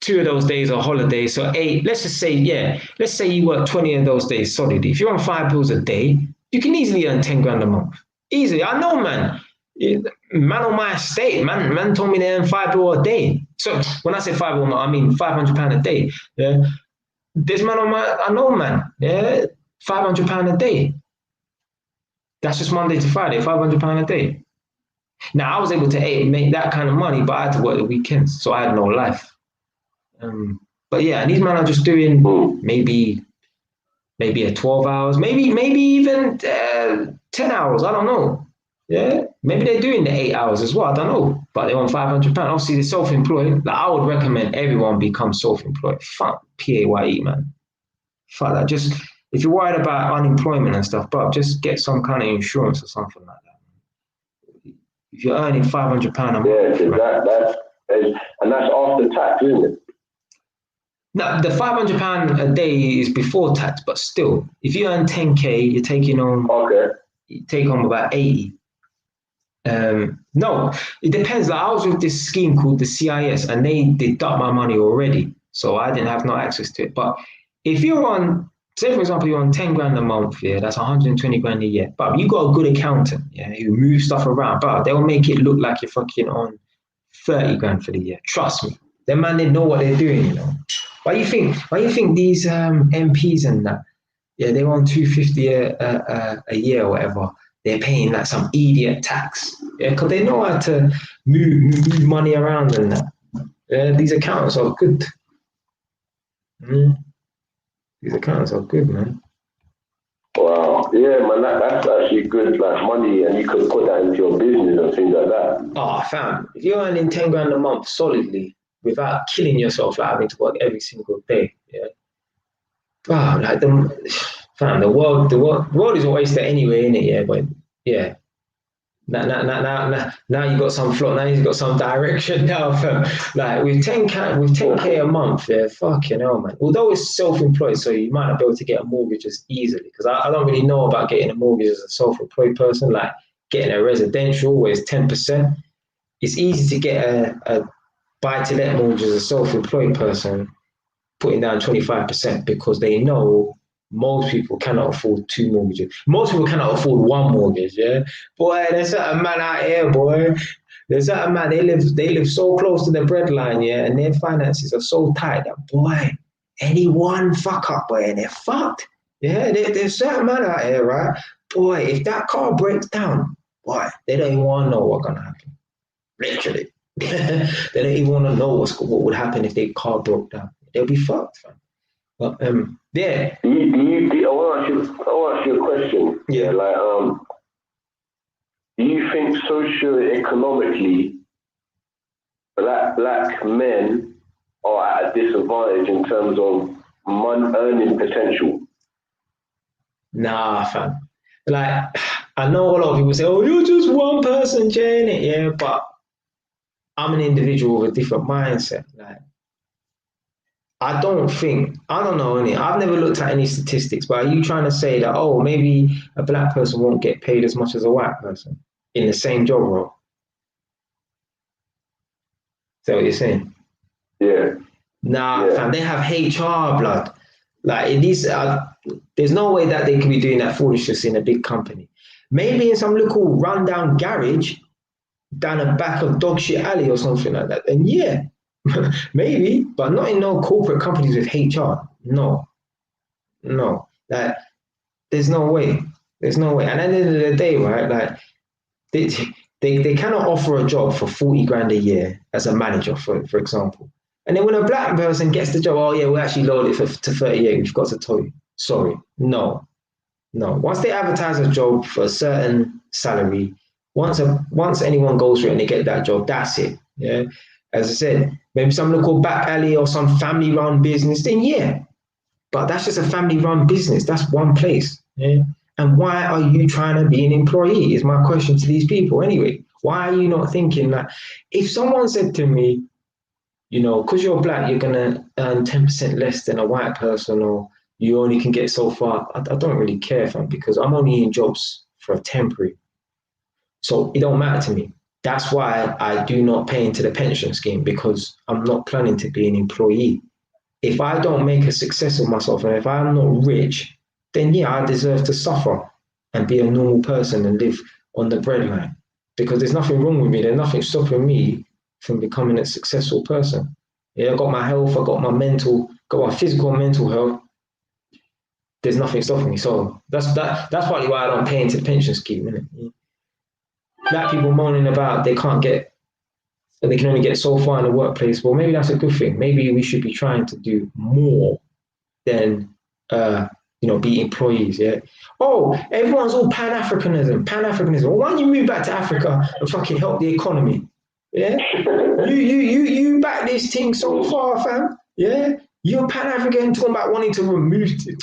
2 of those days are holidays, so 8. Let's just say, let's say you work 20 of those days solidly. If you're on £5 a day, you can easily earn 10 grand a month. Easily, I know, man. Man on my estate, man told me they earn £5 a day. So when I say £5, I mean £500 a day. Yeah, this man I know, man. Yeah, £500 a day. That's just Monday to Friday, £500 a day. Now I was able to make that kind of money, but I had to work the weekends, so I had no life. But yeah, and these men are just doing maybe 12 hours, maybe even 10 hours. I don't know. Yeah, maybe they're doing the 8 hours as well. I don't know, but they want £500. Obviously, they're self-employed. Like I would recommend everyone become self-employed. Fuck PAYE, man. Fuck that. Just if you're worried about unemployment and stuff, but just get some kind of insurance or something like that. If you're earning £500 a month, and that's after tax, isn't it? No, the £500 a day is before tax, but still, if you earn 10K, you're taking home. Okay. You take home about 80. No, it depends. Like I was with this scheme called the CIS, and they deduct my money already, so I didn't have no access to it. But if you're on, say for example, you're on 10 grand a month, yeah, that's 120 grand a year. But you got a good accountant, yeah, who moves stuff around, but they'll make it look like you're fucking on 30 grand for the year. Trust me, them man, they know what they're doing, Why you think these MPs and that, yeah, they're on 250 a year or whatever. They're paying like some idiot tax, yeah, because they know how to move money around and that. Yeah, these accountants are good. These accountants are good, man. Wow, yeah, man, that's actually good, like money, and you could put that into your business and things like that. Oh, fam, if you're earning 10 grand a month solidly without killing yourself, like having to work every single day, yeah. Wow, like the world is a waste anyway, innit? Yeah, but yeah, Now you got some flow. Now you've got some direction now, fam. Like with 10K a month, yeah, fucking hell, man. Although it's self-employed, so you might not be able to get a mortgage as easily. Because I don't really know about getting a mortgage as a self-employed person. Like getting a residential where it's 10%. It's easy to get a buy-to-let mortgage as a self-employed person, putting down 25% because they know most people cannot afford 2 mortgages. Most people cannot afford 1 mortgage, yeah? Boy, there's certain man out here, boy. There's certain man, they live so close to the breadline, yeah, and their finances are so tight that, boy, any one fuck up, boy, and they're fucked. Yeah, there's certain man out here, right? Boy, if that car breaks down, boy, they don't even want to know what's going to happen. Literally. They don't even want to know what would happen if their car broke down. They'll be fucked, fam. But yeah. I want to ask you a question. Yeah. Like, do you think socioeconomically black men are at a disadvantage in terms of earning potential? Nah, fam. Like, I know a lot of people say, "Oh, you're just one person, Janet." Yeah, but I'm an individual with a different mindset. Like, I don't know any. I've never looked at any statistics, but are you trying to say that, oh, maybe a black person won't get paid as much as a white person in the same job role? Is that what you're saying? Yeah. Nah, fam, they have HR, blood. Like, there's no way that they could be doing that foolishness in a big company. Maybe in some little rundown garage down the back of dog shit alley or something like that. And yeah, maybe, but not in no corporate companies with HR. No. Like, there's no way. There's no way. And at the end of the day, right, like, they cannot offer a job for 40 grand a year as a manager, for example. And then when a black person gets the job, oh yeah, we actually lowered it to 38. We've got to tell you, sorry, no. Once they advertise a job for a certain salary, once anyone goes through it and they get that job, that's it. Yeah, as I said, maybe some local back alley or some family-run business, then yeah. But that's just a family-run business. That's one place. Yeah. And why are you trying to be an employee? Is my question to these people anyway. Why are you not thinking that if someone said to me, because you're black, you're going to earn 10% less than a white person, or you only can get so far. I don't really care, fam, because I'm only in jobs for a temporary. So it don't matter to me. That's why I do not pay into the pension scheme, because I'm not planning to be an employee. If I don't make a success of myself and if I'm not rich, then yeah, I deserve to suffer and be a normal person and live on the breadline, because there's nothing wrong with me. There's nothing stopping me from becoming a successful person. Yeah, I got my health, I got my physical and mental health. There's nothing stopping me. So that's partly why I don't pay into the pension scheme, isn't it? Black people moaning about they can only get so far in the workplace. Well, maybe that's a good thing. Maybe we should be trying to do more than be employees. Yeah. Oh, everyone's all Pan-Africanism. Well, why don't you move back to Africa and fucking help the economy? Yeah. You back this thing so far, fam. Yeah. You're Pan-African talking about wanting to move to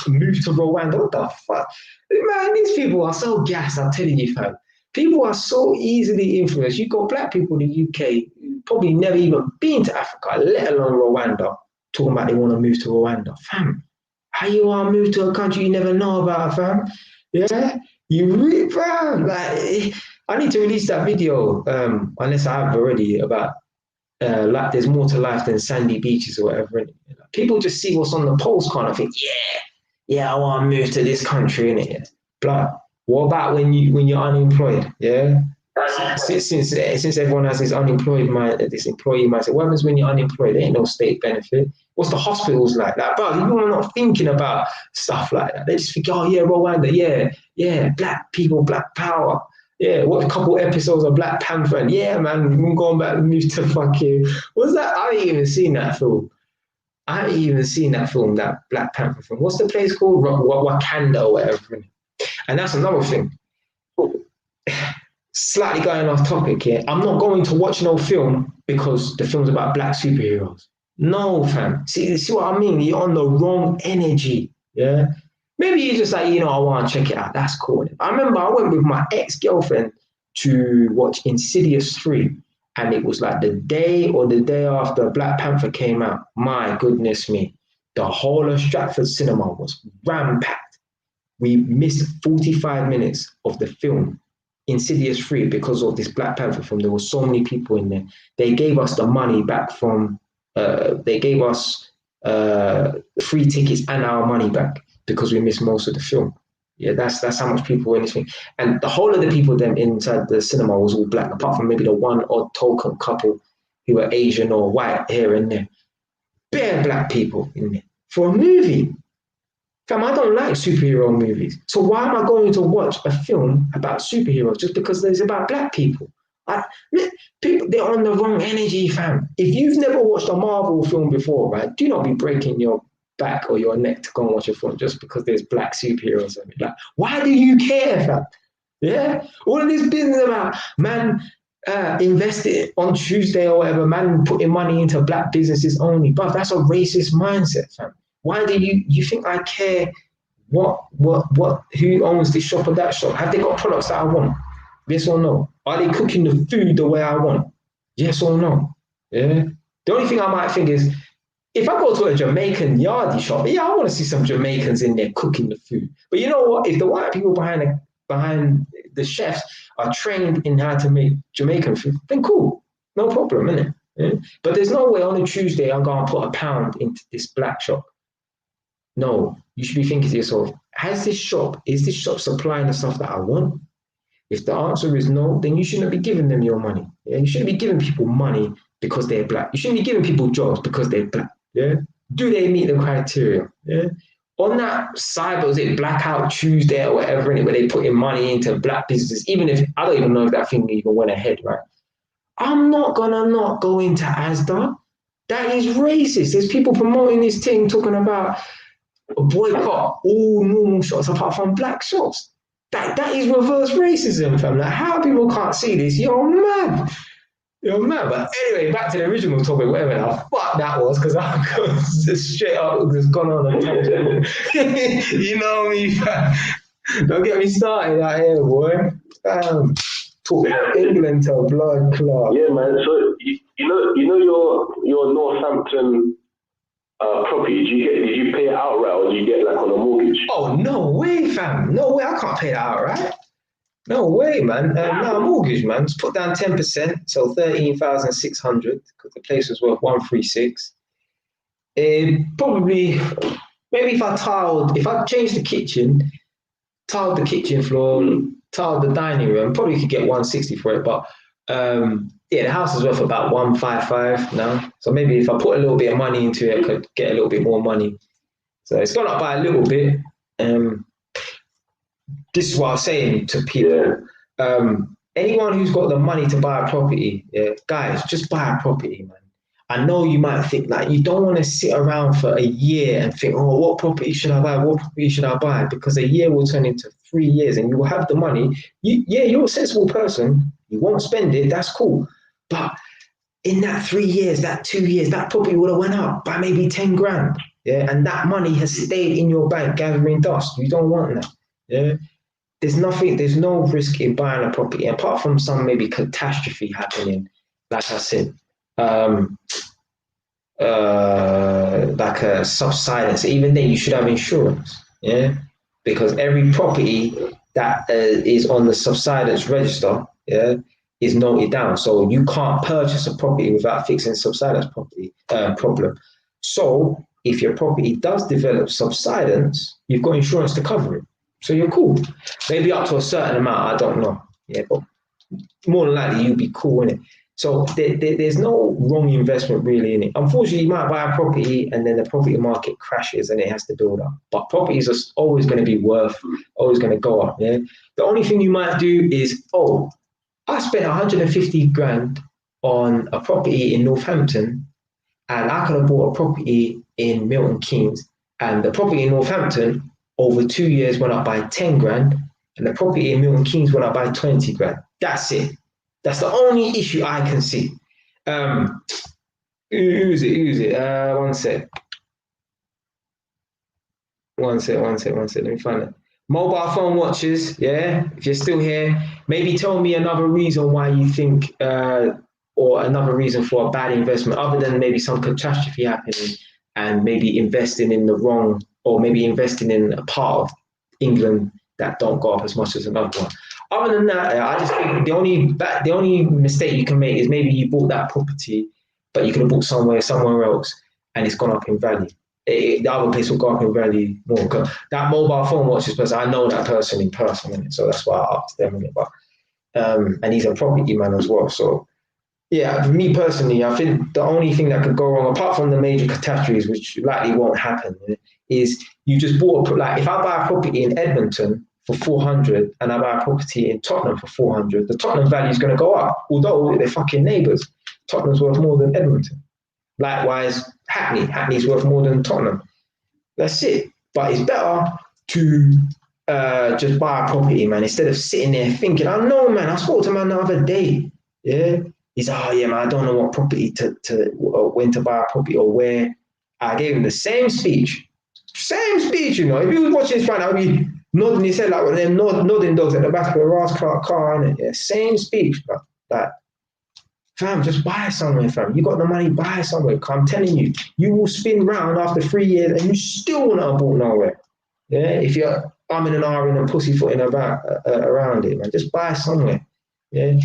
Rwanda. What the fuck? Man, these people are so gassed, I'm telling you, fam. People are so easily influenced. You've got black people in the UK who probably never even been to Africa, let alone Rwanda, talking about they want to move to Rwanda. Fam, how you want to move to a country you never know about, fam? Yeah? Fam, like, I need to release that video, unless I have already, about like there's more to life than sandy beaches or whatever. People just see what's on the postcard and think, yeah, I want to move to this country, innit? Blah. What about when you're unemployed? Yeah. Since everyone has this employee mindset, what happens when you're unemployed? There ain't no state benefit. What's the hospitals like? Like, bro, people are not thinking about stuff like that. They just think, oh yeah, Rwanda, yeah, black people, black power. Yeah, what a couple episodes of Black Panther, and yeah, man, we're going back and move to fucking. What's that? I ain't even seen that film. That Black Panther film. What's the place called? Wakanda or whatever. And that's another thing. Slightly going off topic here. I'm not going to watch no film because the film's about black superheroes. No, fam. See what I mean? You're on the wrong energy. Yeah. Maybe you're just like, I want to check it out. That's cool. I remember I went with my ex-girlfriend to watch Insidious 3. And it was like the day or the day after Black Panther came out. My goodness me. The whole of Stratford Cinema was ram-packed. We missed 45 minutes of the film, Insidious 3, because of this Black Panther film. There were so many people in there. They gave us the money back from, they gave us free tickets and our money back because we missed most of the film. Yeah, that's how much people were in this thing. And the whole of the people then inside the cinema was all black, apart from maybe the one odd token couple who were Asian or white here and there. Bare black people in there for a movie. Fam, I don't like superhero movies. So why am I going to watch a film about superheroes just because it's about black people? People, they're on the wrong energy, fam. If you've never watched a Marvel film before, right, do not be breaking your back or your neck to go and watch a film just because there's black superheroes. Like, why do you care, fam? Yeah? All of this business about man invested on Tuesday or whatever, man putting money into black businesses only. But that's a racist mindset, fam. Why do you think I care who owns this shop or that shop? Have they got products that I want? Yes or no? Are they cooking the food the way I want? Yes or no? Yeah. The only thing I might think is if I go to a Jamaican yardie shop, yeah, I want to see some Jamaicans in there cooking the food. But you know what? If the white people behind the chefs are trained in how to make Jamaican food, then cool. No problem, innit? Yeah? But there's no way on a Tuesday I'm going to put £1 into this black shop. No, you should be thinking to yourself, is this shop supplying the stuff that I want? If the answer is no, then you shouldn't be giving them your money. Yeah? You shouldn't be giving people money because they're black. You shouldn't be giving people jobs because they're black. Yeah? Do they meet the criteria? Yeah? On that side, was it Blackout Tuesday or whatever, where they put in money into black businesses, even if I don't even know if that thing even went ahead, right? I'm not gonna not go into Asda. That is racist. There's people promoting this thing talking about boycott all normal shops apart from black shops. That is reverse racism, fam. Like, how people can't see this? You're mad. You're mad. But anyway, back to the original topic, whatever the fuck that was, because I'm just straight up just gone on a tangent. You know me, fam. Don't get me started out here, boy. Talk England to blood clot. Yeah, man. So you know your Northampton property. Did you pay it outright, or did you get like on a mortgage? Oh no way, fam. No way. I can't pay that outright. No way, man. No mortgage, man. Just put down 10%, so 13,600 because the place was worth 136. Probably, maybe if I changed the kitchen, tiled the kitchen floor, tiled the dining room, probably could get 160 for it. But yeah, the house is worth about 155 now. So maybe if I put a little bit of money into it, I could get a little bit more money. So it's gone up by a little bit. This is what I was saying to people. Anyone who's got the money to buy a property, guys, just buy a property, man. I know you might think like you don't want to sit around for a year and think, oh, what property should I buy? What property should I buy? Because a year will turn into 3 years and you will have the money. You're a sensible person. You won't spend it. That's cool. But in that 3 years, that 2 years, that property would have went up by maybe 10 grand. Yeah. And that money has stayed in your bank gathering dust. You don't want that. Yeah. There's no risk in buying a property apart from some maybe catastrophe happening. Like I said, like a subsidence. Even then, you should have insurance, yeah, because every property that is on the subsidence register, yeah, is noted down. So you can't purchase a property without fixing subsidence problem. So if your property does develop subsidence, you've got insurance to cover it. So you're cool. Maybe up to a certain amount, I don't know. Yeah, but more than likely you'll be cool in it. So there's no wrong investment really in it. Unfortunately, you might buy a property and then the property market crashes and it has to build up. But properties are always going to be always going to go up. Yeah. The only thing you might do is, I spent 150 grand on a property in Northampton, and I could have bought a property in Milton Keynes, and the property in Northampton over 2 years went up by 10 grand, and the property in Milton Keynes went up by 20 grand. That's it. That's the only issue I can see. Who is it? One sec. Let me find it. Mobile phone watchers, yeah? If you're still here, maybe tell me another reason why you think, or another reason for a bad investment, other than maybe some catastrophe happening and maybe investing in the wrong, or maybe investing in a part of England that don't go up as much as another one. Other than that, I just think the only mistake you can make is maybe you bought that property, but you could have bought somewhere else, and it's gone up in value. The other place will go up in value more. That mobile phone watches person, I know that person in person, so that's why I asked them. But and he's a property man as well. So yeah, for me personally, I think the only thing that could go wrong, apart from the major catastrophes, which likely won't happen, is you just bought like if I buy a property in Edmonton for 400 and I buy a property in Tottenham for 400, the Tottenham value is going to go up, although they're fucking neighbours. Tottenham's worth more than Edmonton. Likewise, Hackney's worth more than Tottenham. That's it. But it's better to just buy a property, man, instead of sitting there thinking, I know, man, I spoke to a man the other day. Yeah. He's like, oh, yeah, man, I don't know what property when to buy a property or where. I gave him the same speech, you know. If he was watching this right now, he'd be nodding his head like one of them nodding dogs at the back of a race car, and yeah, same speech, bro. Like, fam, just buy somewhere, fam. You got the money, buy somewhere. I'm telling you, you will spin round after 3 years and you still won't have bought nowhere. Yeah, if you're umming and ahhing and pussyfooting about around it, man, just buy somewhere. Yeah,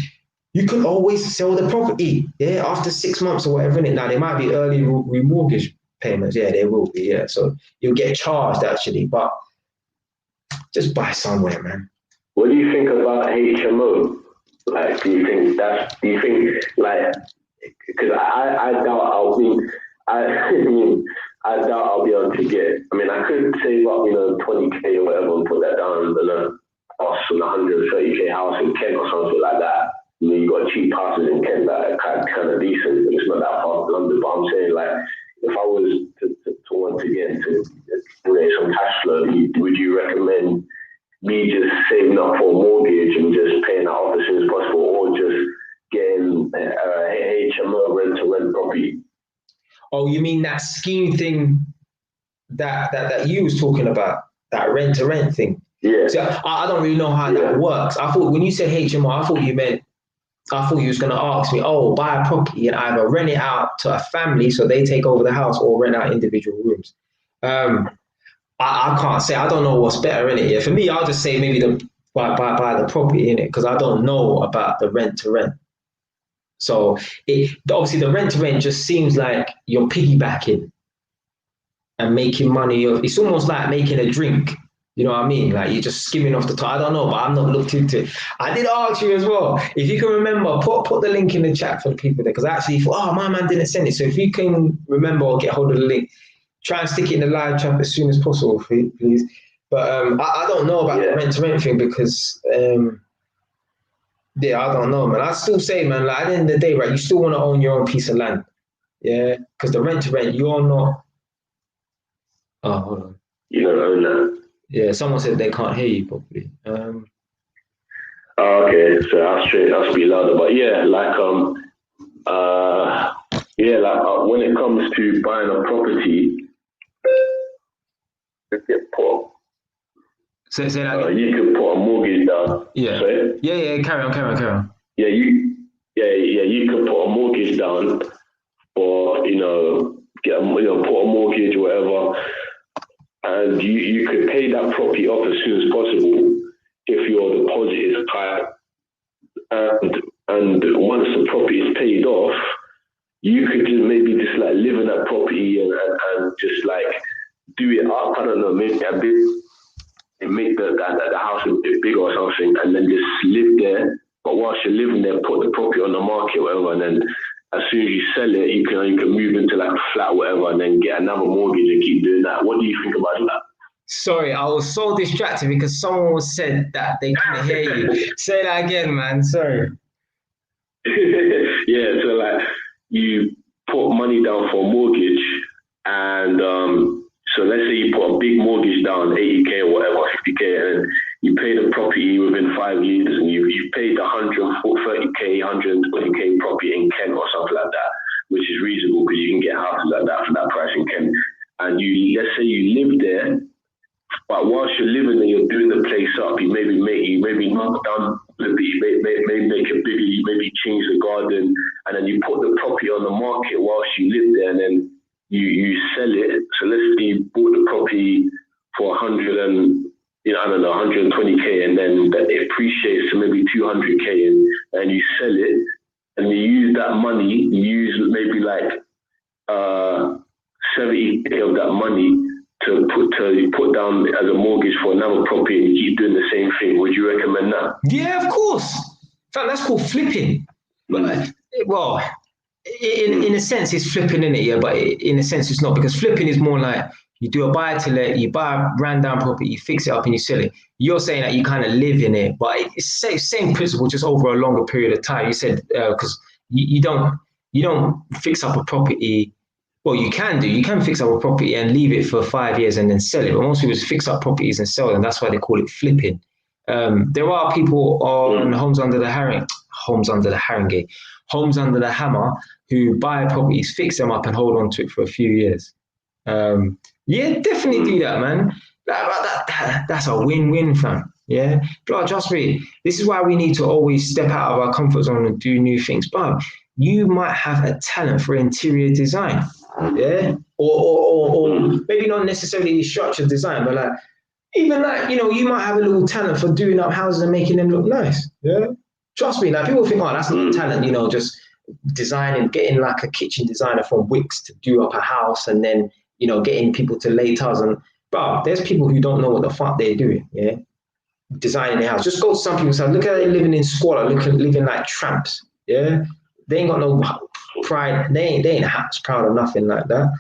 you can always sell the property. Yeah, after 6 months or whatever. Now there might be early remortgage payments. Yeah, there will be. Yeah, so you'll get charged actually, but just buy somewhere, man. What do you think about HMO? Like, do you think like, because I doubt I'll be, I doubt I'll be able to get, I mean, I could save up, 20K or whatever and put that down in a house, on 130K house in Kent or something like that. You got cheap houses in Kent that are kind of decent. It's not that far from London, but I'm saying, like, if I was to want to get into generate some cash flow, would you recommend me just saving up for a mortgage and just paying that off as soon as possible, or just getting HMO rent-to-rent property? Oh, you mean that scheme thing that you was talking about, that rent-to-rent thing? Yeah. So I don't really know how that works. I thought when you said HMO, I thought you was going to ask me, buy a property and either rent it out to a family so they take over the house, or rent out individual rooms. I can't say. I don't know what's better in it. Yeah, for me, I'll just say maybe buy the property in it, because I don't know about the rent to rent. So obviously the rent to rent just seems like you're piggybacking and making money. It's almost like making a drink. You know what I mean? Like you're just skimming off the top. I don't know, but I'm not looked into it. I did ask you as well. If you can remember, put the link in the chat for the people there, because I actually thought, my man didn't send it. So if you can remember or get hold of the link, try and stick it in the live chat as soon as possible, please. But I don't know about the rent-to-rent thing, because, I don't know, man. I still say, man, like, at the end of the day, right, you still want to own your own piece of land. Yeah? Because the rent-to-rent, you're not... Oh, hold on. You don't own that. Yeah, someone said they can't hear you properly. Okay, so I'll speak louder. But yeah, like, when it comes to buying a property, Say that you could put a mortgage down. Yeah. Sorry? Yeah. Carry on. Yeah, you could put a mortgage down, or put a mortgage or whatever, and you could pay that property off as soon as possible if your deposit is high. And once the property is paid off, you could just like live in that property and just like do it up. I don't know, maybe a bit, make the house a bit bigger or something, and then just live there. But whilst you're living there, put the property on the market, whatever, and then as soon as you sell it, you can move into like a flat, whatever, and then get another mortgage and keep doing that. What do you think about that? Sorry, I was so distracted because someone said that they couldn't hear you. Say that again, man. Sorry. Yeah, so like you put money down for a mortgage, and so let's say you put a big mortgage down, 80K or whatever, 50K, and you pay the property within 5 years, and you paid 130K, 120K property in Kent or something like that, which is reasonable because you can get houses like that for that price in Kent. And let's say you live there, but whilst you're living there, you're doing the place up. You maybe knock down the bit, maybe change the garden, and then you put the property on the market whilst you live there, and then you sell it. So let's say you bought the property for 100 and, I don't know, 120k, and then it appreciates to maybe 200k, and you sell it, and you use that money, you use maybe like 70k of that money to put down as a mortgage for another property, and you keep doing the same thing. Would you recommend that? Yeah, of course. In fact, that's called flipping. Well, in a sense, it's flipping, in it, yeah. But in a sense, it's not, because flipping is more like you do a buy to let, you buy a ran down property, you fix it up, and you sell it. You're saying that you kind of live in it, but it's the same principle, just over a longer period of time. You said because you don't fix up a property. Well, you can fix up a property and leave it for 5 years and then sell it. But most people just fix up properties and sell them. That's why they call it flipping. There are people on Homes Under the Hammer who buy properties, fix them up, and hold on to it for a few years. Yeah, definitely do that, man. That's a win-win, fam. Yeah, but trust me, this is why we need to always step out of our comfort zone and do new things. But you might have a talent for interior design, yeah, or maybe not necessarily structured design, but like even like, you might have a little talent for doing up houses and making them look nice. Yeah, trust me. Like people think, oh, that's not talent, just designing, getting like a kitchen designer from Wix to do up a house, and then getting people to lay tiles. And but there's people who don't know what the fuck they're doing. Yeah, designing their house. Just go to some people's house. Look at them living in squalor, living like tramps. Yeah, they ain't got no pride. They ain't house proud of nothing like that.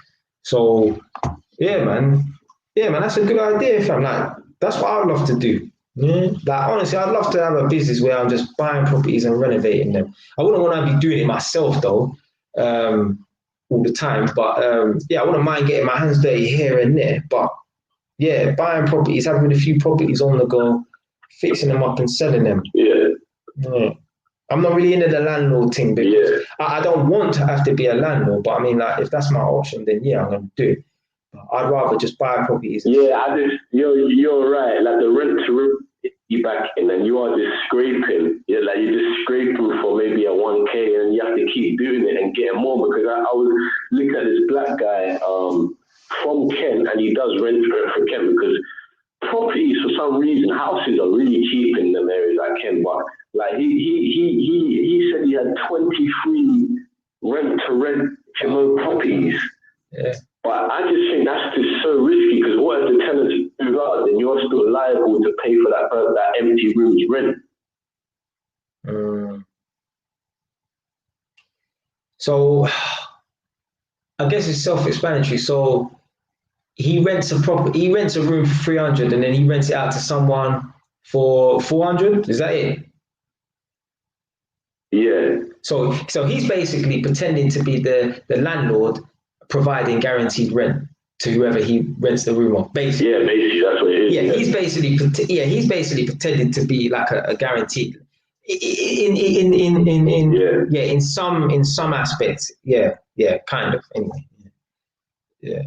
So yeah, man, that's a good idea, fam. Like that's what I'd love to do. Yeah, like honestly, I'd love to have a business where I'm just buying properties and renovating them. I wouldn't want to be doing it myself though, all the time. But yeah, I wouldn't mind getting my hands dirty here and there. But yeah, buying properties, having a few properties on the go, fixing them up and selling them. Yeah. I'm not really into the landlord thing, because I don't want to have to be a landlord. But I mean, like if that's my option, then yeah, I'm gonna do it. I'd rather just buy properties. Yeah, you're right. Like the rent to rent you back in, and you are just scraping. Yeah, like you're just scraping for maybe a 1k, and you have to keep doing it and getting more. Because I was looking at this black guy from Kent, and he does rent for Kent, because properties for some reason, houses are really cheap in them areas like Kent. But like he said he had 23 rent to rent properties. Yeah. But I just think that's just so risky, because what if the tenants move out, then you're still liable to pay for that empty room's rent. So I guess it's self-explanatory. So he rents a room for 300, and then he rents it out to someone for 400. Is that it? Yeah. So he's basically pretending to be the landlord, providing guaranteed rent to whoever he rents the room off. Basically. Yeah, basically that's what it is. Yeah, he's basically pretending to be like a guaranteed in some aspects. Yeah, kind of. Anyway. Yeah.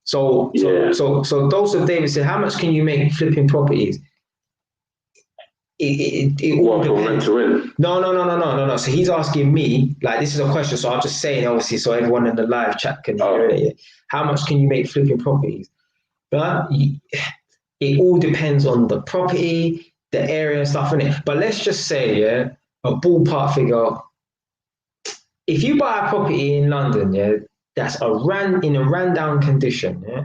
So Joseph Davis said, how much can you make flipping properties? It all depends. No. So he's asking me, like, this is a question, so I'm just saying, obviously, so everyone in the live chat can hear it. Yeah. How much can you make flipping properties? But it all depends on the property, the area and stuff in it. But let's just say, yeah, a ballpark figure. If you buy a property in London, yeah, that's in a ran down condition, yeah.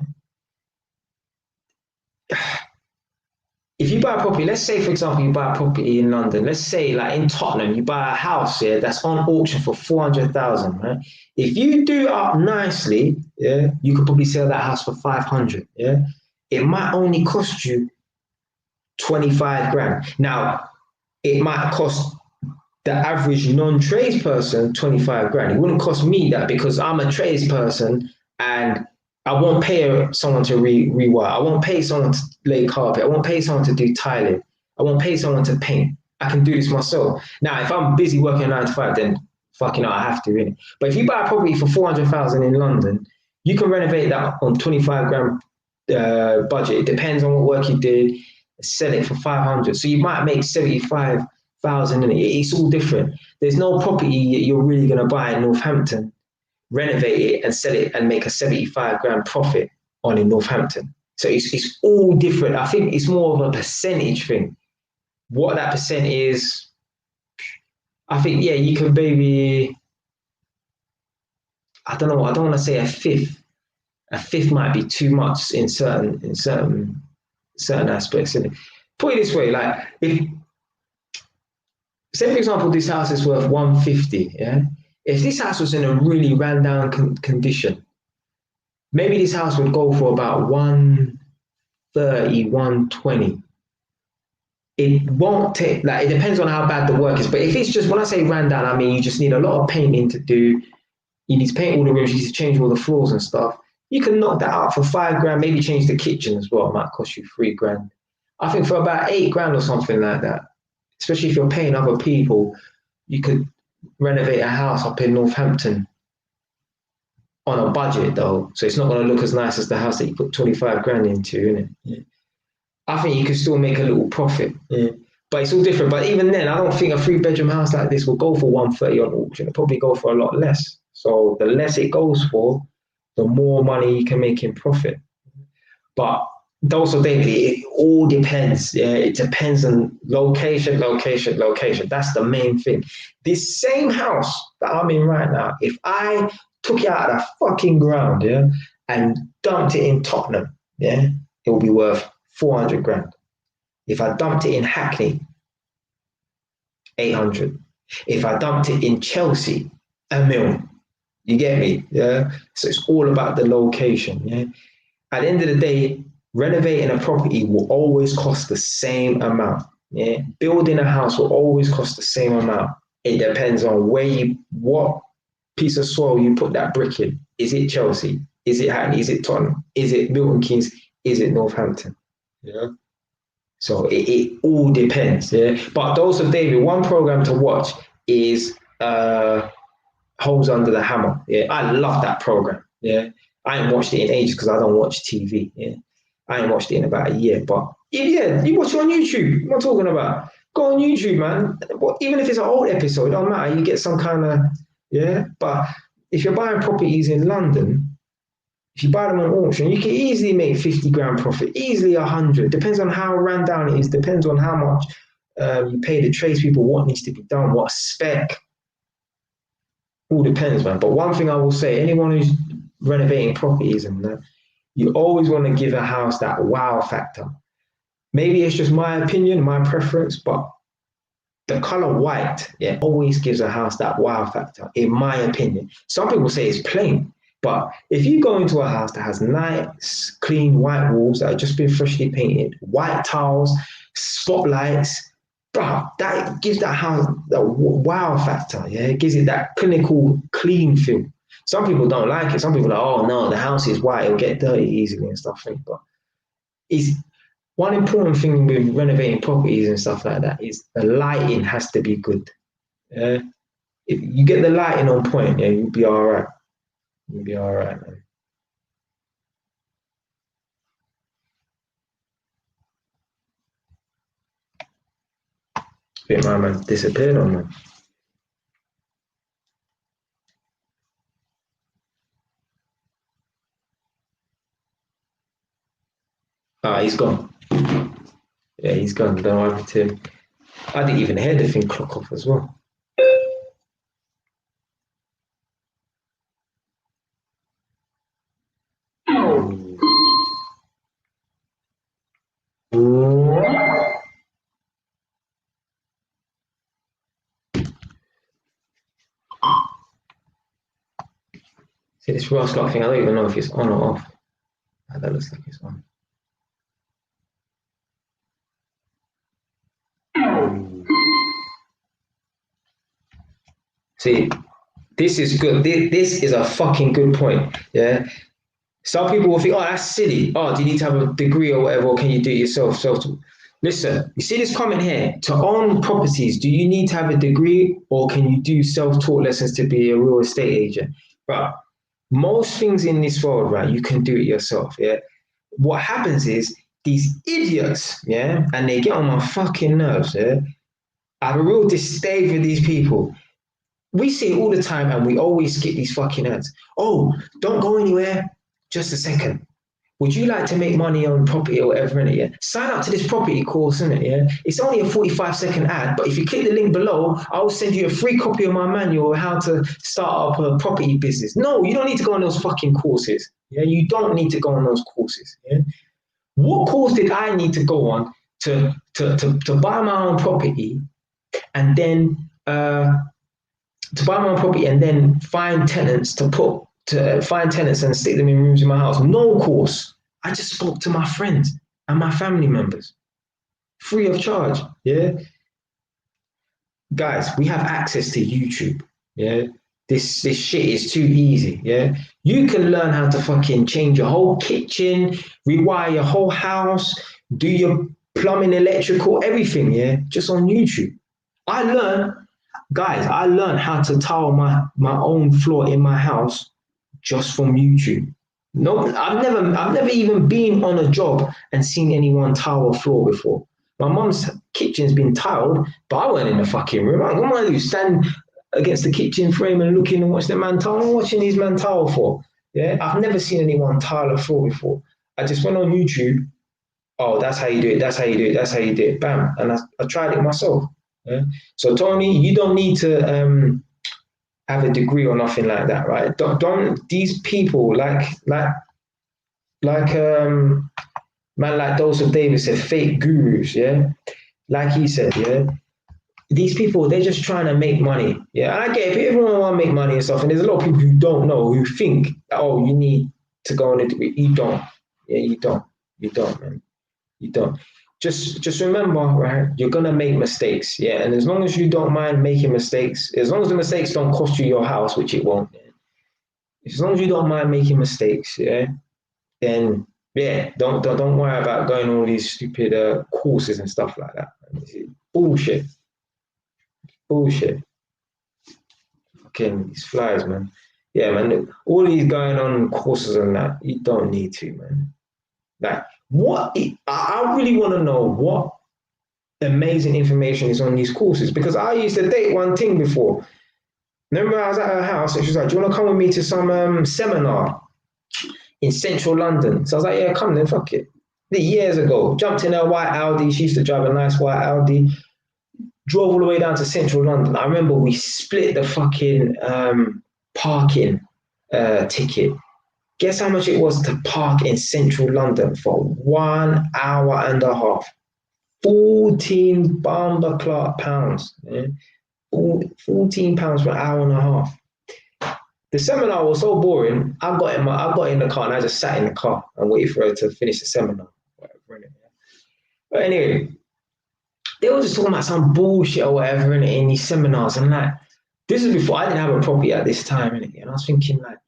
If you buy a property, let's say, for example, you buy a property in London, let's say like in Tottenham, you buy a house here that's on auction for 400,000, right? If you do it up nicely, yeah, you could probably sell that house for 500, yeah? It might only cost you 25 grand. Now, it might cost the average non-trades person 25 grand. It wouldn't cost me that, because I'm a trades person and I won't pay someone to rewire. I won't pay someone to lay carpet. I won't pay someone to do tiling. I won't pay someone to paint. I can do this myself. Now, if I'm busy working 9 to 5, then fucking I have to, really. But if you buy a property for 400,000 in London, you can renovate that on 25 grand budget. It depends on what work you did. Sell it for 500. So you might make 75 thousand in it. It's all different. There's no property you're really gonna buy in Northampton, renovate it and sell it and make a 75 grand profit on in Northampton. So it's all different. I think it's more of a percentage thing. What that percent is, I think, yeah, you can maybe, I don't know, I don't want to say a fifth. A fifth might be too much in certain aspects. And put it this way, like if, say for example, this house is worth 150, yeah? If this house was in a really ran down condition, maybe this house would go for about 130, 120. It won't take, like, it depends on how bad the work is. But if it's just, when I say ran down, I mean you just need a lot of painting to do. You need to paint all the rooms, you need to change all the floors and stuff. You can knock that out for 5 grand, maybe change the kitchen as well. It might cost you 3 grand. I think for about 8 grand or something like that, especially if you're paying other people, you could renovate a house up in Northampton on a budget though. So it's not going to look as nice as the house that you put 25 grand into, innit? Yeah. I think you could still make a little profit. Yeah. But it's all different. But even then, I don't think a 3-bedroom house like this will go for 130 on auction. It'll probably go for a lot less. So the less it goes for, the more money you can make in profit. But also, David, it all depends. Yeah, it depends on location. That's the main thing. This same house that I'm in right now, if I took it out of the fucking ground, yeah, and dumped it in Tottenham, yeah, it will be worth 400 grand. If I dumped it in Hackney, 800. If I dumped it in Chelsea, 1 million. You get me? Yeah. So it's all about the location. Yeah. At the end of the day, renovating a property will always cost the same amount. Yeah. Building a house will always cost the same amount. It depends on what piece of soil you put that brick in. Is it Chelsea? Is it Hackney? Is it Tottenham? Is it Milton Keynes? Is it Northampton? Yeah. So it all depends. Yeah. But also, David, one program to watch is Holes Under the Hammer. Yeah, I love that program. Yeah, I ain't watched it in ages because I don't watch TV. Yeah, I ain't watched it in about a year. But yeah, you watch it on YouTube. What I'm talking about? Go on YouTube, man. Even if it's an old episode, it don't matter. You get some kind of, yeah. But if you're buying properties in London, if you buy them on auction, you can easily make 50 grand profit, easily 100. Depends on how ran down it is. Depends on how much you pay the tradespeople, what needs to be done, what spec. All depends, man. But one thing I will say, anyone who's renovating properties and that, you always want to give a house that wow factor. Maybe it's just my opinion, my preference, but the color white, yeah, always gives a house that wow factor, in my opinion. Some people say it's plain, but if you go into a house that has nice, clean white walls that have just been freshly painted, white tiles, spotlights, bro, that gives that house the wow factor. Yeah, it gives it that clinical, clean feel. Some people don't like it. Some people are like, oh no, the house is white, it'll get dirty easily and stuff. But it's one important thing with renovating properties and stuff like that is the lighting has to be good. Yeah, if you get the lighting on point, yeah, you'll be all right. You'll be all right, man. I think my man disappeared on me. He's gone. Yeah, he's gone. Don't know what happened to him. I didn't even hear the thing clock off as well. See this Ross clock thing, I don't even know if it's on or off. That looks like it's on. See, this is good. This is a fucking good point. Yeah. Some people will think, oh, that's silly. Oh, do you need to have a degree or whatever, or can you do it yourself? Listen, you see this comment here? To own properties, do you need to have a degree or can you do self-taught lessons to be a real estate agent? But most things in this world, right, you can do it yourself, yeah? What happens is these idiots, yeah, and they get on my fucking nerves, yeah? I have a real disdain for these people. We see it all the time and we always skip these fucking ads. Oh, don't go anywhere. Just a second. Would you like to make money on property or whatever, innit? Yeah. Sign up to this property course, innit? Yeah. It's only a 45-second ad, but if you click the link below, I'll send you a free copy of my manual on how to start up a property business. No, you don't need to go on those fucking courses. Yeah, you don't need to go on those courses. Yeah. What course did I need to go on to buy my own property and then find tenants find tenants and stick them in rooms in my house? No course. I just spoke to my friends and my family members, free of charge. Yeah, guys, we have access to YouTube. Yeah, this shit is too easy. Yeah, you can learn how to fucking change your whole kitchen, rewire your whole house, do your plumbing, electrical, everything. Yeah, just on YouTube. I learned how to tile my own floor in my house just from YouTube. No, I've never even been on a job and seen anyone tile a floor before. My mum's kitchen's been tiled, but I weren't in the fucking room. What am I do? Stand against the kitchen frame and looking and watch the man tile? I'm watching these man tile for. Yeah, I've never seen anyone tile a floor before. I just went on YouTube. Oh, that's how you do it. That's how you do it. That's how you do it. Bam, and I tried it myself. Yeah. So Tony, you don't need to have a degree or nothing like that, right? Don't these people like man like Joseph Davis said, fake gurus, yeah? Like he said, yeah. These people, they're just trying to make money. Yeah. And I get it, everyone want to make money and stuff. And there's a lot of people who don't know, who think, oh, you need to go on a degree. You don't. Yeah, you don't. You don't, man. You don't. Just remember, right? You're gonna make mistakes, yeah. And as long as you don't mind making mistakes, as long as the mistakes don't cost you your house, which it won't, yeah? As long as you don't mind making mistakes, yeah, then yeah, don't worry about going on all these stupid courses and stuff like that. Bullshit. Fucking these flies, man. Yeah, man. All these going on courses and that, you don't need to, man. Like. I really want to know what amazing information is on these courses, because I used to date one thing before. Remember, I was at her house and she was like, do you want to come with me to some seminar in central London? So I was like, yeah, come then, fuck it. Years ago, jumped in her white Audi. She used to drive a nice white Audi. Drove all the way down to central London. I remember we split the fucking parking ticket. Guess how much it was to park in central London for 1 hour and a half? 14 bomber clock pounds. Yeah? 14 pounds for an hour and a half. The seminar was so boring. I got in the car and I just sat in the car and waited for her to finish the seminar. Whatever. But anyway, they were just talking about some bullshit or whatever in these seminars, and like, this is before I didn't have a property at this time, and I was thinking like,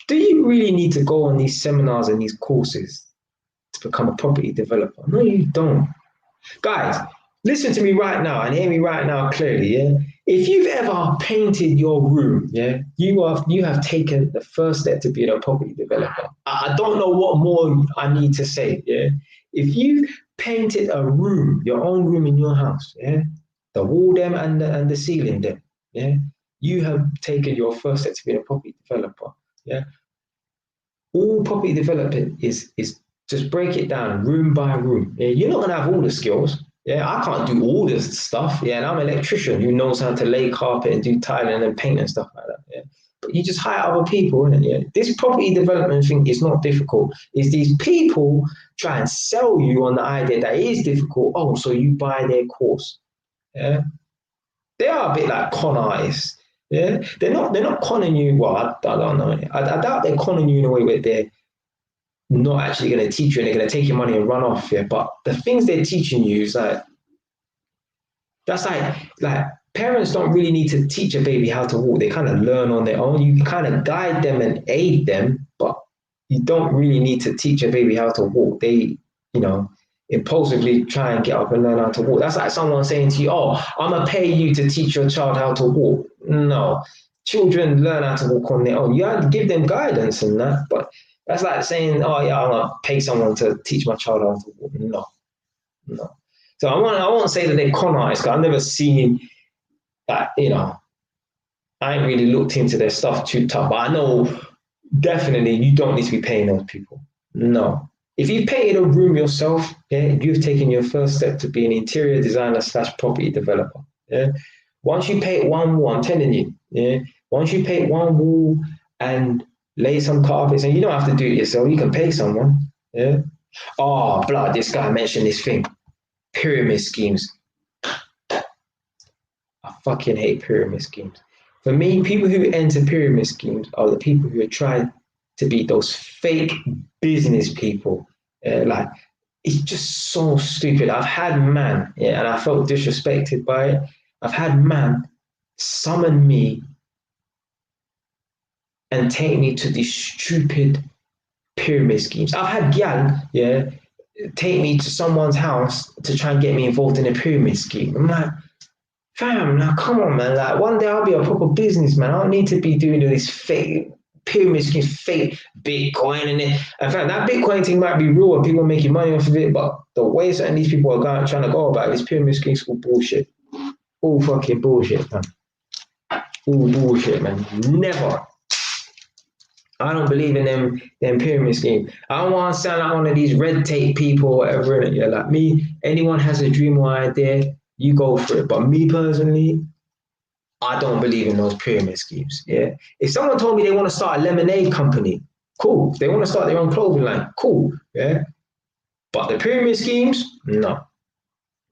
do you really need to go on these seminars and these courses to become a property developer? No, you don't. Guys, listen to me right now and hear me right now clearly, yeah? If you've ever painted your room, yeah, you have taken the first step to being a property developer. I don't know what more I need to say, yeah? If you painted a room, your own room in your house, yeah, the wall them and the ceiling them, yeah, you have taken your first step to being a property developer. Yeah, all property development is just break it down room by room. Yeah? You're not gonna have all the skills. Yeah, I can't do all this stuff. Yeah, and I'm an electrician who knows how to lay carpet and do tiling and paint and stuff like that. Yeah, but you just hire other people, and yeah, this property development thing is not difficult. It's these people try and sell you on the idea that it is difficult. Oh, so you buy their course. Yeah, they are a bit like con artists. Yeah, they're not conning you. Well, I don't know. I doubt they're conning you in a way where they're not actually going to teach you and they're going to take your money and run off. Yeah, but the things they're teaching you is like, that's like parents don't really need to teach a baby how to walk. They kind of learn on their own. You kind of guide them and aid them, but you don't really need to teach a baby how to walk. They, impulsively try and get up and learn how to walk. That's like someone saying to you, oh, I'm going to pay you to teach your child how to walk. No, children learn how to walk on their own. You have to give them guidance and that, but that's like saying, oh yeah, I'm going to pay someone to teach my child how to walk. No. So I won't say that they're con artists, because I've never seen that, you know, I ain't really looked into their stuff too tough, but I know definitely you don't need to be paying those people. No. If you've painted a room yourself, yeah, you've taken your first step to be an interior designer / property developer. Yeah. Once you paint one wall, I'm telling you, yeah, once you paint one wall and lay some carpets, and you don't have to do it yourself, you can pay someone. Yeah. Oh, blood, this guy mentioned this thing. Pyramid schemes. I fucking hate pyramid schemes. For me, people who enter pyramid schemes are the people who are trying to be those fake business people. Like, it's just so stupid. I've had man, yeah, and I felt disrespected by it. I've had man summon me and take me to these stupid pyramid schemes. I've had gal, yeah, take me to someone's house to try and get me involved in a pyramid scheme. I'm like, fam, now come on, man. Like, one day I'll be a proper businessman. I don't need to be doing all this fake pyramid schemes, fake Bitcoin and it. And fam, that Bitcoin thing might be real and people are making money off of it, but the way certain these people are going, trying to go about this pyramid scheme is all bullshit. All fucking bullshit, man. All bullshit, man. Never. I don't believe in them pyramid scheme. I don't want to sound like one of these red tape people or whatever. Yeah, like me, anyone has a dream or idea, you go for it. But me personally, I don't believe in those pyramid schemes. Yeah. If someone told me they want to start a lemonade company, cool. If they want to start their own clothing line, cool. Yeah. But the pyramid schemes, no.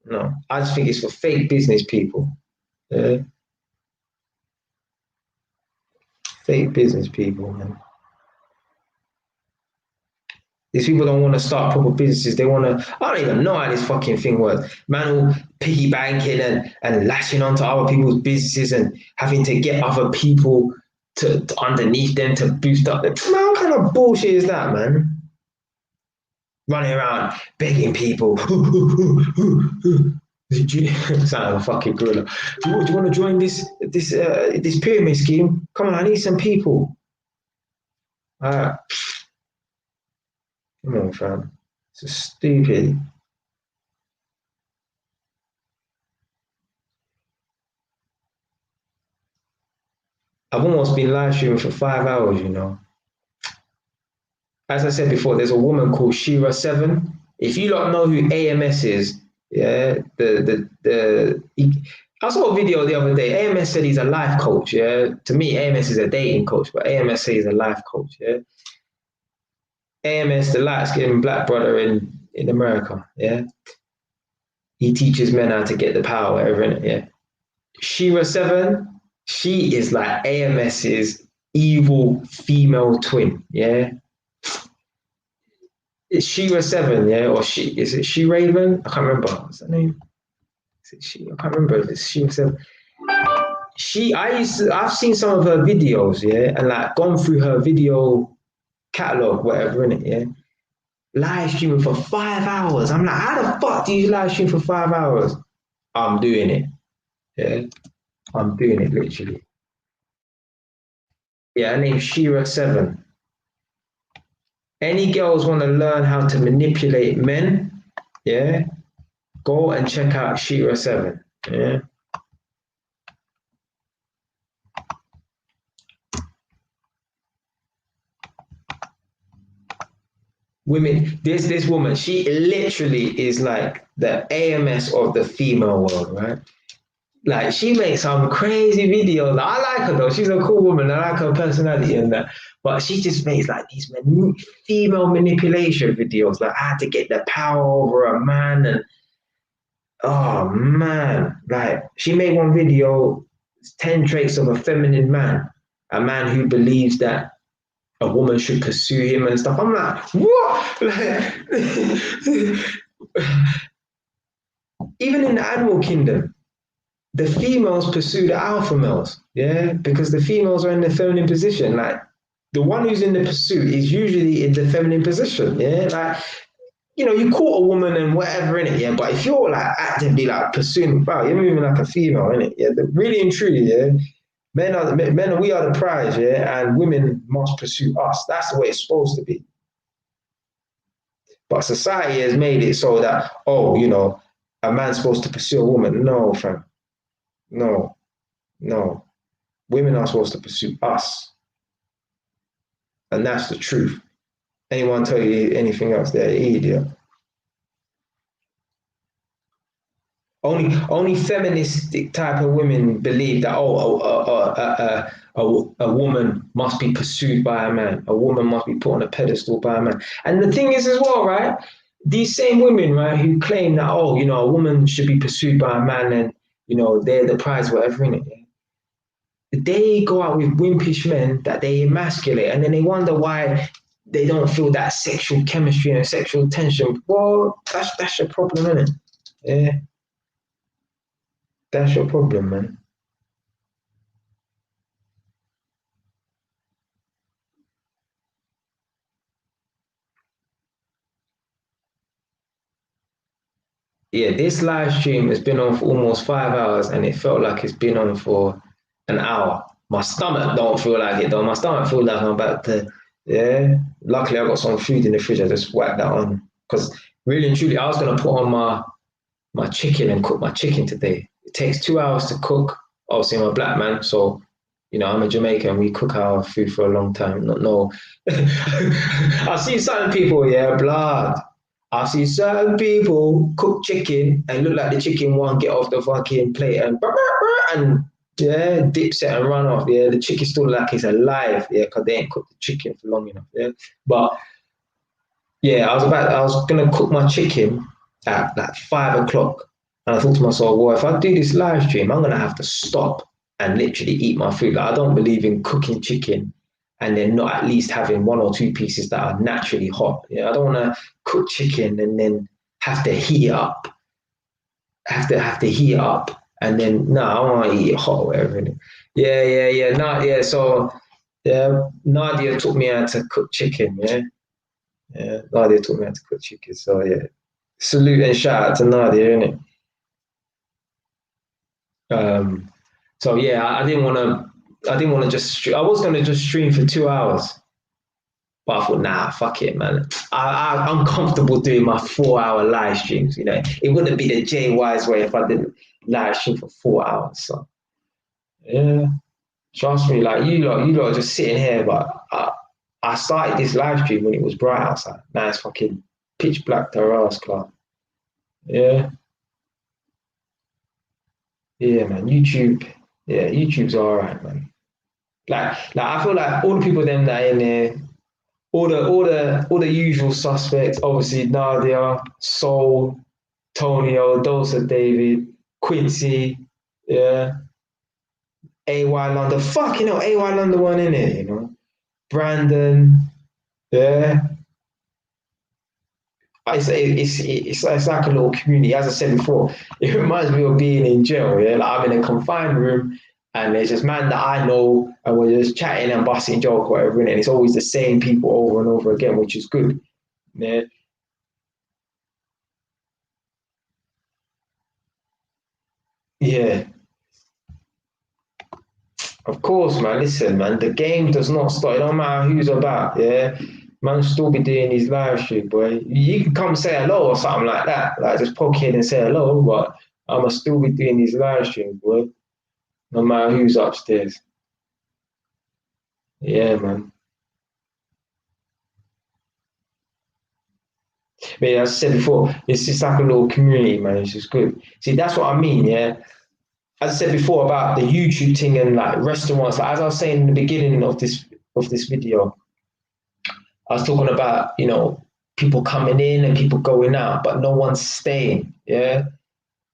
No. I just think it's for fake business people. Yeah. Fake business people, man. These people don't want to start proper businesses. They want to, I don't even know how this fucking thing works. Man will piggy banking and lashing onto other people's businesses and having to get other people to underneath them to boost up. Man, what kind of bullshit is that, man? Running around begging people. Sound like a fucking gorilla. Do you want to join this pyramid scheme? Come on, I need some people. Come on, fam. It's just stupid. I've almost been live streaming for 5 hours, you know. As I said before, there's a woman called Shira7. If you don't know who AMS is, yeah, I saw a video the other day. AMS said he's a life coach, yeah. To me, AMS is a dating coach, but AMS says he's a life coach, yeah. AMS, the light-skinned black brother in America, yeah. He teaches men how to get the power, whatever, innit, yeah. Shira7, she is like AMS's evil female twin, yeah. It's Shira7, yeah, or is it She Raven? I can't remember. What's her name? Is it she? I can't remember if it's Shira7. I've seen some of her videos, yeah, and like gone through her video catalog, whatever, innit, yeah. Live streaming for 5 hours. I'm like, how the fuck do you live stream for 5 hours? I'm doing it. Yeah. I'm doing it literally. Yeah, her name's Shira7. Any girls want to learn how to manipulate men, yeah, go and check out Shira7. Yeah. Women, this woman, she literally is like the AMS of the female world, right? Like, she makes some crazy videos. I like her though. She's a cool woman. I like her personality and that. But she just makes like these female manipulation videos, like how to get the power over a man. And oh man, like she made one video, 10 traits of a feminine man, a man who believes that a woman should pursue him and stuff. I'm like, what? Like, even in the animal kingdom, the females pursue the alpha males, yeah, because the females are in the feminine position. Like, the one who's in the pursuit is usually in the feminine position, yeah. Like, you know, you caught a woman and whatever in it, yeah. But if you're like actively like pursuing, wow, you're moving like a female in it, yeah. Really and truly, yeah. Men, we are the prize, yeah, and women must pursue us. That's the way it's supposed to be. But society has made it so that, oh, you know, a man's supposed to pursue a woman. No, fam. No, no. Women are supposed to pursue us. And that's the truth. Anyone tell you anything else, they're an idiot. Only feministic type of women believe that a woman must be pursued by a man. A woman must be put on a pedestal by a man. And the thing is as well, right? These same women, right, who claim that a woman should be pursued by a man and they're the prize, whatever in it. They go out with wimpish men that they emasculate, and then they wonder why they don't feel that sexual chemistry and sexual tension. Well, that's your problem, isn't it? Yeah. That's your problem, man. Yeah, this live stream has been on for almost 5 hours and it felt like it's been on for an hour. My stomach don't feel like it though. My stomach feels like I'm about to, yeah. Luckily, I got some food in the fridge. I just whacked that on. Because really and truly, I was going to put on my chicken and cook my chicken today. It takes 2 hours to cook. Obviously, I'm a black man, so I'm a Jamaican. We cook our food for a long time. No. I've seen certain people, yeah, blood. I've seen certain people cook chicken and look like the chicken won't get off the fucking plate and yeah, dips it and run off. Yeah, the chicken still like it's alive. Yeah, because they ain't cooked the chicken for long enough. Yeah, but yeah, I was gonna cook my chicken at like 5 o'clock, and I thought to myself, well, if I do this live stream, I'm gonna have to stop and literally eat my food. Like, I don't believe in cooking chicken and then not at least having one or two pieces that are naturally hot. Yeah, I don't want to cook chicken and then have to heat it up. Have to heat it up and then no, I want to eat it hot or whatever. Yeah. So yeah, Nadia taught me how to cook chicken. Yeah. Nadia taught me how to cook chicken. So yeah, salute and shout out to Nadia, innit? So yeah, I didn't want to just. I was going to just stream for 2 hours, but I thought, nah, fuck it, man. I'm comfortable doing my 4 hour live streams. It wouldn't be the Jay Wise way if I didn't live stream for 4 hours. So yeah, trust me, like you lot are just sitting here, but I started this live stream when it was bright outside. Now it's fucking pitch black to ass, Clark. Yeah. Yeah, man. YouTube's all right, man. Like I feel like all the people them that are in there, all the usual suspects, obviously Nadia, Soul, Tonio, Dosa David, Quincy, yeah, AY London, fucking hell, AY London one in it, Brandon, yeah. I say it's like a little community. As I said before, it reminds me of being in jail. Yeah, like I'm in a confined room, and there's this man that I know, and we're just chatting and busting joke, whatever, and it's always the same people over and over again, which is good. Yeah, yeah. Of course, man. Listen, man. The game does not stop. It don't matter who's about. Yeah, man. Still be doing these live stream, boy. You can come say hello or something like that. Like just poke in and say hello, but I'ma still be doing these live streams, boy. No matter who's upstairs. Yeah, man. But yeah, as I said before, it's just like a little community, man. It's just good. See, that's what I mean, yeah. As I said before about the YouTube thing and like restaurants, like as I was saying in the beginning of this video, I was talking about, people coming in and people going out, but no one's staying. Yeah.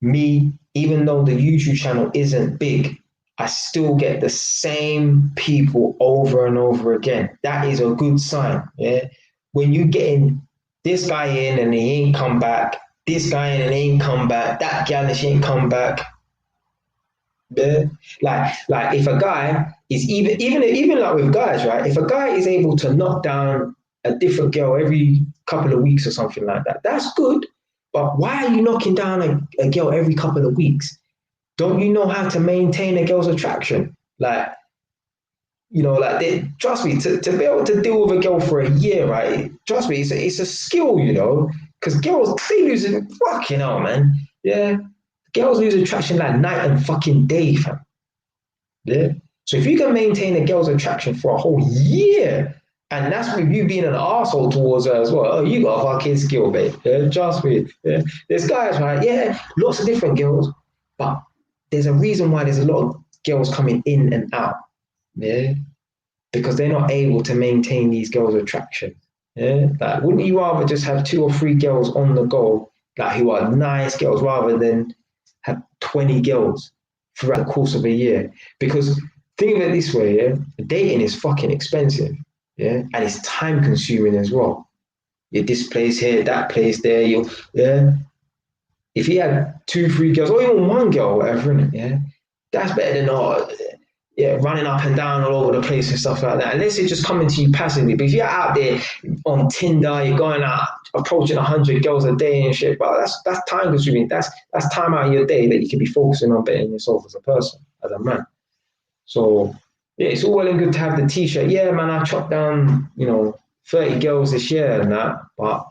Me, even though the YouTube channel isn't big, I still get the same people over and over again. That is a good sign. Yeah. When you getting this guy in and he ain't come back, this guy in and he ain't come back, that gal and she ain't come back. Yeah. Like if a guy is even like with guys, right? If a guy is able to knock down a different girl every couple of weeks or something like that, that's good. But why are you knocking down a girl every couple of weeks? Don't you know how to maintain a girl's attraction? Like, trust me, to be able to deal with a girl for a year, right? Trust me, it's a skill, because girls, they losing fucking hell, man. Yeah, girls lose attraction like night and fucking day, fam. Yeah. So if you can maintain a girl's attraction for a whole year, and that's with you being an asshole towards her as well. Oh, you got a fucking skill, babe. Yeah, just me. Yeah. There's guys, right? Yeah, lots of different girls, but there's a reason why there's a lot of girls coming in and out. Yeah, because they're not able to maintain these girls' attraction. Yeah, like wouldn't you rather just have 2 or 3 girls on the go, like who are nice girls, rather than have 20 girls throughout the course of a year? Because think of it this way, yeah, dating is fucking expensive, yeah, and it's time consuming as well. You're this place here, that place there, you yeah. If you had 2, 3 girls, or even one girl, whatever, innit, yeah, that's better than yeah, running up and down all over the place and stuff like that. Unless it's just coming to you passively. But if you're out there on Tinder, you're going out approaching 100 girls a day and shit, but that's time consuming. That's time out of your day that you can be focusing on bettering yourself as a person, as a man. So yeah, it's all well and good to have the t-shirt. Yeah, man, I chopped down, 30 girls this year and that, but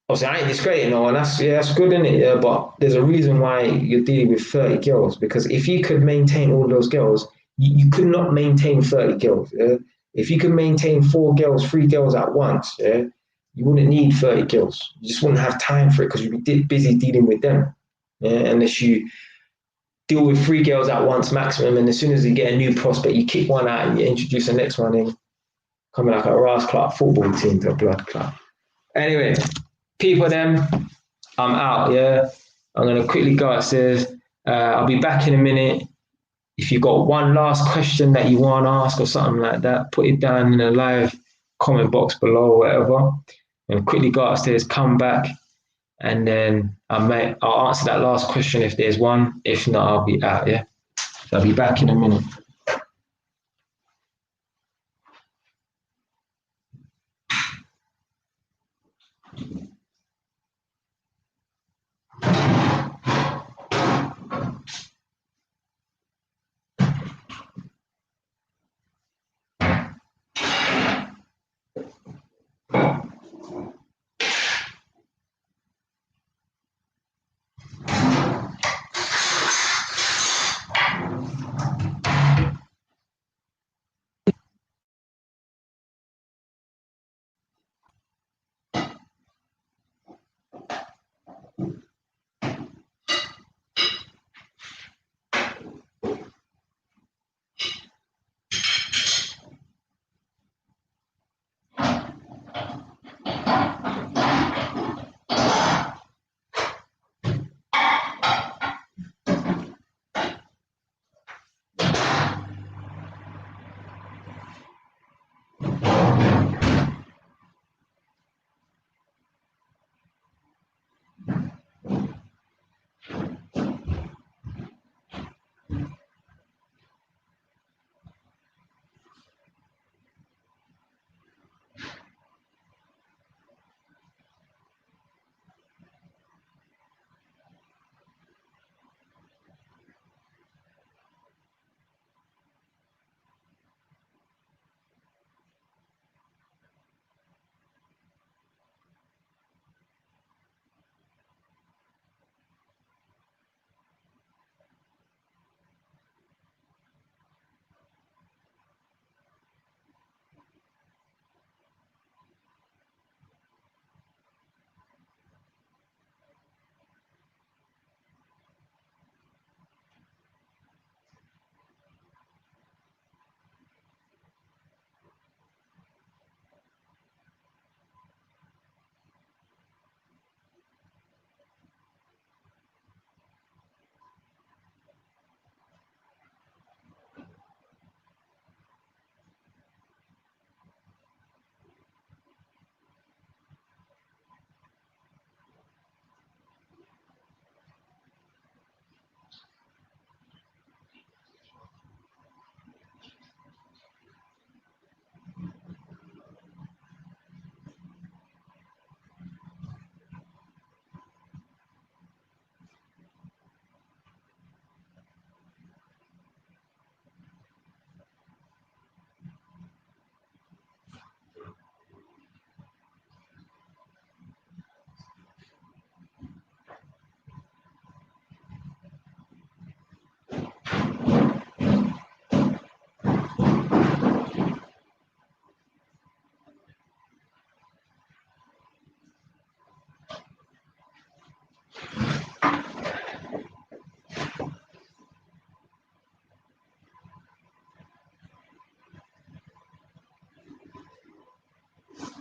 obviously I ain't discrediting no one. That's good in it, yeah. But there's a reason why you're dealing with 30 girls, because if you could maintain all those girls, you could not maintain 30 girls. Yeah? If you could maintain 4 girls, 3 girls at once, yeah, you wouldn't need 30 girls. You just wouldn't have time for it because you'd be busy dealing with them. Yeah? Unless you deal with 3 girls at once maximum, and as soon as you get a new prospect, you kick one out and you introduce the next one in, coming like a Ras Clark football team to a blood club. Anyway, people them, I'm out, yeah. I'm gonna quickly go upstairs. I'll be back in a minute. If you've got one last question that you want to ask or something like that, put it down in the live comment box below or whatever. And quickly go upstairs, come back, and then I'll answer that last question if there's one. If not, I'll be out, yeah. So I'll be back in a minute.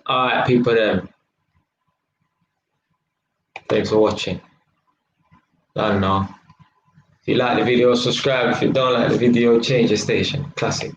All right, people then. Thanks for watching. I don't know. If you like the video, subscribe. If you don't like the video, change the station. Classic.